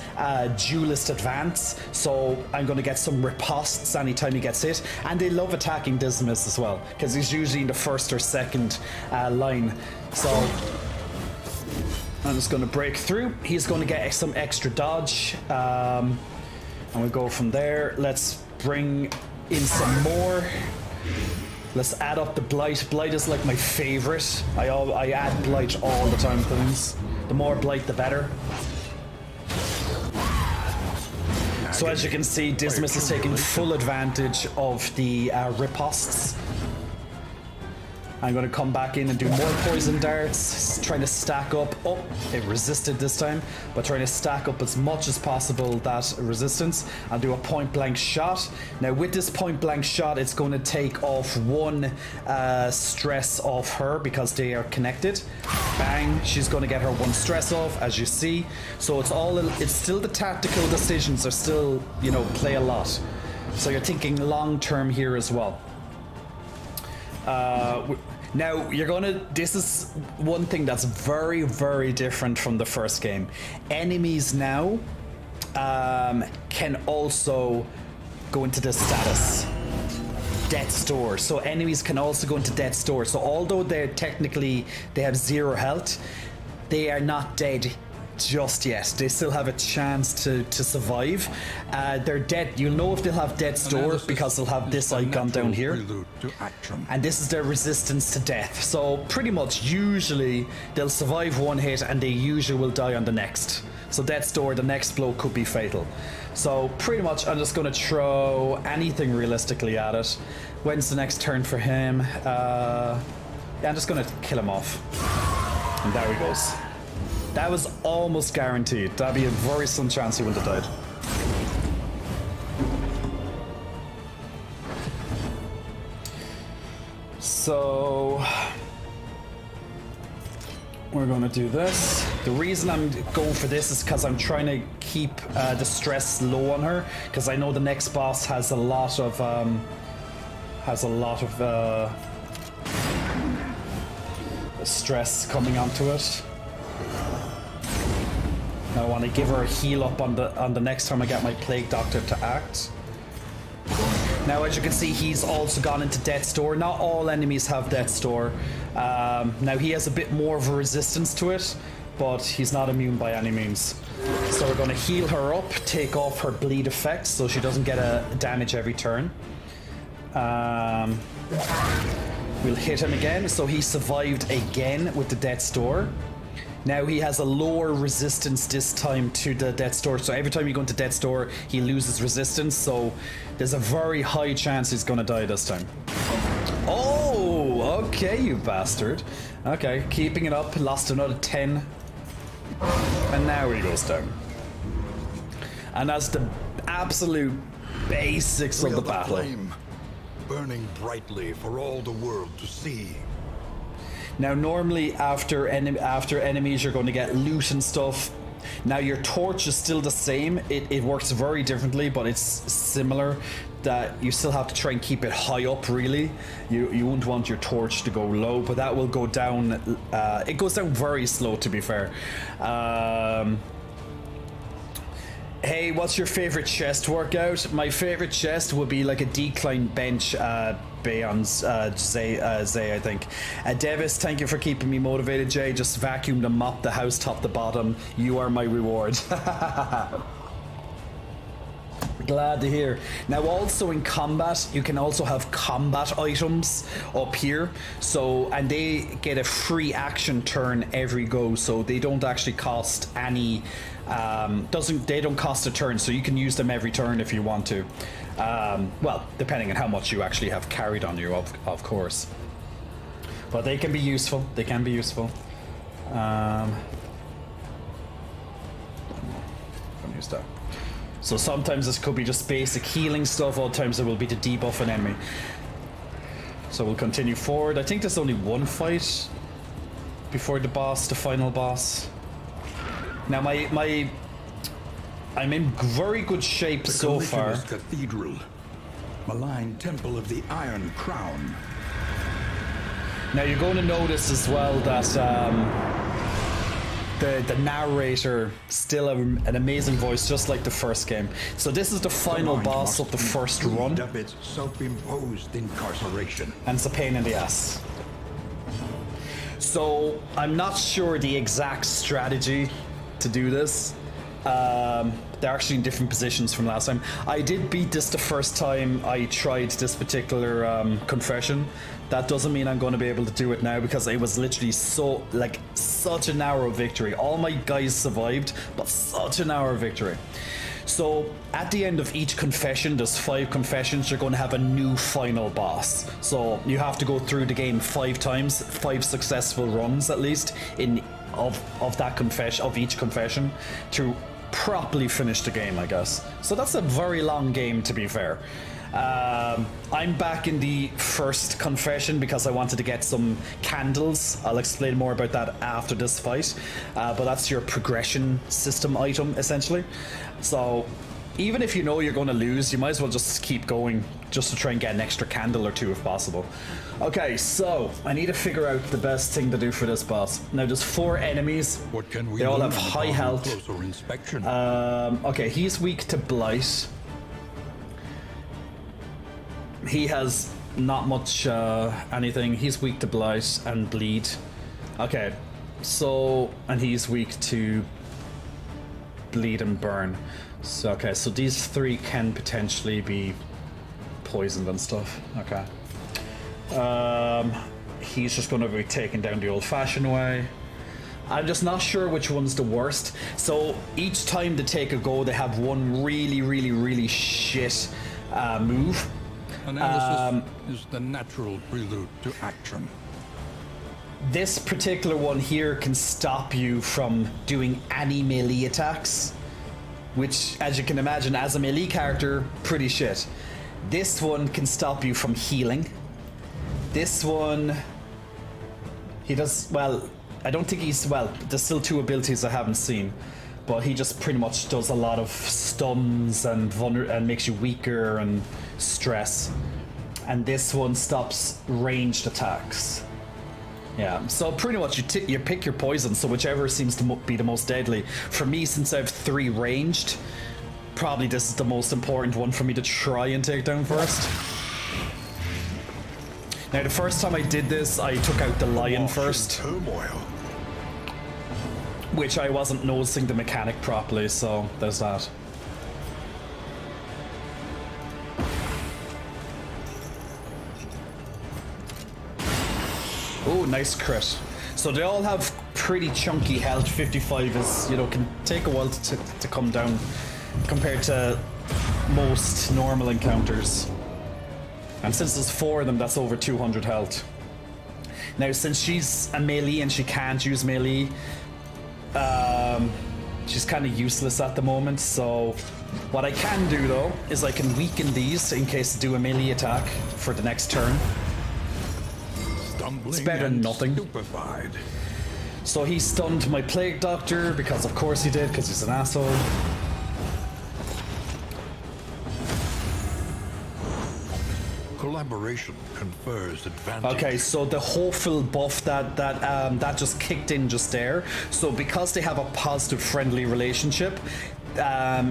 Duelist Advance. So I'm going to get some ripostes anytime he gets hit. And they love attacking Dismas as well, because he's usually in the first or second line. So I'm just going to break through. He's going to get some extra dodge. And we go from there. Let's bring in some more. Let's add up the Blight. Blight is like my favorite. I add Blight all the time, things. The more Blight, the better. So as you can see, Dismas is taking full advantage of the ripostes. I'm going to come back in and do more poison darts, trying to stack up. Oh, it resisted this time, but trying to stack up as much as possible that resistance. I'll do a point blank shot. Now with this point blank shot, it's going to take off 1 stress off her because they are connected. Bang, she's going to get her 1 stress off, as you see. So it's still the tactical decisions are still, you know, play a lot. So you're thinking long term here as well. Now this is one thing that's very, very different from the first game. Enemies now can also go into the status Death's Door. So enemies can also go into Death's Door. So although they have 0 health, they are not dead just yet. They still have a chance to survive. They're dead. You'll know if they'll have Death's Door because they'll have this icon down here. And this is their resistance to death. So pretty much usually they'll survive 1 hit and they usually will die on the next. So Death's Door, the next blow could be fatal. So pretty much I'm just going to throw anything realistically at it. When's the next turn for him? Yeah, I'm just going to kill him off. And there he goes. That was almost guaranteed. That'd be a very slim chance he would have died. So we're gonna do this. The reason I'm going for this is because I'm trying to keep the stress low on her, because I know the next boss has a lot of stress coming onto it. I want to give her a heal up on the next time I get my Plague Doctor to act. Now, as you can see, he's also gone into Death's Door. Not all enemies have Death's Door. Now, he has a bit more of a resistance to it, but he's not immune by any means. So we're going to heal her up, take off her bleed effect so she doesn't get a damage every turn. We'll hit him again. So he survived again with the Death's Door. Now he has a lower resistance this time to the Death's Door. So every time you go into Death's Door, he loses resistance. So there's a very high chance he's going to die this time. Oh, okay, you bastard. Okay, keeping it up. Lost another 10. And now he goes down. And that's the absolute basics of the battle.
Flame, burning brightly for all the world to see.
Now, normally after enemies, you're going to get loot and stuff. Now your torch is still the same. It works very differently, but it's similar. That you still have to try and keep it high up. Really, you wouldn't want your torch to go low, but that will go down. It goes down very slow, to be fair. Hey, what's your favorite chest workout? My favorite chest would be like a decline bench. Bayon's Zay, I think. Devis, thank you for keeping me motivated, Jay. Just vacuumed and mopped the house top to bottom. You are my reward. Glad to hear. Now also in combat, you can also have combat items up here. So, and they get a free action turn every go, so they don't actually cost any, they don't cost a turn, so you can use them every turn if you want to. Well, depending on how much you actually have carried on you, of course. But they can be useful. They can be useful. Don't use that. So sometimes this could be just basic healing stuff, other times it will be to debuff an enemy. So we'll continue forward. I think there's only one fight before the boss, the final boss. Now I'm in very good shape so far.
Cathedral, malign temple of the Iron Crown.
Now you're going to notice as well that the narrator still an amazing voice, just like the first game. So this is the final boss of the first run.
Of its self-imposed incarceration.
And it's a pain in the ass. So I'm not sure the exact strategy to do this. They're actually in different positions from last time. I did beat this the first time I tried this particular confession. That doesn't mean I'm going to be able to do it now, because it was literally such a narrow victory. All my guys survived, but such a narrow victory. So at the end of each confession, there's 5 confessions, you're going to have a new final boss. So you have to go through the game 5 times, 5 successful runs at least of that confession, of each confession, to properly finish the game, I guess. So that's a very long game, to be fair. I'm back in the first confession because I wanted to get some candles. I'll explain more about that after this fight. But that's your progression system item, essentially. So even if you know you're going to lose, you might as well just keep going, just to try and get an extra candle or 2 if possible. Okay, so I need to figure out the best thing to do for this boss. Now there's 4 enemies.
What can we
they all
do
have high health.
Closer inspection?
Okay, he's weak to blight. He has not much anything. He's weak to blight and bleed. Okay, so, and he's weak to bleed and burn. So, okay, so these 3 can potentially be poisoned and stuff. Okay. He's just going to be taken down the old-fashioned way. I'm just not sure which one's the worst. So each time they take a go, they have one really shit move.
Analysis is the natural prelude to action.
This particular one here can stop you from doing any melee attacks, which, as you can imagine, as a melee character, pretty shit. This one can stop you from healing. This one, he does, well, I don't think he's, well, there's still 2 abilities I haven't seen, but he just pretty much does a lot of stuns and makes you weaker and stress. And this one stops ranged attacks. Yeah, so pretty much you pick your poison, so whichever seems to be the most deadly. For me, since I have 3 ranged, probably this is the most important one for me to try and take down first. Now, the first time I did this, I took out the lion first.
Turmoil.
Which I wasn't noticing the mechanic properly, so there's that. Oh, nice crit. So they all have pretty chunky health. 55 is, you know, can take a while to come down compared to most normal encounters. And since there's 4 of them, that's over 200 health. Now, since she's a melee and she can't use melee, she's kind of useless at the moment. So what I can do, though, is I can weaken these in case to do a melee attack for the next turn. It's better than nothing.
Stupefied.
So he stunned my Plague Doctor, because of course he did, because he's an asshole.
Collaboration confers advantage.
Okay, so the hopeful buff that just kicked in just there. So because they have a positive friendly relationship,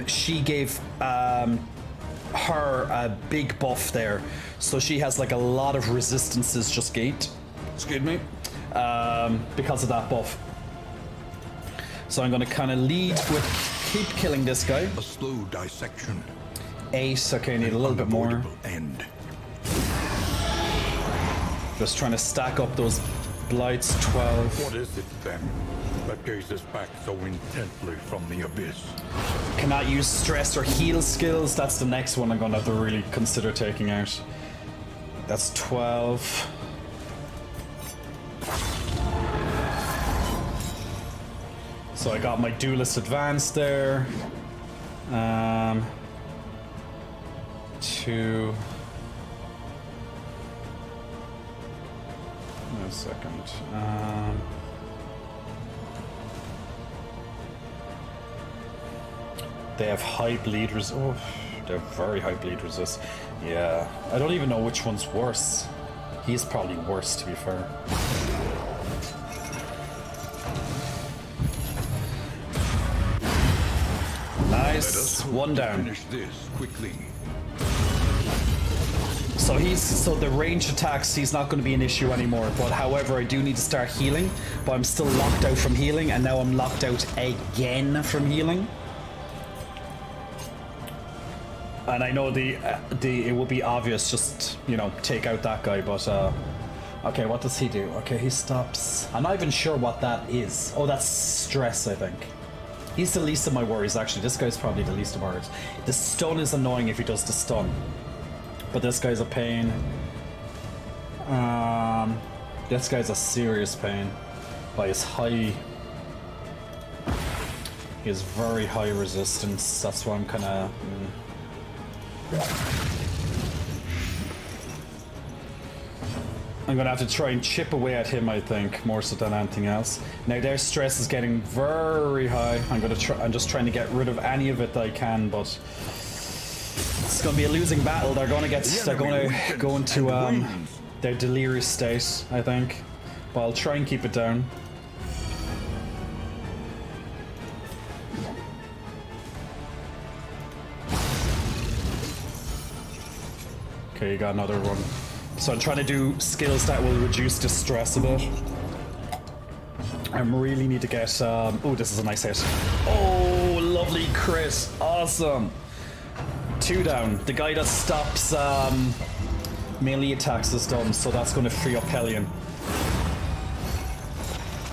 she gave her a big buff there. So she has like a lot of resistances just gained. Excuse me. Because of that buff. So I'm gonna kind of lead with keep killing this guy.
A slow dissection.
8. Okay, need a little bit more.
End.
Just trying to stack up those blights. 12.
What is it then that gazes back so intently from the abyss?
Cannot use stress or heal skills. That's the next one I'm gonna have to really consider taking out. That's 12. So I got my duelist advance there. 2. Wait a second. They have high bleed resist. Oh, they're very high bleed resist. Yeah, I don't even know which one's worse. He's probably worse, to be fair. Nice. One down.
Finish this quickly.
So the range attacks, he's not going to be an issue anymore. But however, I do need to start healing. But I'm still locked out from healing, and now I'm locked out again from healing. And I know it will be obvious, just, you know, take out that guy. But okay, what does he do? Okay, he stops. I'm not even sure what that is. Oh, that's stress, I think. He's the least of my worries, actually. This guy's probably the least of my worries. The stun is annoying if he does the stun. But this guy's a pain. This guy's a serious pain. By his high... He has very high resistance. That's why I'm kind of... I'm gonna have to try and chip away at him, I think, more so than anything else. Now their stress is getting very high. I'm just trying to get rid of any of it that I can, but it's gonna be a losing battle. They're gonna go into their delirious state, I think. But I'll try and keep it down. Okay, you got another one. So I'm trying to do skills that will reduce distress a bit. I really need to get... oh, this is a nice hit. Oh, lovely crit. Awesome. 2 down. The guy that stops melee attacks is done, so that's going to free up Hellion.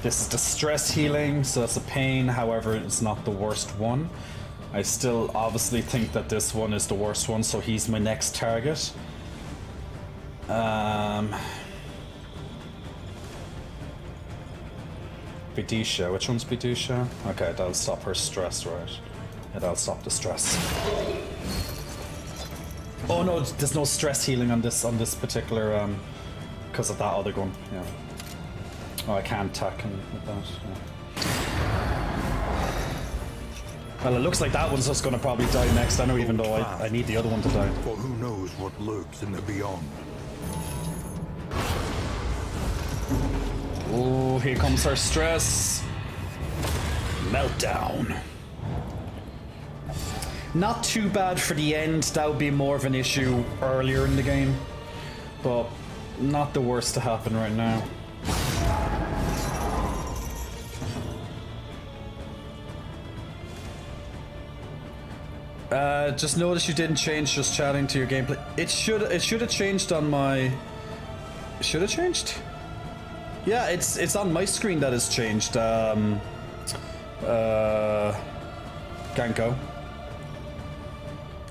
This is distress healing, so that's a pain. However, it's not the worst one. I still obviously think that this one is the worst one, so he's my next target. Bidisha, which one's Bidisha? Okay, that'll stop her stress, right? Yeah, that'll stop the stress. Oh no, there's no stress healing on this particular because of that other gun. Yeah. Oh, I can't attack him with that. Yeah. Well, it looks like that one's just gonna probably die next. I know, even though I need the other one to die.
For who knows what lurks in the beyond.
Oh, here comes her stress. Meltdown. Not too bad for the end. That would be more of an issue earlier in the game, but not the worst to happen right now. Just notice you didn't change just chatting to your gameplay. It should have changed on my... Should have changed? Yeah, it's on my screen that has changed. Ganko.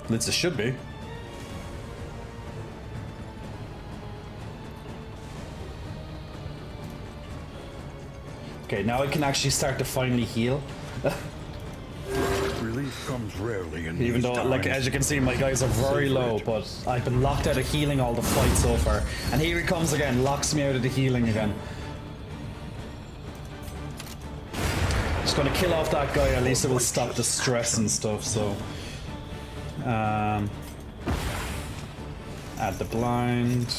At least it should be. Okay, now I can actually start to finally heal.
Relief comes rarely in
even though, like, as you can see, my guys are very low, but I've been locked out of healing all the fight so far. And here he comes again, locks me out of the healing again. Just gonna kill off that guy, at least it will stop the stress and stuff, so. Add the blind.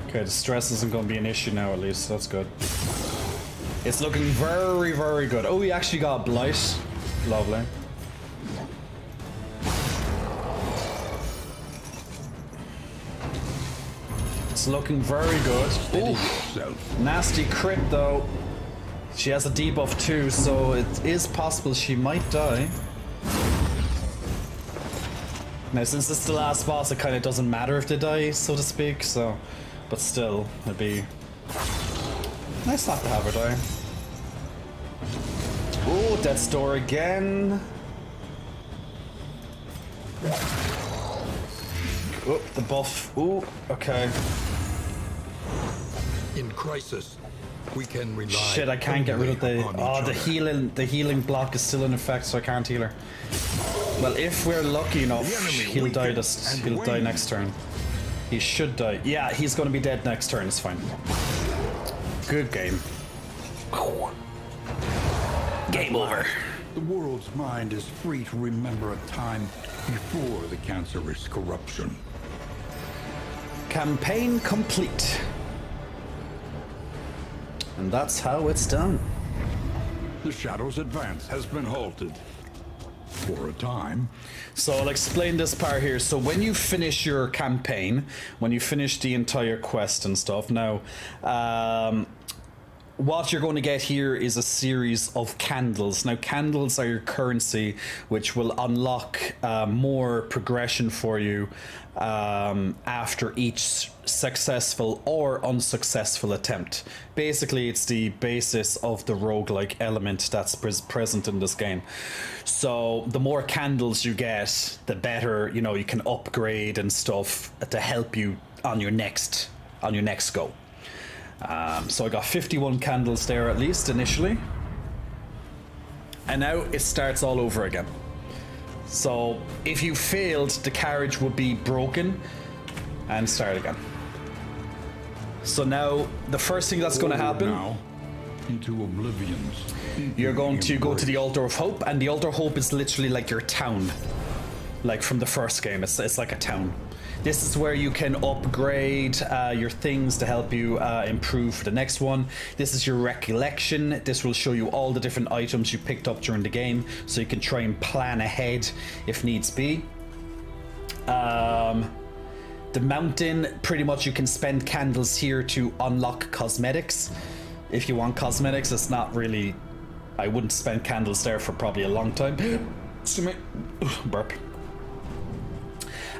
Okay, the stress isn't gonna be an issue now, at least, so that's good. It's looking very, very good. Oh, we actually got Blight. Lovely. It's looking very good. Ooh. Nasty crit though. She has a debuff too, so it is possible she might die. Now, since this is the last boss, it kind of doesn't matter if they die, so to speak, so... But still, it'd be... nice not to have her die. Ooh, death's door again. Oh, the buff. Ooh, okay.
In crisis, we can rely.
Shit, I can't get rid of the... Oh, the healing block is still in effect, so I can't heal her. Well, if we're lucky enough, he'll die next turn. He should die. Yeah, he's gonna be dead next turn, it's fine. Good game. Game over.
The world's mind is free to remember a time before the cancerous corruption.
Campaign complete. And that's how it's done.
The Shadow's advance has been halted. For a time.
So I'll explain this part here. So when you finish your campaign, when you finish the entire quest and stuff, now what you're going to get here is a series of candles. Now, candles are your currency, which will unlock more progression for you after each successful or unsuccessful attempt. Basically, it's the basis of the roguelike element that's present in this game. So the more candles you get, the better, you know, you can upgrade and stuff to help you on your next go. So I got 51 candles there at least initially. And now it starts all over again. So if you failed, the carriage would be broken and start again. So now the first thing that's going to happen...
Now, into oblivions.
You're going to go to the Altar of Hope, and the Altar of Hope is literally like your town. Like from the first game, it's like a town. This is where you can upgrade your things to help you improve for the next one. This is your recollection. This will show you all the different items you picked up during the game, so you can try and plan ahead if needs be. The mountain, pretty much you can spend candles here to unlock cosmetics. If you want cosmetics, it's not really... I wouldn't spend candles there for probably a long time. Burp.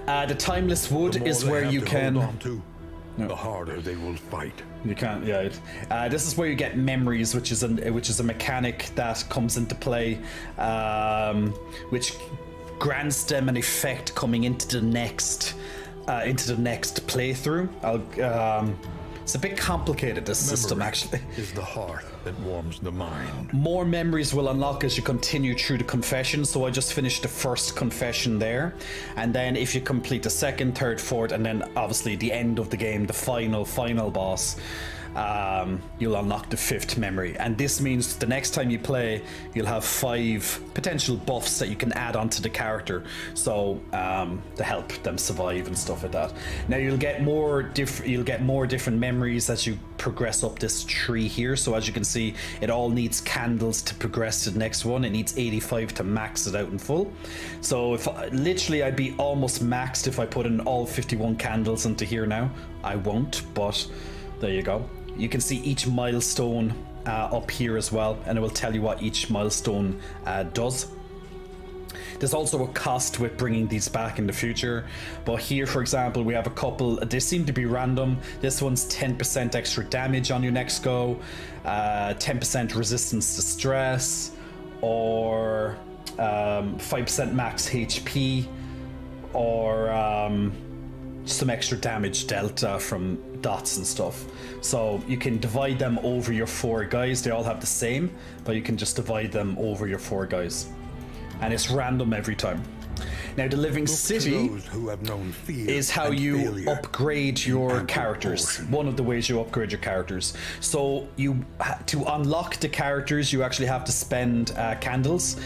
The Timeless Wood is where you can...
The harder they will fight.
You can't, yeah. This is where you get memories, which is a mechanic that comes into play, which grants them an effect coming into the next playthrough. It's a bit complicated, this system, actually.
Is the heart that warms the mind.
More memories will unlock as you continue through the confession. So I just finished the first confession there. And then if you complete the second, third, fourth, and then obviously the end of the game, the final boss, you'll unlock the fifth memory. And this means the next time you play, you'll have 5 potential buffs that you can add onto the character, so to help them survive and stuff like that. Now you'll get more different memories as you progress up this tree here. So as you can see, it all needs candles to progress to the next one. It needs 85 to max it out in full. So if literally I'd be almost maxed if I put in all 51 candles into here now. I won't, but there you go. You can see each milestone up here as well, and it will tell you what each milestone does. There's also a cost with bringing these back in the future, but here, for example, we have a couple. They seem to be random. This one's 10% extra damage on your next go, 10% resistance to stress, or 5% max HP, or some extra damage delta from dots and stuff. So you can divide them over your 4 guys. They all have the same, but you can just divide them over your 4 guys, and it's random every time. Now, the Living
Look to
City
those who have known fear
is how
and
you
failure
upgrade your
and
characters.
proportion.
One of the ways you upgrade your characters. So to unlock the characters, you actually have to spend candles.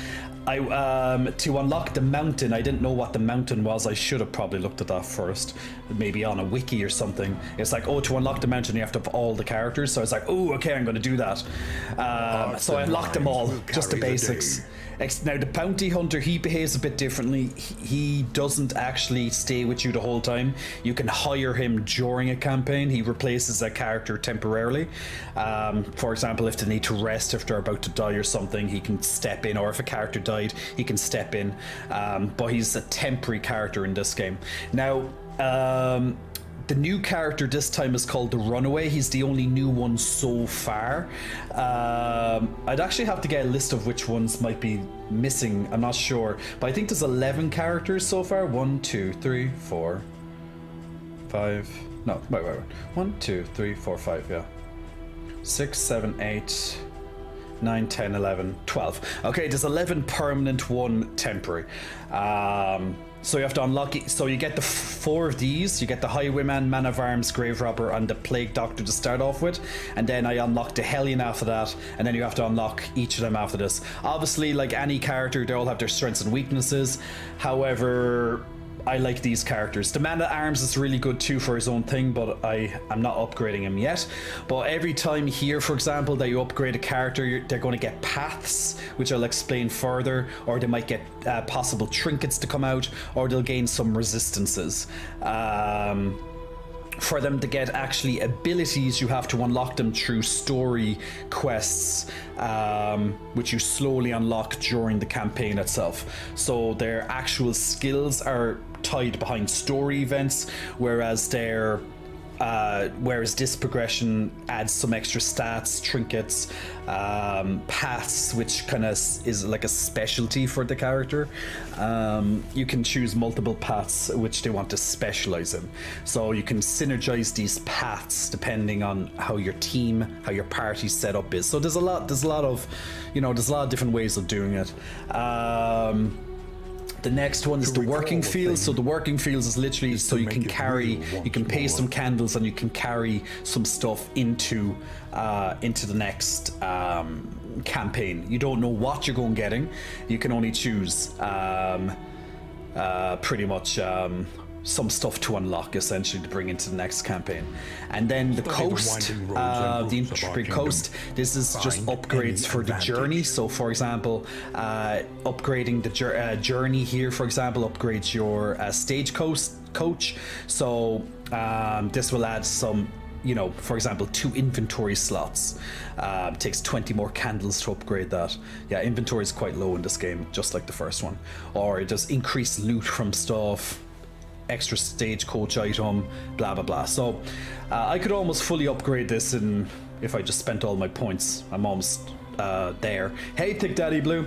To unlock the mountain, I didn't know what the mountain was. I should have probably looked at that first, maybe on a wiki or something. It's like, oh, to unlock the mountain, you have to have all the characters. So I was like, oh, okay, I'm going to do that. So I unlocked them all, just the basics. Now, the bounty hunter, he behaves a bit differently. He doesn't actually stay with you the whole time. You can hire him during a campaign. He replaces a character temporarily. For example, if they need to rest if they're about to die or something, he can step in. Or if a character died, he can step in. But he's a temporary character in this game. Now, the new character this time is called the Runaway. He's the only new one so far. I'd actually have to get a list of which ones might be missing. I'm not sure, but I think there's 11 characters so far. 1, 2, 3, 4, 5. No, wait. 1, 2, 3, 4, 5. Yeah. 6, 7, 8, 9, 10, 11, 12. Okay, there's 11 permanent, 1 temporary. So you have to unlock it. So you get the 4 of these. You get the Highwayman, Man of Arms, Grave Robber, and the Plague Doctor to start off with. And then I unlocked the Hellion after that. And then you have to unlock each of them after this. Obviously, like any character, they all have their strengths and weaknesses. However, I like these characters. The Man at Arms is really good too for his own thing, but I'm not upgrading him yet. But every time here, for example, that you upgrade a character, they're going to get paths, which I'll explain further, or they might get possible trinkets to come out, or they'll gain some resistances. For them to get actually abilities, you have to unlock them through story quests, which you slowly unlock during the campaign itself. So their actual skills are tied behind story events, whereas this progression adds some extra stats, trinkets, paths, which kind of is like a specialty for the character. You can choose multiple paths which they want to specialize in. So you can synergize these paths depending on how your team, how your party setup is. So there's a lot of different ways of doing it. The next one is the working fields. So the working fields is literally so you can pay some candles and you can carry some stuff into the next campaign. You don't know what you're going getting. You can only choose pretty much some stuff to unlock, essentially, to bring into the next campaign. And then the coast, the Intrepid Coast, this is just upgrades for the journey. So for example, upgrading the journey here, for example, upgrades your stagecoach. So this will add some, for example, 2 inventory slots. It takes 20 more candles to upgrade that. Yeah, inventory is quite low in this game, just like the first one. Or it does increase loot from stuff, extra stagecoach item, blah blah blah. So I could almost fully upgrade this if I just spent all my points. I'm almost there. Hey, Thick Daddy Blue.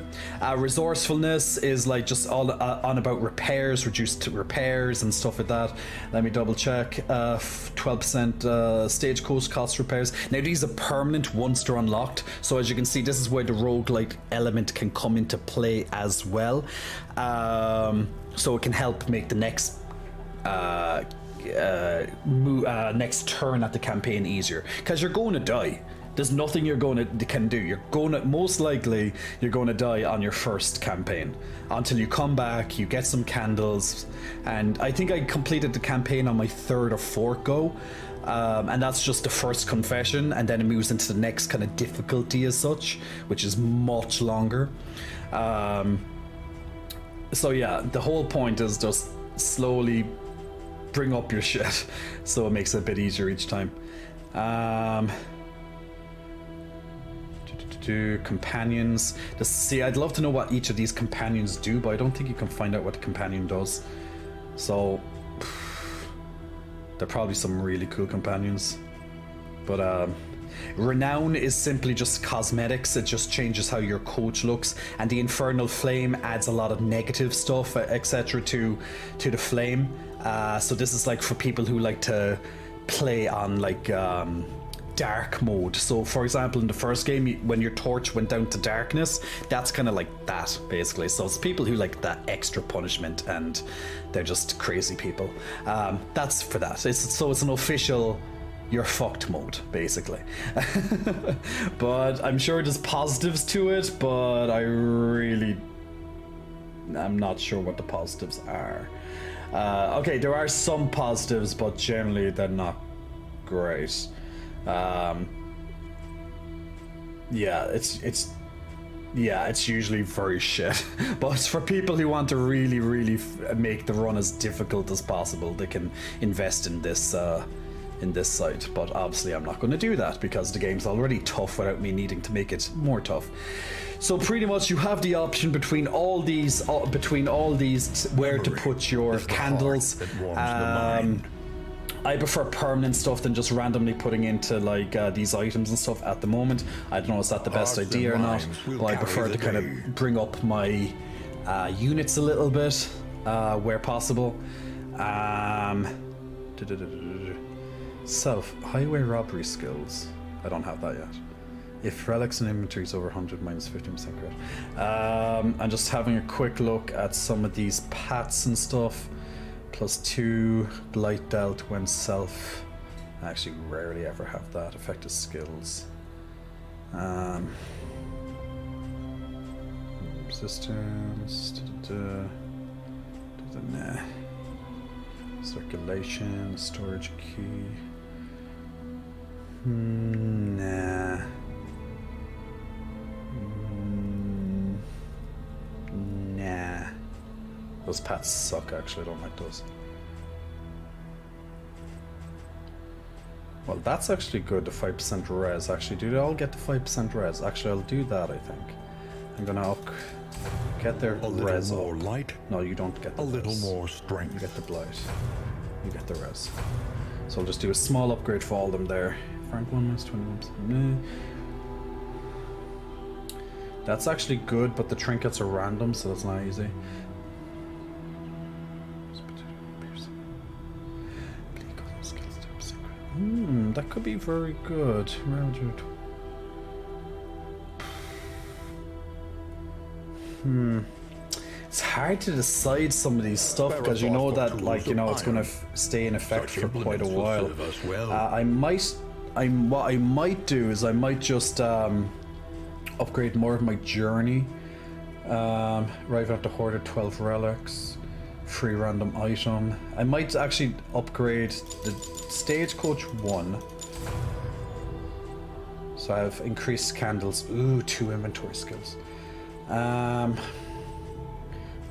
Resourcefulness is like just all on about repairs, reduced repairs and stuff like that. Let me double check. 12% stagecoach cost repairs. Now these are permanent once they're unlocked. So as you can see, this is where the roguelike element can come into play as well. So it can help make the next next turn at the campaign easier, because you're going to die. There's nothing you're going to can do. Most likely you're going to die on your first campaign until you come back, you get some candles, and I think I completed the campaign on my 3rd or 4th go, and that's just the first confession, and then it moves into the next kind of difficulty as such, which is much longer. So yeah, the whole point is just slowly bring up your shit, so it makes it a bit easier each time. Companions. See, I'd love to know what each of these companions do, but I don't think you can find out what the companion does. So there are probably some really cool companions. But Renown is simply just cosmetics. It just changes how your coach looks, and the Infernal Flame adds a lot of negative stuff, etc. to the flame. So this is like for people who like to play on like dark mode. So for example, in the first game, when your torch went down to darkness, that's kind of like that basically. So it's people who like that extra punishment and they're just crazy people. That's for that. So it's an official you're fucked mode basically. But I'm sure there's positives to it, but I'm not sure what the positives are. Okay, there are some positives, but generally they're not great. Yeah, it's usually very shit. But for people who want to really make the run as difficult as possible, they can invest in this site. But obviously I'm not going to do that because the game's already tough without me needing to make it more tough. So pretty much you have the option between all these where to put your candles. I prefer permanent stuff than just randomly putting into like these items and stuff at the moment. I don't know, is that the best idea or not? But I prefer to kind of bring up my units a little bit where possible. Self-highway robbery skills. I don't have that yet. If relics and inventory is over 100, minus 15% credit. I'm just having a quick look at some of these pats and stuff. +2 blight dealt when self. I actually rarely ever have that. Effective skills. Resistance. Nah. Circulation. Storage key. Nah. Nah. Those pats suck, actually. I don't like those. Well, that's actually good, the 5% res. Actually, do they all get the 5% res? Actually, I'll do that, I think. I'm gonna get their res up. A little more light. No, you don't get the res. A little more strength. You get the blight. You get the res. So I'll just do a small upgrade for all of them there. Frank 1 minus 21%. That's actually good, but the trinkets are random, so that's not easy. That could be very good. It's hard to decide some of these stuff because you know that, like, you know, it's going to stay in effect for quite a while. What I might do is I might just upgrade more of my journey. Arrive at the Hoarder 12 relics. Free random item. I might actually upgrade the Stagecoach 1. So I have increased candles. Ooh, 2 inventory skills. I'll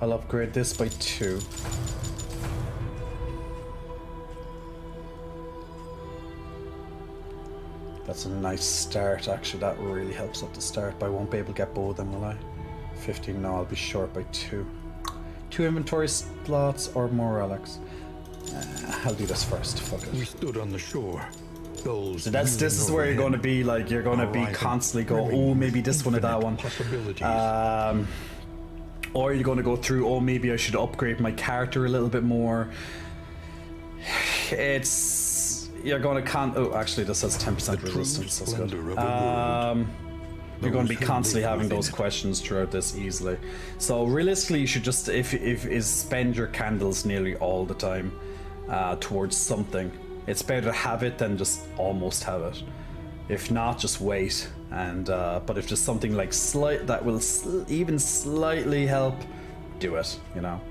upgrade this by 2. That's a nice start, actually. That really helps up the start, but I won't be able to get both of them, will I? 15, no, I'll be short by 2. 2 inventory slots or more relics. I'll do this first. Fuck it.
We stood on the shore. So
this is where you're going to be like, you're going to be constantly go, oh, maybe this one or that one. Or you're going to go through, oh, maybe I should upgrade my character a little bit more. You're going to oh, actually this has 10% resistance. That's good. You're going to be constantly having those questions throughout this easily. So realistically, you should just, if spend your candles nearly all the time towards something. It's better to have it than just almost have it. If not, just wait. And but if there's something like that will even slightly help, do it. You know.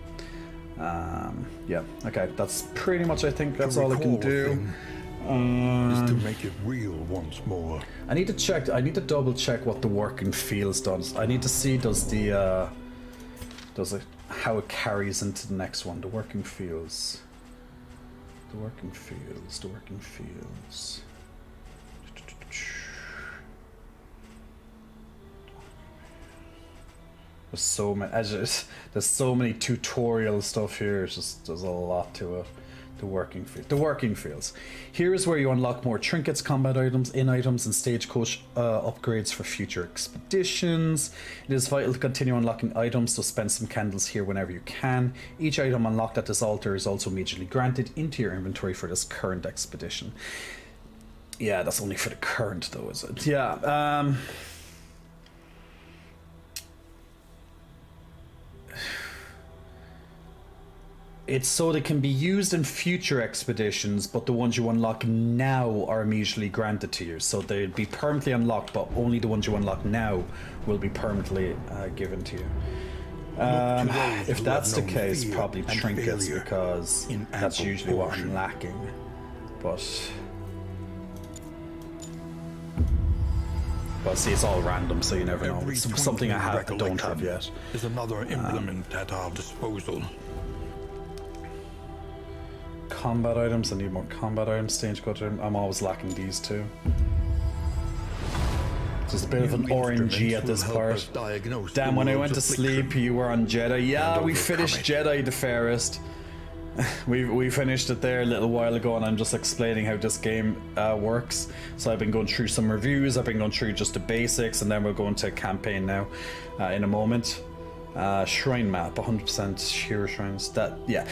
Yeah. Okay. That's pretty much. I think that's all I can do.
Is to make it real once more.
I need to check. I need to double check what the working fields does. I need to see does it how it carries into the next one. The working fields. The working fields. The working fields. There's so many. There's so many tutorial stuff here. It's just there's a lot to it. The working fields. Here is where you unlock more trinkets, combat items, items, and stagecoach upgrades for future expeditions. It is vital to continue unlocking items, so spend some candles here whenever you can. Each item unlocked at this altar is also immediately granted into your inventory for this current expedition. Yeah, that's only for the current though, is it? Yeah. It's so they can be used in future expeditions, but the ones you unlock now are immediately granted to you. So they'd be permanently unlocked, but only the ones you unlock now will be permanently given to you. If that's the case, probably trinkets, because that's usually what I'm lacking. But see, it's all random, so you never know. It's something I have but don't have yet.
Is another implement at our disposal.
Combat items. I need more combat items. Stagecoach item. I'm always lacking these two. There's a bit of an RNG at this part. Damn, when I went to sleep, you were on Jedi. Yeah, we finished Jedi the Fairest. we finished it there a little while ago, and I'm just explaining how this game works. So I've been going through some reviews, I've been going through just the basics, and then we're going to campaign now in a moment. Shrine map, 100% hero shrines.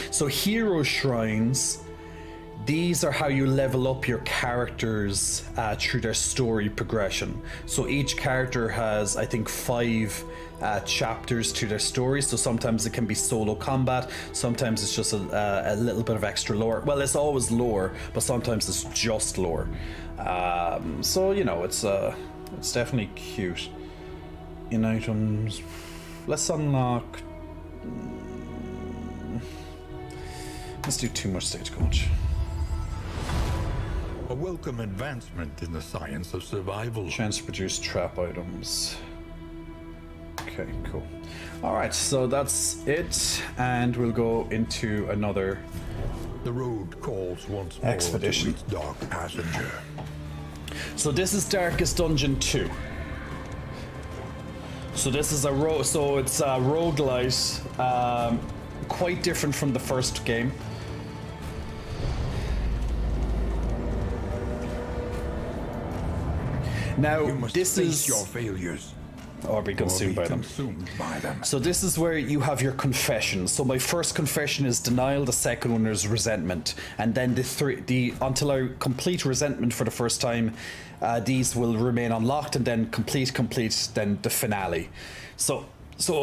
So hero shrines, these are how you level up your characters through their story progression. So each character has, I think, 5 chapters to their story. So sometimes it can be solo combat, sometimes it's just a little bit of extra lore. Well, it's always lore, but sometimes it's just lore. So you know, it's definitely cute. In items, let's unlock. Let's do 2 more stagecoach.
A welcome advancement in the science of survival.
Chance to produce trap items. Okay, cool. Alright, so that's it, and we'll go into another
The road calls once more
expedition.
to its dark passenger.
So this is Darkest Dungeon 2. So this is it's a roguelite, quite different from the first game. Now,
You must
this
face
is
your failures.
or be consumed by them. So this is where you have your confession. So my first confession is denial, the second one is resentment, and then until I complete resentment for the first time, these will remain unlocked, and then complete, then the finale. So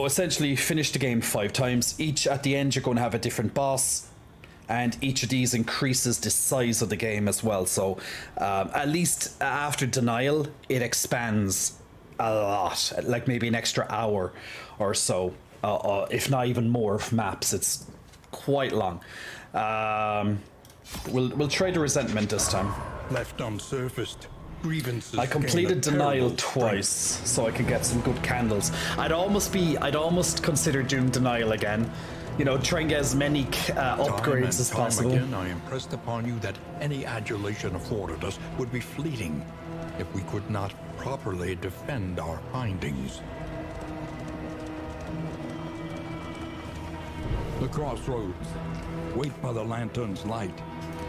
essentially finish the game 5 times. Each at the end you're going to have a different boss, and each of these increases the size of the game as well. So at least after denial, it expands a lot, like maybe an extra hour or so, if not even more of maps. It's quite long. We'll try the resentment this time.
Left unsurfaced, grievances.
I completed denial twice, so I could get some good candles. I'd almost consider doing denial again. You know, try and get as many upgrades as possible.
Again, I impressed upon you that any adulation afforded us would be fleeting if we could not properly defend our findings. The crossroads. Wait by the lantern's light,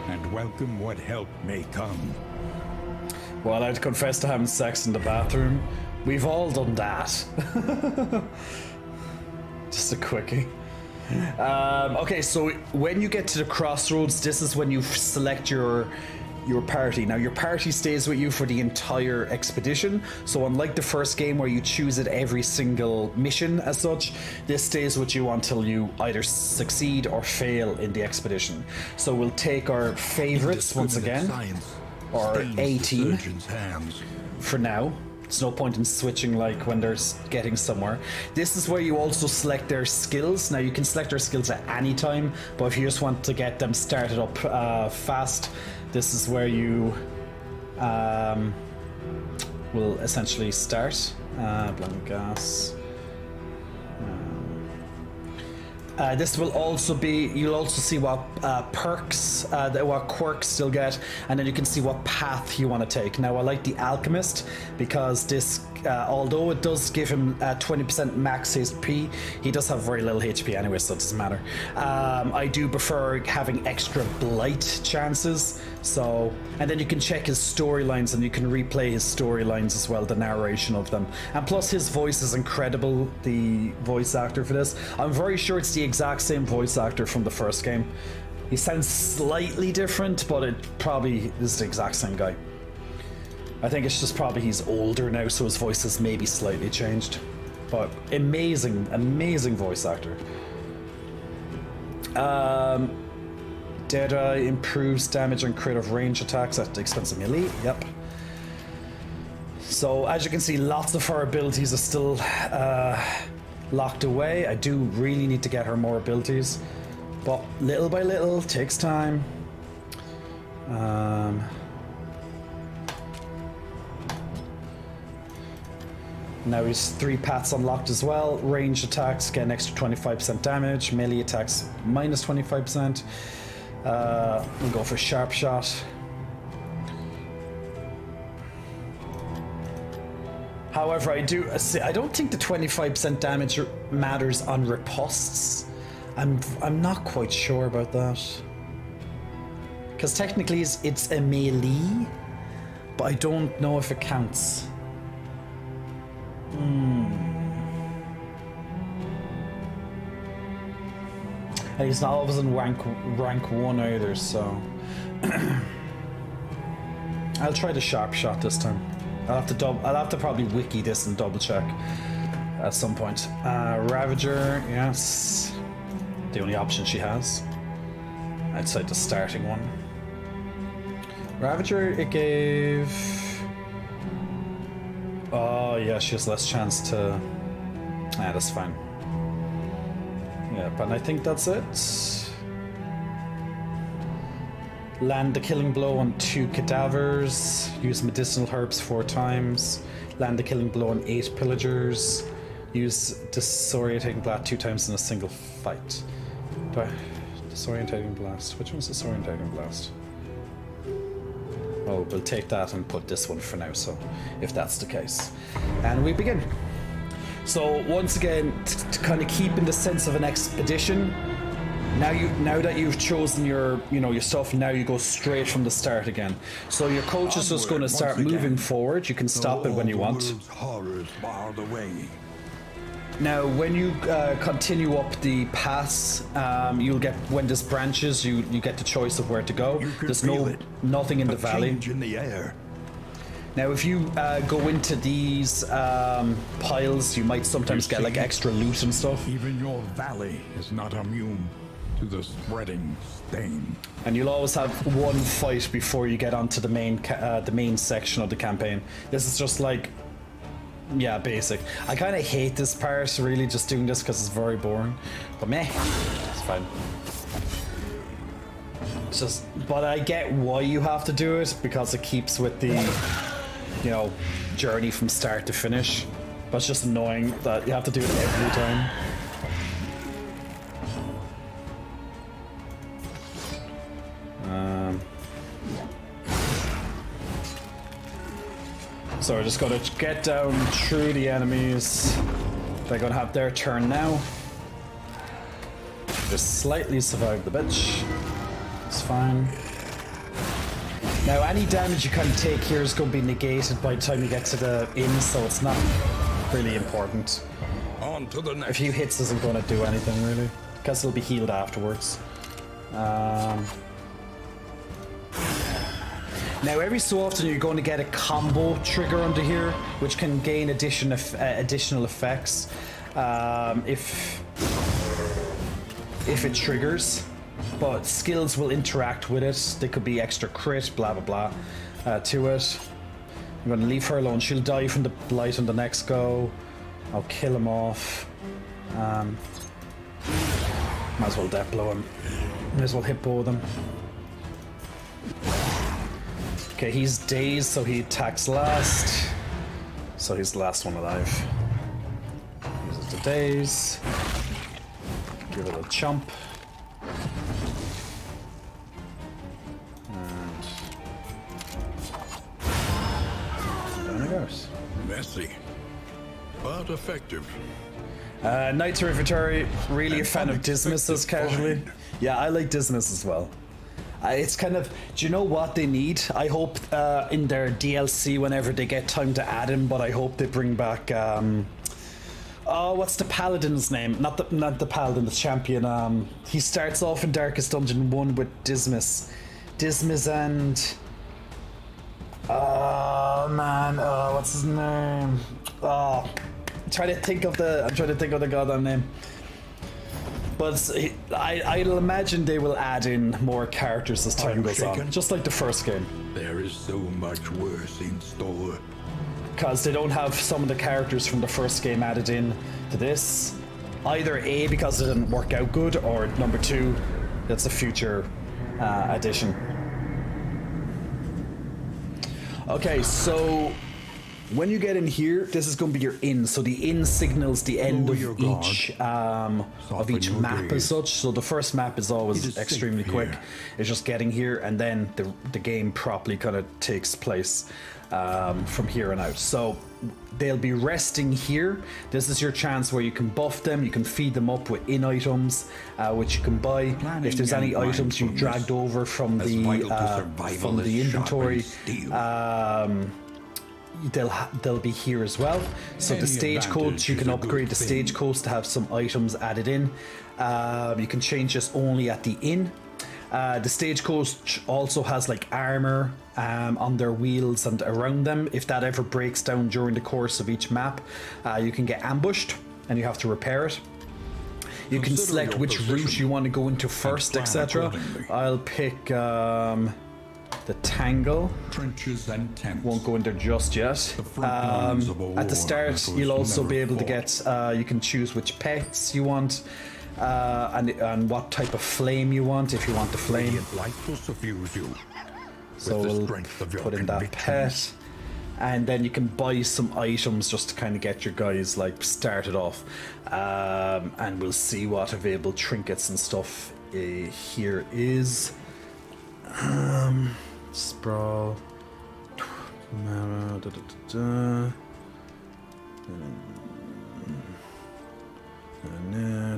and welcome what help may come.
Well, I'd confess to having sex in the bathroom. We've all done that. Just a quickie. Okay, so when you get to the crossroads, this is when you select your party. Now your party stays with you for the entire expedition, so unlike the first game where you choose it every single mission as such, this stays with you until you either succeed or fail in the expedition. So we'll take our favorites once again, or A team for now. There's no point in switching like when they're getting somewhere. This is where you also select their skills. Now you can select their skills at any time, but if you just want to get them started up fast, this is where you will essentially start. Blank gas. This will also be, you'll also see what perks, what quirks you'll get, and then you can see what path you want to take. Now I like the Alchemist because this, although it does give him 20% max HP, he does have very little HP anyway, so it doesn't matter. I do prefer having extra blight chances, so, and then you can check his storylines and you can replay his storylines as well, the narration of them. And plus his voice is incredible, the voice actor for this. I'm very sure it's the exact same voice actor from the first game. He sounds slightly different, but it probably is the exact same guy. I think it's just probably he's older now, so his voice has maybe slightly changed. But amazing, amazing voice actor. Deadeye improves damage and crit of range attacks at the expense of melee. Yep. So as you can see, lots of her abilities are still locked away. I do really need to get her more abilities, but little by little takes time. Now he's 3 paths unlocked as well. Ranged attacks get an extra 25% damage. Melee attacks minus 25%. We'll go for sharp shot. However, I don't think the 25% damage matters on riposts. I'm not quite sure about that. Because technically it's a melee, but I don't know if it counts. And he's not always in rank 1 either, so I'll try the sharp shot this time. I'll have to probably wiki this and double check at some point. Ravager, yes, the only option she has outside the starting one. Ravager, it gave. Oh yeah, she has less chance to. That's fine. Yeah, but I think that's it. Land the killing blow on 2 cadavers. Use medicinal herbs 4 times. Land the killing blow on 8 pillagers. Use disorientating blast 2 times in a single fight. Disorientating blast. Which one's disorientating blast? Oh, we'll take that and put this one for now, so if that's the case. And we begin. So once again, to kind of keep in the sense of an expedition, now that you've chosen your stuff, now you go straight from the start again. So your coach is just going to start moving forward. You can stop it when you want. Now, when you continue up the pass, you'll get, when this branches, you get the choice of where to go. There's nothing in the valley.
In the air.
Now, if you go into these piles, you might sometimes get like extra loot and stuff.
Even your valley is not immune to the spreading stain.
And you'll always have one fight before you get onto the main section of the campaign. This is just like, yeah, basic. I kind of hate this part, really, just doing this because it's very boring. But meh, it's fine. It's just, but I get why you have to do it, because it keeps with the, journey from start to finish. But it's just annoying that you have to do it every time. So we're just gonna get down through the enemies. They're gonna have their turn now. Just slightly survive the bitch. It's fine. Now any damage you kind of take here is going to be negated by the time you get to the inn, so it's not really important.
On to the next.
A few hits isn't going to do anything really, because it'll be healed afterwards. Now every so often you're going to get a combo trigger under here, which can gain additional effects if it triggers. But skills will interact with it. They could be extra crit, blah blah blah, to it. I'm going to leave her alone. She'll die from the blight on the next go. I'll kill him off. Might as well death blow him. Might as well hit both of them. Okay, he's dazed, so he attacks last. So he's the last one alive. Uses the daze. Give it a chomp. And down it goes.
Messy, but effective.
Knights of Inventory, really a fan of Dismas as casually. Yeah, I like Dismas as well. It's kind of, do you know what they need? I hope in their DLC, whenever they get time to add him, but I hope they bring back, oh, what's the paladin's name? Not the paladin, the champion. He starts off in Darkest Dungeon 1 with Dismas. Dismas and man, what's his name? Oh, I'm trying to think of the goddamn name. But I'll imagine they will add in more characters as time goes on, just like the first game.
There is so much worse in store.
Because they don't have some of the characters from the first game added in to this. Either A, because it didn't work out good, or number two, that's a future addition. Okay, so when you get in here, this is going to be your inn. So the inn signals the end of each map as such. So the first map is always extremely quick. It's just getting here, and then the game properly kind of takes place from here on out. So they'll be resting here. This is your chance where you can buff them, you can feed them up with in items, which you can buy. If there's any items you dragged over from the inventory, they'll be here as well. So the stagecoach, you can upgrade the stagecoach to have some items added in. You can change this only at the inn. The stagecoach also has like armor on their wheels and around them. If that ever breaks down during the course of each map, you can get ambushed and you have to repair it. You can select which route you want to go into first, etc. I'll pick the Tangle.
Trenches and tents.
Won't go in there just yet. At the start, you'll also be able to get. You can choose which pets you want, and what type of flame you want. If you want the flame,
Light will suffuse you.
so we'll put in that pet, and then you can buy some items just to kind of get your guys like started off, and we'll see what available trinkets and stuff here is. Sprawl.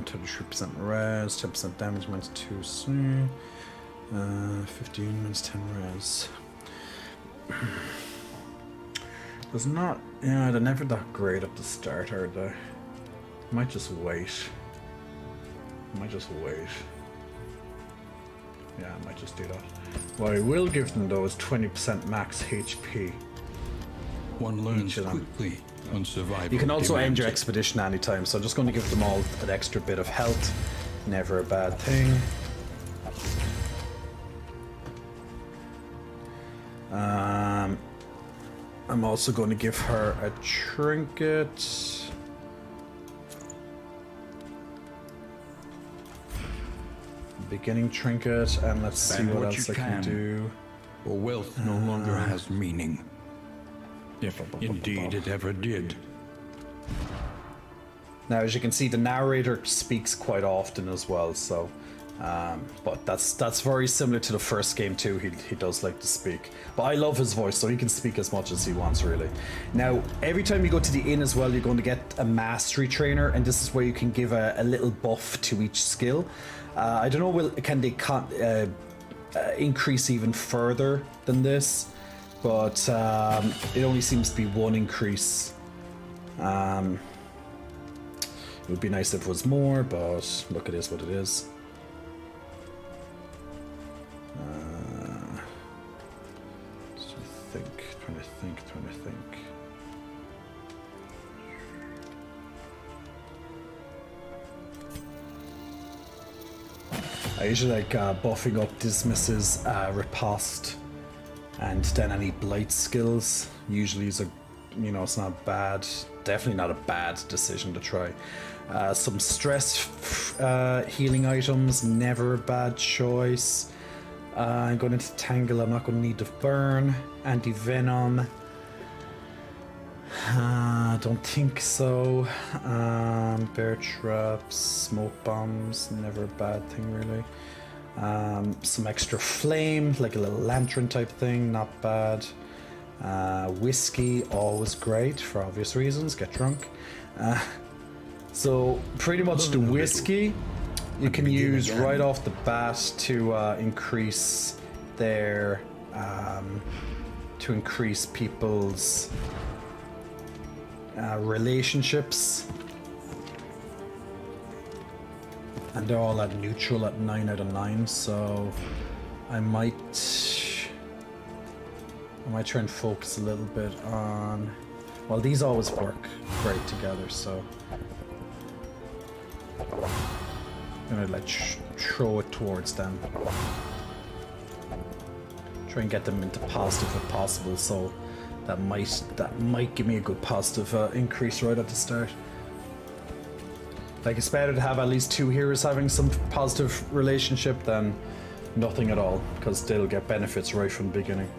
33% res, 10% damage minus 2C, 15 minus 10 res. There's not, yeah, they're never that great at the start, are they? Might just wait. Yeah, I might just do that. What I will give them though is 20% max HP.
One learns quickly on survival.
You can also end your expedition anytime, so I'm just going to give them all an extra bit of health. Never a bad thing. I'm also going to give her a trinket. Beginning trinket, and let's see what else I can do.
For wealth no longer has meaning. If indeed it ever did.
Now, as you can see, the narrator speaks quite often as well, so but that's very similar to the first game too. He does like to speak, but I love his voice, so he can speak as much as he wants, really. Now, every time you go to the inn as well, you're going to get a mastery trainer, and this is where you can give a little buff to each skill. I don't know, can they increase even further than this, but it only seems to be one increase. It would be nice if it was more, but look, it is what it is. Trying to think. I usually like buffing up Dismiss's riposte, and then any blight skills. Usually is it's not bad. Definitely not a bad decision to try. Some stress healing items, never a bad choice. I'm going into Tangle, I'm not going to need to burn. Anti-venom. Don't think so. Bear traps, smoke bombs, never a bad thing really. Some extra flame, like a little lantern type thing, not bad. Whiskey, always great for obvious reasons, get drunk. So pretty much the whiskey you can use right off the bat to increase their people's relationships, and they're all at neutral at 9 out of 9, so I might might try and focus a little bit on... Well, these always work great together, so... I'm gonna like throw it towards them. Try and get them into positive if possible, so that might give me a good positive increase right at the start. Like, it's better to have at least 2 heroes having some positive relationship than nothing at all, because they'll get benefits right from the beginning.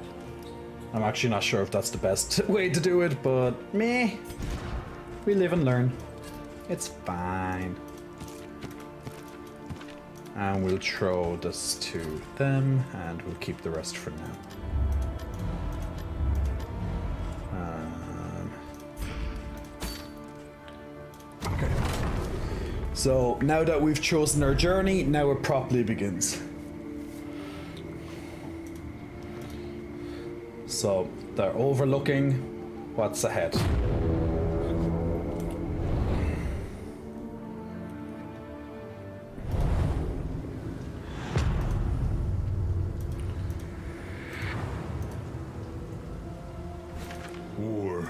I'm actually not sure if that's the best way to do it, but meh. We live and learn. It's fine. And we'll throw this to them, and we'll keep the rest for now. Okay. So now that we've chosen our journey, now it properly begins. So they're overlooking what's ahead.
War.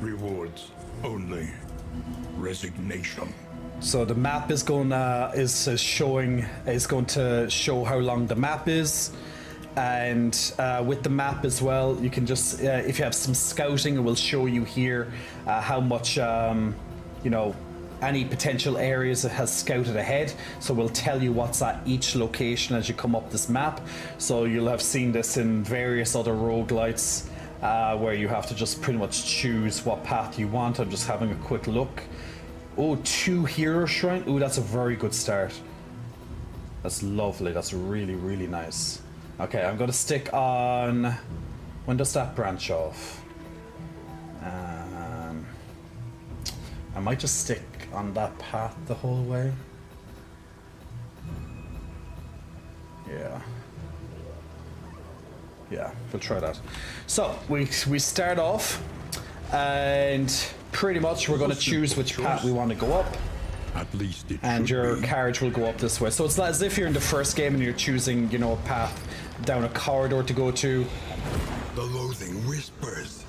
Rewards only. Resignation.
So the map is going is going to show how long the map is, and with the map as well, you can just if you have some scouting, it will show you here how much you know, any potential areas it has scouted ahead. So we'll tell you what's at each location as you come up this map. So you'll have seen this in various other roguelites where you have to just pretty much choose what path you want. I'm just having a quick look. Oh, 2 hero shrine. Oh, that's a very good start. That's lovely. That's really, really nice. Okay, I'm gonna stick on... When does that branch off? I might just stick on that path the whole way. Yeah. Yeah, we'll try that. So, we start off, and pretty much we're going to choose which path we want to go up.
At least it
and your carriage will go up this way. So it's as if you're in the first game and you're choosing, you know, a path down a corridor to go to.
The loathing whispers.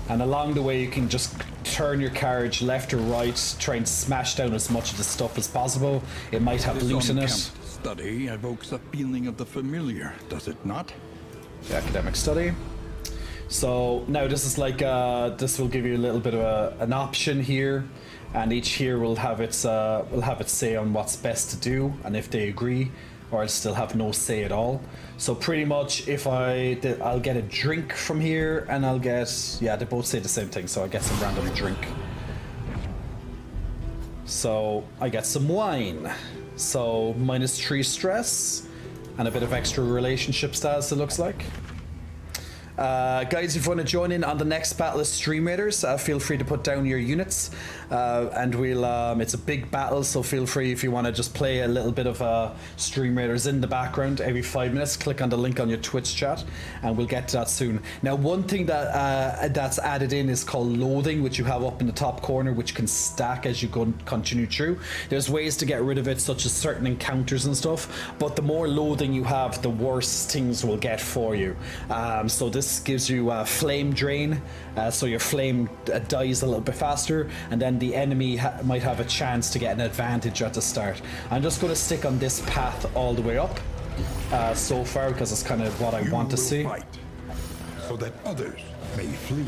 And along the way you can just turn your carriage left or right, try and smash down as much of the stuff as possible. It might have loot in it.
Study evokes a feeling of the familiar, does it not?
The academic study. So now this is like this will give you a little bit of an option here, and each here will have its say on what's best to do, and if they agree, or I'll still have no say at all. So pretty much if I'll get a drink from here, and I'll get, yeah, they both say the same thing, so I get some random drink. So I get some wine. So -3 stress and a bit of extra relationship status, it looks like. Guys, if you want to join in on the next battle of Stream Raiders, feel free to put down your units, and we'll it's a big battle, so feel free if you want to just play a little bit of Stream Raiders in the background every 5 minutes. Click on the link on your Twitch chat and we'll get to that soon. Now, one thing that that's added in is called loathing, which you have up in the top corner, which can stack as you continue through. There's ways to get rid of it, such as certain encounters and stuff, but the more loathing you have, the worse things will get for you. So this gives you flame drain, so your flame dies a little bit faster, and then the enemy might have a chance to get an advantage at the start. I'm just going to stick on this path all the way up so far, because it's kind of what I want to see.
Fight, so that others may flee.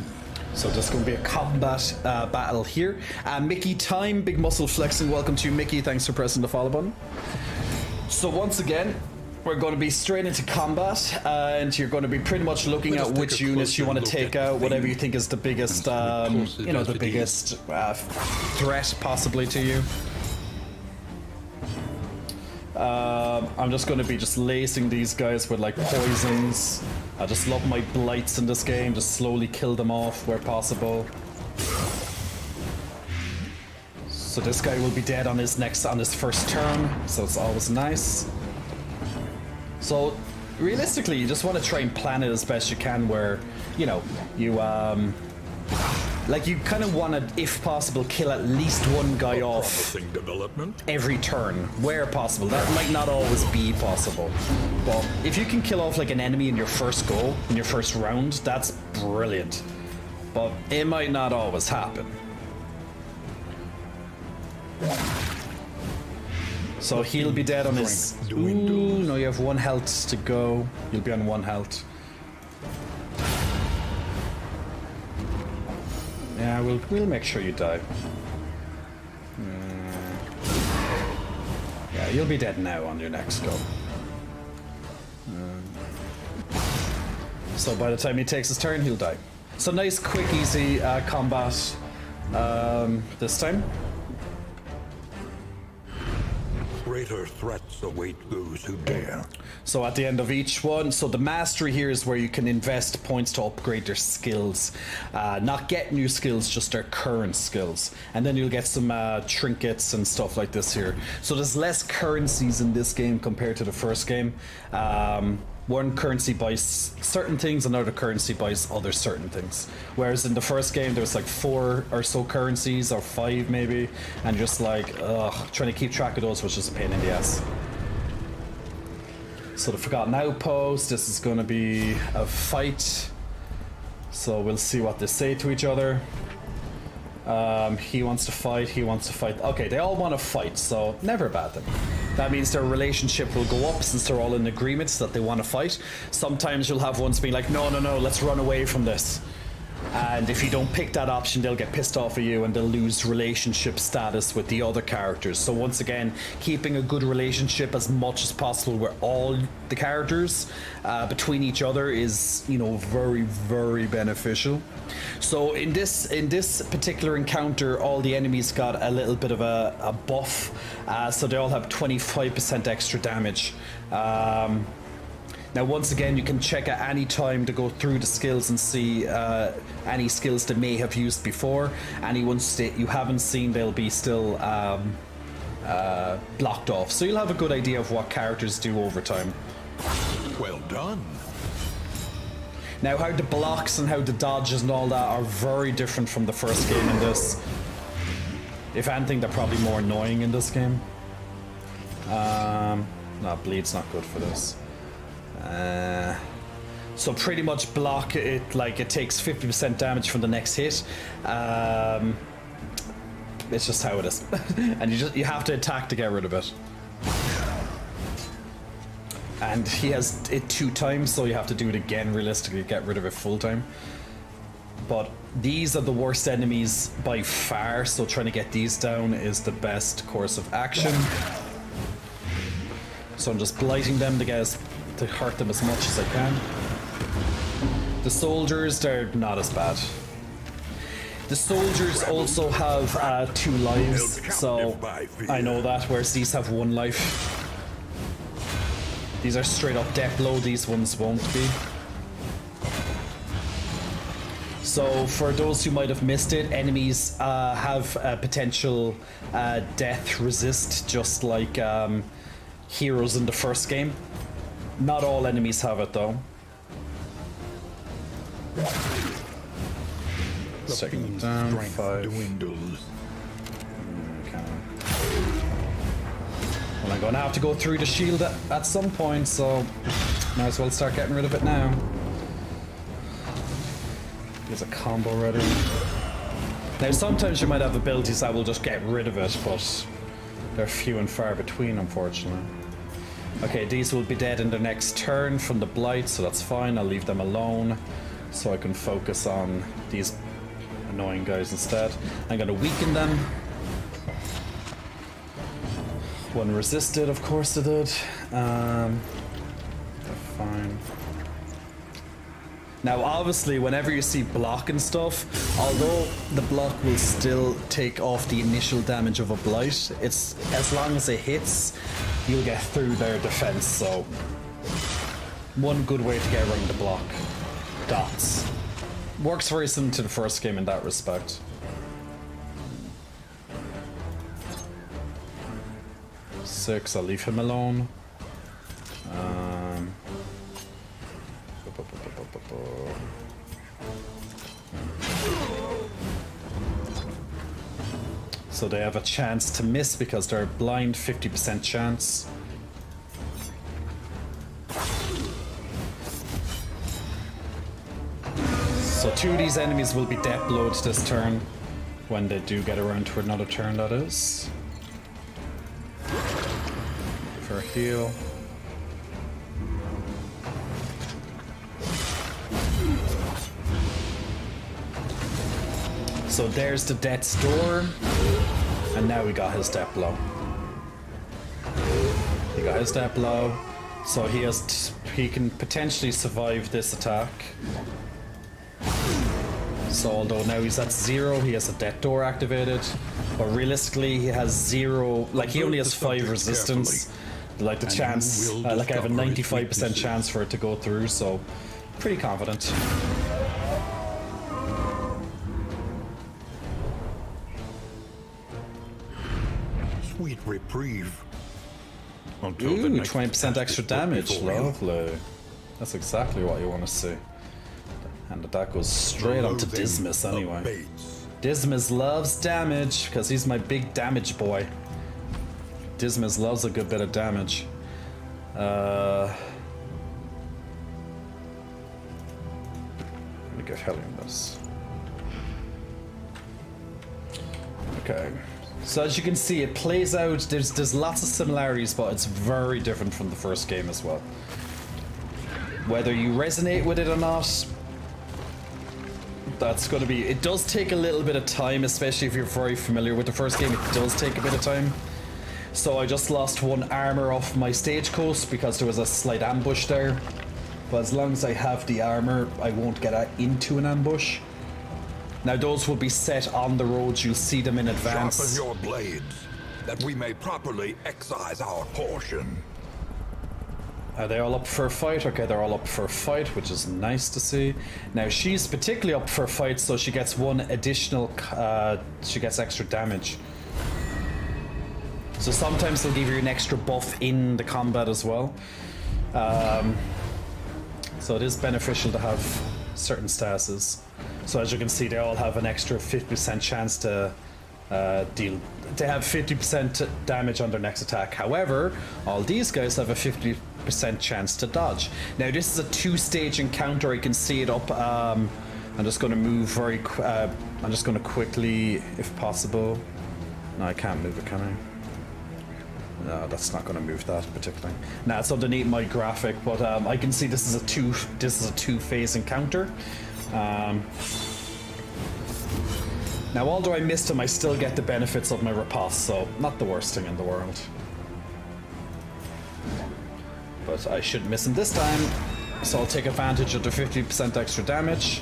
So there's going to be a combat battle here. Mickey Time, Big Muscle Flexing, welcome to you, Mickey. Thanks for pressing the follow button. So once again, we're going to be straight into combat, and you're going to be pretty much looking at which units you want to take out, whatever you think is the biggest, you know, the biggest threat possibly to you. I'm just going to be just lacing these guys with like poisons. I just love my blights in this game, just slowly kill them off where possible. So this guy will be dead on his first turn, so it's always nice. So realistically, you just want to try and plan it as best you can, where, you know, Like, you kind of want to, if possible, kill at least one guy off
Promising development.
every turn, where possible. That might not always be possible. But if you can kill off, like, an enemy in your first go, in your first round, that's brilliant. But it might not always happen. So he'll be dead on his... Ooh, no, you have 1 health to go. You'll be on 1 health. Yeah, we'll make sure you die. Yeah, you'll be dead now on your next go. So by the time he takes his turn, he'll die. So nice, quick, easy combat this time.
Greater threats await those who dare.
So at the end of each one, so the mastery here is where you can invest points to upgrade their skills. Not get new skills, just their current skills. And then you'll get some trinkets and stuff like this here. So there's less currencies in this game compared to the first game. One currency buys certain things, another currency buys other certain things. Whereas in the first game, there was like 4 or so currencies, or 5 maybe, and just like, trying to keep track of those was just a pain in the ass. So the Forgotten Outpost, this is going to be a fight. So we'll see what they say to each other. He wants to fight, he wants to fight. Okay, they all want to fight, so never bad then. That means their relationship will go up since they're all in agreement that they want to fight. Sometimes you'll have ones being like, no, let's run away from this. And if you don't pick that option, they'll get pissed off at you and they'll lose relationship status with the other characters. So once again, keeping a good relationship as much as possible with all the characters between each other is, you know, very, very beneficial. So in this particular encounter, all the enemies got a little bit of a buff. So they all have 25% extra damage. Now, once again, you can check at any time to go through the skills and see any skills they may have used before. Any ones that you haven't seen, they'll be still blocked off. So you'll have a good idea of what characters do over time.
Well done.
Now, how the blocks and how the dodges and all that are very different from the first game in this. If anything, they're probably more annoying in this game. No, bleed's not good for this. So pretty much block it, like it takes 50% damage from the next hit. It's just how it is. And you have to attack to get rid of it. And he has it 2 times, so you have to do it again realistically to get rid of it full time. But these are the worst enemies by far, so trying to get these down is the best course of action. So I'm just blighting them to hurt them as much as I can. The soldiers, they're not as bad. The soldiers also have 2 lives, so I know that, whereas these have 1 life. These are straight up death blow, these ones won't be. So for those who might have missed it, enemies have a potential death resist, just like heroes in the first game. Not all enemies have it though. Second down, 5.
Dwindles.
Okay. Well, I'm gonna have to go through the shield at some point, so might as well start getting rid of it now. There's a combo ready. Now sometimes you might have abilities that will just get rid of it, but they're few and far between, unfortunately. Okay, these will be dead in the next turn from the blight, so that's fine. I'll leave them alone so I can focus on these annoying guys instead. I'm gonna weaken them. 1 resisted, of course it did. They're fine. Now obviously whenever you see block and stuff, although the block will still take off the initial damage of a blight, it's as long as it hits, you'll get through their defense. So one good way to get around the block. Dots. Works very similar to the first game in that respect. Six, I'll leave him alone. So they have a chance to miss because they're blind, 50% chance. So 2 of these enemies will be death blows this turn, when they do get around to another turn, that is. For a heal. So there's the death's door, and now we got his death blow. He got his death blow, so he can potentially survive this attack. So although now he's at 0, he has a death door activated, but realistically he has 0, like he only has 5 resistance. Like the chance, like I have a 95% chance for it to go through, so pretty confident.
Sweet reprieve. Until
Ooh,
the next
20% extra damage,
before you.
lovely. That's exactly what you want to see. And that goes straight onto Dismas anyway. Dismas loves damage, because he's my big damage boy. Dismas loves a good bit of damage. Let me get Hellion this. Okay. So as you can see, it plays out, there's lots of similarities, but it's very different from the first game as well. Whether you resonate with it or not, that's going to be... It does take a little bit of time, especially if you're very familiar with the first game. It does take a bit of time. So I just lost 1 armor off my stagecoach because there was a slight ambush there. But as long as I have the armor, I won't get into an ambush. Now those will be set on the roads, you'll see them in advance.
Sharpen your blades, that we may properly excise our portion.
Are they all up for a fight? Okay, they're all up for a fight, which is nice to see. Now she's particularly up for a fight, so she gets 1 additional, she gets extra damage. So sometimes they'll give you an extra buff in the combat as well. So it is beneficial to have certain statuses. So as you can see, they all have an extra 50% chance to deal. They have 50% damage on their next attack. However, all these guys have a 50% chance to dodge. Now this is a 2-stage encounter. I can see it up. I'm just going to move I'm just going to quickly, if possible. No, I can't move it, can I? No, that's not going to move that particularly. Nah, it's underneath my graphic, but I can see this is a 2-phase encounter. Now, although I missed him, I still get the benefits of my riposte, so not the worst thing in the world. But I shouldn't miss him this time, so I'll take advantage of the 50% extra damage.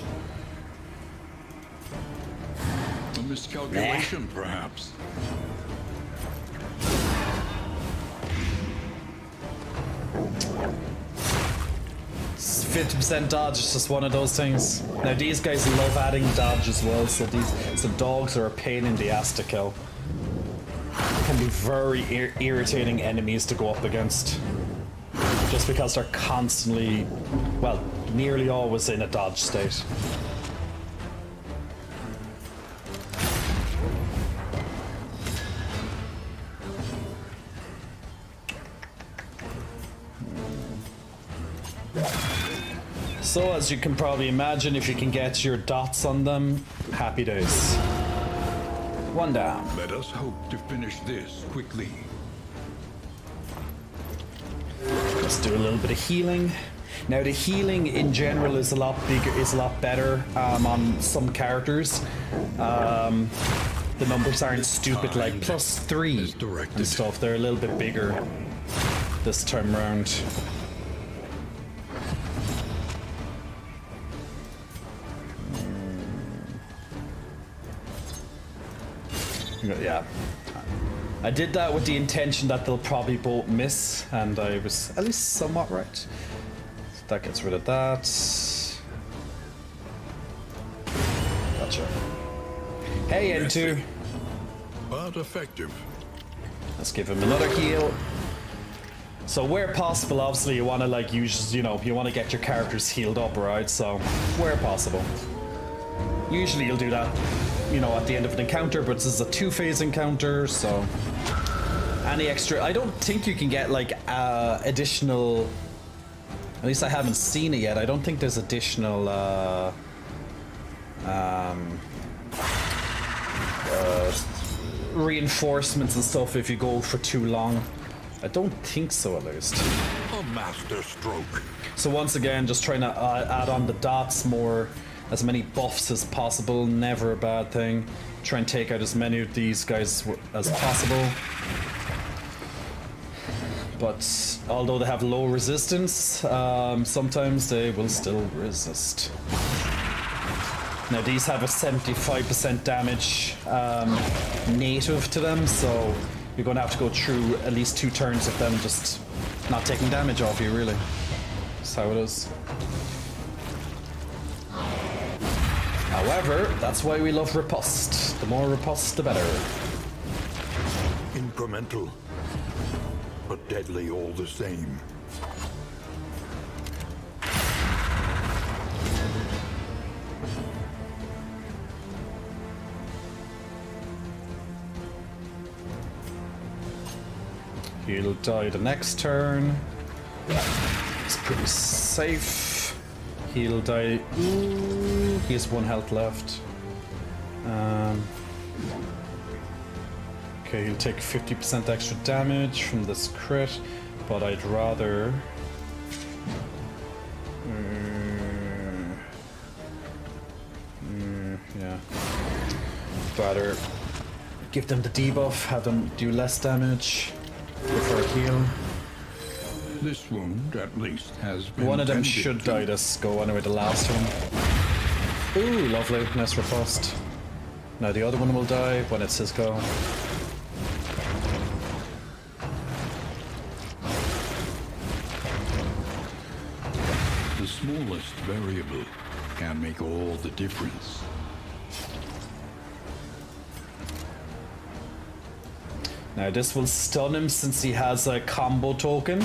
A miscalculation, perhaps.
50% dodge is just one of those things. Now these guys love adding dodge as well, so dogs are a pain in the ass to kill. Can be very irritating enemies to go up against. Just because they're constantly, well, nearly always in a dodge state. So as you can probably imagine, if you can get your dots on them, happy days. 1 down.
Let us hope to finish this quickly.
Let's do a little bit of healing. Now the healing in general is a lot better on some characters. The numbers aren't stupid, like +3 and stuff. They're a little bit bigger this time around. Yeah, I did that with the intention that they'll probably both miss, and I was at least somewhat right. So that gets rid of that. Gotcha. Hey, N2.
But effective.
Let's give him another heal. So where possible, obviously you want to like use, you want to get your characters healed up, right? So where possible. Usually you'll do that. you know, at the end of an encounter, but this is a 2-phase encounter, so any extra, I don't think you can get like additional, at least I haven't seen it yet, I don't think there's additional reinforcements and stuff if you go for too long. I don't think so, at least.
A master stroke.
So once again, just trying to add on the dots more, as many buffs as possible, never a bad thing. Try and take out as many of these guys as possible. But although they have low resistance, sometimes they will still resist. Now these have a 75% damage native to them, so you're going to have to go through at least 2 turns of them just not taking damage off you, really. That's how it is. However, that's why we love riposte. The more riposte, the better.
Incremental, but deadly all the same.
He'll die the next turn. It's pretty safe. He'll die. Ooh, he has 1 health left. Okay, he'll take 50% extra damage from this crit, but I'd rather. Yeah. Rather give them the debuff, have them do less damage. Before a heal.
This wound, at least, has been.
One of them
tended
should
to.
die this go anyway, the last one. Ooh, lovely. Nice riposte. Now the other one will die when it's his go.
The smallest variable can make all the difference.
Now this will stun him since he has a combo token.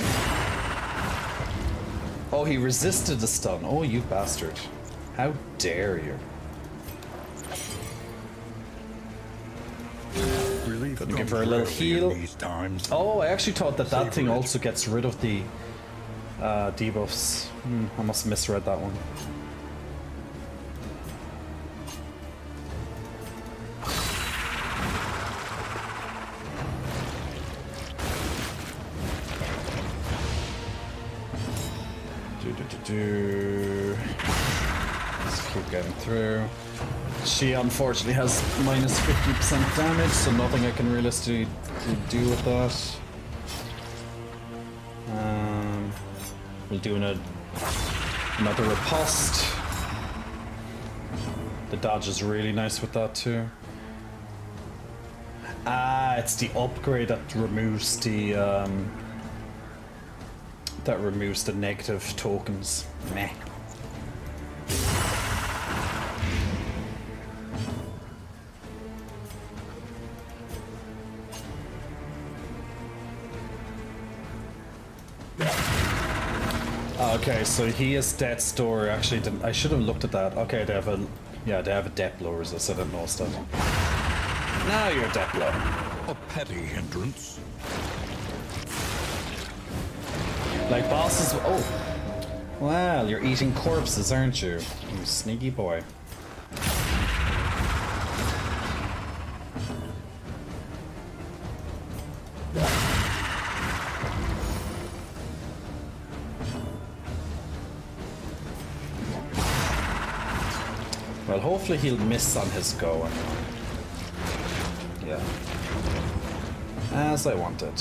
Oh, he resisted the stun. Oh, you bastard. How dare you.
Relief
Gonna give
comes
her a little
rarely
heal.
in these times.
Oh, I actually thought that that thing
Savor it.
also gets rid of the debuffs. I must have misread that one. Let's keep getting through. She unfortunately has minus 50% damage, so nothing I can realistically do with that. We'll do another riposte. The dodge is really nice with that too. Ah, it's the upgrade that removes the negative tokens. Meh. Okay, so he has death's door. Actually, I should have looked at that. Okay, they have a death blow resist. I didn't notice that. Now you're death blow.
A petty hindrance.
Like bosses. Oh, well, you're eating corpses, aren't you? You sneaky boy. Well, hopefully he'll miss on his go. Yeah. As I wanted.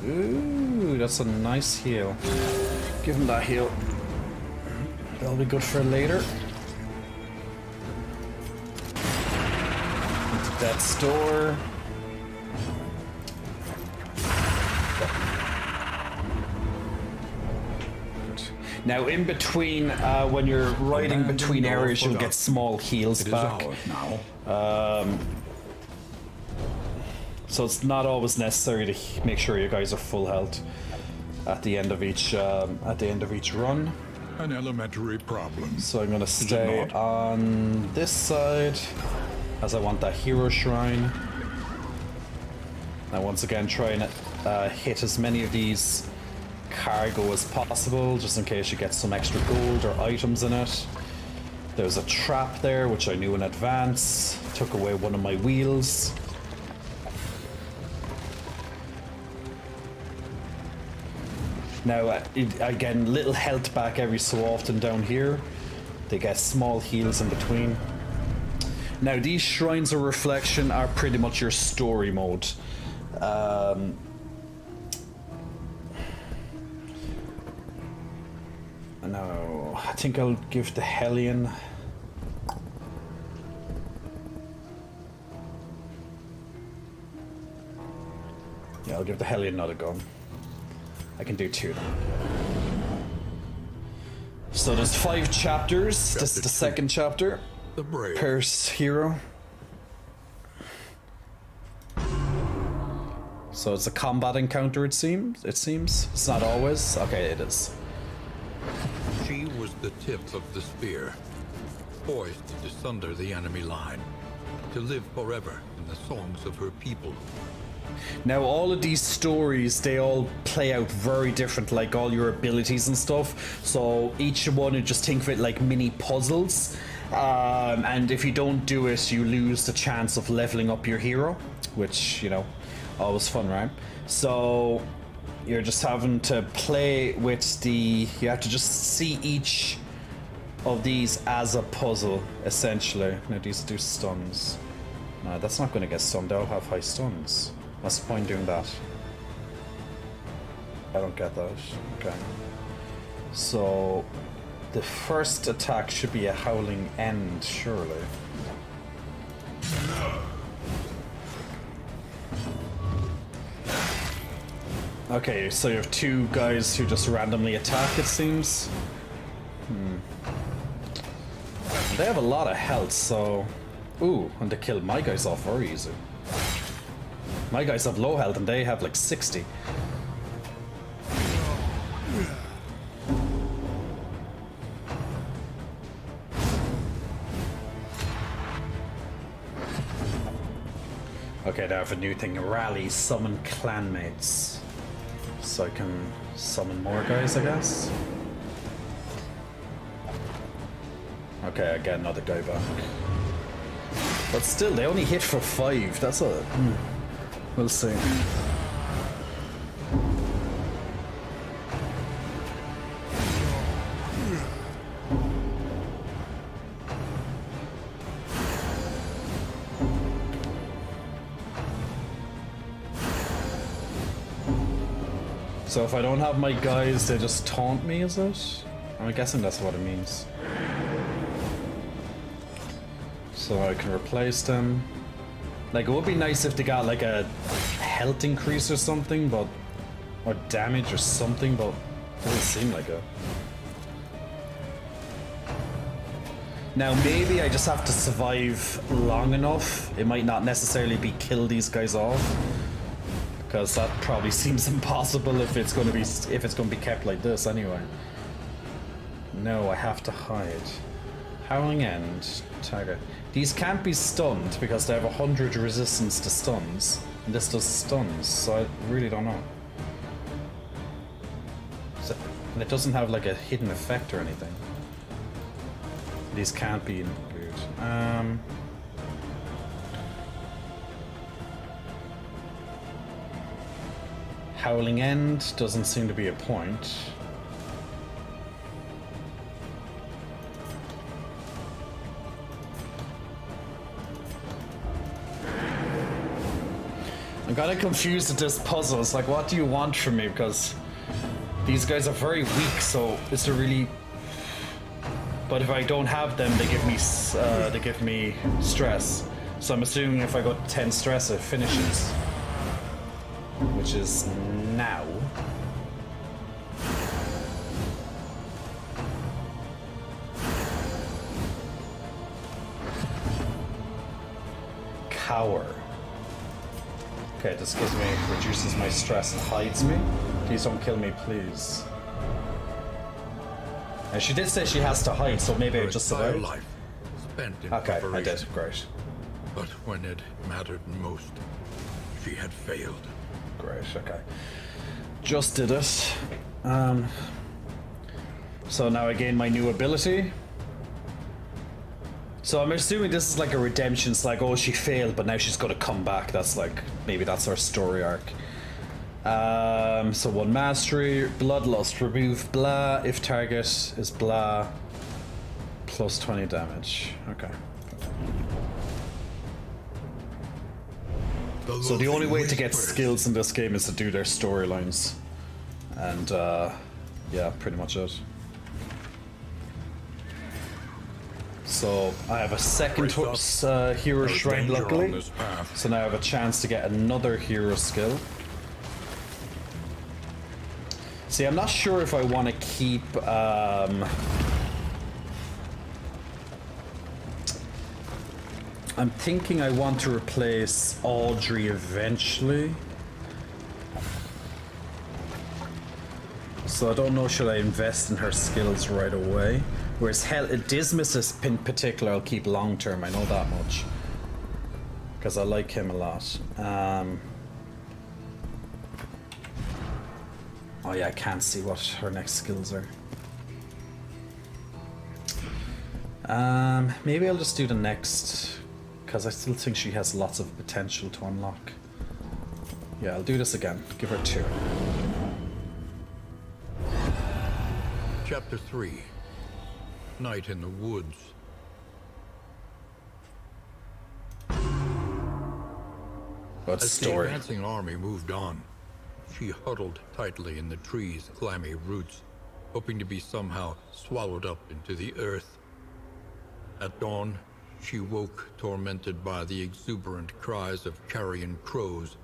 Ooh, that's a nice heal. Give him that heal. That'll be good for later. Into death's door. Now, in between, when you're riding between areas, you'll get small heals back. So it's not always necessary to make sure you guys are full health at the end of each run.
an elementary problem.
So I'm gonna stay on this side, as I want that hero shrine. Now once again try and hit as many of these cargo as possible, just in case you get some extra gold or items in it. There's a trap there, which I knew in advance. Took away one of my wheels. Now, again, little health back every so often down here. They get small heals in between. Now, these Shrines of Reflection are pretty much your story mode. No, I think I'll give the Hellion. Yeah, I'll give the Hellion another go. I can do 2 then. So there's 5 chapters. This is the second chapter.
The brave.
Per hero. So it's a combat encounter, it seems. It's not always. Okay, it is.
She was the tip of the spear, poised to sunder the enemy line, to live forever in the songs of her people.
Now, all of these stories, they all play out very different, like all your abilities and stuff. So each one, you just think of it like mini puzzles. And if you don't do it, you lose the chance of leveling up your hero, which, you know, always fun, right? So you're just having to play with the... You have to just see each of these as a puzzle, essentially. Now, these do stuns. No, that's not going to get stunned. They'll have high stuns. What's the point doing that? I don't get that. Okay. So the first attack should be a Howling End, surely. Okay, so you have 2 guys who just randomly attack, it seems. They have a lot of health, so... Ooh, and they killed my guys off very easy. My guys have low health and they have like 60. Okay, they have a new thing. Rally, summon clanmates. So I can summon more guys, I guess. Okay, I get another guy back. But still, they only hit for 5. That's a... We'll see. So if I don't have my guys, they just taunt me, is it? I'm guessing that's what it means. So I can replace them. Like, it would be nice if they got like a health increase or something, but... Or damage or something, but it doesn't seem like it. Now, maybe I just have to survive long enough. It might not necessarily be kill these guys off. Because that probably seems impossible if it's going to be kept like this anyway. No, I have to hide. Howling End. Target. These can't be stunned because they have 100 resistance to stuns. And this does stuns, so I really don't know. So, and it doesn't have like a hidden effect or anything. These can't be good. Howling End doesn't seem to be a point. I'm kind of confused at this puzzle. It's like, what do you want from me? Because these guys are very weak, so is there really... But if I don't have them, they give me stress. So I'm assuming if I got 10 stress, it finishes. Which is now. Cower. Okay, this gives me, reduces my stress and hides me. Please don't kill me, please. And she did say she has to hide, so maybe I just
entire
survived.
life spent in
Okay, I
preparation.
did. Great.
But when it mattered most, she had failed.
Great, okay. Just did it. So now I gain my new ability. So I'm assuming this is like a redemption. It's like, oh, she failed, but now she's going to come back. That's like, maybe that's our story arc. So 1 mastery, bloodlust, remove blah if target is blah, plus 20 damage. Okay. So the only way to get skills in this game is to do their storylines. And yeah, pretty much it. So I have a second hero shrine, luckily. So now I have a chance to get another hero skill. See, I'm not sure if I want to keep I'm thinking I want to replace Audrey eventually. So I don't know, should I invest in her skills right away? Whereas Dismas in particular I'll keep long term, I know that much. Because I like him a lot. Oh yeah, I can't see what her next skills are. Maybe I'll just do the next, because I still think she has lots of potential to unlock. Yeah, I'll do this again. Give her 2.
Chapter 3. Night in the Woods.
What's
As
the story?
the advancing army moved on, she huddled tightly in the tree's clammy roots, hoping to be somehow swallowed up into the earth. At dawn, she woke tormented by the exuberant cries of carrion crows,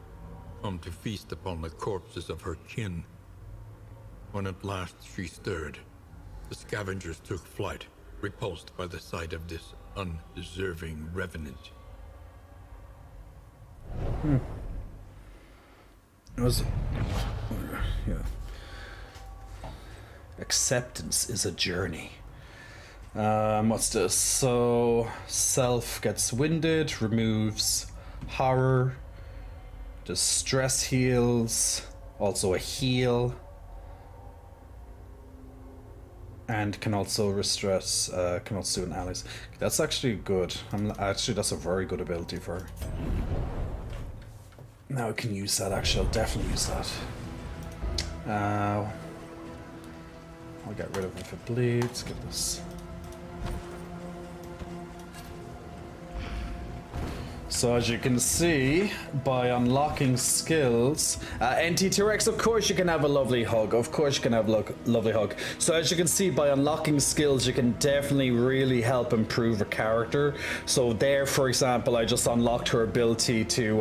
come to feast upon the corpses of her kin. When at last she stirred, the scavengers took flight, repulsed by the sight of this undeserving revenant.
It was... yeah. Acceptance is a journey. What's this? So, self gets winded, removes horror, distress heals, also a heal, and can also distress, can also do an allies. That's actually good. Actually, that's a very good ability for her. Now I can use that, actually, I'll definitely use that. I'll get rid of it if it bleeds, get this. So as you can see, by unlocking skills, NT2X, of course you can have a lovely hug. Of course you can have a lovely hug. So as you can see, by unlocking skills, you can definitely really help improve a character. So there, for example, I just unlocked her ability to,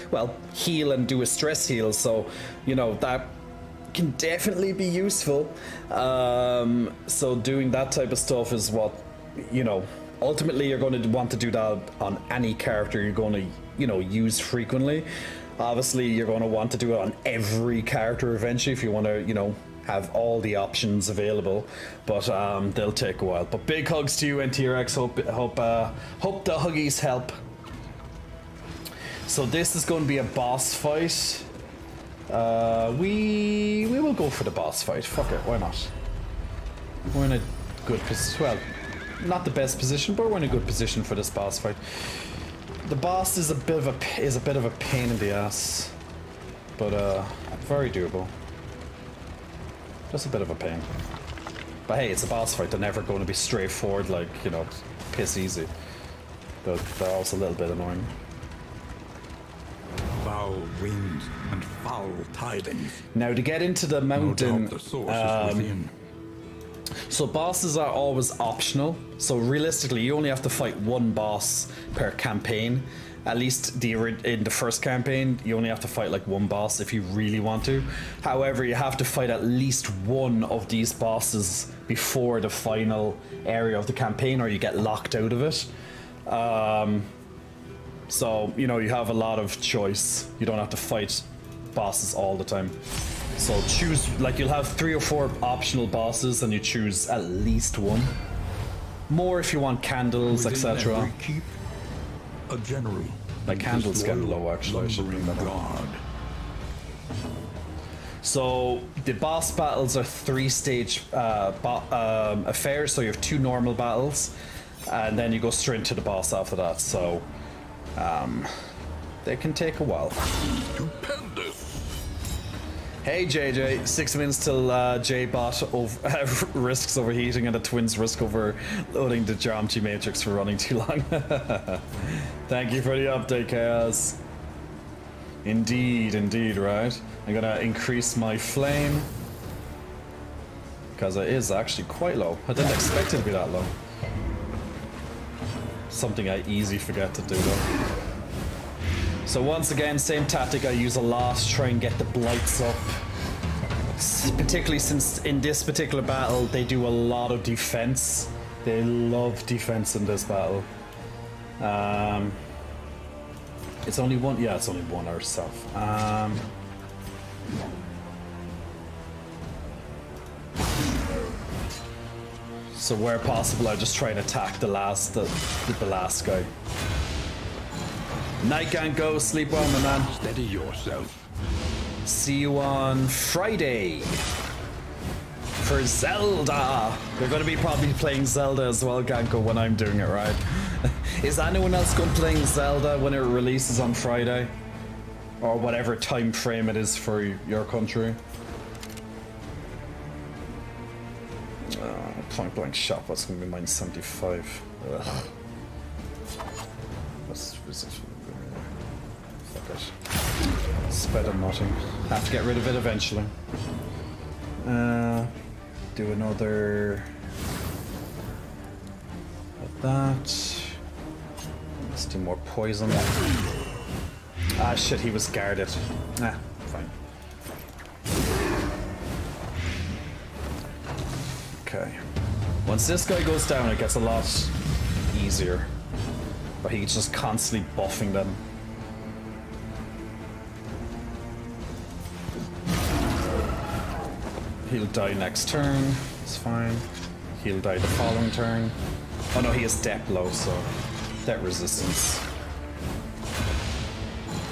well, heal and do a stress heal. So, you know, that can definitely be useful. So doing that type of stuff is what, you know, ultimately you're going to want to do that on any character you're going to, you know, use frequently. Obviously you're going to want to do it on every character eventually if you want to, you know, have all the options available, but they'll take a while. But big hugs to you, NTRX. Hope the huggies help. So this is going to be a boss fight. We will go for the boss fight. Fuck it, why not? We're in a good position. Well, not the best position, but we're in a good position for this boss fight. The boss is a bit of a pain in the ass, but very doable. Just a bit of a pain. But hey, it's a boss fight. They're never going to be straightforward, like, you know, piss easy. But they're also a little bit annoying.
Foul winds and foul tidings.
Now to get into the mountain,
No doubt the source is within.
So bosses are always optional. So realistically, you only have to fight one boss per campaign. At least in the first campaign, you only have to fight like one boss if you really want to. However, you have to fight at least one of these bosses before the final area of the campaign, or you get locked out of it. So, you know, you have a lot of choice. You don't have to fight bosses all the time. So choose, like, you'll have 3 or 4 optional bosses, and you choose at least one. More if you want candles, etc.
A general.
My candles getting low, actually. I should bring that up. So the boss battles are 3-stage affairs. So you have 2 normal battles, and then you go straight to the boss after that. So they can take a while. Hey JJ, 6 minutes till J-Bot risks overheating and the twins risk overloading the geometry matrix for running too long. Thank you for the update, Chaos. Indeed, indeed, right? I'm gonna increase my flame because it is actually quite low. I didn't expect it to be that low. Something I easily forget to do though. So once again, same tactic I use a lot, try and get the blights up. Particularly since in this particular battle, they do a lot of defense. They love defense in this battle. It's only one, yeah, it's only one herself. So where possible, I just try and attack the last guy. Night Gang, go sleep well, my man.
Steady yourself.
See you on Friday for Zelda. They're going to be probably playing Zelda as well, Ganko, when I'm doing it, right? Is anyone else going playing Zelda when it releases on Friday? Or whatever time frame it is for your country? Point blank shot, what's going to be mine? 75. Ugh. What's it? Fuck it. Sped on nothing. Have to get rid of it eventually. Do another. Like that. Let's do more poison. Ah shit, he was guarded. Nah, fine. Okay. Once this guy goes down, it gets a lot easier. But he's just constantly buffing them. He'll die next turn. It's fine. He'll die the following turn. Oh no, he has death blow, so death resistance.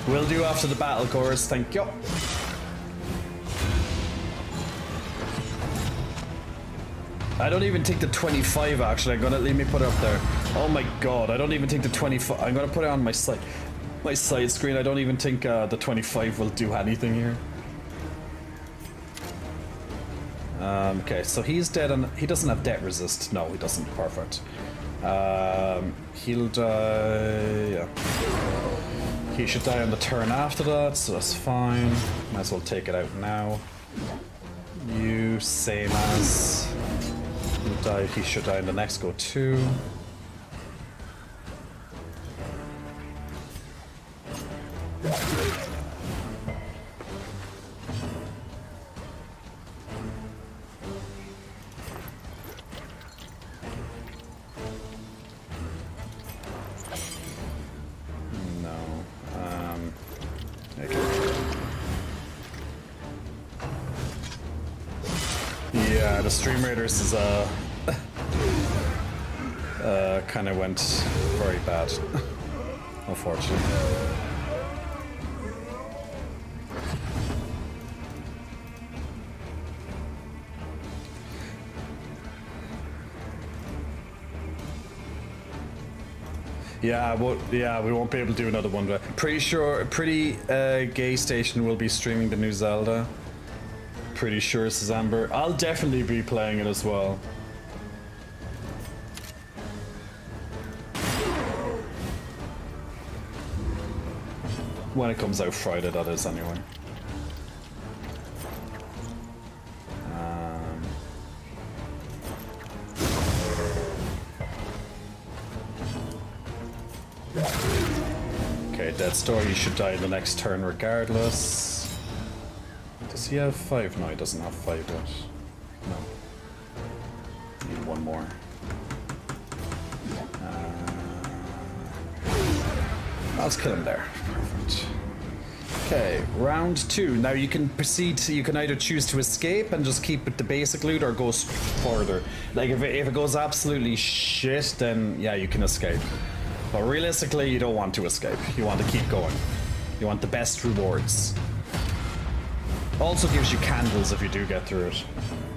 Will do after the battle, Chorus. Thank you. I don't even think the 25 actually. I'm gonna let me put it up there. Oh my god, I don't even think the 25. I'm gonna put it on my side screen. I don't even think the 25 will do anything here. Okay, so he's dead and he doesn't have death resist. No, he doesn't. Perfect. He'll die. Yeah. He should die on the turn after that, so that's fine. Might as well take it out now. You same as. He'll die. He should die in the next go too. Yeah, the Stream Raiders is kind of went very bad, unfortunately. Yeah, we won't be able to do another one. But pretty sure, Gay Station will be streaming the new Zelda. Pretty sure, says Amber. I'll definitely be playing it as well. When it comes out Friday, that is, anyway. Okay, Dead Story, you should die in the next turn regardless. Does he have 5? No, he doesn't have 5 yet. No. Need one more. Let's kill him there. Perfect. Okay, round 2. Now you can proceed to, you can either choose to escape and just keep with the basic loot or go further. Like if it goes absolutely shit, then yeah, you can escape. But realistically, you don't want to escape. You want to keep going. You want the best rewards. Also gives you candles if you do get through it.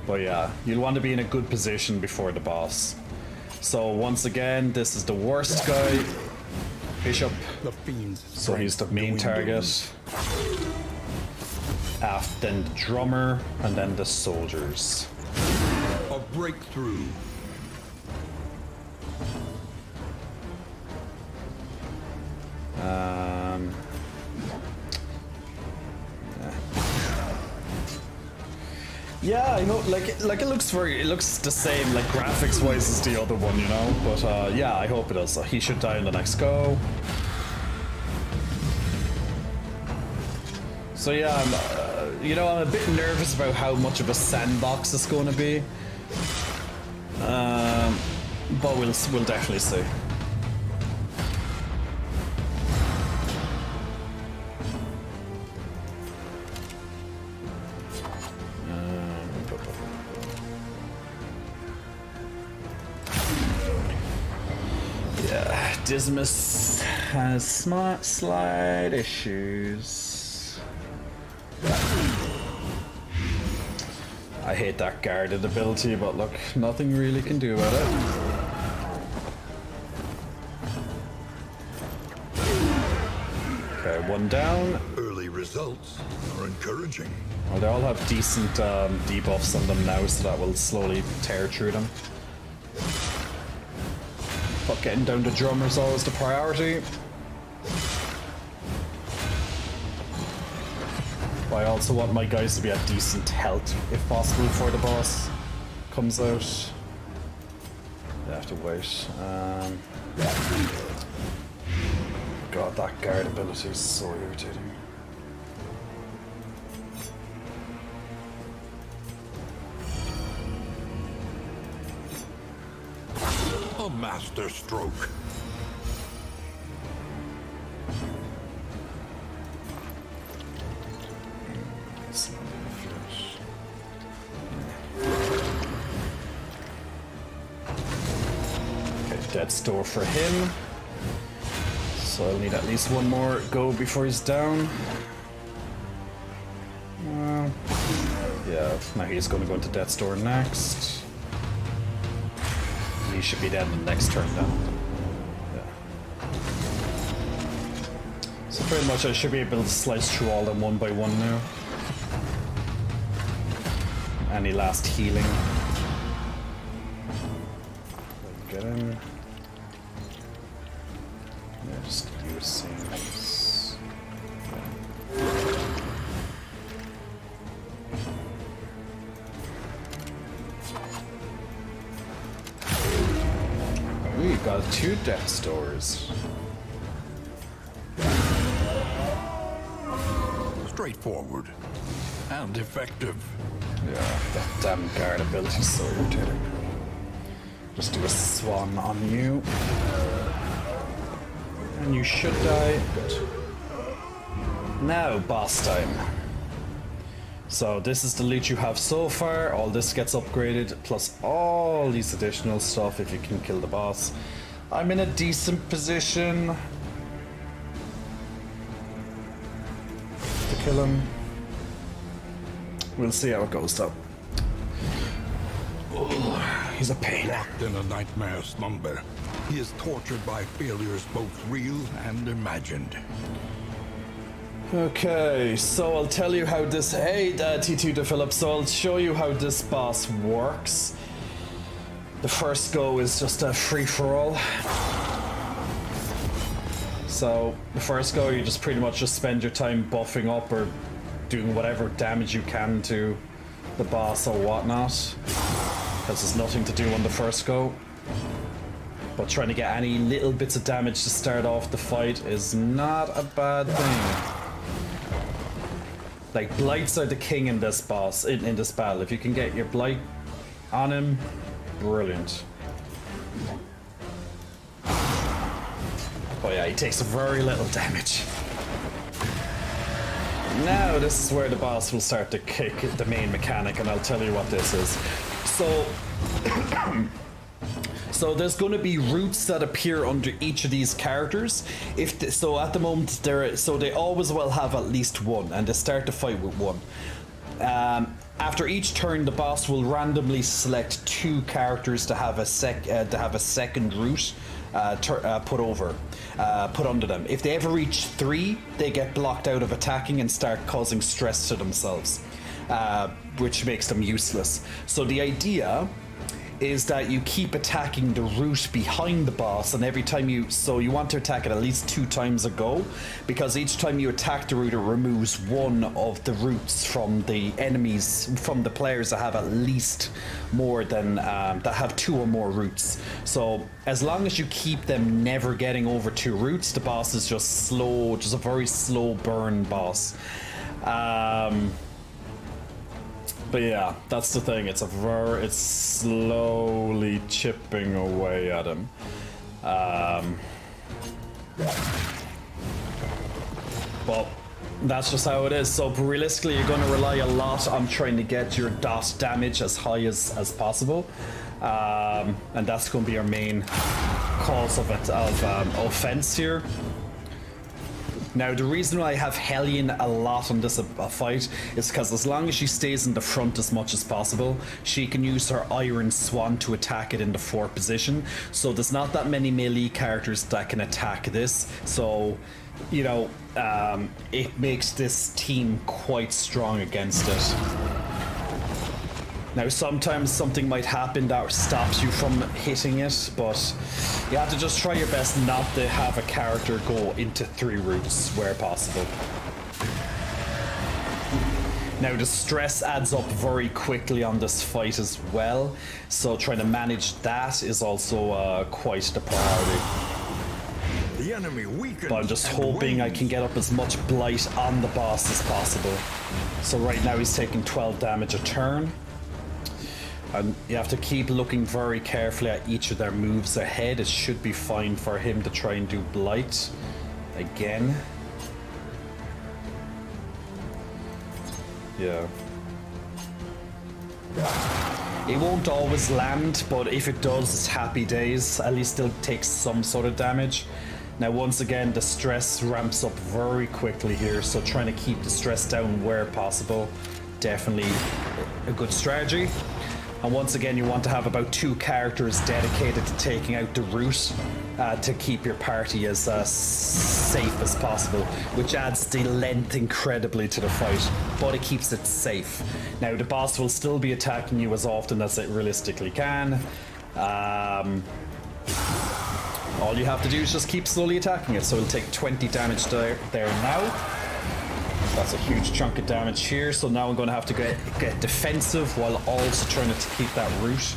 But yeah, you'll want to be in a good position before the boss. So once again, this is the worst guy. Bishop.
The fiends.
So he's the main target. Then the drummer, and then the soldiers.
A breakthrough.
Yeah, I know. Like it looks the same, like graphics wise as the other one, you know. But yeah, I hope it does. He should die in the next go. So yeah, I'm a bit nervous about how much of a sandbox it's going to be. But we'll definitely see. Yeah, Dismas has slight issues. I hate that guarded ability, but look, nothing really can do about it. Okay, one down.
Early results are encouraging.
Well, they all have decent debuffs on them now, so that will slowly tear through them. But getting down to drummer is always the priority. But I also want my guys to be at decent health, if possible, before the boss comes out. They have to wait. God, that guard ability is so irritating.
A master stroke.
Okay, death's door for him. So I'll need at least one more go before he's down. Well, yeah, now he's going to go into death's door next. He should be dead in the next turn then. Yeah. So pretty much I should be able to slice through all them one by one now. Any last healing. Get in. Yeah, just using this. We got 2 death's doors.
Straightforward and effective.
Yeah, that damn guard ability is so irritating. Just do a swan on you. And you should die. Good. Now, boss time. So this is the loot you have so far. All this gets upgraded, plus all these additional stuff if you can kill the boss. I'm in a decent position to kill him. We'll see how it goes though. Oh, he's a pain.
Locked in a nightmare slumber, he is tortured by failures both real and imagined.
Okay, so I'll tell you how this. Hey, T2 to Philip. So I'll show you how this boss works. The first go is just a free for all. So the first go, you just pretty much just spend your time buffing up or doing whatever damage you can to the boss or whatnot, because there's nothing to do on the first go. But trying to get any little bits of damage to start off the fight is not a bad thing. Like, blights are the king in this boss, in this battle. If you can get your blight on him, brilliant. Oh yeah, he takes very little damage. Now this is where the boss will start to kick the main mechanic, and I'll tell you what this is. So, so there's going to be roots that appear under each of these characters. So at the moment, they always will have at least one, and they start the fight with one. After each turn, the boss will randomly select 2 characters to have a second root put under them. If they ever reach 3, they get blocked out of attacking and start causing stress to themselves, which makes them useless. So the idea is that you keep attacking the root behind the boss, and every time you want to attack it at least 2 times a go, because each time you attack the root, it removes 1 of the roots from the enemies, from the players that have at least more than that have 2 or more roots. So as long as you keep them never getting over 2 roots, the boss is just a very slow burn boss. But yeah, that's the thing. It's slowly chipping away at him. But that's just how it is. So realistically, you're going to rely a lot on trying to get your dot damage as high as possible, and that's going to be your main cause of offense here. Now, the reason why I have Hellion a lot on this fight is because as long as she stays in the front as much as possible, she can use her Iron Swan to attack it in the 4th position. So there's not that many melee characters that can attack this. So, you know, it makes this team quite strong against it. Now, sometimes something might happen that stops you from hitting it, but you have to just try your best not to have a character go into 3 roots where possible. Now, the stress adds up very quickly on this fight as well, so trying to manage that is also quite the priority.
The enemy weakened.
But I'm just hoping I can get up as much blight on the boss as possible. So right now he's taking 12 damage a turn. And you have to keep looking very carefully at each of their moves ahead. It should be fine for him to try and do Blight again. Yeah. It won't always land, but if it does, it's happy days. At least it'll take some sort of damage. Now, once again, the stress ramps up very quickly here, so trying to keep the stress down where possible, definitely a good strategy. And once again, you want to have about 2 characters dedicated to taking out the root to keep your party as safe as possible, which adds the length incredibly to the fight, but it keeps it safe. Now, the boss will still be attacking you as often as it realistically can. All you have to do is just keep slowly attacking it, so it'll take 20 damage there now. That's a huge chunk of damage here, so now I'm going to have to get defensive while also trying to keep that root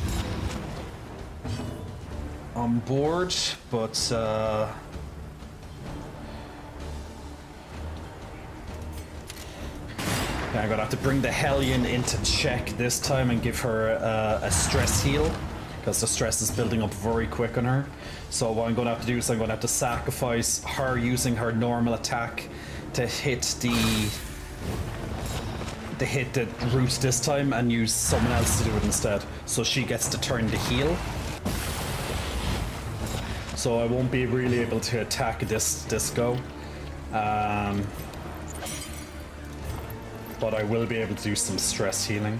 on board, but I'm going to have to bring the Hellion into check this time and give her a stress heal, because the stress is building up very quick on her. So what I'm going to have to do is I'm going to have to sacrifice her using her normal attack to hit the roots this time and use someone else to do it instead. So she gets to turn to heal. So I won't be really able to attack this go. But I will be able to do some stress healing.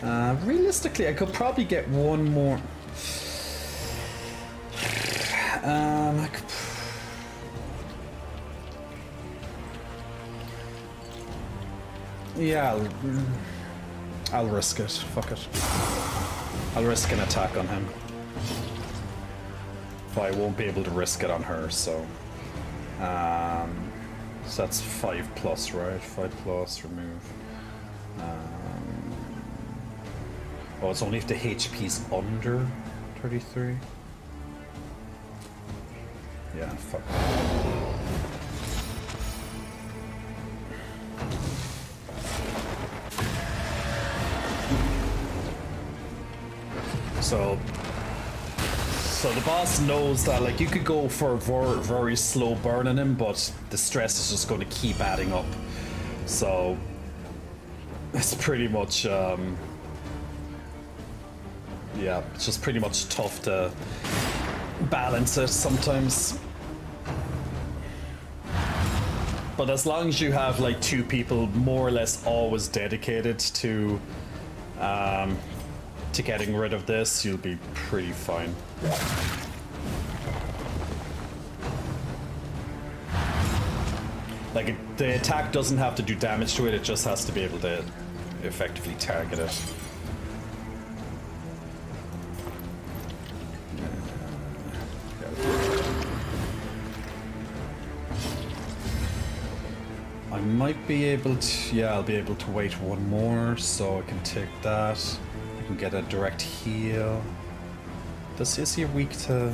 Realistically, I could probably get one more. I could. Yeah, I'll risk it. Fuck it. I'll risk an attack on him. But I won't be able to risk it on her, so... so that's 5+, right? 5+, remove. Oh, it's only if the HP's under 33? Yeah, fuck. So the boss knows that, like, you could go for a very slow burn on him, but the stress is just going to keep adding up. So it's pretty much yeah, it's just pretty much tough to balance it sometimes. But as long as you have like 2 people more or less always dedicated to getting rid of this, you'll be pretty fine. Like, the attack doesn't have to do damage to it, it just has to be able to effectively target it. I might be able to, yeah, I'll be able to wait 1 more, so I can take that. I can get a direct heal. Is he weak to... I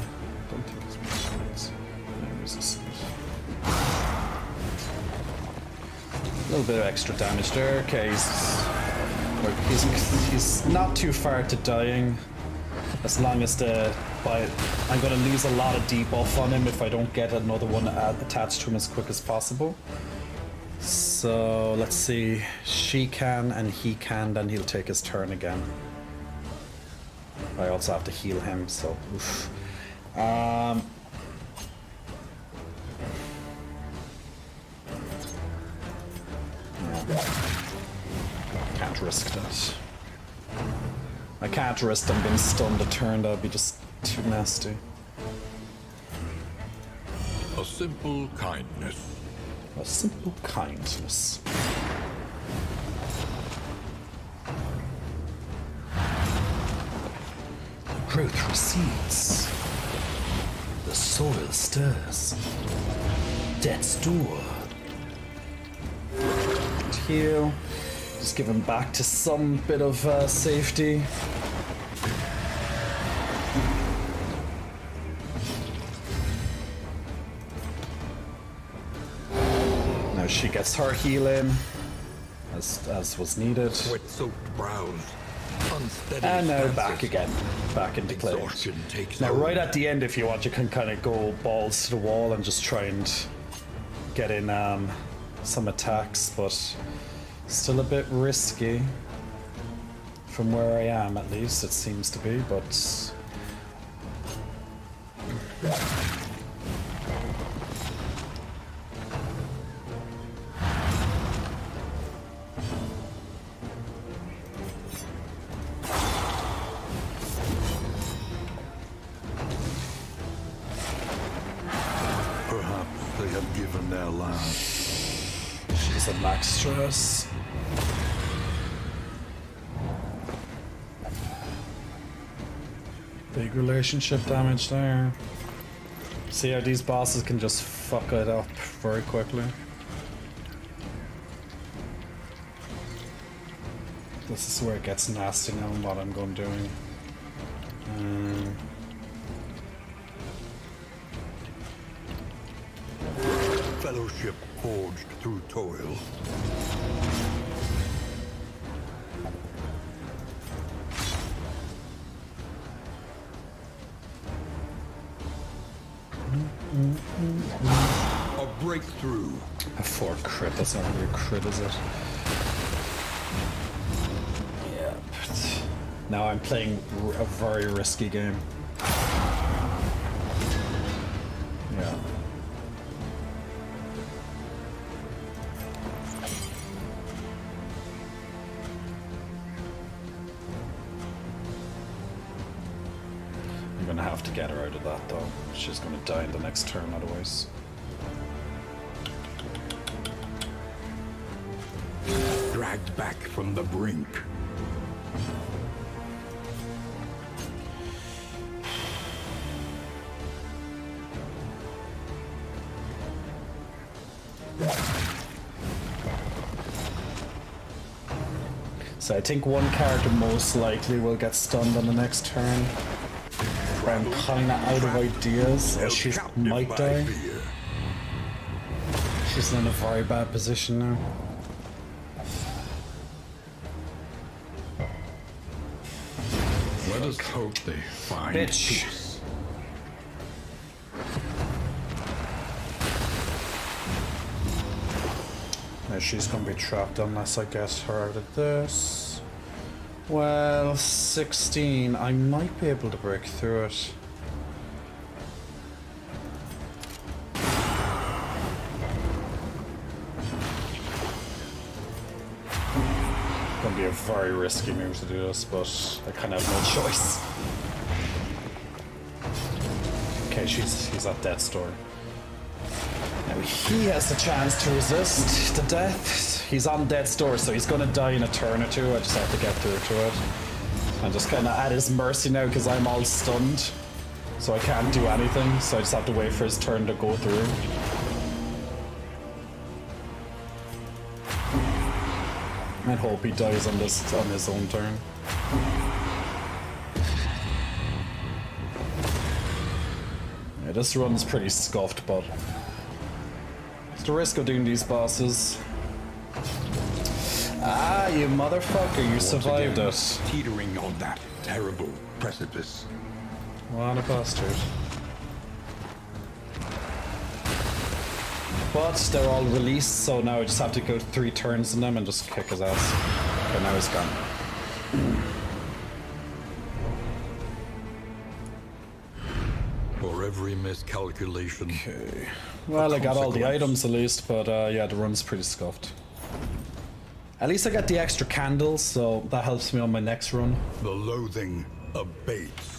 don't think he's weak to things. No, resistant. A little bit of extra damage there. Okay, he's not too far to dying. As long as I'm gonna lose a lot of debuff on him if I don't get another one attached to him as quick as possible. So let's see. She can and he can, then he'll take his turn again. I also have to heal him, so oof. Can't risk that. I can't risk them being stunned a turn, that would be just too nasty.
A simple kindness.
A simple kindness. Growth recedes. The soil stirs. Death's door. Heal. Just give him back to some bit of safety. Now she gets her heal in, as was needed.
Sweat-soaked brows. Unsteady
And now
stances.
back again. Back into play.
Exhaustion takes
Now
hold.
right at the end, if you want, you can kind of go balls to the wall and just try and get in some attacks, but still a bit risky. From where I am, at least, it seems to be, but...
Perhaps they have given their last.
She's at max stress. Big relationship damage there. See how these bosses can just fuck it up very quickly. This is where it gets nasty now, what I'm going doing.
Fellowship forged through toil. A breakthrough.
A 4 crit, that's not really a crit, is it? Yeah, but now I'm playing a very risky game. Yeah. I'm gonna have to get her out of that though. She's gonna die in the next turn otherwise.
Dragged back from the brink.
So I think one character most likely will get stunned on the next turn. I'm kinda out of ideas. She might die. She's in a very bad position now.
Let us hope they find
Bitch.
peace.
Now she's gonna be trapped unless I get her out of this. Well, 16. I might be able to break through it. Gonna be a very risky move to do this, but I kind of have no choice. Okay, he's at death's door. Now he has the chance to resist the death. He's on death's door, so he's gonna die in a turn or two. I just have to get through to it. I'm just kind of at his mercy now because I'm all stunned, so I can't do anything. So I just have to wait for his turn to go through. And hope he dies on his own turn. Yeah, this run's pretty scuffed, but it's the risk of doing these bosses. Ah, you motherfucker, you survived it.
Teetering on that terrible precipice.
What a bastard. But they're all released, so now I just have to go 3 turns in them and just kick his ass. Okay, now he's gone.
For every miscalculation.
Okay. Well, I got all the items at least, but yeah, the run's pretty scuffed. At least I got the extra candles, so that helps me on my next run.
The loathing abates.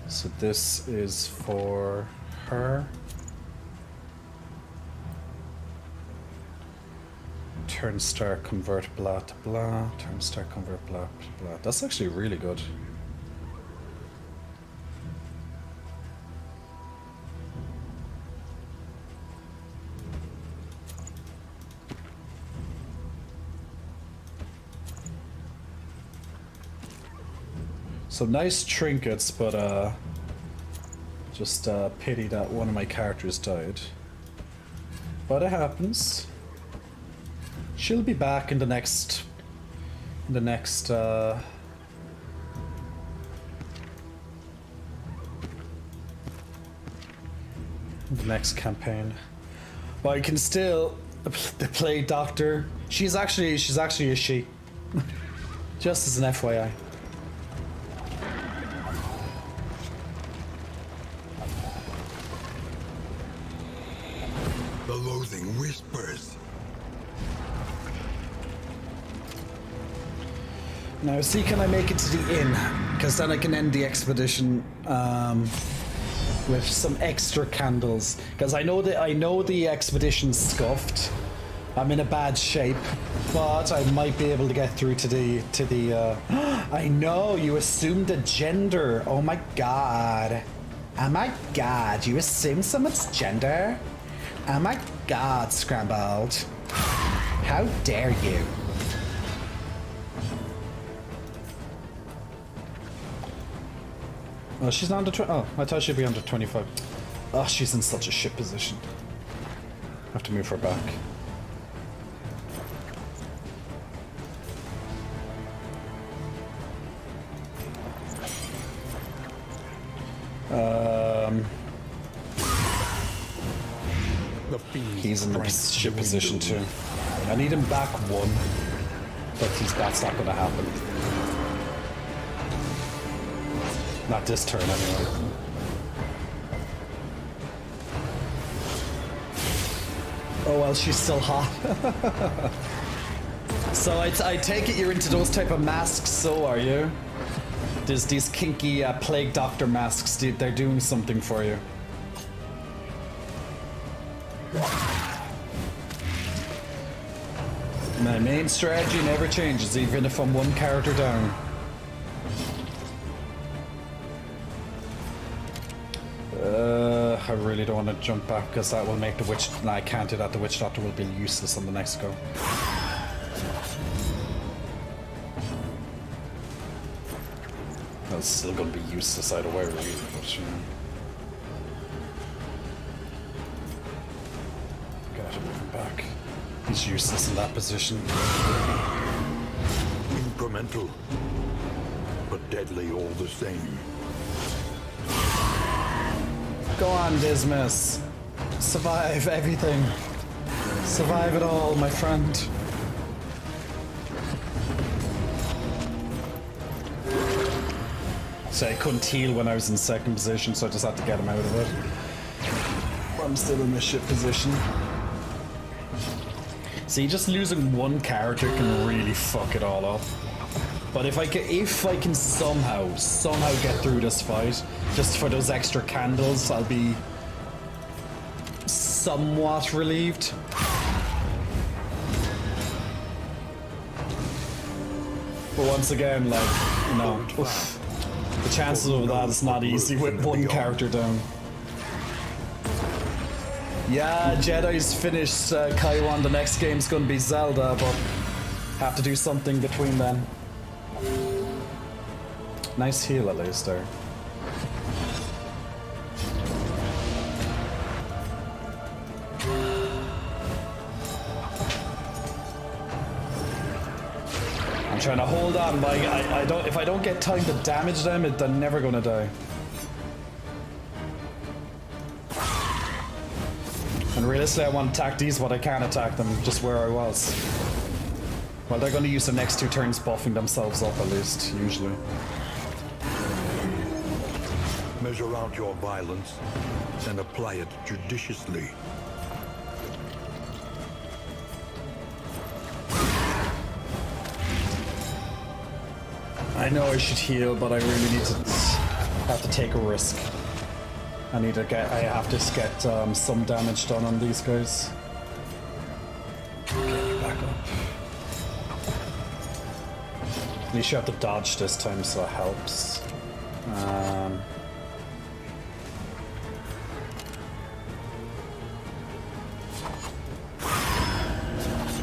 So this is for her. Turn start convert blah to blah. Turn start convert blah to blah. That's actually really good. So nice trinkets, but just pity that one of my characters died. But it happens. She'll be back in the next the next campaign. But I can still play Doctor. She's actually a she. Just as an FYI.
The loathing whispers.
Now, see, can I make it to the inn? Because then I can end the expedition with some extra candles. Because I know the expedition's scuffed. I'm in a bad shape, but I might be able to get through to the. I know you assumed a gender. Oh my god! Oh my god! You assumed someone's gender? Oh my god, Scrambled! How dare you! Oh, she's not under oh, I thought she'd be under 25. Oh, she's in such a shit position. I have to move her back. He's in a shit position too. I need him back 1, but that's not gonna happen. Not this turn, anyway. Oh well, she's still hot. So I take it you're into those type of masks, so are you? There's these kinky Plague Doctor masks, they're doing something for you. My main strategy never changes, even if I'm 1 character down. I really don't want to jump back because that will make the witch. No, I can't do that. The witch doctor will be useless on the next go. That's still going to be useless either way, really. But, gotta move him back. He's useless in that position.
Incremental, but deadly all the same.
Go on, Dismas. Survive everything. Survive it all, my friend. So I couldn't heal when I was in second position, so I just had to get him out of it. I'm still in the shit position. See, just losing one character can really fuck it all up. But if I can somehow get through this fight, just for those extra candles, I'll be somewhat relieved. But once again, like, you know, oof, the chances of that is not easy with one character down. Yeah, Jedi's finished, Kaiwan. The next game's gonna be Zelda, but have to do something between then. Nice heal at least there. I'm trying to hold on, but I don't. If I don't get time to damage them, they're never gonna die. And realistically, I want to attack these, but I can't attack them just where I was. Well, they're going to use the next 2 turns buffing themselves up at least, usually.
Measure out your violence and apply it judiciously.
I know I should heal, but I really need to have to take a risk. I have to get some damage done on these guys. Okay, back up. At least you have to dodge this time, so it helps.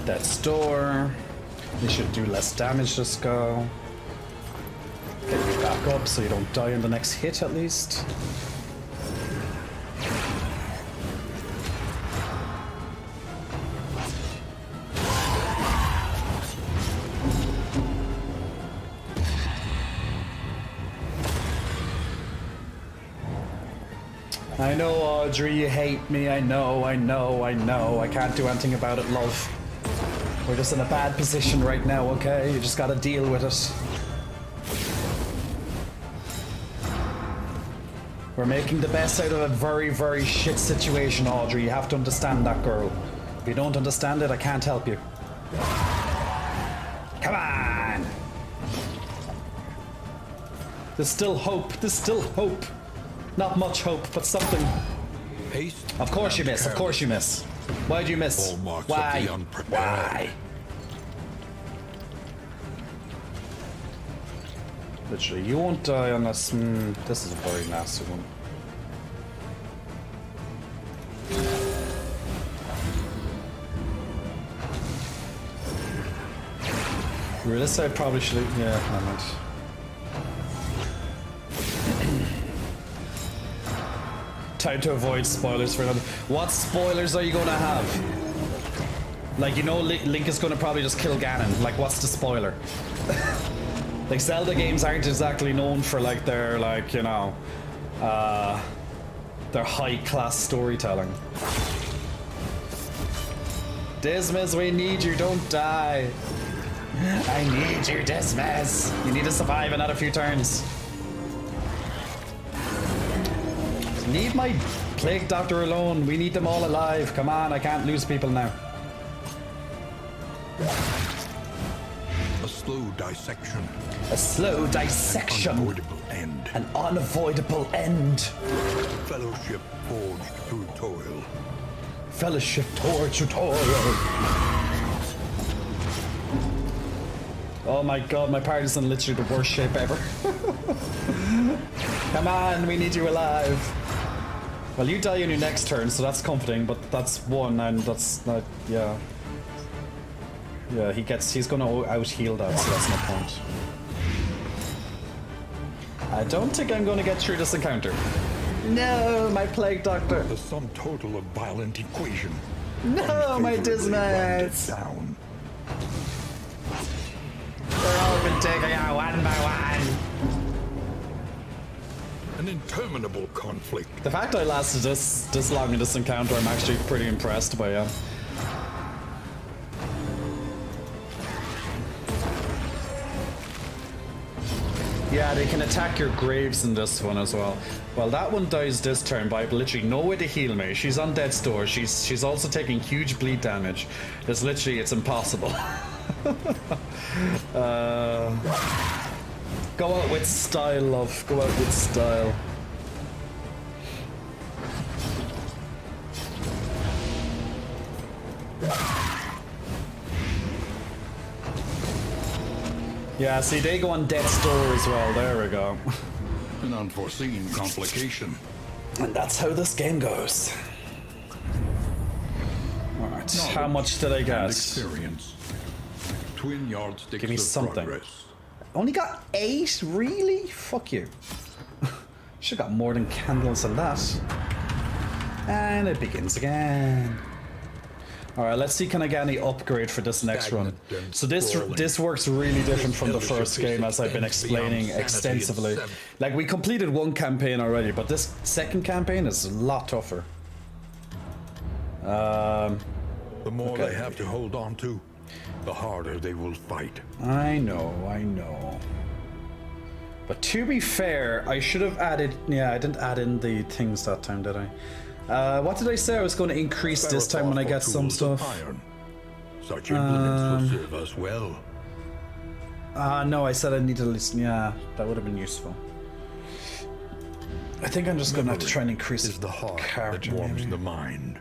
Death's Door. You should do less damage this go. Get you back up so you don't die in the next hit at least. I know, Audrey, you hate me. I know. I can't do anything about it, love. We're just in a bad position right now, okay? You just gotta deal with it. We're making the best out of a very, very shit situation, Audrey. You have to understand that, girl. If you don't understand it, I can't help you. Come on! There's still hope. There's still hope. Not much hope, but something.
Haste.
Of course you miss. Of course you miss. Why do you miss? Why? Why? Literally, you won't die unless... this is a very nasty one. Realistically, I probably should... yeah, I might. Time to avoid spoilers for another. What spoilers are you gonna have? Like, you know, Link is gonna probably just kill Ganon. Like, what's the spoiler? Like, Zelda games aren't exactly known for, like, their, like, you know, their high-class storytelling. Dismas, we need you, don't die. I need you, Dismas. You need to survive another few turns. Leave my Plague Doctor alone. We need them all alive. Come on, I can't lose people now.
A slow dissection.
A slow dissection.
An unavoidable end.
An unavoidable end.
Fellowship forged through toil.
Fellowship forged through toil. Oh my god, my party's in literally the worst shape ever. Come on, we need you alive. Well, you die on your next turn, so that's comforting, but that's one, and that's not, yeah. Yeah, he's gonna out-heal that, so that's no point. I don't think I'm gonna get through this encounter. No, my Plague Doctor.
The sum total of violent equation.
No, my Dismas.
Down.
They're all been taken out one by one.
An interminable conflict.
The fact I lasted this long in this encounter, I'm actually pretty impressed by. Yeah, they can attack your graves in this one as well. Well, that one dies this turn, but I have literally no way to heal me. She's on death's door. She's also taking huge bleed damage. It's literally, it's impossible. Go out with style, love. Go out with style. Yeah, see, they go on death's door as well. There we go.
An unforeseen complication.
And that's how this game goes. Alright, how much did I get?
Experience. Twin yardsticks.
Give me
of
something.
Progress.
Only got 8? Really? Fuck you. Should've got more than candles than that. And it begins again. Alright, let's see, can I get any upgrade for this next run? So this works really different from the first game, as I've been explaining extensively. Like, we completed one campaign already, but this second campaign is a lot tougher.
The more they have to hold on to, the harder they will fight.
I know. But to be fair, I should have added... Yeah, I didn't add in the things that time, did I? What did I say I was going to increase this time when I get some stuff?
Such implements will serve us well.
No, I said I need to listen. Yeah, that would have been useful. I think I'm just going to have to try and increase
is the heart that warms the mind.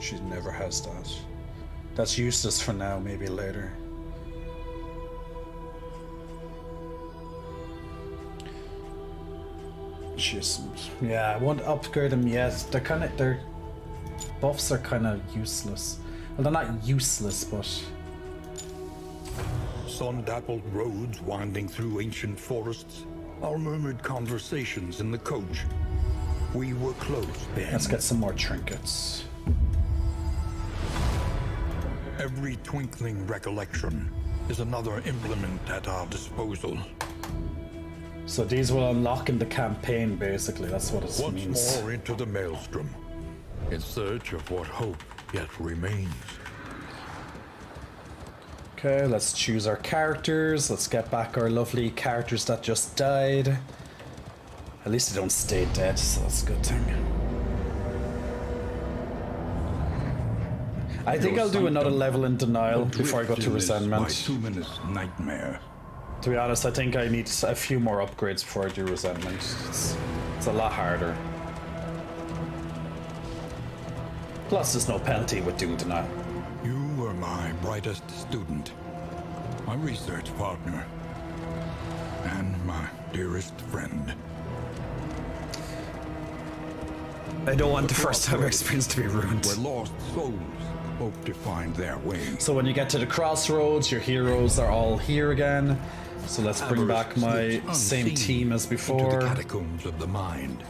She never has that. That's useless for now, maybe later. Yeah, I won't upgrade them yet. Their buffs are kind of useless. Well, they're not useless, but...
Sun-dappled roads winding through ancient forests. Our murmured conversations in the coach. We were close then.
Let's get some more trinkets.
Every twinkling recollection is another implement at our disposal.
So these will unlock in the campaign, basically. That's what it means.
Once more into the maelstrom, in search of what hope yet remains.
Okay, let's choose our characters. Let's get back our lovely characters that just died. At least they don't stay dead, so that's a good thing. I think I'll do another level in Denial before I go to Resentment.
Nightmare.
To be honest, I think I need a few more upgrades before I do Resentment. It's a lot harder. Plus, there's no penalty with doing Denial.
You were my brightest student, my research partner, and my dearest friend.
I don't want the first time experience to be ruined.
Where lost souls hope to find their way.
So when you get to the crossroads, your heroes are all here again. So let's bring back my same team as before.
The catacombs of the mind.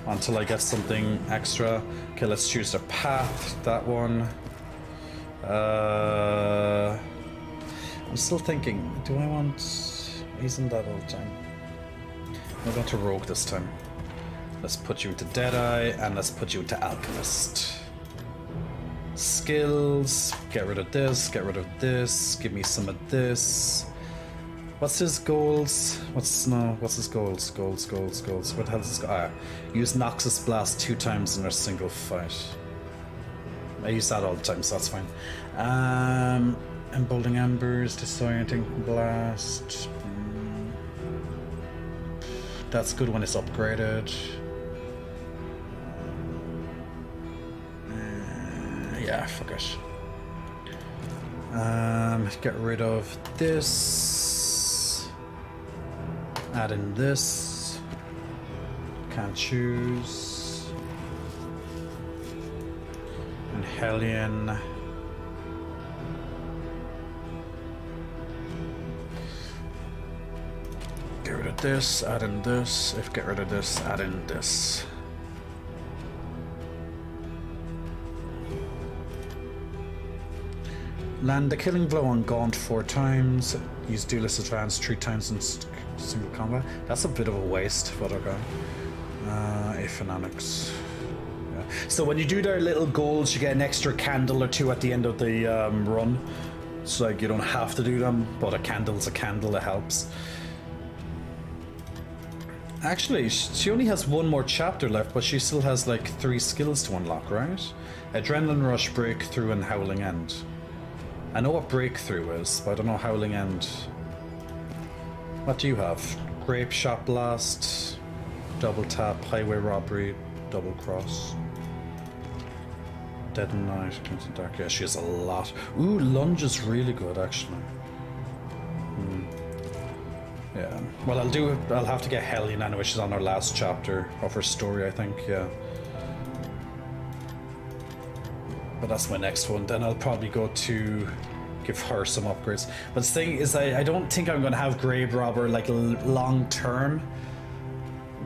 Until I get something extra. Okay, let's choose the path. That one. I'm still thinking. Do I want? Isn't that all the time? I'm going to Rogue this time. Let's put you into Deadeye and let's put you into Alchemist. Skills. Get rid of this. Get rid of this. Give me some of this. What's his goals? What's his goals? Goals. What the hell is his goal? Use Noxus Blast 2 times in a single fight. I use that all the time, so that's fine. Emboldening Embers, Disorienting Blast. That's good when it's upgraded. Yeah, fuck it. Get rid of this. Add in this. Can't choose. And Hellion. get rid of this, add in this. If get rid of this, add in this. Land the killing blow on Gaunt 4 times. Use Duelist Advance 3 times in single combat. That's a bit of a waste, but okay. Aphanonics. Yeah. So when you do their little goals, you get an extra candle or 2 at the end of the run. It's like you don't have to do them, but a candle's a candle, it helps. Actually, she only has 1 more chapter left, but she still has like 3 skills to unlock, right? Adrenaline Rush, Breakthrough, and Howling End. I know what Breakthrough is, but I don't know Howling End. What do you have? Grape Shot Blast, Double Tap, Highway Robbery, Double Cross. Dead and Night, Into Dark. Yeah, she has a lot. Ooh, Lunge is really good, actually. Yeah. Well, I'll have to get Hellion anyway. She's on her last chapter of her story, I think. Yeah. But that's my next one. Then I'll probably go to give her some upgrades. But the thing is, I don't think I'm going to have Grave Robber like long term.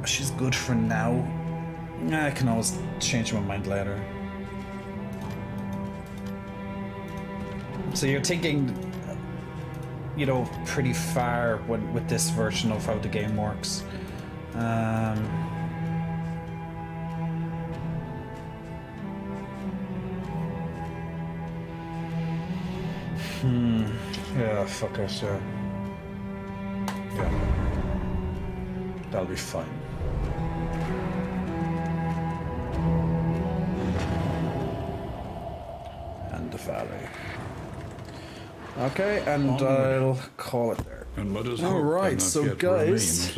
She's good for now. I can always change my mind later. So you're thinking, you know, pretty far with this version of how the game works. Yeah, fuck it, yeah. Yeah. That'll be fine. And the valley. Okay, and I'll call it there.
And let us
All right, so guys,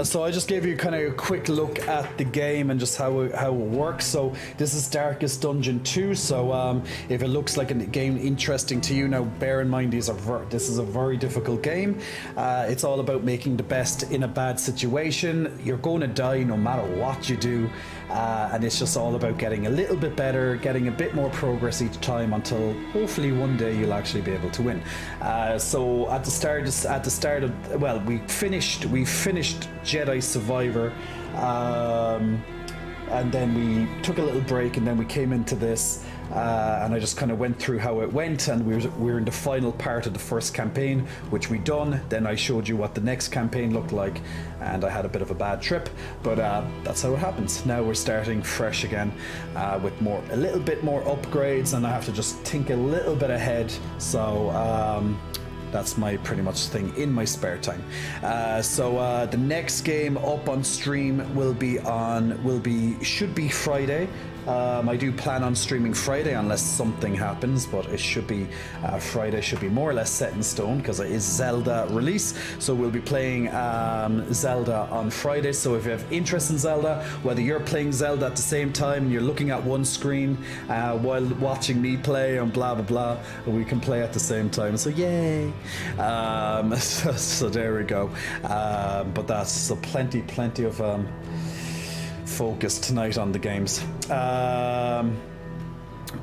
so I just gave you kind of a quick look at the game and just how it works. So this is Darkest Dungeon 2. So if it looks like a game interesting to you, now bear in mind this is a very difficult game. It's all about making the best in a bad situation. You're going to die no matter what you do, and it's just all about getting a little bit better, getting a bit more progress each time until hopefully one day you'll actually be able to win. So at the start of, well, we finished Jedi Survivor, and then we took a little break, and then we came into this, and I just kind of went through how it went, and we were in the final part of the first campaign, which we done. Then I showed you what the next campaign looked like, and I had a bit of a bad trip, but that's how it happens. Now we're starting fresh again, with a little bit more upgrades, and I have to just think a little bit ahead. So that's my pretty much thing in my spare time. So the next game up on stream should be Friday. I do plan on streaming Friday unless something happens, but it should be Friday. Should be more or less set in stone because it is Zelda release. So we'll be playing Zelda on Friday. So if you have interest in Zelda, whether you're playing Zelda at the same time and you're looking at one screen while watching me play and blah blah blah, we can play at the same time. So yay! So there we go. But that's so plenty of focus tonight on the games.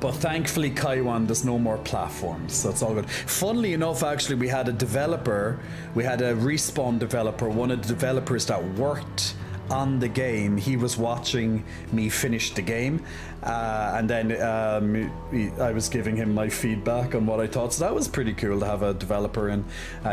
But thankfully, Kaiwan, there's no more platforms, so it's all good. Funnily enough, actually, we had a Respawn developer, one of the developers that worked on the game. He was watching me finish the game, and then I was giving him my feedback on what I thought, so that was pretty cool to have a developer in.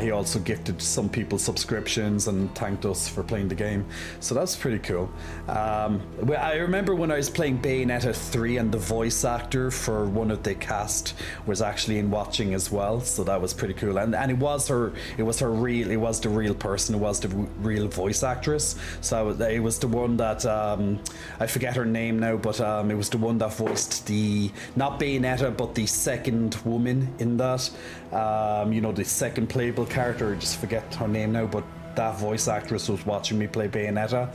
He also gifted some people subscriptions and thanked us for playing the game, so that's pretty cool. I remember when I was playing Bayonetta 3 and the voice actor for one of the cast was actually in watching as well, so that was pretty cool. And it was the real person, it was the real voice actress. So it was the one that I forget her name now, but it was the one that voiced not Bayonetta, but the second woman in that. The second playable character. I just forget her name now, but that voice actress was watching me play Bayonetta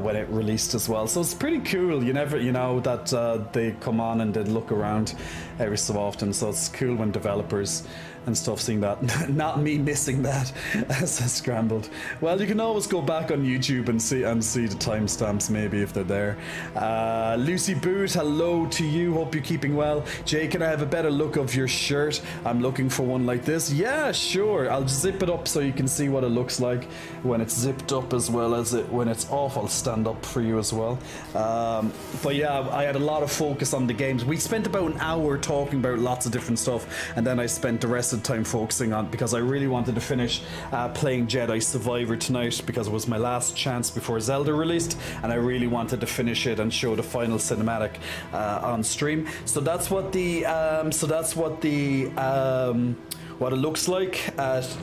when it released as well. So it's pretty cool. You know that they come on and they look around. every so often. So it's cool when developers and stuff seeing that. Not me missing that as I scrambled. Well, you can always go back on YouTube and see the timestamps maybe if they're there. Lucy Boot, hello to you. Hope you're keeping well. Jay, can I have a better look of your shirt? I'm looking for one like this. Yeah, sure. I'll zip it up so you can see what it looks like when it's zipped up as well as when it's off. I'll stand up for you as well. But yeah, I had a lot of focus on the games. We spent about an hour talking about lots of different stuff, and then I spent the rest of the time focusing on, because I really wanted to finish playing Jedi Survivor tonight, because it was my last chance before Zelda released, and I really wanted to finish it and show the final cinematic on stream. So that's what what it looks like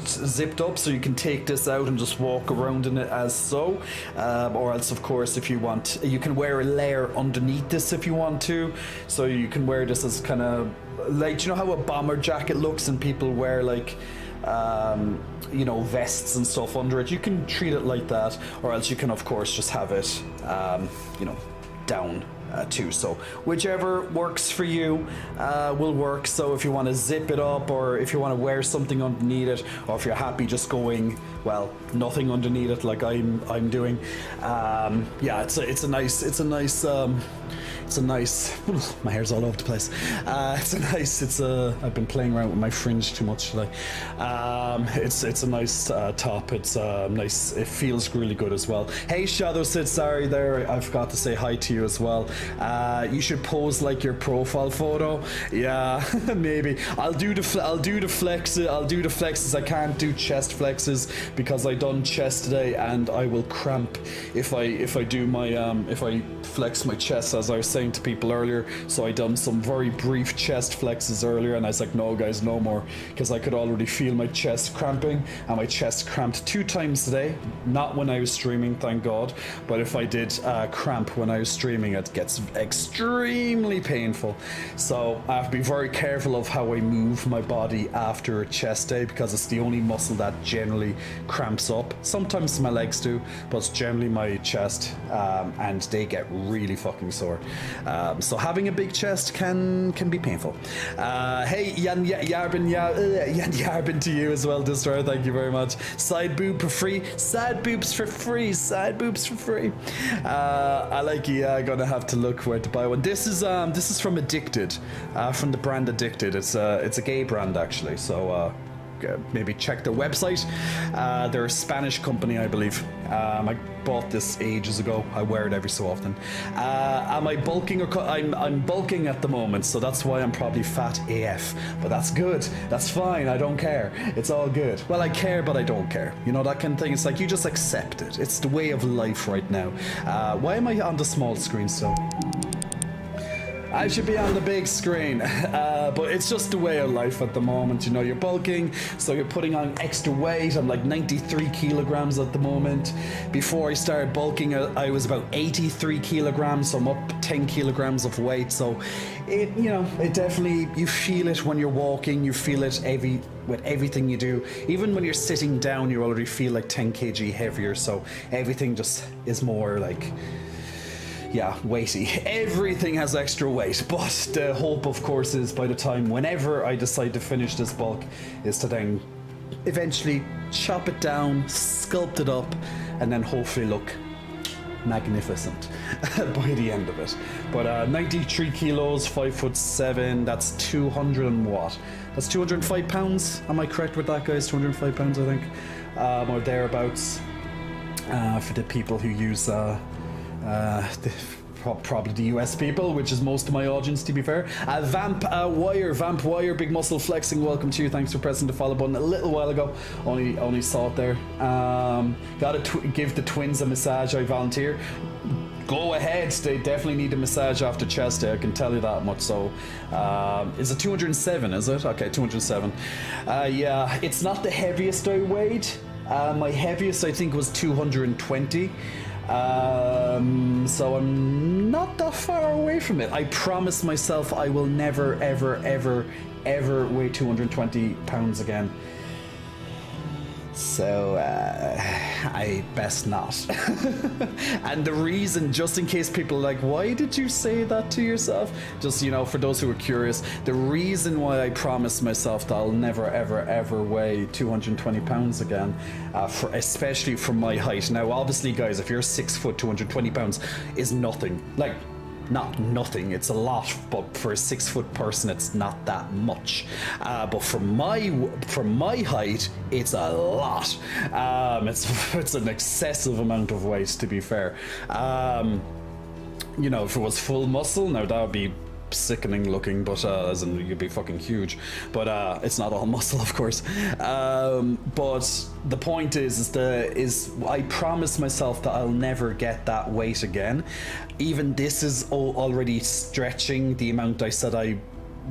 zipped up, so you can take this out and just walk around in it as so, or else of course if you want, you can wear a layer underneath this if you want to, so you can wear this as kind of like, you know how a bomber jacket looks and people wear like you know, vests and stuff under it. You can treat it like that, or else you can of course just have it you know, down too. So whichever works for you will work. So if you want to zip it up, or if you want to wear something underneath it, or if you're happy just going, well, nothing underneath it like I'm doing, yeah, it's a nice my hair's all over the place. I've been playing around with my fringe too much today. It's a nice top. It's nice. It feels really good as well. Hey Shadow Sid, sorry there, I forgot to say hi to you as well. You should pose like your profile photo. Yeah, maybe I'll do the flexes. I can't do chest flexes because I done chest today, and I will cramp if I do my if I flex my chest, as I was saying to people earlier. So I done some very brief chest flexes earlier, and I was like, no guys, no more, because I could already feel my chest cramping, and my chest cramped 2 times today. Not when I was streaming, thank God, but if I did cramp when I was streaming, it gets extremely painful. So I have to be very careful of how I move my body after a chest day, because it's the only muscle that generally cramps up. Sometimes my legs do, but it's generally my chest, and they get really fucking sore. So having a big chest can be painful. Hey Yan Yarbin to you as well, Destroyer, thank you very much. Side boob for free. Side boobs for free. Side boobs for free. I like, yeah, gonna have to look where to buy one. This is from Addicted, from the brand Addicted. It's a gay brand actually, so maybe check their website. They're a Spanish company, I believe. I bought this ages ago. I wear it every so often. Am I bulking or I'm bulking at the moment, so that's why I'm probably fat AF. But that's good. That's fine. I don't care. It's all good. Well, I care, but I don't care. You know, that kind of thing. It's like you just accept it. It's the way of life right now. Why am I on the small screen still? I should be on the big screen, but it's just the way of life at the moment. You know, you're bulking, so you're putting on extra weight. I'm like 93 kilograms at the moment. Before I started bulking, I was about 83 kilograms, so I'm up 10 kilograms of weight. So it, you know, it definitely, you feel it when you're walking, you feel it with everything you do. Even when you're sitting down, you already feel like 10 kg heavier, so everything just is more like, yeah, weighty. Everything has extra weight, but the hope, of course, is by the time whenever I decide to finish this bulk, is to then eventually chop it down, sculpt it up, and then hopefully look magnificent by the end of it. But 93 kilos, 5'7", that's 200 and what? That's 205 pounds. Am I correct with that, guys? 205 pounds, I think, or thereabouts. For the people who use probably the US people, which is most of my audience, to be fair. Vamp Wire, big muscle flexing, welcome to you. Thanks for pressing the follow button a little while ago. Only saw it there. Gotta give the twins a massage, I volunteer. Go ahead, they definitely need a massage after chest day, I can tell you that much. So is it 207, is it? Okay, 207. Yeah, it's not the heaviest I weighed. My heaviest I think was 220. So I'm not that far away from it. I promise myself I will never, ever, ever, ever weigh 220 pounds again. So I best not. And the reason, just in case people are like, why did you say that to yourself? Just, you know, for those who are curious, the reason why I promised myself that I'll never, ever, ever weigh 220 pounds again, especially for my height. Now, obviously, guys, if you're 6 foot, 220 pounds is nothing. Like, not nothing, it's a lot, but for a 6 foot person it's not that much, but for my height it's a lot. It's an excessive amount of weight, to be fair. You know, if it was full muscle, now that would be sickening looking, but as in you'd be fucking huge, but it's not all muscle, of course. But the point is I promised myself that I'll never get that weight again. Even this is already stretching the amount I said I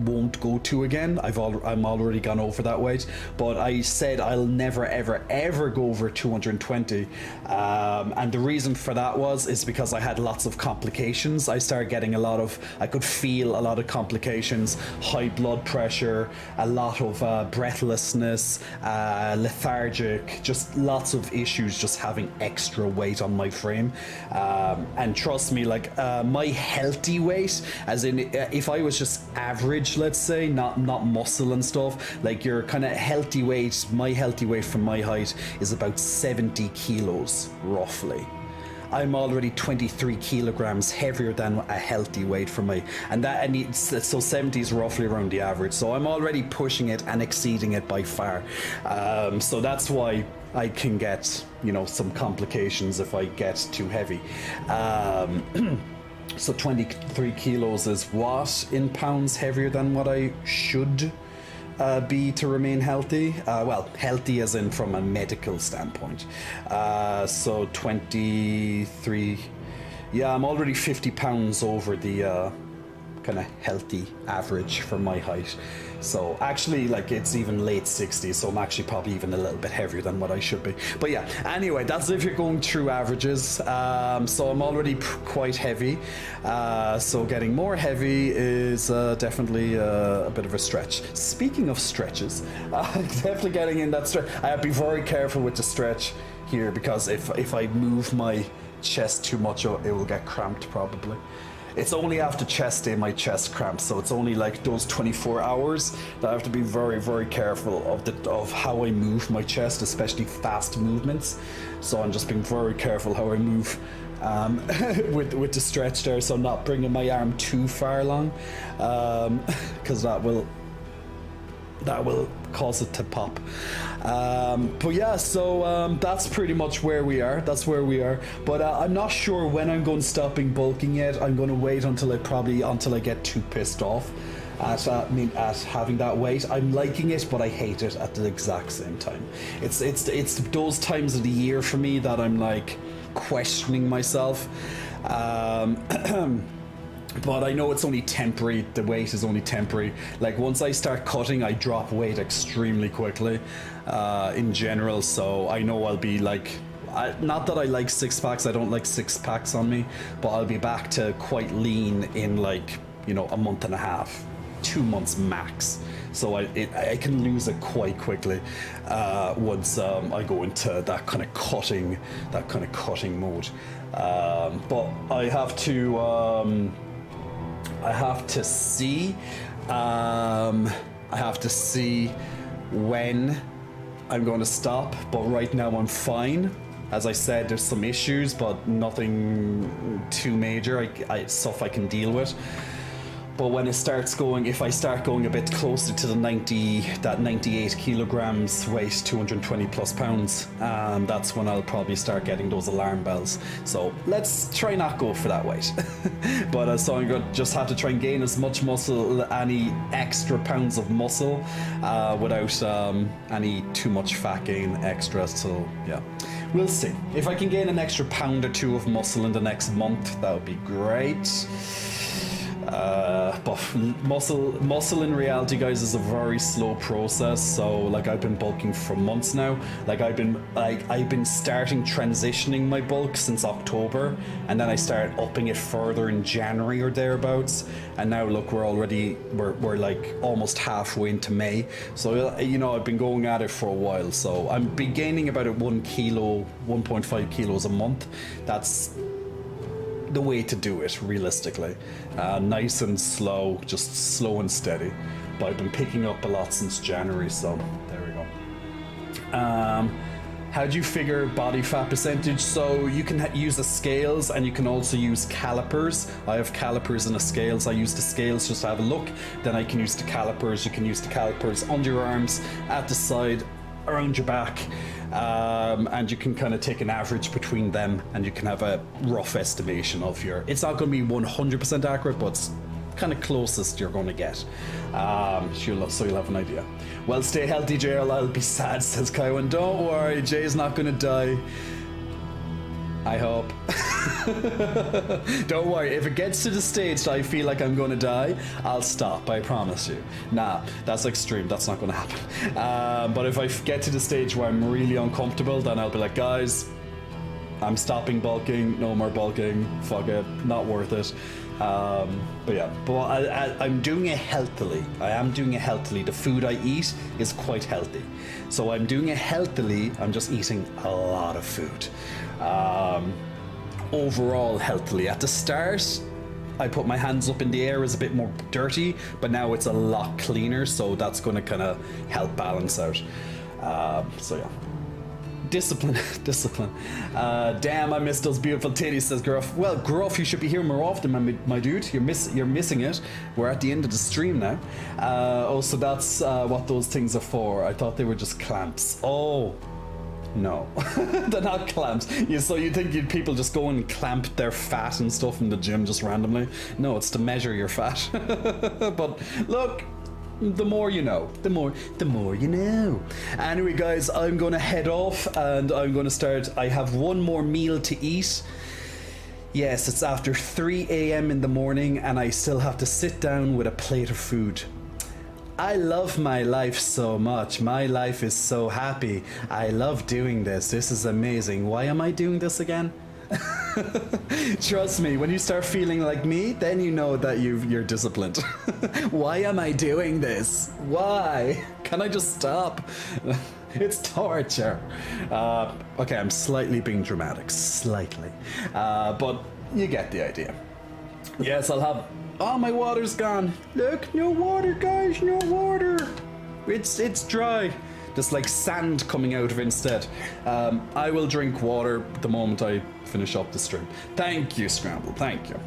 won't go to again. I'm already gone over that weight, but I said I'll never ever ever go over 220, and the reason for that is because I had lots of complications. I started getting I could feel a lot of complications, high blood pressure, a lot of breathlessness, lethargic, just lots of issues just having extra weight on my frame. And trust me, like my healthy weight, as in if I was just average, let's say, not muscle and stuff, like your kind of healthy weight, my healthy weight from my height is about 70 kilos roughly. I'm already 23 kilograms heavier than a healthy weight for me, so 70 is roughly around the average, so I'm already pushing it and exceeding it by far. So that's why I can get, you know, some complications if I get too heavy. So 23 kilos is what in pounds heavier than what I should be to remain healthy? Well, healthy as in from a medical standpoint. So 23, yeah, I'm already 50 pounds over the kind of healthy average for my height. So actually, like, it's even late 60s, so I'm actually probably even a little bit heavier than what I should be. But yeah, anyway, that's if you're going through averages. So I'm already quite heavy. So getting more heavy is definitely a bit of a stretch. Speaking of stretches, definitely getting in that stretch. I have to be very careful with the stretch here, because if I move my chest too much, it will get cramped probably. It's only after chest day my chest cramps, so it's only like those 24 hours that I have to be very, very careful of how I move my chest, especially fast movements. So I'm just being very careful how I move with the stretch there, so I'm not bringing my arm too far along, because that will cause it to pop. But yeah, so that's pretty much where we are. That's where we are. But I'm not sure when I'm going to stop bulking yet. I'm going to wait until I get too pissed off at having that weight. I'm liking it, but I hate it at the exact same time. It's those times of the year for me that I'm like questioning myself. But I know it's only temporary. The weight is only temporary. Like, once I start cutting, I drop weight extremely quickly in general. So I know I'll be like, not that I like six packs. I don't like six packs on me, but I'll be back to quite lean in, like, you know, a month and a half, 2 months max. So I can lose it quite quickly once I go into that kind of cutting mode. But I have to see when I'm going to stop, but right now I'm fine. As I said, there's some issues, but nothing too major. Stuff I can deal with. But when if I start going a bit closer to the 98 kilograms weight, 220 plus pounds, that's when I'll probably start getting those alarm bells. So let's try not go for that weight. But so I'm going to just have to try and gain as much muscle, any extra pounds of muscle, without any too much fat gain extra. So yeah, we'll see. If I can gain an extra pound or two of muscle in the next month, that would be great. But muscle in reality, guys, is a very slow process. So like I've been bulking for months now. Like I've been starting transitioning my bulk since October, and then I started upping it further in January or thereabouts. And now look, we're like almost halfway into May. So you know, I've been going at it for a while. So I'm been gaining about 1 kilo, 1.5 kilos a month. That's the way to do it, realistically. Nice and slow, just slow and steady. But I've been picking up a lot since January, so there we go. How do you figure body fat percentage? So you can use the scales, and you can also use calipers. I have calipers and the scales. I use the scales just to have a look. Then I can use the calipers. You can use the calipers under your arms, at the side, around your back. And you can kind of take an average between them, and you can have a rough estimation of your. It's not going to be 100% accurate, but it's kind of closest you're going to get. So you'll have an idea. Well, stay healthy, JL. I'll be sad, says Kaiwan. Don't worry, Jay's not going to die. I hope. Don't worry, if it gets to the stage that I feel like I'm going to die, I'll stop, I promise you. Nah, that's extreme, that's not going to happen. But if I get to the stage where I'm really uncomfortable, then I'll be like, guys, I'm stopping bulking, no more bulking, fuck it, not worth it. But yeah, I'm doing it healthily. I am doing it healthily. The food I eat is quite healthy. So I'm doing it healthily, I'm just eating a lot of food. Overall healthily. At the start, I put my hands up in the air, is a bit more dirty, but now it's a lot cleaner, so that's going to kind of help balance out. So yeah. Discipline. Damn, I miss those beautiful titties, says Gruff. Well, Gruff, you should be here more often, my dude. You're missing it. We're at the end of the stream now. Oh, so that's what those things are for. I thought they were just clamps. Oh. No, they're not clamps. So you think people just go and clamp their fat and stuff in the gym just randomly? No, it's to measure your fat. But look, the more you know, the more you know. Anyway, guys, I'm gonna head off and I'm gonna start. I have one more meal to eat. Yes, it's after 3 a.m. in the morning and I still have to sit down with a plate of food. I love my life so much. My life is so happy. I love doing this. This is amazing. Why am I doing this again? Trust me, when you start feeling like me, then you know that you're disciplined. Why am I doing this? Why? Can I just stop? It's torture. Okay, I'm slightly being dramatic. Slightly. But you get the idea. Yes, I'll have... Oh, my water's gone. Look, no water, guys, no water. It's dry. There's like sand coming out of it instead. I will drink water the moment I finish up the stream. Thank you, Scramble, thank you.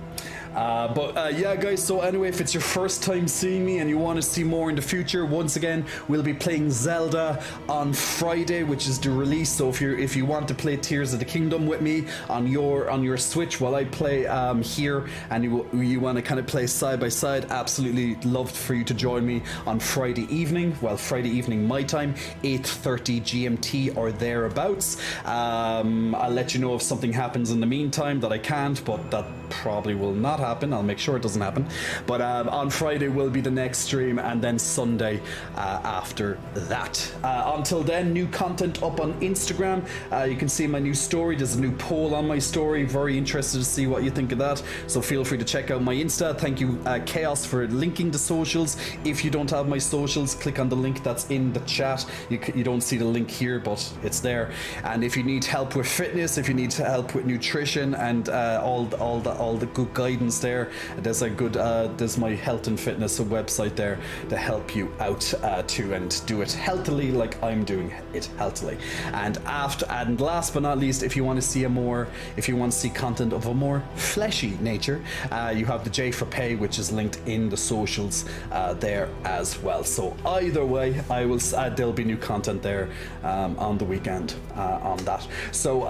Yeah, guys, so anyway, if it's your first time seeing me and you want to see more in the future, once again, we'll be playing Zelda on Friday, which is the release. So if you want to play Tears of the Kingdom with me on your Switch while I play here, and you want to kind of play side by side, absolutely love for you to join me on Friday evening. Well, Friday evening my time, 8:30 GMT or thereabouts. I'll let you know if something happens in the meantime that I can't, but that probably will not happen. I'll make sure it doesn't happen. But on Friday will be the next stream, and then Sunday after that. Until then, new content up on Instagram. You can see my new story. There's a new poll on my story. Very interested to see what you think of that. So feel free to check out my Insta. Thank you, Chaos, for linking the socials. If you don't have my socials, click on the link that's in the chat. You don't see the link here, but it's there. And if you need help with fitness, if you need help with nutrition and all the good guidance there, there's my health and fitness website there to help you out too, and do it healthily like I'm doing it healthily. And last but not least, if you want to see content of a more fleshy nature, you have the J for Pay, which is linked in the socials there as well. So either way, there'll be new content there on the weekend on that. So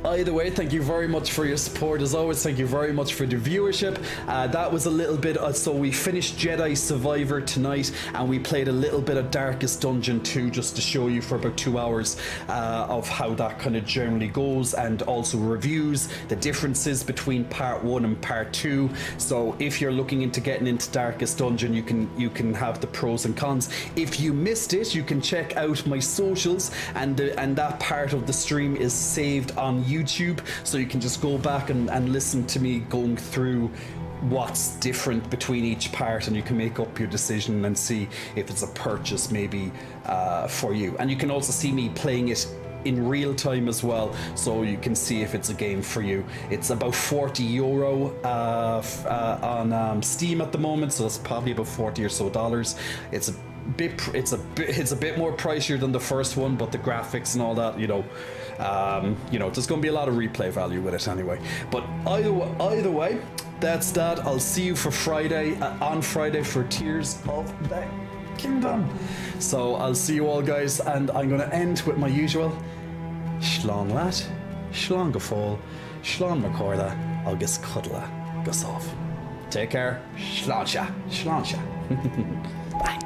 either way, thank you very much for your support. As always, thank you very much for the viewership. That was a little bit, so we finished Jedi Survivor tonight, and we played a little bit of Darkest Dungeon 2 just to show you for about 2 hours of how that kind of generally goes, and also reviews the differences between part 1 and part 2. So if you're looking into getting into Darkest Dungeon, you can have the pros and cons. If you missed it, you can check out my socials, and that part of the stream is saved on YouTube, so you can just go back and listen to me going through what's different between each part, and you can make up your decision and see if it's a purchase maybe for you. And you can also see me playing it in real time as well, so you can see if it's a game for you. It's about €40 on Steam at the moment, so it's probably about $40 or so. It's a bit more pricier than the first one, but the graphics and all that, there's going to be a lot of replay value with it anyway. But either way, that's that. I'll see you for Friday, on Friday, for Tears of the Kingdom. So I'll see you all, guys, and I'm going to end with my usual Shlán Lat, Shlán Gafol, Shlán Macorda, Agus Cuddla, Gusoff. Take care. Sláinte. Bye.